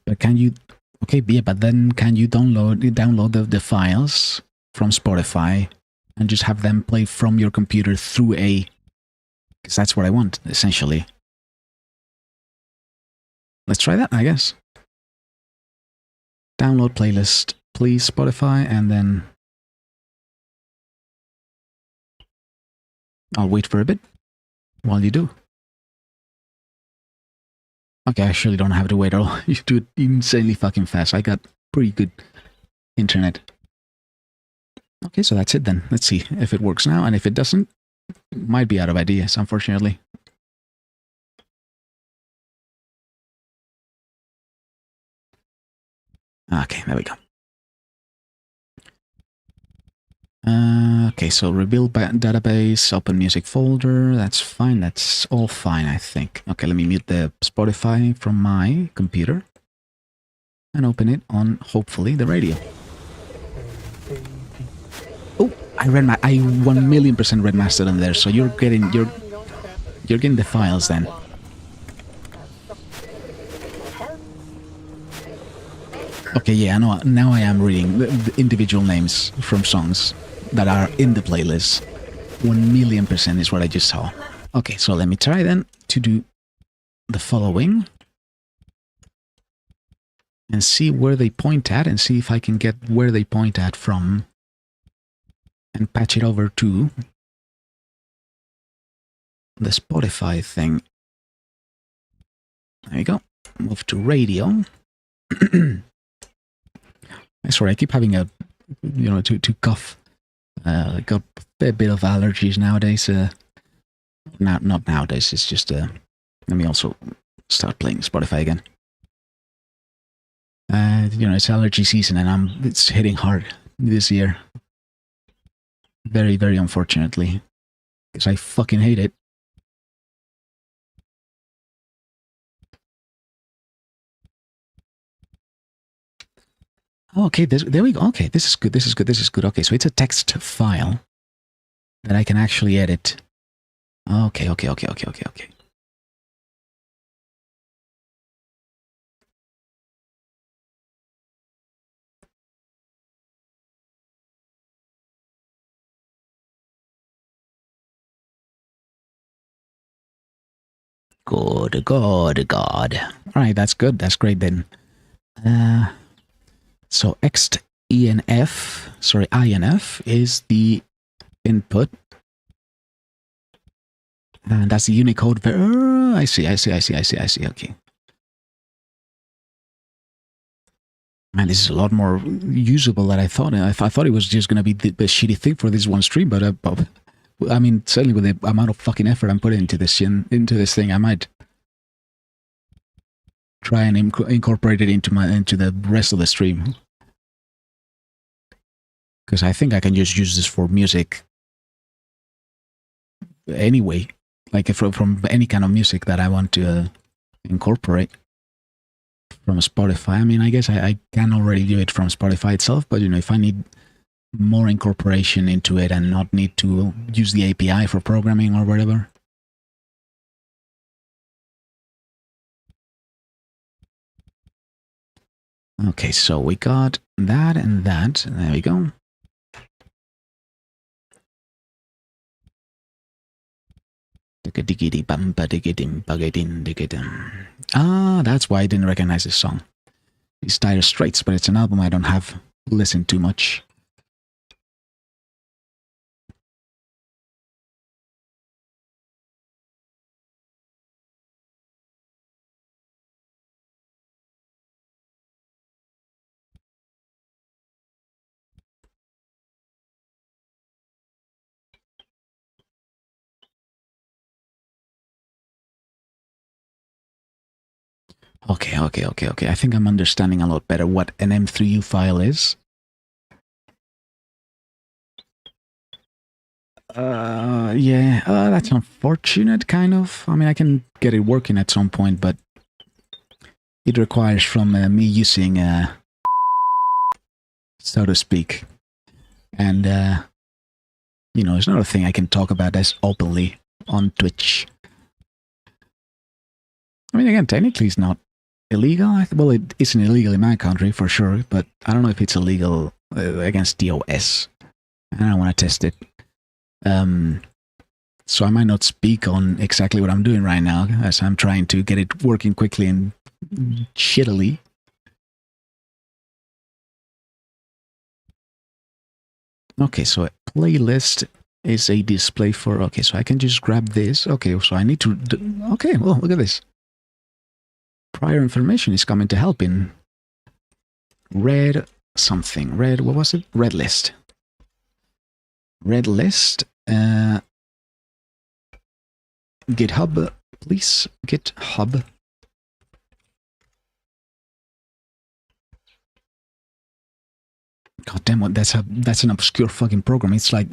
But can you... Okay, yeah, but then can you download the files from Spotify and just have them play from your computer through a... Because that's what I want, essentially. Let's try that, I guess. Download playlist, please, Spotify, and then... I'll wait for a bit while you do. Okay, I surely don't have to wait at all. You do it insanely fucking fast. I got pretty good internet. Okay, so that's it then. Let's see if it works now, and if it doesn't, it might be out of ideas, unfortunately. Okay, there we go. Okay, so rebuild database, open music folder, that's fine, that's all fine, I think. Okay, let me mute the Spotify from my computer and open it on, hopefully, the radio. Oh, I 1,000,000% red mastered in there, so you're getting the files then. Okay, yeah, now I am reading the individual names from songs that are in the playlist. 1,000,000% is what I just saw. Okay, so let me try then to do the following and see where they point at and see if I can get where they point at from and patch it over to the Spotify thing. There you go. Move to radio. Sorry, I keep having a, to cough. I got a bit of allergies nowadays. Not nowadays, it's just, let me also start playing Spotify again. It's allergy season and it's hitting hard this year. Very, very unfortunately. Because I fucking hate it. Okay, there we go. Okay, this is good. Okay, so it's a text file that I can actually edit. Okay. Good God. Alright, that's good. That's great then. So INF is the input. And that's the Unicode. I see. Okay. Man, this is a lot more usable than I thought. I thought it was just going to be the shitty thing for this one stream, but I mean, certainly with the amount of fucking effort I'm putting into this thing, I might try and incorporate it into the rest of the stream. Because I think I can just use this for music anyway. Like from any kind of music that I want to incorporate from Spotify. I mean, I guess I can already do it from Spotify itself, but if I need more incorporation into it and not need to use the API for programming or whatever. Okay, so we got that and that. There we go. Ah, that's why I didn't recognize this song. It's Dire Straits, but it's an album I don't have listened to much. Okay. I think I'm understanding a lot better what an M3U file is. Yeah, that's unfortunate, kind of. I mean, I can get it working at some point, but it requires from me using, so to speak. And, you know, it's not a thing I can talk about as openly on Twitch. I mean, again, technically it's not illegal. Well, it isn't illegal in my country, for sure, but I don't know if it's illegal against DOS. And I want to test it. So I might not speak on exactly what I'm doing right now, as I'm trying to get it working quickly and shittily. Okay, so a playlist is a display for... Okay, so I can just grab this. Okay, so I need to... Okay, well, look at this. Prior information is coming to help in red something. Red, what was it? Red list. Red list. GitHub, please. GitHub. God damn, what that's an obscure fucking program. It's like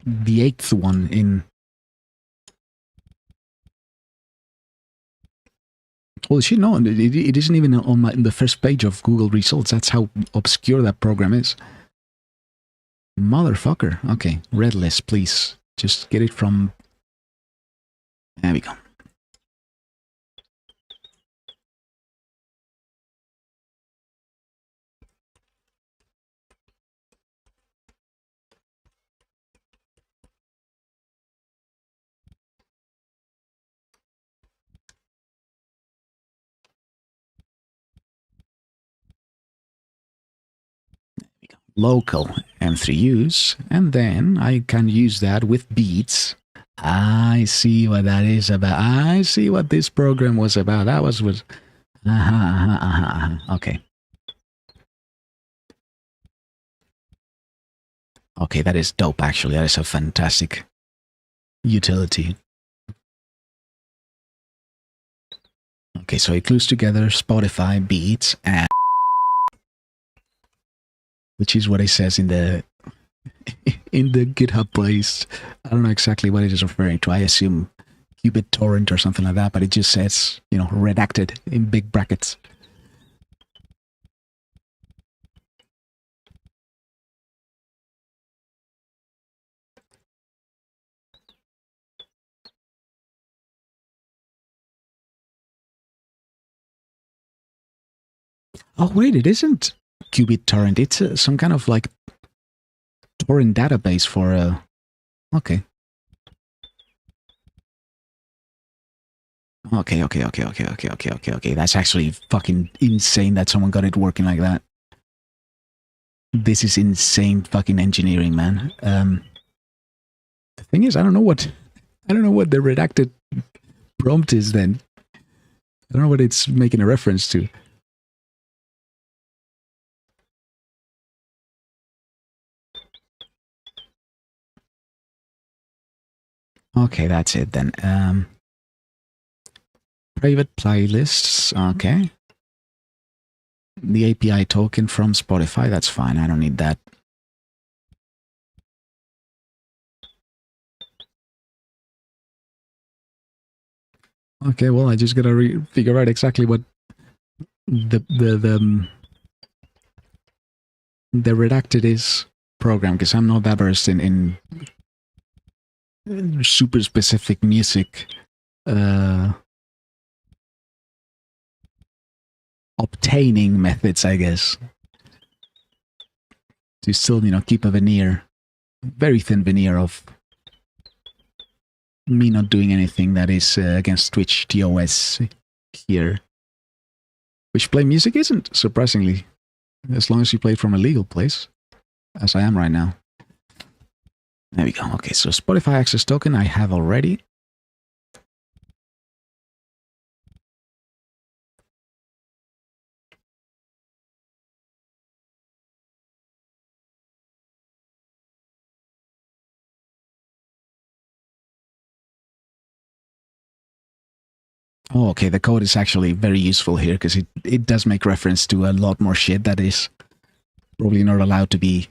the 8th one in... Well, shit, no, it isn't even on the first page of Google results. That's how obscure that program is. Motherfucker. Okay, red list, please. Just get it from... There we go. Local M3Us, and then I can use that with beats. I see what that is about. I see what this program was about. That was okay. Okay, that is dope, actually. That is a fantastic utility. Okay, so it glues together Spotify, beats, and... which is what it says in the GitHub place. I don't know exactly what it is referring to. I assume Qubit torrent or something like that, but it just says, you know, redacted in big brackets. Oh wait, it isn't Qubit torrent. It's some kind of like torrent database for okay. Okay. That's actually fucking insane that someone got it working like that. This is insane fucking engineering, man. The thing is, I don't know what the redacted prompt is then. I don't know what it's making a reference to. Okay, that's it then. Private playlists, okay. The API token from Spotify, that's fine. I don't need that. Okay, well, I just gotta figure out exactly what the redacted is program, because I'm not that versed in super specific music obtaining methods, I guess, to still, you know, keep a veneer, very thin veneer of me not doing anything that is against Twitch TOS here. Which play music isn't, surprisingly, as long as you play it from a legal place, as I am right now. There we go. Okay, so Spotify access token I have already. Oh, okay, the code is actually very useful here because it does make reference to a lot more shit that is probably not allowed to be,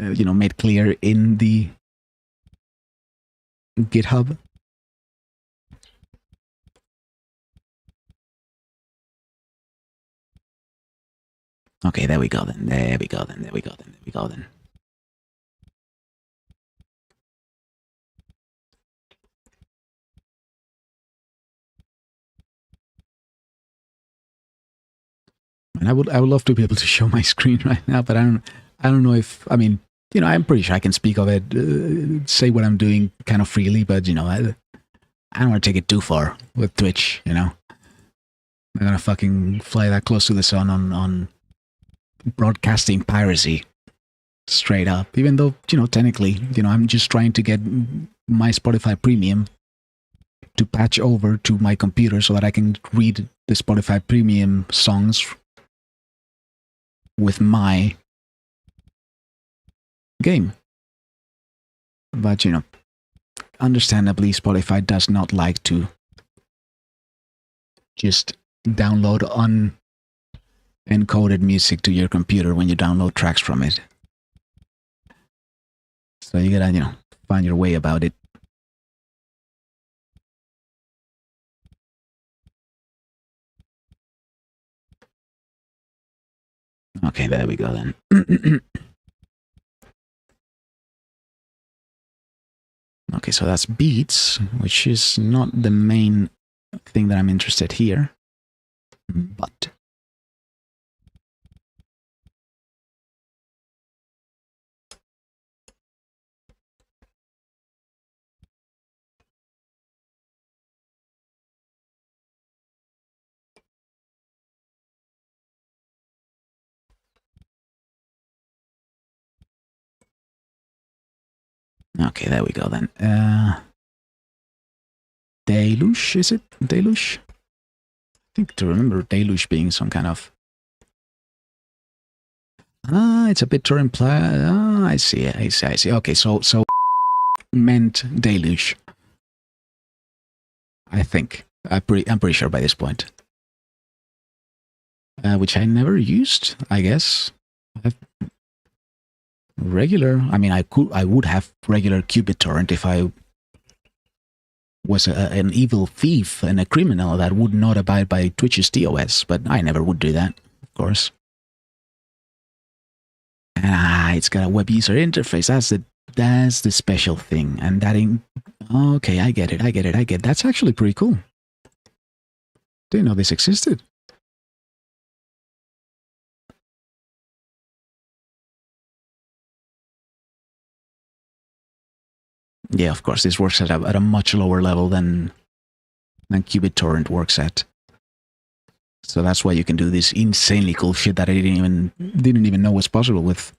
you know, made clear in the GitHub. Okay, there we go then. There we go then. There we go then. There we go then. And I would love to be able to show my screen right now, but I don't know if, I mean, you know, I'm pretty sure I can speak of it, say what I'm doing kind of freely, but you know, I don't want to take it too far with Twitch, you know. I'm gonna fucking fly that close to the sun on broadcasting piracy straight up, even though, you know, technically, you know, I'm just trying to get my Spotify Premium to patch over to my computer so that I can read the Spotify Premium songs with my game. But, you know, understandably, Spotify does not like to just download unencoded music to your computer when you download tracks from it. So you gotta, you know, find your way about it. Okay, there we go then. Okay, so that's beats, which is not the main thing that I'm interested here, but okay, there we go then. Deluge, is it? Deluge? I think to remember Deluge being some kind of... it's a BitTorrent play. I see. Okay, so meant Deluge. I think. I'm pretty sure by this point. Which I never used, I guess. Regular. I mean, I would have regular qBittorrent if I was an evil thief and a criminal that would not abide by Twitch's TOS, but I never would do that, of course. It's got a web user interface. That's the special thing, and that okay, I get it. That's actually pretty cool. Didn't know this existed. Yeah, of course, this works at a much lower level than qBittorrent works at. So that's why you can do this insanely cool shit that I didn't even know was possible with.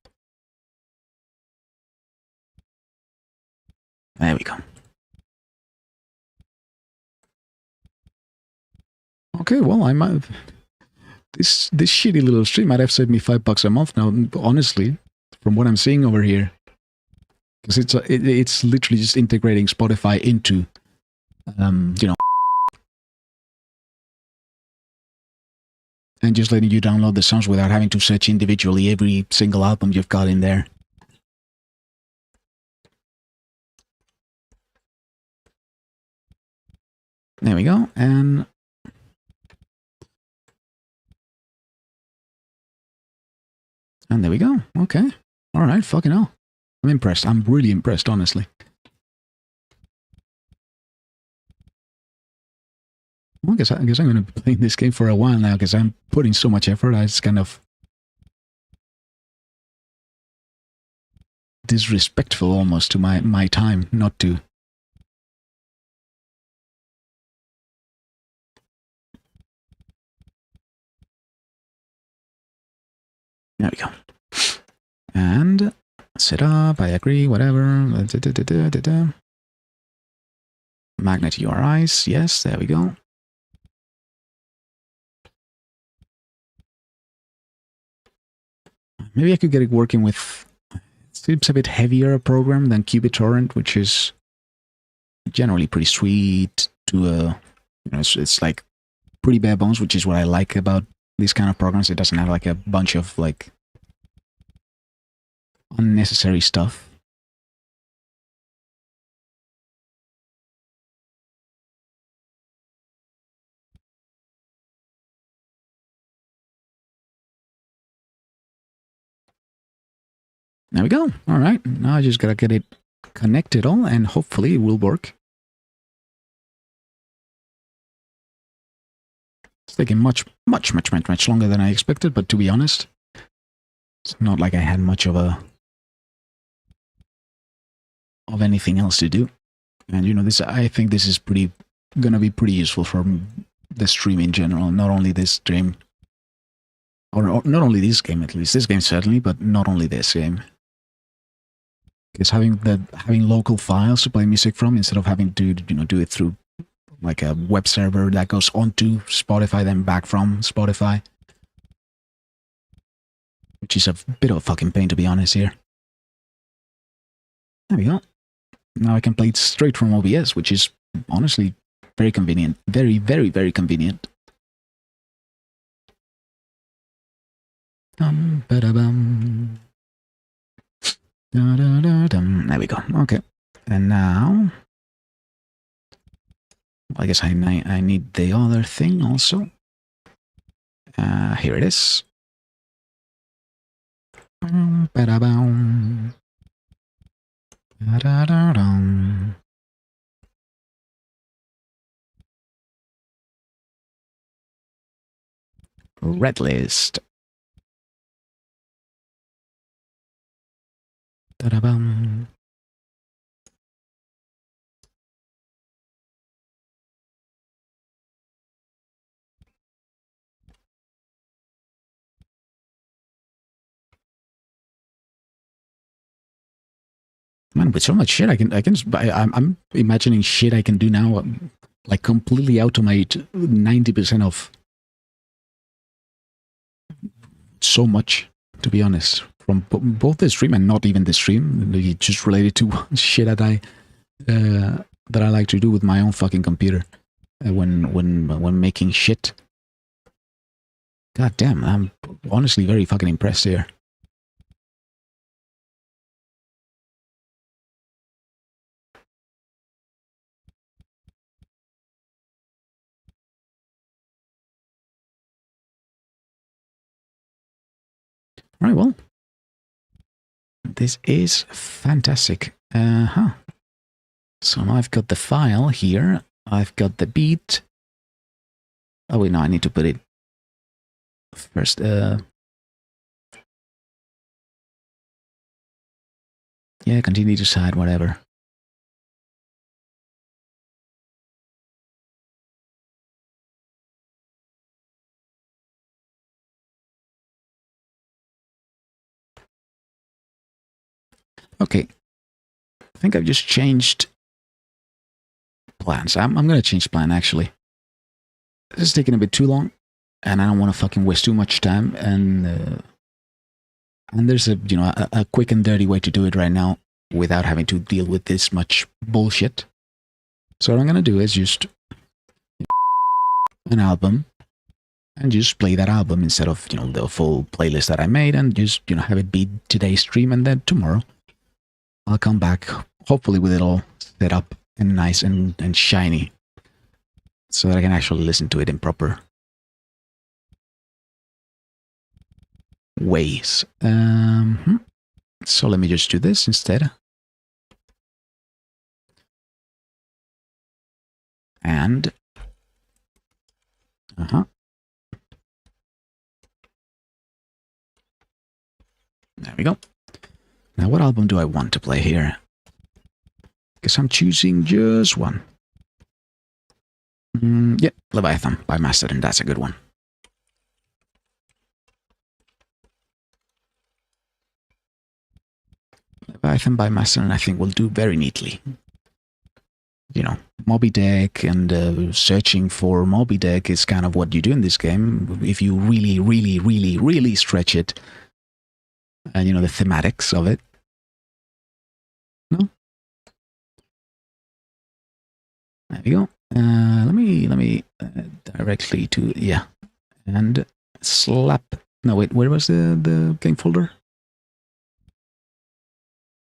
There we go. Okay, well, I might. This shitty little stream might have saved me $5 a month now. Honestly, from what I'm seeing over here. Because it's literally just integrating Spotify into, you know, and just letting you download the songs without having to search individually every single album you've got in there. There we go, and there we go. Okay, all right, fucking hell. I'm impressed. I'm really impressed, honestly. Well, I guess I'm going to be playing this game for a while now because I'm putting so much effort. It's kind of disrespectful almost to my time not to. There we go. And set up, I agree, whatever. Magnet URIs, yes, there we go. Maybe I could get it working with, it seems a bit heavier a program than qBittorrent, which is generally pretty sweet to, it's like pretty bare bones, which is what I like about these kind of programs. It doesn't have like a bunch of like unnecessary stuff. There we go. All right. Now I just gotta get it connected all and hopefully it will work. It's taking much longer than I expected, but to be honest, it's not like I had much of anything else to do. And you know, I think this is gonna be pretty useful for the stream in general, not only this stream, or not only this game, at least this game certainly, but not only this game. Because having local files to play music from instead of having to do it through like a web server that goes onto Spotify then back from Spotify, which is a bit of a fucking pain to be honest here. There we go. Now I can play it straight from OBS, which is honestly very convenient. Very convenient. Ba-da-bum. There we go. Okay. And now, I guess I need the other thing also. Here it is. Ba-da-bum. Da-da-da-dum. Red list. Da-da-bum. Man, with so much shit I'm imagining shit I can do now, like completely automate 90% of so much, to be honest, from both the stream and not even the stream, just related to shit that I like to do with my own fucking computer when making shit. God damn, I'm honestly very fucking impressed here. All right, well, this is fantastic. So now I've got the file here. I've got the beat. Oh wait, no, I need to put it first. Yeah, continue to side, whatever. Okay, I think I've just changed plans. I'm going to change plan, actually. This is taking a bit too long, and I don't want to fucking waste too much time, and there's a quick and dirty way to do it right now without having to deal with this much bullshit. So what I'm going to do is just an album, and just play that album instead of, the full playlist that I made, and just, have it be today's stream, and then tomorrow I'll come back, hopefully with it all set up and nice and shiny, so that I can actually listen to it in proper ways. So let me just do this instead. And Uh-huh. There we go. Now, what album do I want to play here? Because I'm choosing just one. Yeah, Leviathan by Mastodon. That's a good one. Leviathan by Mastodon, I think, will do very neatly. You know, Moby Dick and searching for Moby Dick is kind of what you do in this game. If you really, really, really, really stretch it, and you know, the thematics of it. No? There we go. Let me directly to, yeah. And slap. No, wait, where was the game folder?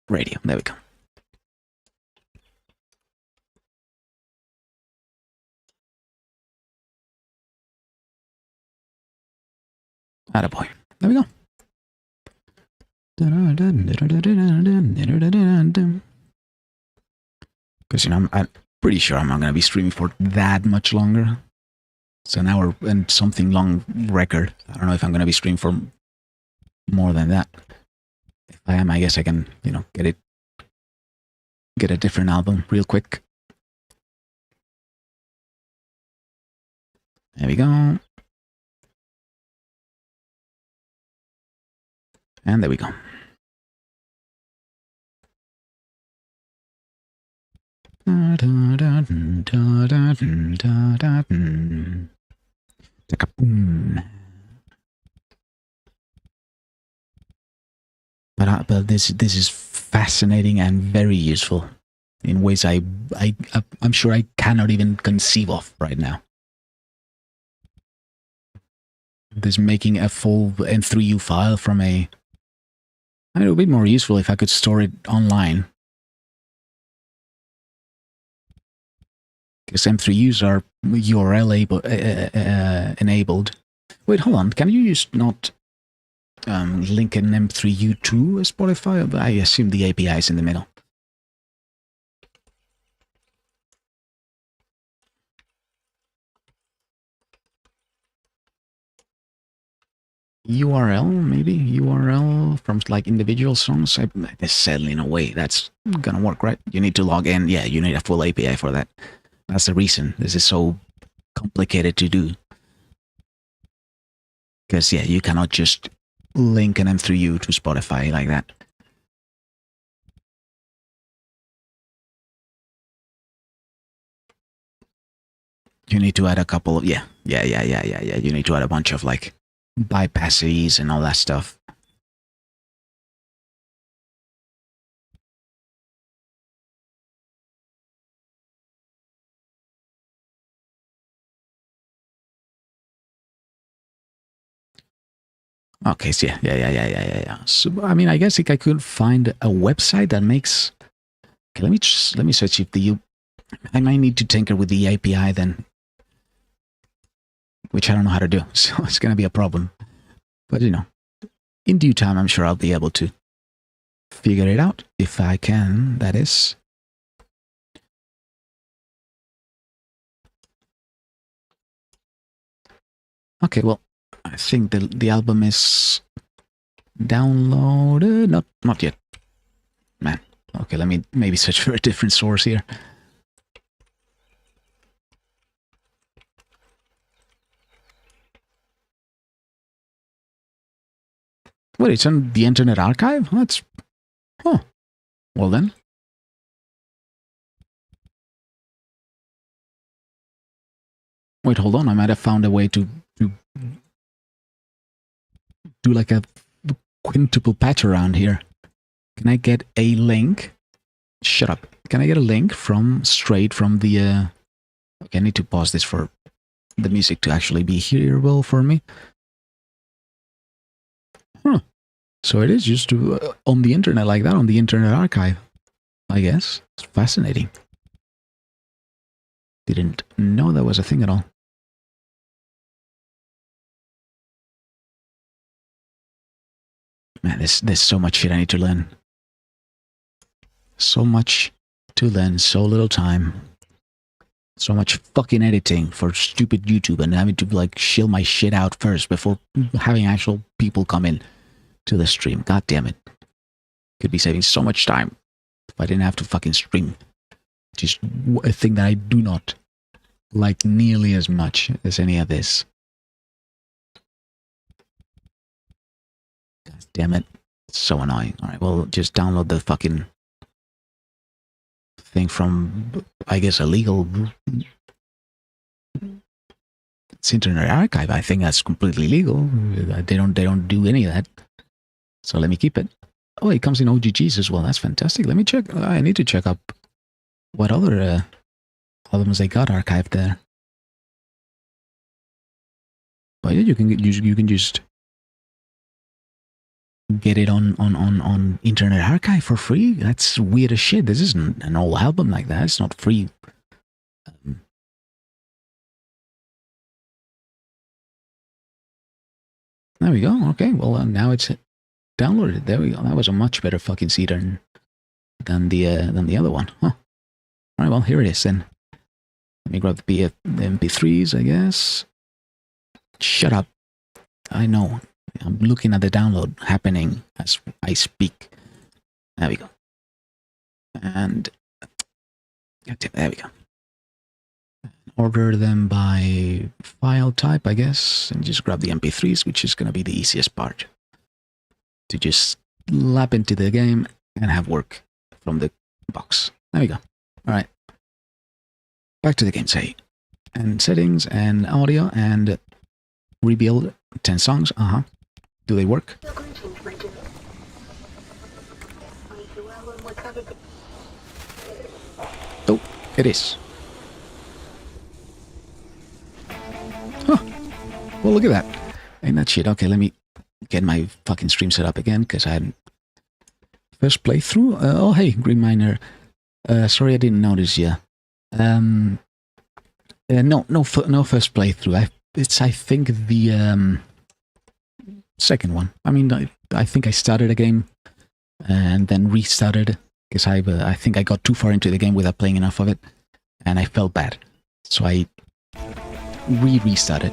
Radio. There we go. Attaboy. There we go. Because, you know, I'm pretty sure I'm not going to be streaming for that much longer. It's an hour and something long record. I don't know if I'm going to be streaming for more than that. If I am, I guess I can, you know, get a different album real quick. There we go. And there we go. But this is fascinating and very useful in ways I'm sure I cannot even conceive of right now. This making a full M3U file from a... I mean, it would be more useful if I could store it online. Because M3Us are URL enabled. Wait, hold on. Can you just not link an M3U to Spotify? I assume the API is in the middle. URL, maybe? URL from like individual songs? Sadly, in a way, that's gonna work, right? You need to log in. Yeah, you need a full API for that. That's the reason this is so complicated to do. Because, yeah, you cannot just link an M3U to Spotify like that. You need to add a couple of... Yeah. You need to add a bunch of, like, bypasses and all that stuff. Okay, so yeah. So, I mean, I guess I could find a website that makes... Okay, let me search if I might need to tinker with the API then, which I don't know how to do, so it's gonna be a problem. But, you know, in due time, I'm sure I'll be able to figure it out, if I can, that is. Okay, well, I think the album is downloaded. Not yet. Man. Okay, let me maybe search for a different source here. Wait, it's on the Internet Archive? That's... Oh. Well then. Wait, hold on. I might have found a way to do like a quintuple patch around here. Can I get a link? Shut up. Can I get a link straight from the... Okay, I need to pause this for the music to actually be hearable for me. Huh. So it is just on the internet like that, on the Internet Archive, I guess. It's fascinating. Didn't know that was a thing at all. Man, there's so much shit I need to learn. So much to learn, so little time. So much fucking editing for stupid YouTube and having to like shill my shit out first before having actual people come in to the stream. God damn it. Could be saving so much time if I didn't have to fucking stream. Which is a thing that I do not like nearly as much as any of this. God damn it. It's so annoying. Alright, well, just download the fucking thing from, I guess, a legal... It's Internet Archive. I think that's completely legal. They don't do any of that. So let me keep it. Oh, it comes in OGGs as well. That's fantastic. Let me check. I need to check up what other albums they got archived there. But yeah, you can just get it on Internet Archive for free. That's weird as shit. This isn't an old album like that. It's not free. There we go. Okay, well now it's downloaded. There we go. That was a much better fucking seed than the other one. Huh. All right, well here it is then. Let me grab the MP3s, I guess. Shut up. I know. I'm looking at the download happening as I speak. There we go. And there we go. Order them by file type, I guess, and just grab the MP3s, which is going to be the easiest part. To just lap into the game and have work from the box. There we go. All right. Back to the game, say. And settings and audio and rebuild 10 songs. Do they work? Oh, it is. Huh. Well, look at that. Ain't that shit. Okay, let me get my fucking stream set up again, because I hadn't... First playthrough? Oh, hey, Green Miner. Sorry I didn't notice you. No first playthrough. It's, I think, the second one. I mean, I think I started a game and then restarted, because I think I got too far into the game without playing enough of it, and I felt bad. So I restarted.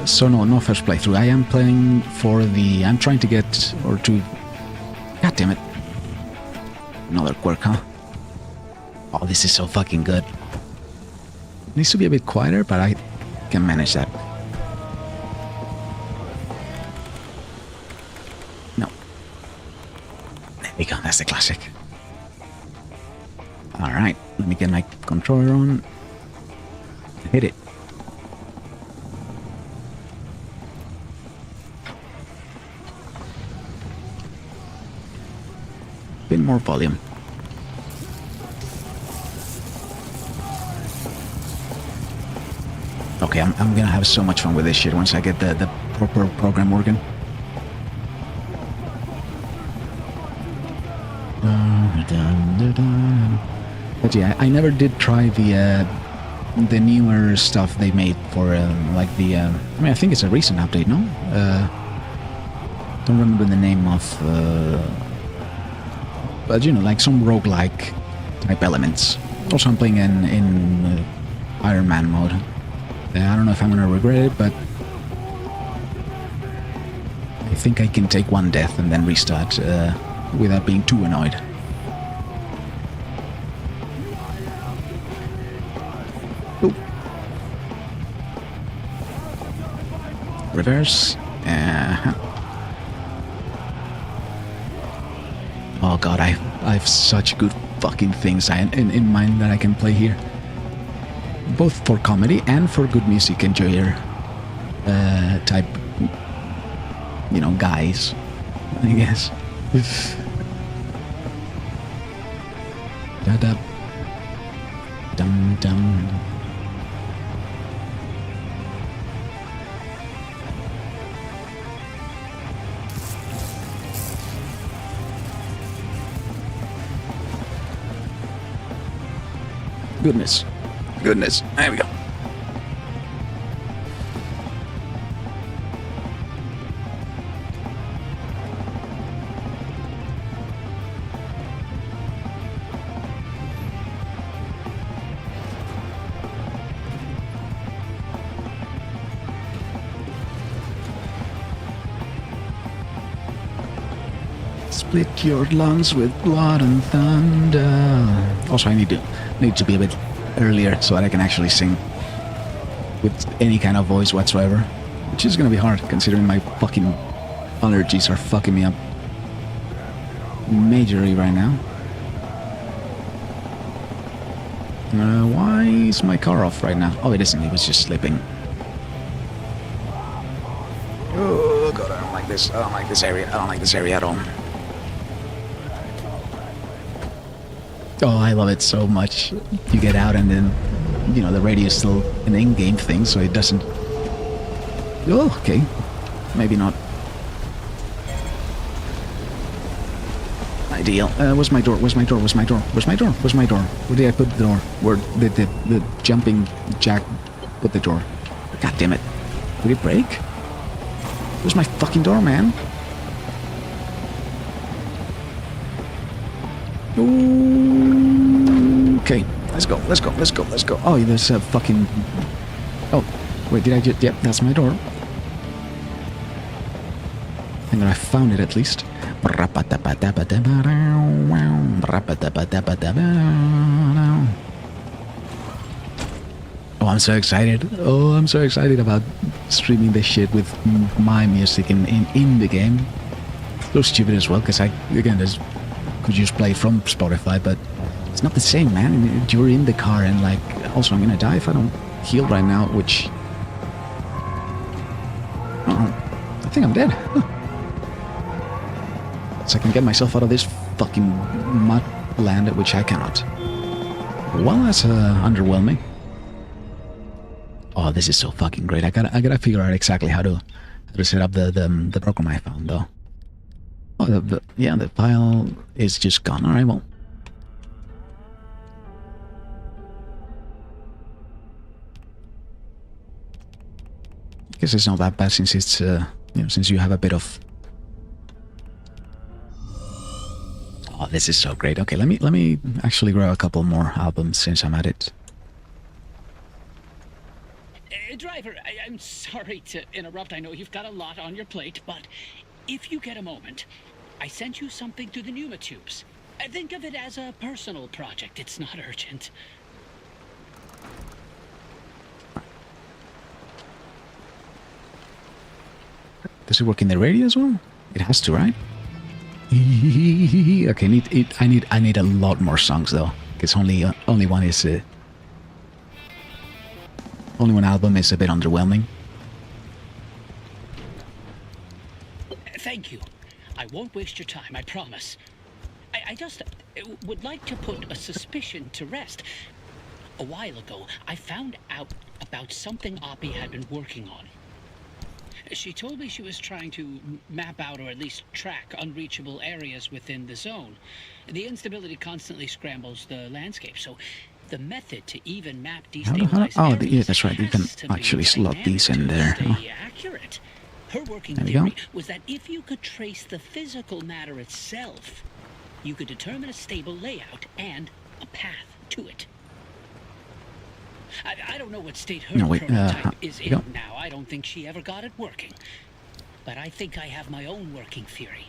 So no first playthrough. I am playing for the... I'm trying to get... or to... God damn it. Another quirk, huh? Oh, this is so fucking good. It needs to be a bit quieter, but I can manage that. No. There we go, that's the classic. Alright, let me get my controller on. Hit it. Bit more volume. Okay, I'm gonna have so much fun with this shit once I get the proper program working. But yeah, I never did try the newer stuff they made for like the... I mean, I think it's a recent update, no? Don't remember the name of... but you know, like some roguelike type elements. Also, I'm playing in Iron Man mode. I don't know if I'm gonna regret it, but I think I can take one death and then restart without being too annoyed. Ooh. Reverse. Oh god, I have such good fucking things in mind that I can play here. Both for comedy and for good music enjoyer type, you know, guys, I guess. Da da dum dum. Goodness. Goodness. There we go. split your lungs with blood and thunder. Also, I need to be a bit earlier so that I can actually sing with any kind of voice whatsoever, which is gonna be hard considering my fucking allergies are fucking me up majorly right now. Why is my car off right now? Oh, it isn't. It was just slipping. Oh god, I don't like this. I don't like this area. I don't like this area at all. Oh, I love it so much. You get out and then, you know, the radio is still an in-game thing, so it doesn't... Oh, okay. Maybe not. Ideal. Where's my door? Where's my door? Where's my door? Where's my door? Where's my door? Where did I put the door? Where did the jumping jack put the door? God damn it. Did it break? Where's my fucking door, man? Ooh, okay, let's go, let's go, let's go, let's go. Oh, there's a fucking... Oh, wait, did I just... Yep, that's my door. And I found it at least. Oh, I'm so excited. Oh, I'm so excited about streaming this shit with my music in the game. So stupid as well, because I, again, could just play from Spotify, but it's not the same, man. You're in the car and like, also I'm gonna die if I don't heal right now, which... I think I'm dead. Huh. So I can get myself out of this fucking mud land, which I cannot. Well, that's underwhelming. Oh, this is so fucking great. I gotta figure out exactly how to set up the program I found though. Oh, yeah, the file is just gone. All right, well. I guess it's not that bad since it's you know, since you have a bit of... Oh, this is so great. Okay, let me actually grab a couple more albums since I'm at it. Driver, I'm sorry to interrupt. I know you've got a lot on your plate, but if you get a moment, I sent you something through the pneumatubes. Think of it as a personal project. It's not urgent. Does it work in the radio as well? It has to, right? Okay, I need a lot more songs though, because only one is only one album is a bit underwhelming. Thank you. I won't waste your time, I promise. I just would like to put a suspicion to rest. A while ago, I found out about something Oppie had been working on. She told me she was trying to map out or at least track unreachable areas within the zone. The instability constantly scrambles the landscape, so the method to even map destabilized areas yeah, that's right. You can actually slot these in there. Accurate. Her working There we theory go. was that if you could trace the physical matter itself, you could determine a stable layout and a path to it. I don't know what state her prototype is in now. I don't think she ever got it working. But I think I have my own working theory.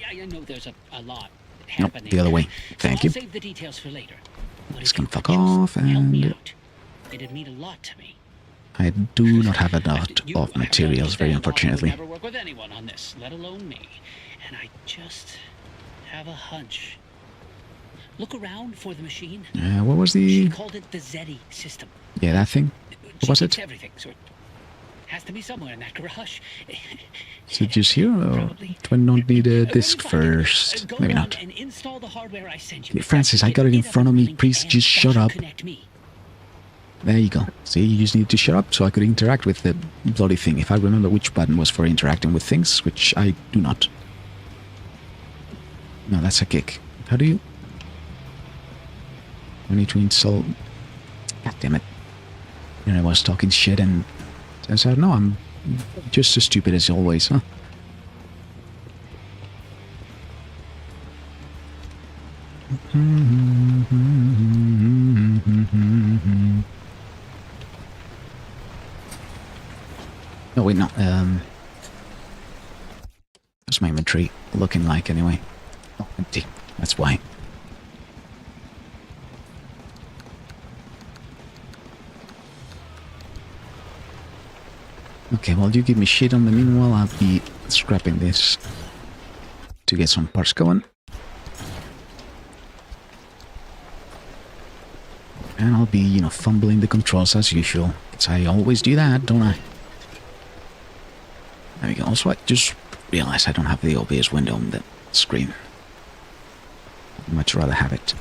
I know there's a lot happening. Nope, the other way. Thank you. I'll save the details for later. But This if you can fuck could just off, help me and out, it'd mean a lot to me. I do not have enough You of materials, very understand why I would unfortunately. never work with anyone on this, let alone me. And I just have a hunch. Look around for the machine. What was She the... called it the ZETI system. Yeah, that thing? What was It's it? everything, so it has to be somewhere in that garage. Is it just here, or Probably. do I not need a When you disc find it, first? go Maybe on not. and install the hardware I sent you. Hey, Francis, I got it in front of me. Please And just that shut should up. connect me. There you go. See, you just need to shut up so I could interact with the bloody thing. If I remember which button was for interacting with things, which I do not. No, that's a kick. How do you... I need to install... God damn it. You know, I was talking shit and... I said, no, I'm just as stupid as always, huh? No, wait, no. What's my inventory looking like, anyway? Oh, empty. That's why. Okay, well, you give me shit on the meanwhile. I'll be scrapping this to get some parts going. And I'll be, you know, fumbling the controls as usual. Because I always do that, don't I? There we go. Also, I just realized I don't have the OBS window on the screen. I'd much rather have it.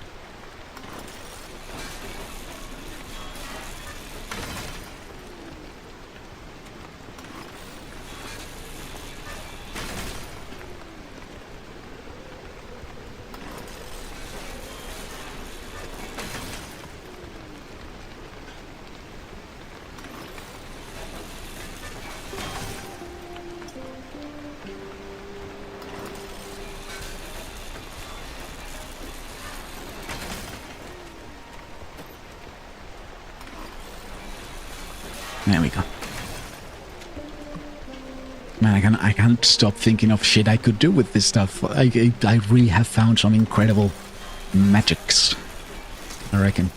There we go. Man, I can't stop thinking of shit I could do with this stuff. I really have found some incredible magics, I reckon.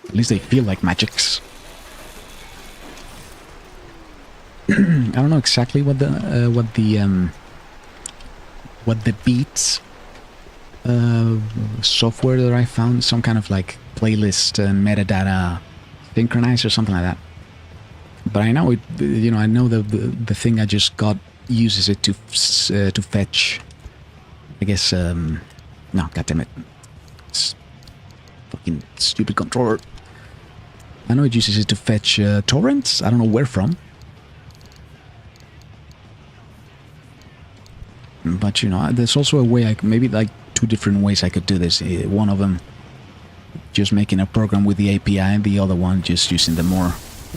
At least they feel like magics. I don't know exactly what the beats software that I found, some kind of like playlist and metadata synchronize or something like that. But I know it, you know, I know the thing I just got uses it to fetch, I guess, no, goddammit. Fucking stupid controller. I know it uses it to fetch torrents, I don't know where from. But, you know, there's also a way, maybe like 2 different ways I could do this. One of them, just making a program with the API, and the other one just using the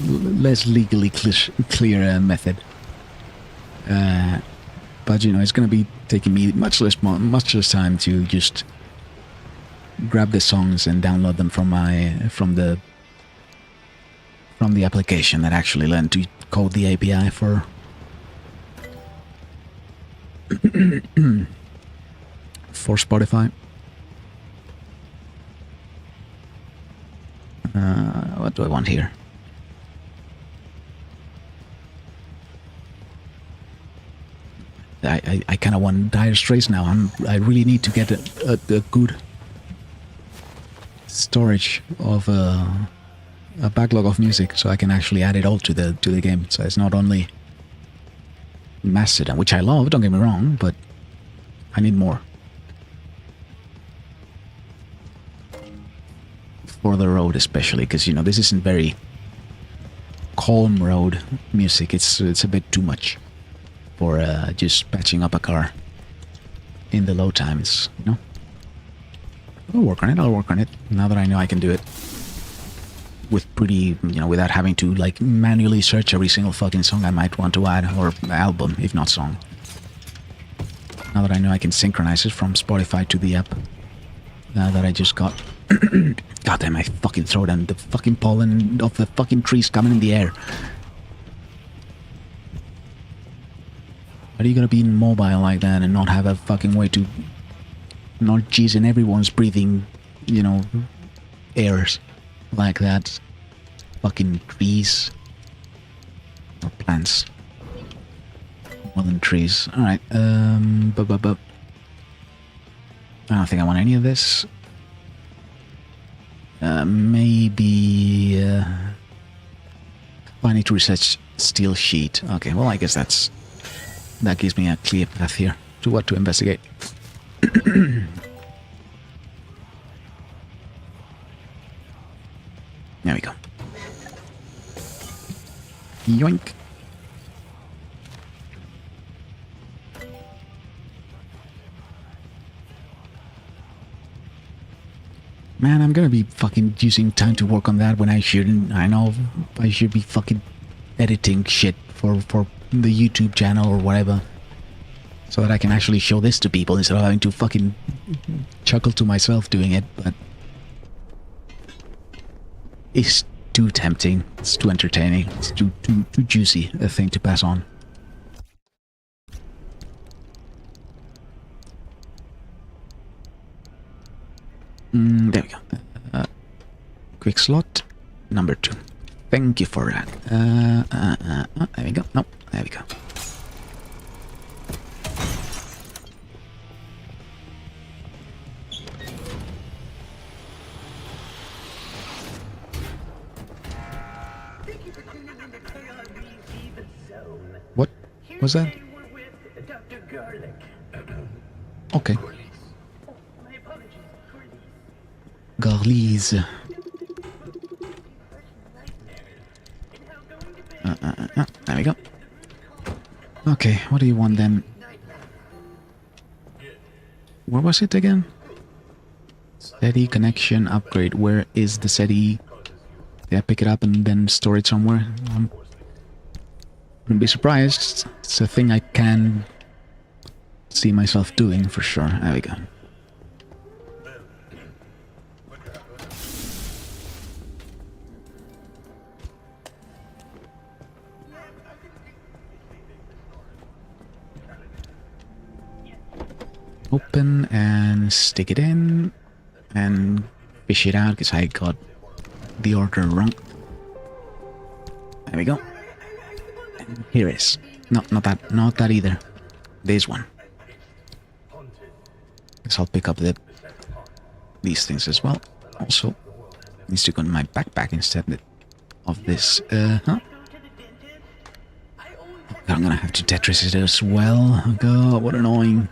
less legally clear method. But you know, it's gonna be taking me much less time to just grab the songs and download them from the application that actually learned to code the API for for Spotify. What do I want here? I kind of want Dire Straits now. I really need to get a good storage of a backlog of music, so I can actually add it all to the game. So it's not only Mastodon, which I love. Don't get me wrong, but I need more for the road, especially because you know this isn't very calm road music. It's a bit too much for just patching up a car in the low times, you know. I'll work on it. Now that I know I can do it with pretty, you know, without having to like manually search every single fucking song I might want to add, or album, if not song. Now that I know I can synchronize it from Spotify to the app that I just got. God damn my fucking throat, and the fucking pollen of the fucking trees coming in the air. Are you gonna be mobile like that and not have a fucking way to not jizz in everyone's breathing, you know, airs like that? Fucking trees. Or plants. More than trees. Alright, I don't think I want any of this. Maybe I need to research steel sheet. Okay, well I guess that gives me a clear path here to what to investigate. There we go. Yoink. Man, I'm gonna be fucking using time to work on that when I shouldn't. I know I should be fucking editing shit for the YouTube channel or whatever, so that I can actually show this to people instead of having to fucking chuckle to myself doing it. But it's too tempting. It's too entertaining. It's too juicy a thing to pass on. There we go. Quick slot number 2. Thank you for that. There we go. No, there we go. What was that? Okay. Garlies. There we go. Okay, what do you want then? Where was it again? SETI connection upgrade. Where is the SETI? Did I pick it up and then store it somewhere? Wouldn't be surprised. It's a thing I can see myself doing for sure. There we go. Open and stick it in and fish it out because I got the order wrong. There we go. And here is. No, not that either. This one. Guess I'll pick up these things as well. Also, needs to go in my backpack instead of this. I'm gonna have to Tetris it as well. Oh god, what annoying.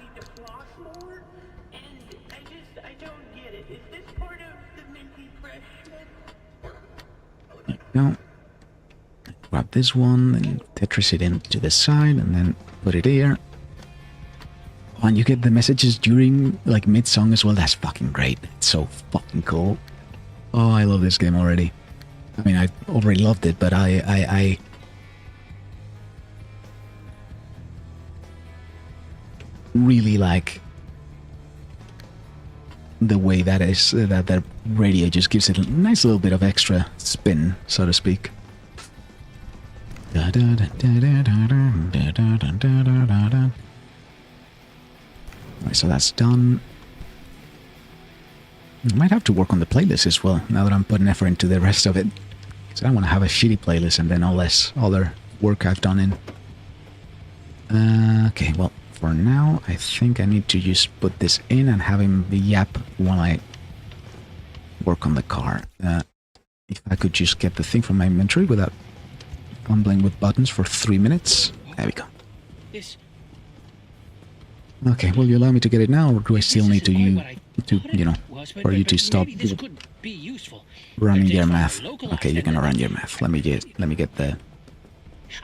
Go. Grab this one and Tetris it into the side and then put it here. Oh, and you get the messages during like mid-song as well. That's fucking great. It's so fucking cool. Oh, I love this game already. I mean, I already loved it, but I really like the way that is that the radio just gives it a nice little bit of extra spin, so to speak. Alright, so that's done. I might have to work on the playlist as well, now that I'm putting effort into the rest of it. Because I don't want to have a shitty playlist and then all this other work I've done in. Okay, well, for now, I think I need to just put this in and have him yap while I work on the car. If I could just get the thing from my inventory without fumbling with buttons for 3 minutes. There we go. Okay, will you allow me to get it now, or do I still need for you to stop running your math? Okay, you're gonna run your math. Let me get the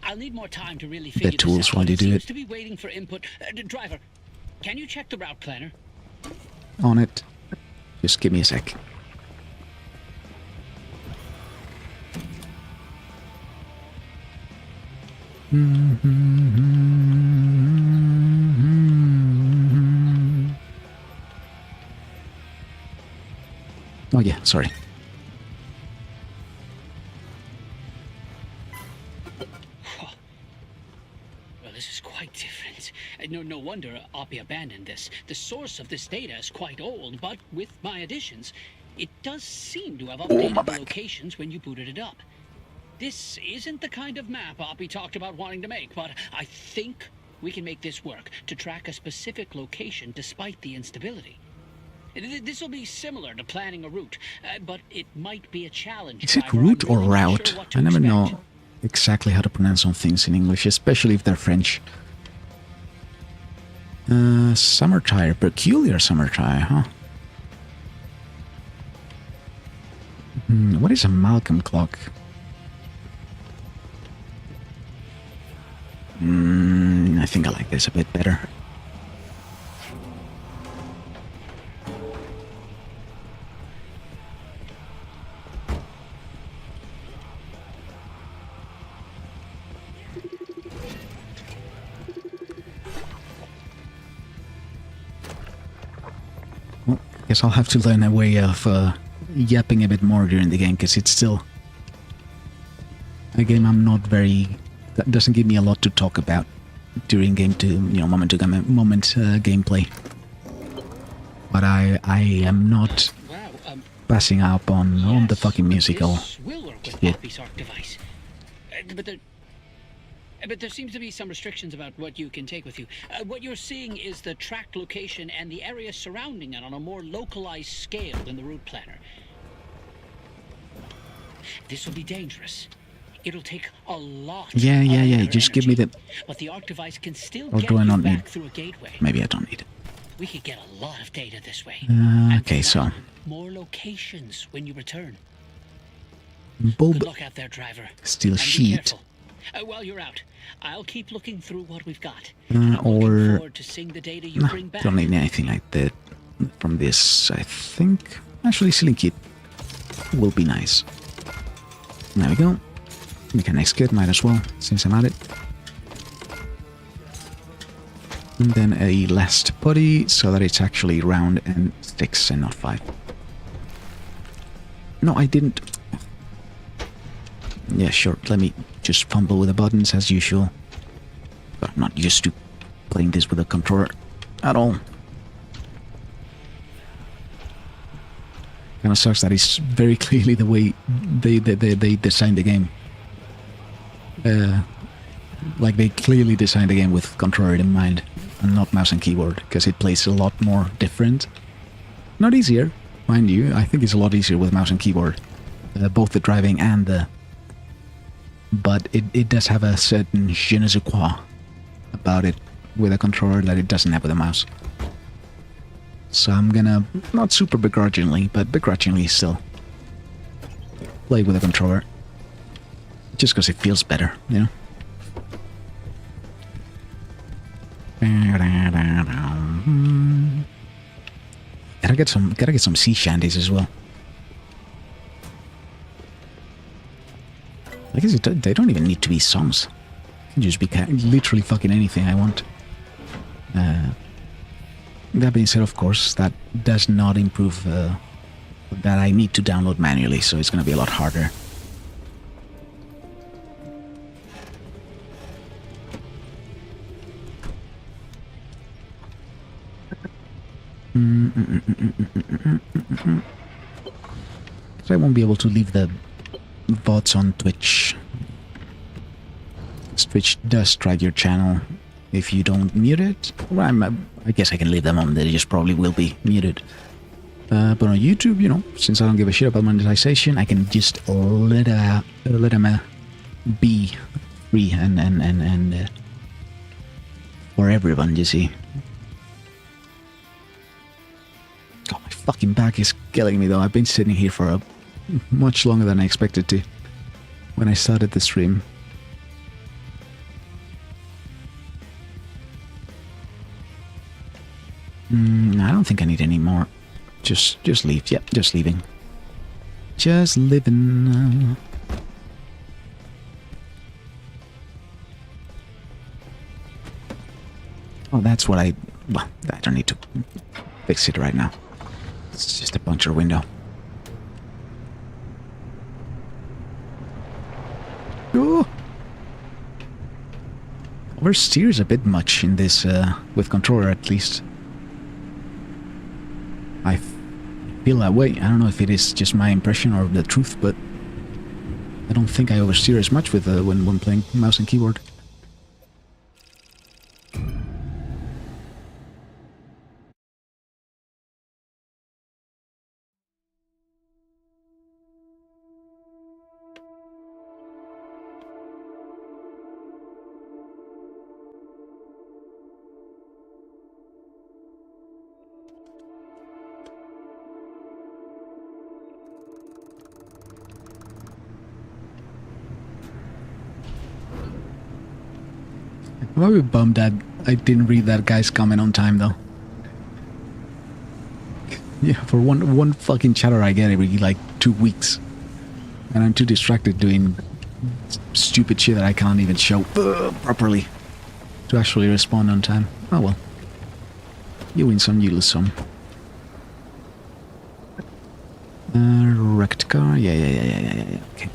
I'll need more time to really figure tools this out. while you do it. To be waiting for input. Driver, can you check the route planner? On it. Just give me a sec. Oh yeah, sorry. No wonder Oppie abandoned this. The source of this data is quite old, but with my additions, it does seem to have updated the locations when you booted it up. This isn't the kind of map Oppie talked about wanting to make, but I think we can make this work to track a specific location despite the instability. This will be similar to planning a route, but it might be a challenge. Is it route or route? I never know exactly how to pronounce some things in English, especially if they're French. Summer tire, peculiar summer tire, huh? What is a Malcolm clock? I think I like this a bit better. Guess I'll have to learn a way of yapping a bit more during the game, because it's still a game I'm not very... that doesn't give me a lot to talk about during moment gameplay. But I am not... Wow, passing up on the fucking musical. This will work with Yeah. Poppy's ARC device. But there seems to be some restrictions about what you can take with you. What you're seeing is the track location and the area surrounding it on a more localized scale than the route planner. This will be dangerous. It'll take a lot. Yeah. of your Just give me energy, the. But the ARC device can still Or get do I you not back need? through a gateway. Maybe I don't need it. We could get a lot of data this way. And Okay, so find more locations when you return. bulb Good luck out there, driver. steel And be sheet careful. While you're out, I'll keep looking through what we've got. or Looking forward to seeing the data you no, bring back. don't need anything like that from this. I think actually sealing kit will be nice. There we go. Mechanics kit might as well since I'm at it. And then a last putty so that it's actually round and 6 and not 5. No, I didn't. Yeah, sure. Let me just fumble with the buttons as usual. But I'm not used to playing this with a controller at all. Kind of sucks that it's very clearly the way they designed the game. Like they clearly designed the game with controller in mind and not mouse and keyboard, because it plays a lot more different. Not easier, mind you. I think it's a lot easier with mouse and keyboard, both the driving and the. But it does have a certain je ne sais quoi about it with a controller that it doesn't have with a mouse. So I'm gonna, not super begrudgingly, but begrudgingly still, play with a controller. Just because it feels better, you know? Gotta get some sea shanties as well. I guess they don't even need to be songs. It can just be literally fucking anything I want. That being said, of course, that does not improve that I need to download manually, so it's gonna be a lot harder. So I won't be able to leave the VODs on Twitch. Twitch does strike your channel if you don't mute it. Well, I guess I can leave them on. They just probably will be muted. But on YouTube, you know, since I don't give a shit about monetization, I can just let them be free and for everyone, you see. God, my fucking back is killing me though. I've been sitting here for much longer than I expected to when I started the stream. I don't think I need any more. Just leave. Yep, just leaving. Just living. Oh, that's what I... Well, I don't need to fix it right now. It's just a puncture window. Oh! Oversteers a bit much in this, with controller at least. I feel that way. I don't know if it is just my impression or the truth, but I don't think I oversteer as much with when playing mouse and keyboard. I'm a bit bummed that I didn't read that guy's comment on time, though. Yeah, for one fucking chatter I get every, like, 2 weeks. And I'm too distracted doing stupid shit that I can't even show properly to actually respond on time. Oh well. You win some, you lose some. Wrecked car? Yeah. Okay.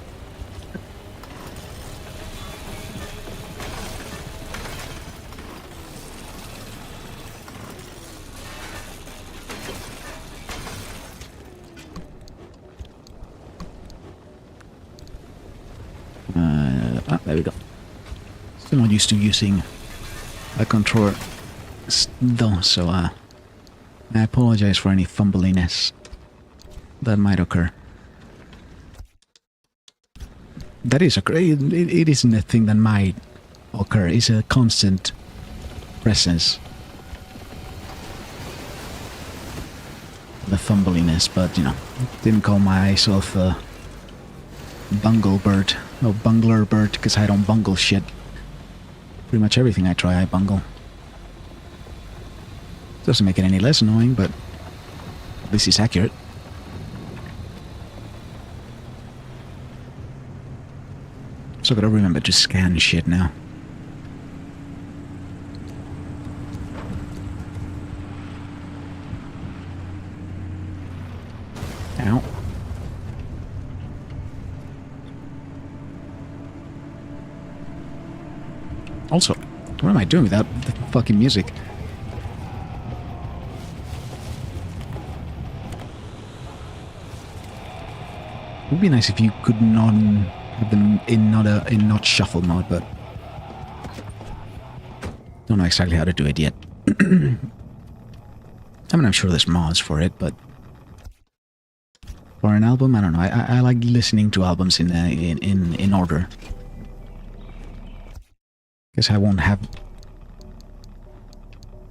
There we go. Still not used to using a controller though, so I apologize for any fumbliness that might occur. That is it isn't a thing that might occur. It's a constant presence. The fumbliness, but you know, didn't call myself a bungle bird or bungler bird because I don't bungle shit. Pretty much everything I try, I bungle. Doesn't make it any less annoying, but at least it's accurate. So I gotta remember to scan shit now. Ow. Also, what am I doing without the fucking music? It would be nice if you could not have them in not shuffle mode, but don't know exactly how to do it yet. I mean, I'm sure there's mods for it, but for an album, I don't know. I like listening to albums in order. Guess I won't have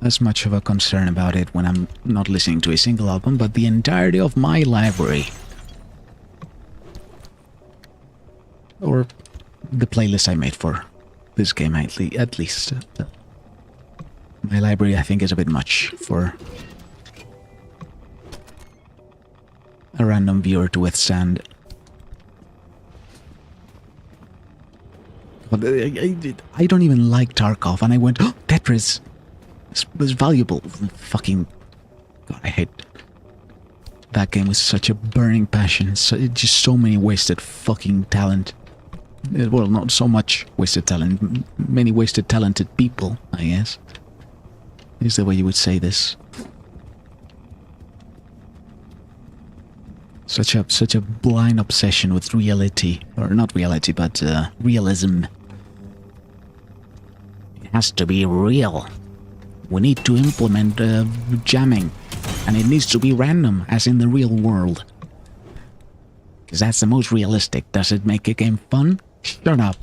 as much of a concern about it when I'm not listening to a single album, but the entirety of my library, or the playlist I made for this game, at least. My library, I think, is a bit much for a random viewer to withstand. But I don't even like Tarkov, and I went, oh, Tetris! This was valuable. Fucking... God, I hate... That game was such a burning passion. Just so many wasted fucking talent. Well, not so much wasted talent. Many wasted talented people, I guess. Is the way you would say this. Such a blind obsession with reality. Or not reality, but realism. It has to be real. We need to implement jamming. And it needs to be random, as in the real world. Because that's the most realistic. Does it make a game fun? Shut up.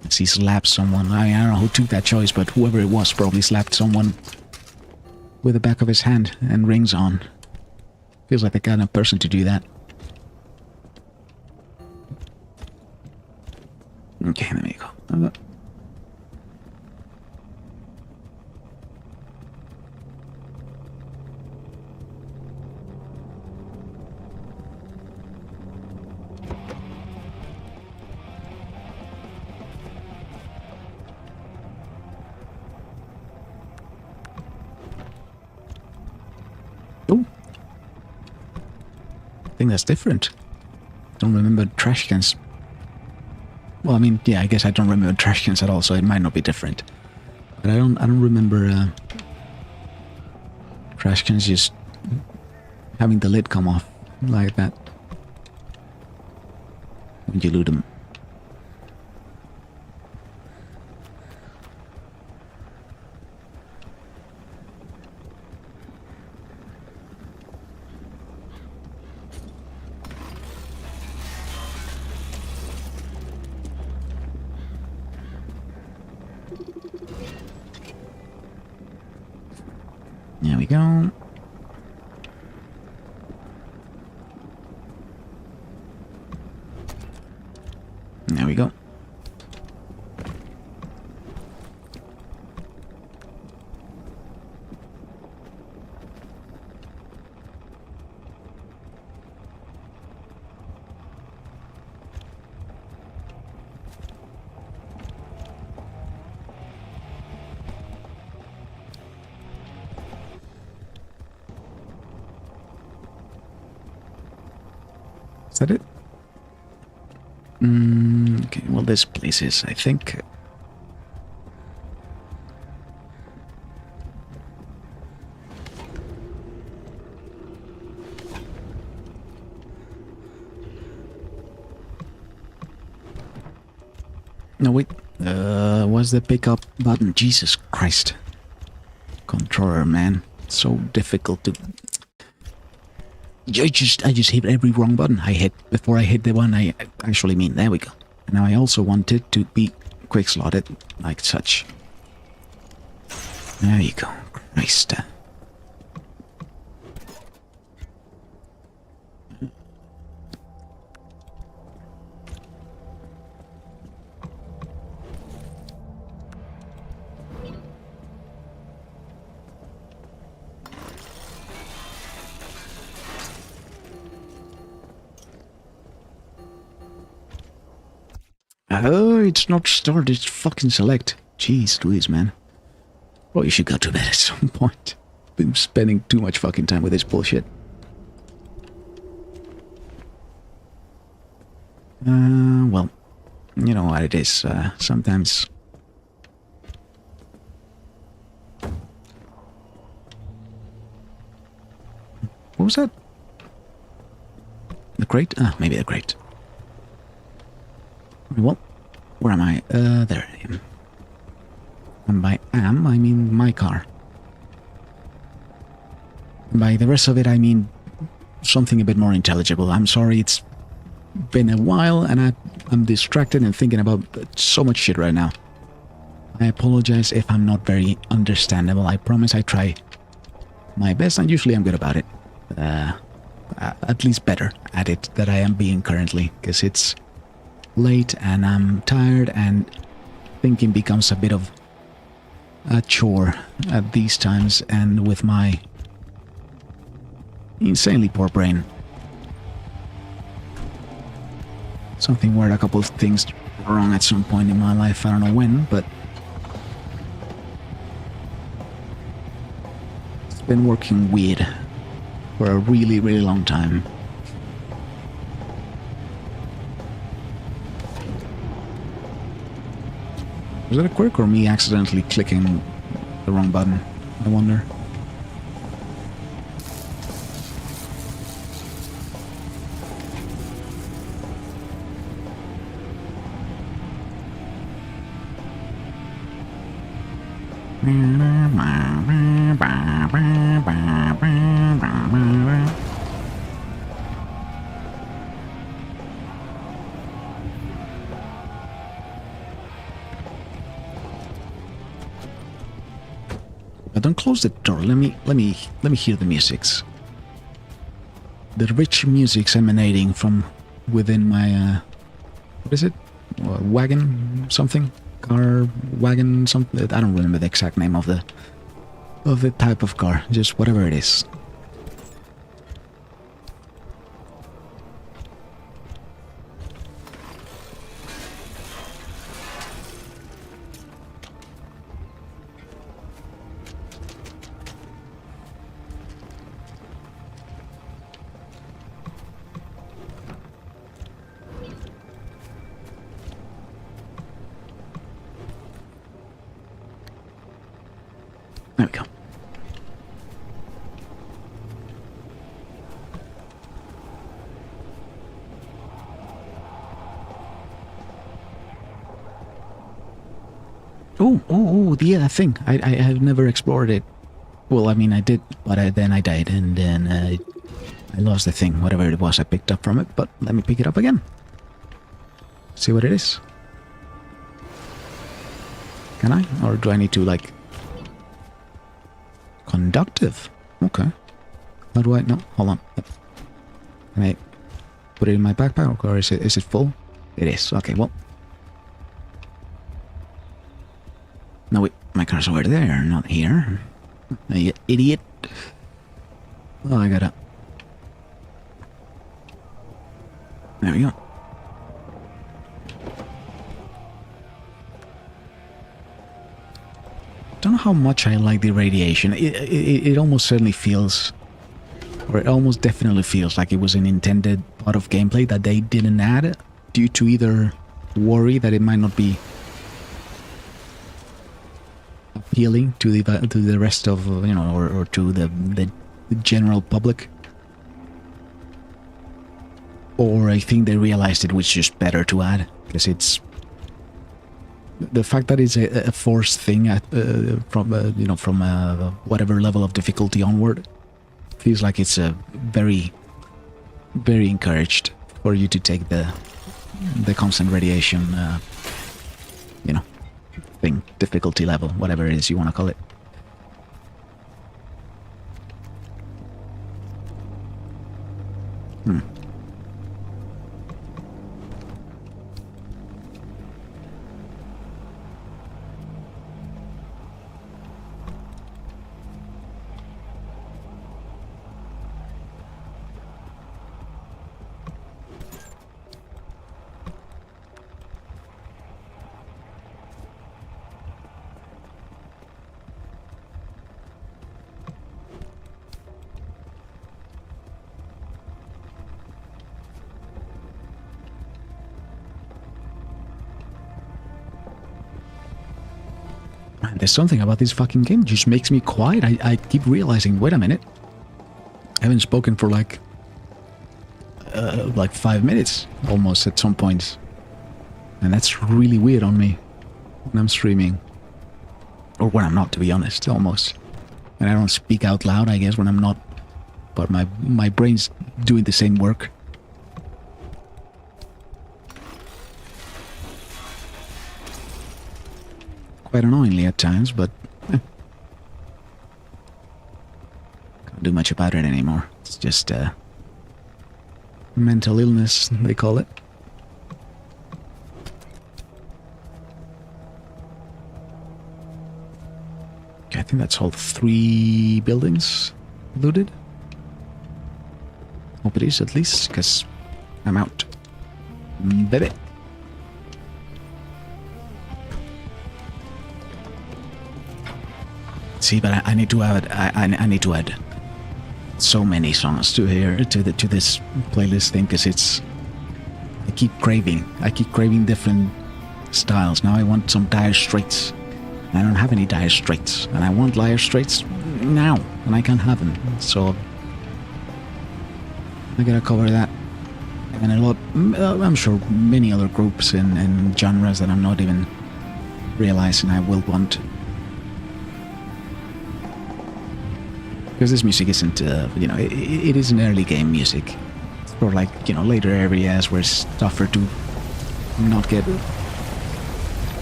As he slaps someone. I don't know who took that choice, but whoever it was probably slapped someone with the back of his hand and rings on. Feels like the kind of person to do that. Okay, there we go. Oh. I think that's different. Don't remember trash cans. Well, I mean, yeah, I guess I don't remember trash cans at all, so it might not be different. But I don't remember trash cans just having the lid come off like that when you loot them. There we go. There we go. Is that it? Okay, well, this place is, I think. No, wait. What's the pickup button? Jesus Christ. Controller, man. So difficult to... I just hit every wrong button. Before I hit the one I actually mean. There we go. Now I also want it to be quick slotted like such. There you go. Christ. Oh, it's not start, it's fucking select. Jeez Louise, man. Well, you should go to bed at some point. Been spending too much fucking time with this bullshit. Well, you know what it is. Sometimes... What was that? The crate? Ah, maybe the crate. Well, where am I? There I am. And by I mean my car. And by the rest of it, I mean something a bit more intelligible. I'm sorry, it's been a while and I'm distracted and thinking about so much shit right now. I apologize if I'm not very understandable. I promise I try my best, and usually I'm good about it. At least better at it than I am being currently, because it's late and I'm tired and thinking becomes a bit of a chore at these times, and with my insanely poor brain. Something where a couple of things wrong at some point in my life, I don't know when, but it's been working weird for a really, really long time. Was that a quirk or me accidentally clicking the wrong button? I wonder. Don't close the door. Let me hear the musics. The rich music's emanating from within my what is it? Wagon something? Car wagon something? I don't remember the exact name of the type of car. Just whatever it is. There we go. Oh, the other thing. I have never explored it. Well, I mean, I did, but then I died, and then I lost the thing, whatever it was I picked up from it, but let me pick it up again. See what it is. Can I? Or do I need to, like... Conductive? Okay. How do I... No, hold on. Can I put it in my backpack, or is it full? It is. Okay, well... No, wait. My car's over there, not here. You idiot. Oh, I gotta... There we go. Don't know how much I like the radiation. It almost certainly feels, or it almost definitely feels like it was an intended part of gameplay that they didn't add due to either worry that it might not be appealing to the rest of, you know, or to the general public, or I think they realized it was just better to add because it's the fact that it's a forced thing at, from whatever level of difficulty onward feels like it's a very, very encouraged for you to take the constant radiation, thing, difficulty level, whatever it is you want to call it. There's something about this fucking game that just makes me quiet. I keep realizing, wait a minute. I haven't spoken for like 5 minutes almost at some points. And that's really weird on me when I'm streaming. Or when I'm not, to be honest, almost. And I don't speak out loud, I guess, when I'm not. But my brain's doing the same work. Quite annoyingly at times, but can't do much about it anymore. It's just mental illness, they call it. Okay, I think that's all 3 buildings looted. Hope it is, at least, because I'm out. Baby. See, but I need to add. I need to add so many songs to this playlist thing, because it's. I keep craving different styles. Now I want some Dire Straits. I don't have any Dire Straits, and I want Dire Straits now, and I can't have them. So I gotta cover that, and a lot. I'm sure many other groups and genres that I'm not even realizing I will want. Because this music isn't, it isn't early game music. It's for like, later areas where it's tougher to not get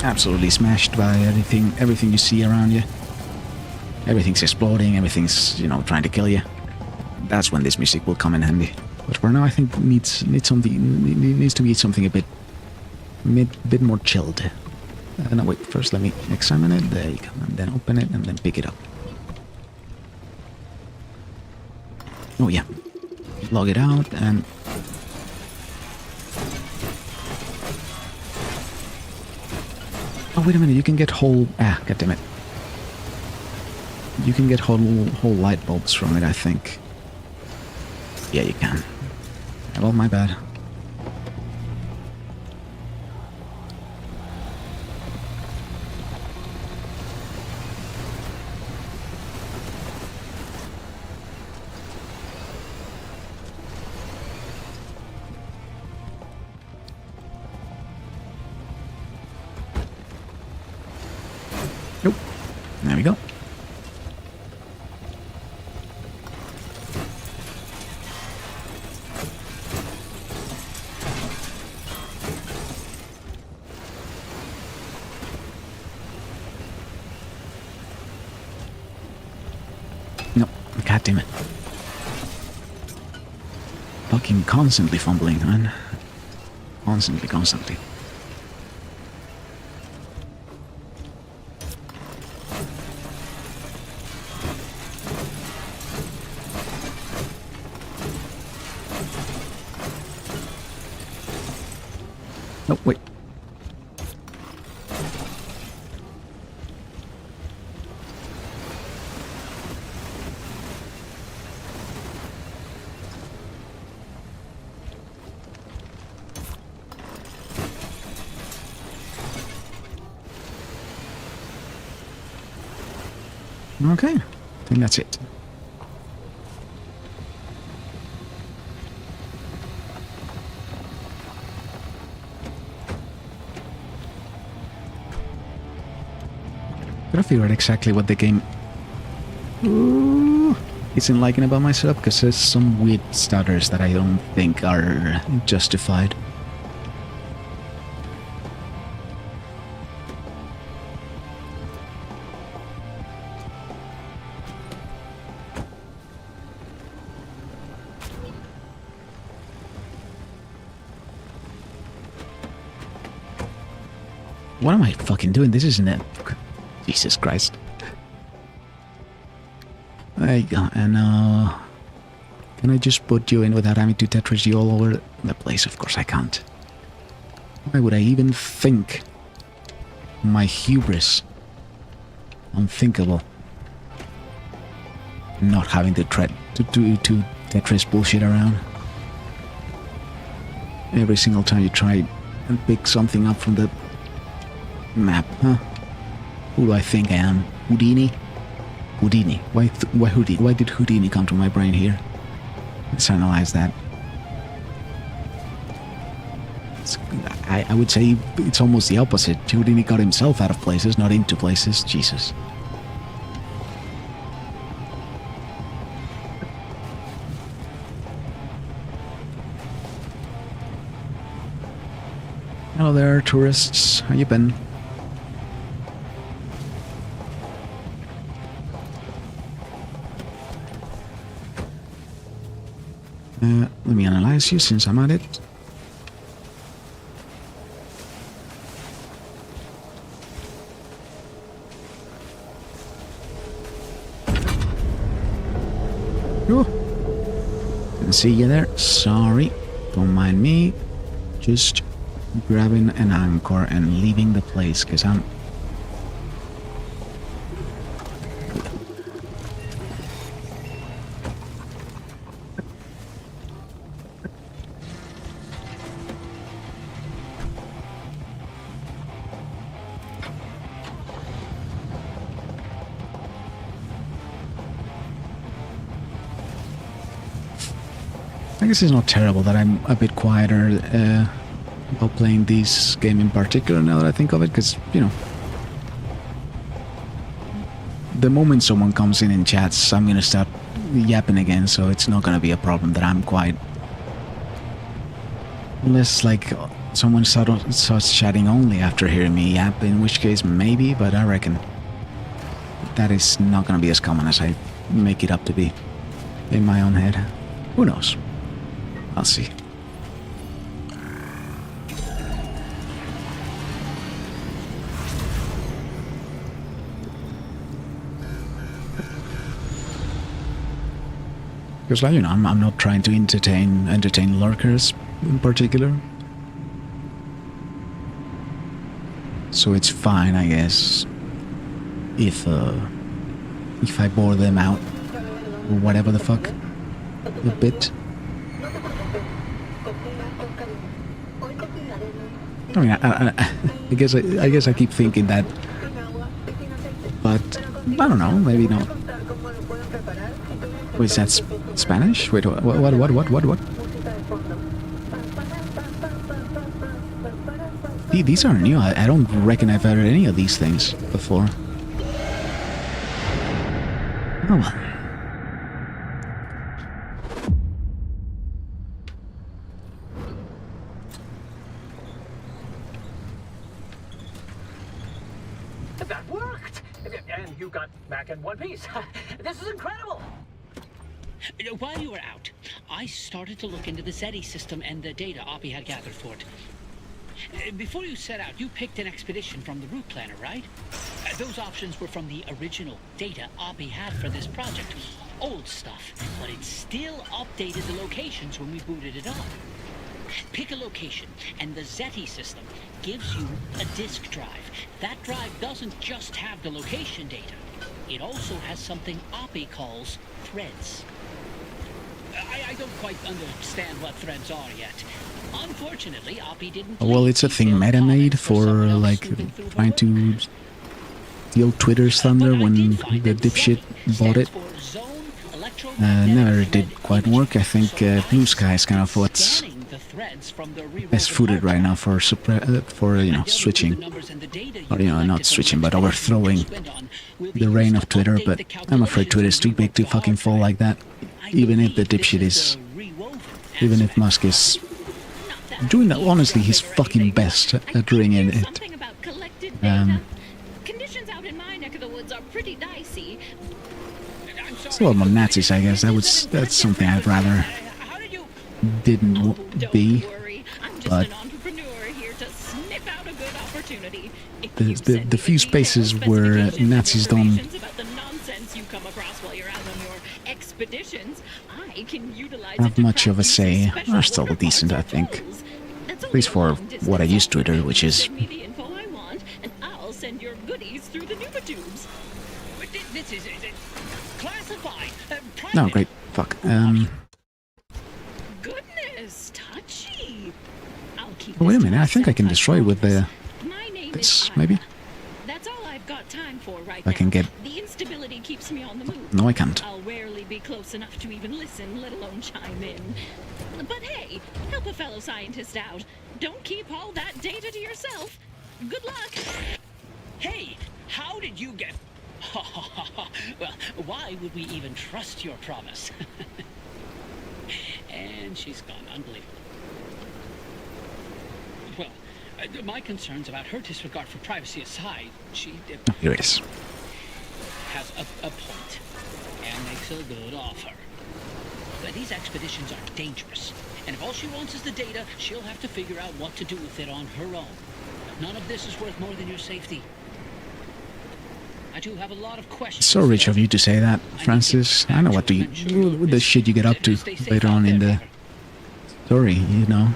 absolutely smashed by everything you see around you. Everything's exploding, everything's, trying to kill you. That's when this music will come in handy. But for now, I think it needs to be something a bit more chilled. No, wait, first let me examine it. There you go. And then open it and then pick it up. Oh yeah, log it out and oh wait a minute, you can get whole goddammit. You can get whole light bulbs from it, I think. Yeah, you can. Oh, my bad. Nope. There we go. Nope. God damn it. Fucking constantly fumbling, man. Constantly. Oh, wait. Okay, I think that's it. Trying to figure out exactly what the game isn't liking about my setup, because there's some weird stutters that I don't think are justified. What am I fucking doing? This isn't it. Jesus Christ. There you go. And can I just put you in without having to Tetris you all over the place? Of course I can't. Why would I even think? My hubris. Unthinkable. Not having to Tetris bullshit around. Every single time you try and pick something up from the map, huh? Who do I think I am? Houdini? Houdini. Why Houdini? Why did Houdini come to my brain here? Let's analyze that. I would say it's almost the opposite. Houdini got himself out of places, not into places. Jesus. Hello there, tourists. How you been? Let me analyze you since I'm at it. Oh, didn't see you there. Sorry. Don't mind me. Just grabbing an anchor and leaving the place, because I'm... I guess it's not terrible that I'm a bit quieter while playing this game in particular, now that I think of it, because, you know, the moment someone comes in and chats, I'm gonna start yapping again, so it's not gonna be a problem that I'm quiet. Unless, like, someone starts chatting only after hearing me yap, in which case maybe, but I reckon that is not gonna be as common as I make it up to be in my own head. Who knows? I'll see. Because, like, you know, I'm not trying to entertain lurkers in particular. So it's fine, I guess, if I bore them out or whatever the fuck a bit. I mean, I guess I keep thinking that, but I don't know, maybe not. Wait, is that Spanish? Wait, what? These are new. I don't reckon I've heard any of these things before. Oh well. That worked! And you got back in one piece. This is incredible! While you were out, I started to look into the Zeti system and the data Oppie had gathered for it. Before you set out, you picked an expedition from the route planner, right? Those options were from the original data Oppie had for this project. Old stuff, but it still updated the locations when we booted it up. Pick a location, and the Zeti system gives you a disk drive. That drive doesn't just have the location data. It also has something Oppie calls threads. I don't quite understand what threads are yet. Unfortunately, Oppie didn't... Well, it's a thing Meta made for, like, trying to steal Twitter's thunder when the dipshit bought it. Never did quite work. I think Blue Sky is kind of what's threads from the best footed right now for switching, or not switching, but overthrowing the reign of Twitter. But I'm afraid Twitter's too big to fucking fall like that. Even if the dipshit is, even if Musk is doing honestly his fucking best at bringing it. Conditions out in my neck of the woods are pretty dicey. It's a lot more Nazis, I guess. That's something I'd rather didn't be. But the few spaces where Nazis don't have much of a say are still decent, I think. At least for what I use Twitter, which is no, great. Fuck. Goodness, touchy. Wait a minute. I think I can destroy with the this maybe. That's all I've got time for right I can get. The instability keeps me on the move. No, I can't. I'll rarely be close enough to even listen, let alone chime in. But hey, help a fellow scientist out. Don't keep all that data to yourself. Good luck. Hey, how did you get... Well, why would we even trust your promise? And she's gone. Unbelievable. Well, my concerns about her disregard for privacy aside, she... Here it is. Has a point and makes a good offer. But these expeditions are dangerous, and if all she wants is the data, she'll have to figure out what to do with it on her own. None of this is worth more than your safety. I do have a lot of questions. So rich of you to say that, Francis. I know what the shit you get up to later on in the story, you know.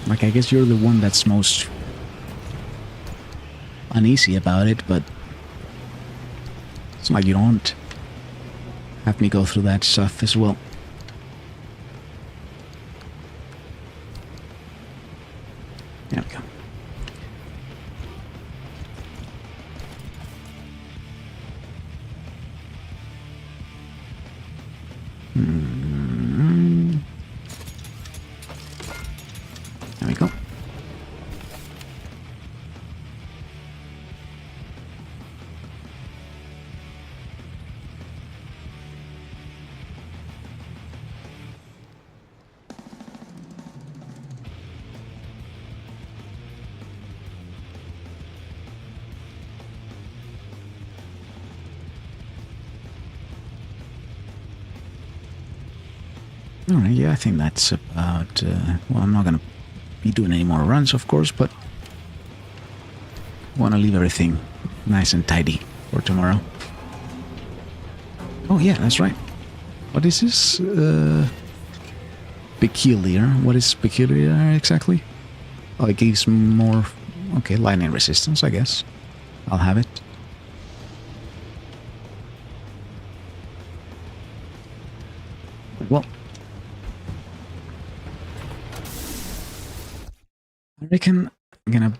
Like, I guess you're the one that's most uneasy about it, but it's like you don't have me go through that stuff as well. There we go. There we go. Alright, yeah, I think that's about... well, I'm not going to be doing any more runs, of course, but want to leave everything nice and tidy for tomorrow. Oh, yeah, that's right. What is this? Peculiar. What is peculiar exactly? Oh, it gives more... Okay, lightning resistance, I guess. I'll have it. Well... I reckon I'm gonna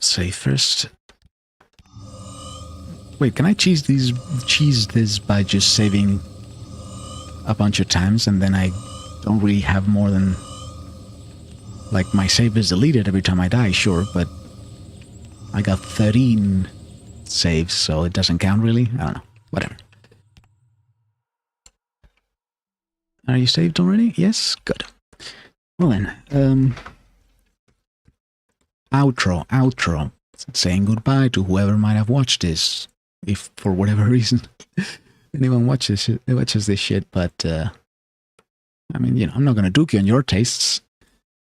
say first. Wait, can I cheese this by just saving a bunch of times and then I don't really have more than... Like, my save is deleted every time I die, sure, but I got 13 saves, so it doesn't count really? I don't know. Whatever. Are you saved already? Yes? Good. Well then, outro. Saying goodbye to whoever might have watched this, if for whatever reason anyone watches this shit. But I mean, you know, I'm not gonna duke you on your tastes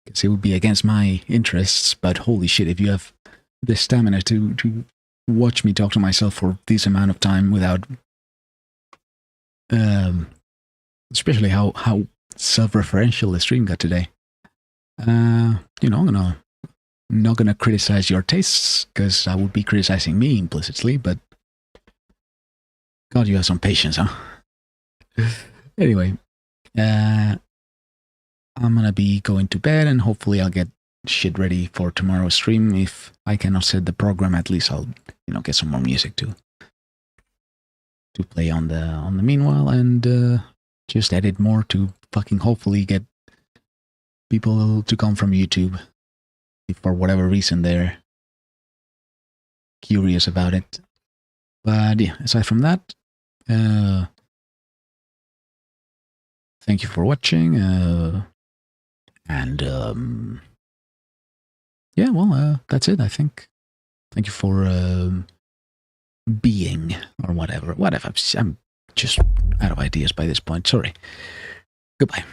because it would be against my interests. But holy shit, if you have the stamina to watch me talk to myself for this amount of time without, especially how self-referential the stream got today. You know, I'm not gonna criticize your tastes because I would be criticizing me implicitly, but God, you have some patience, huh? Anyway, I'm gonna be going to bed and hopefully I'll get shit ready for tomorrow's stream. If I cannot set the program, at least I'll, you know, get some more music to play on the meanwhile, and just edit more to fucking hopefully get people to come from YouTube if for whatever reason they're curious about it. But yeah, aside from that, thank you for watching, and yeah, well, that's it, I think. Thank you for being, or whatever. I'm just out of ideas by this point, sorry. Goodbye.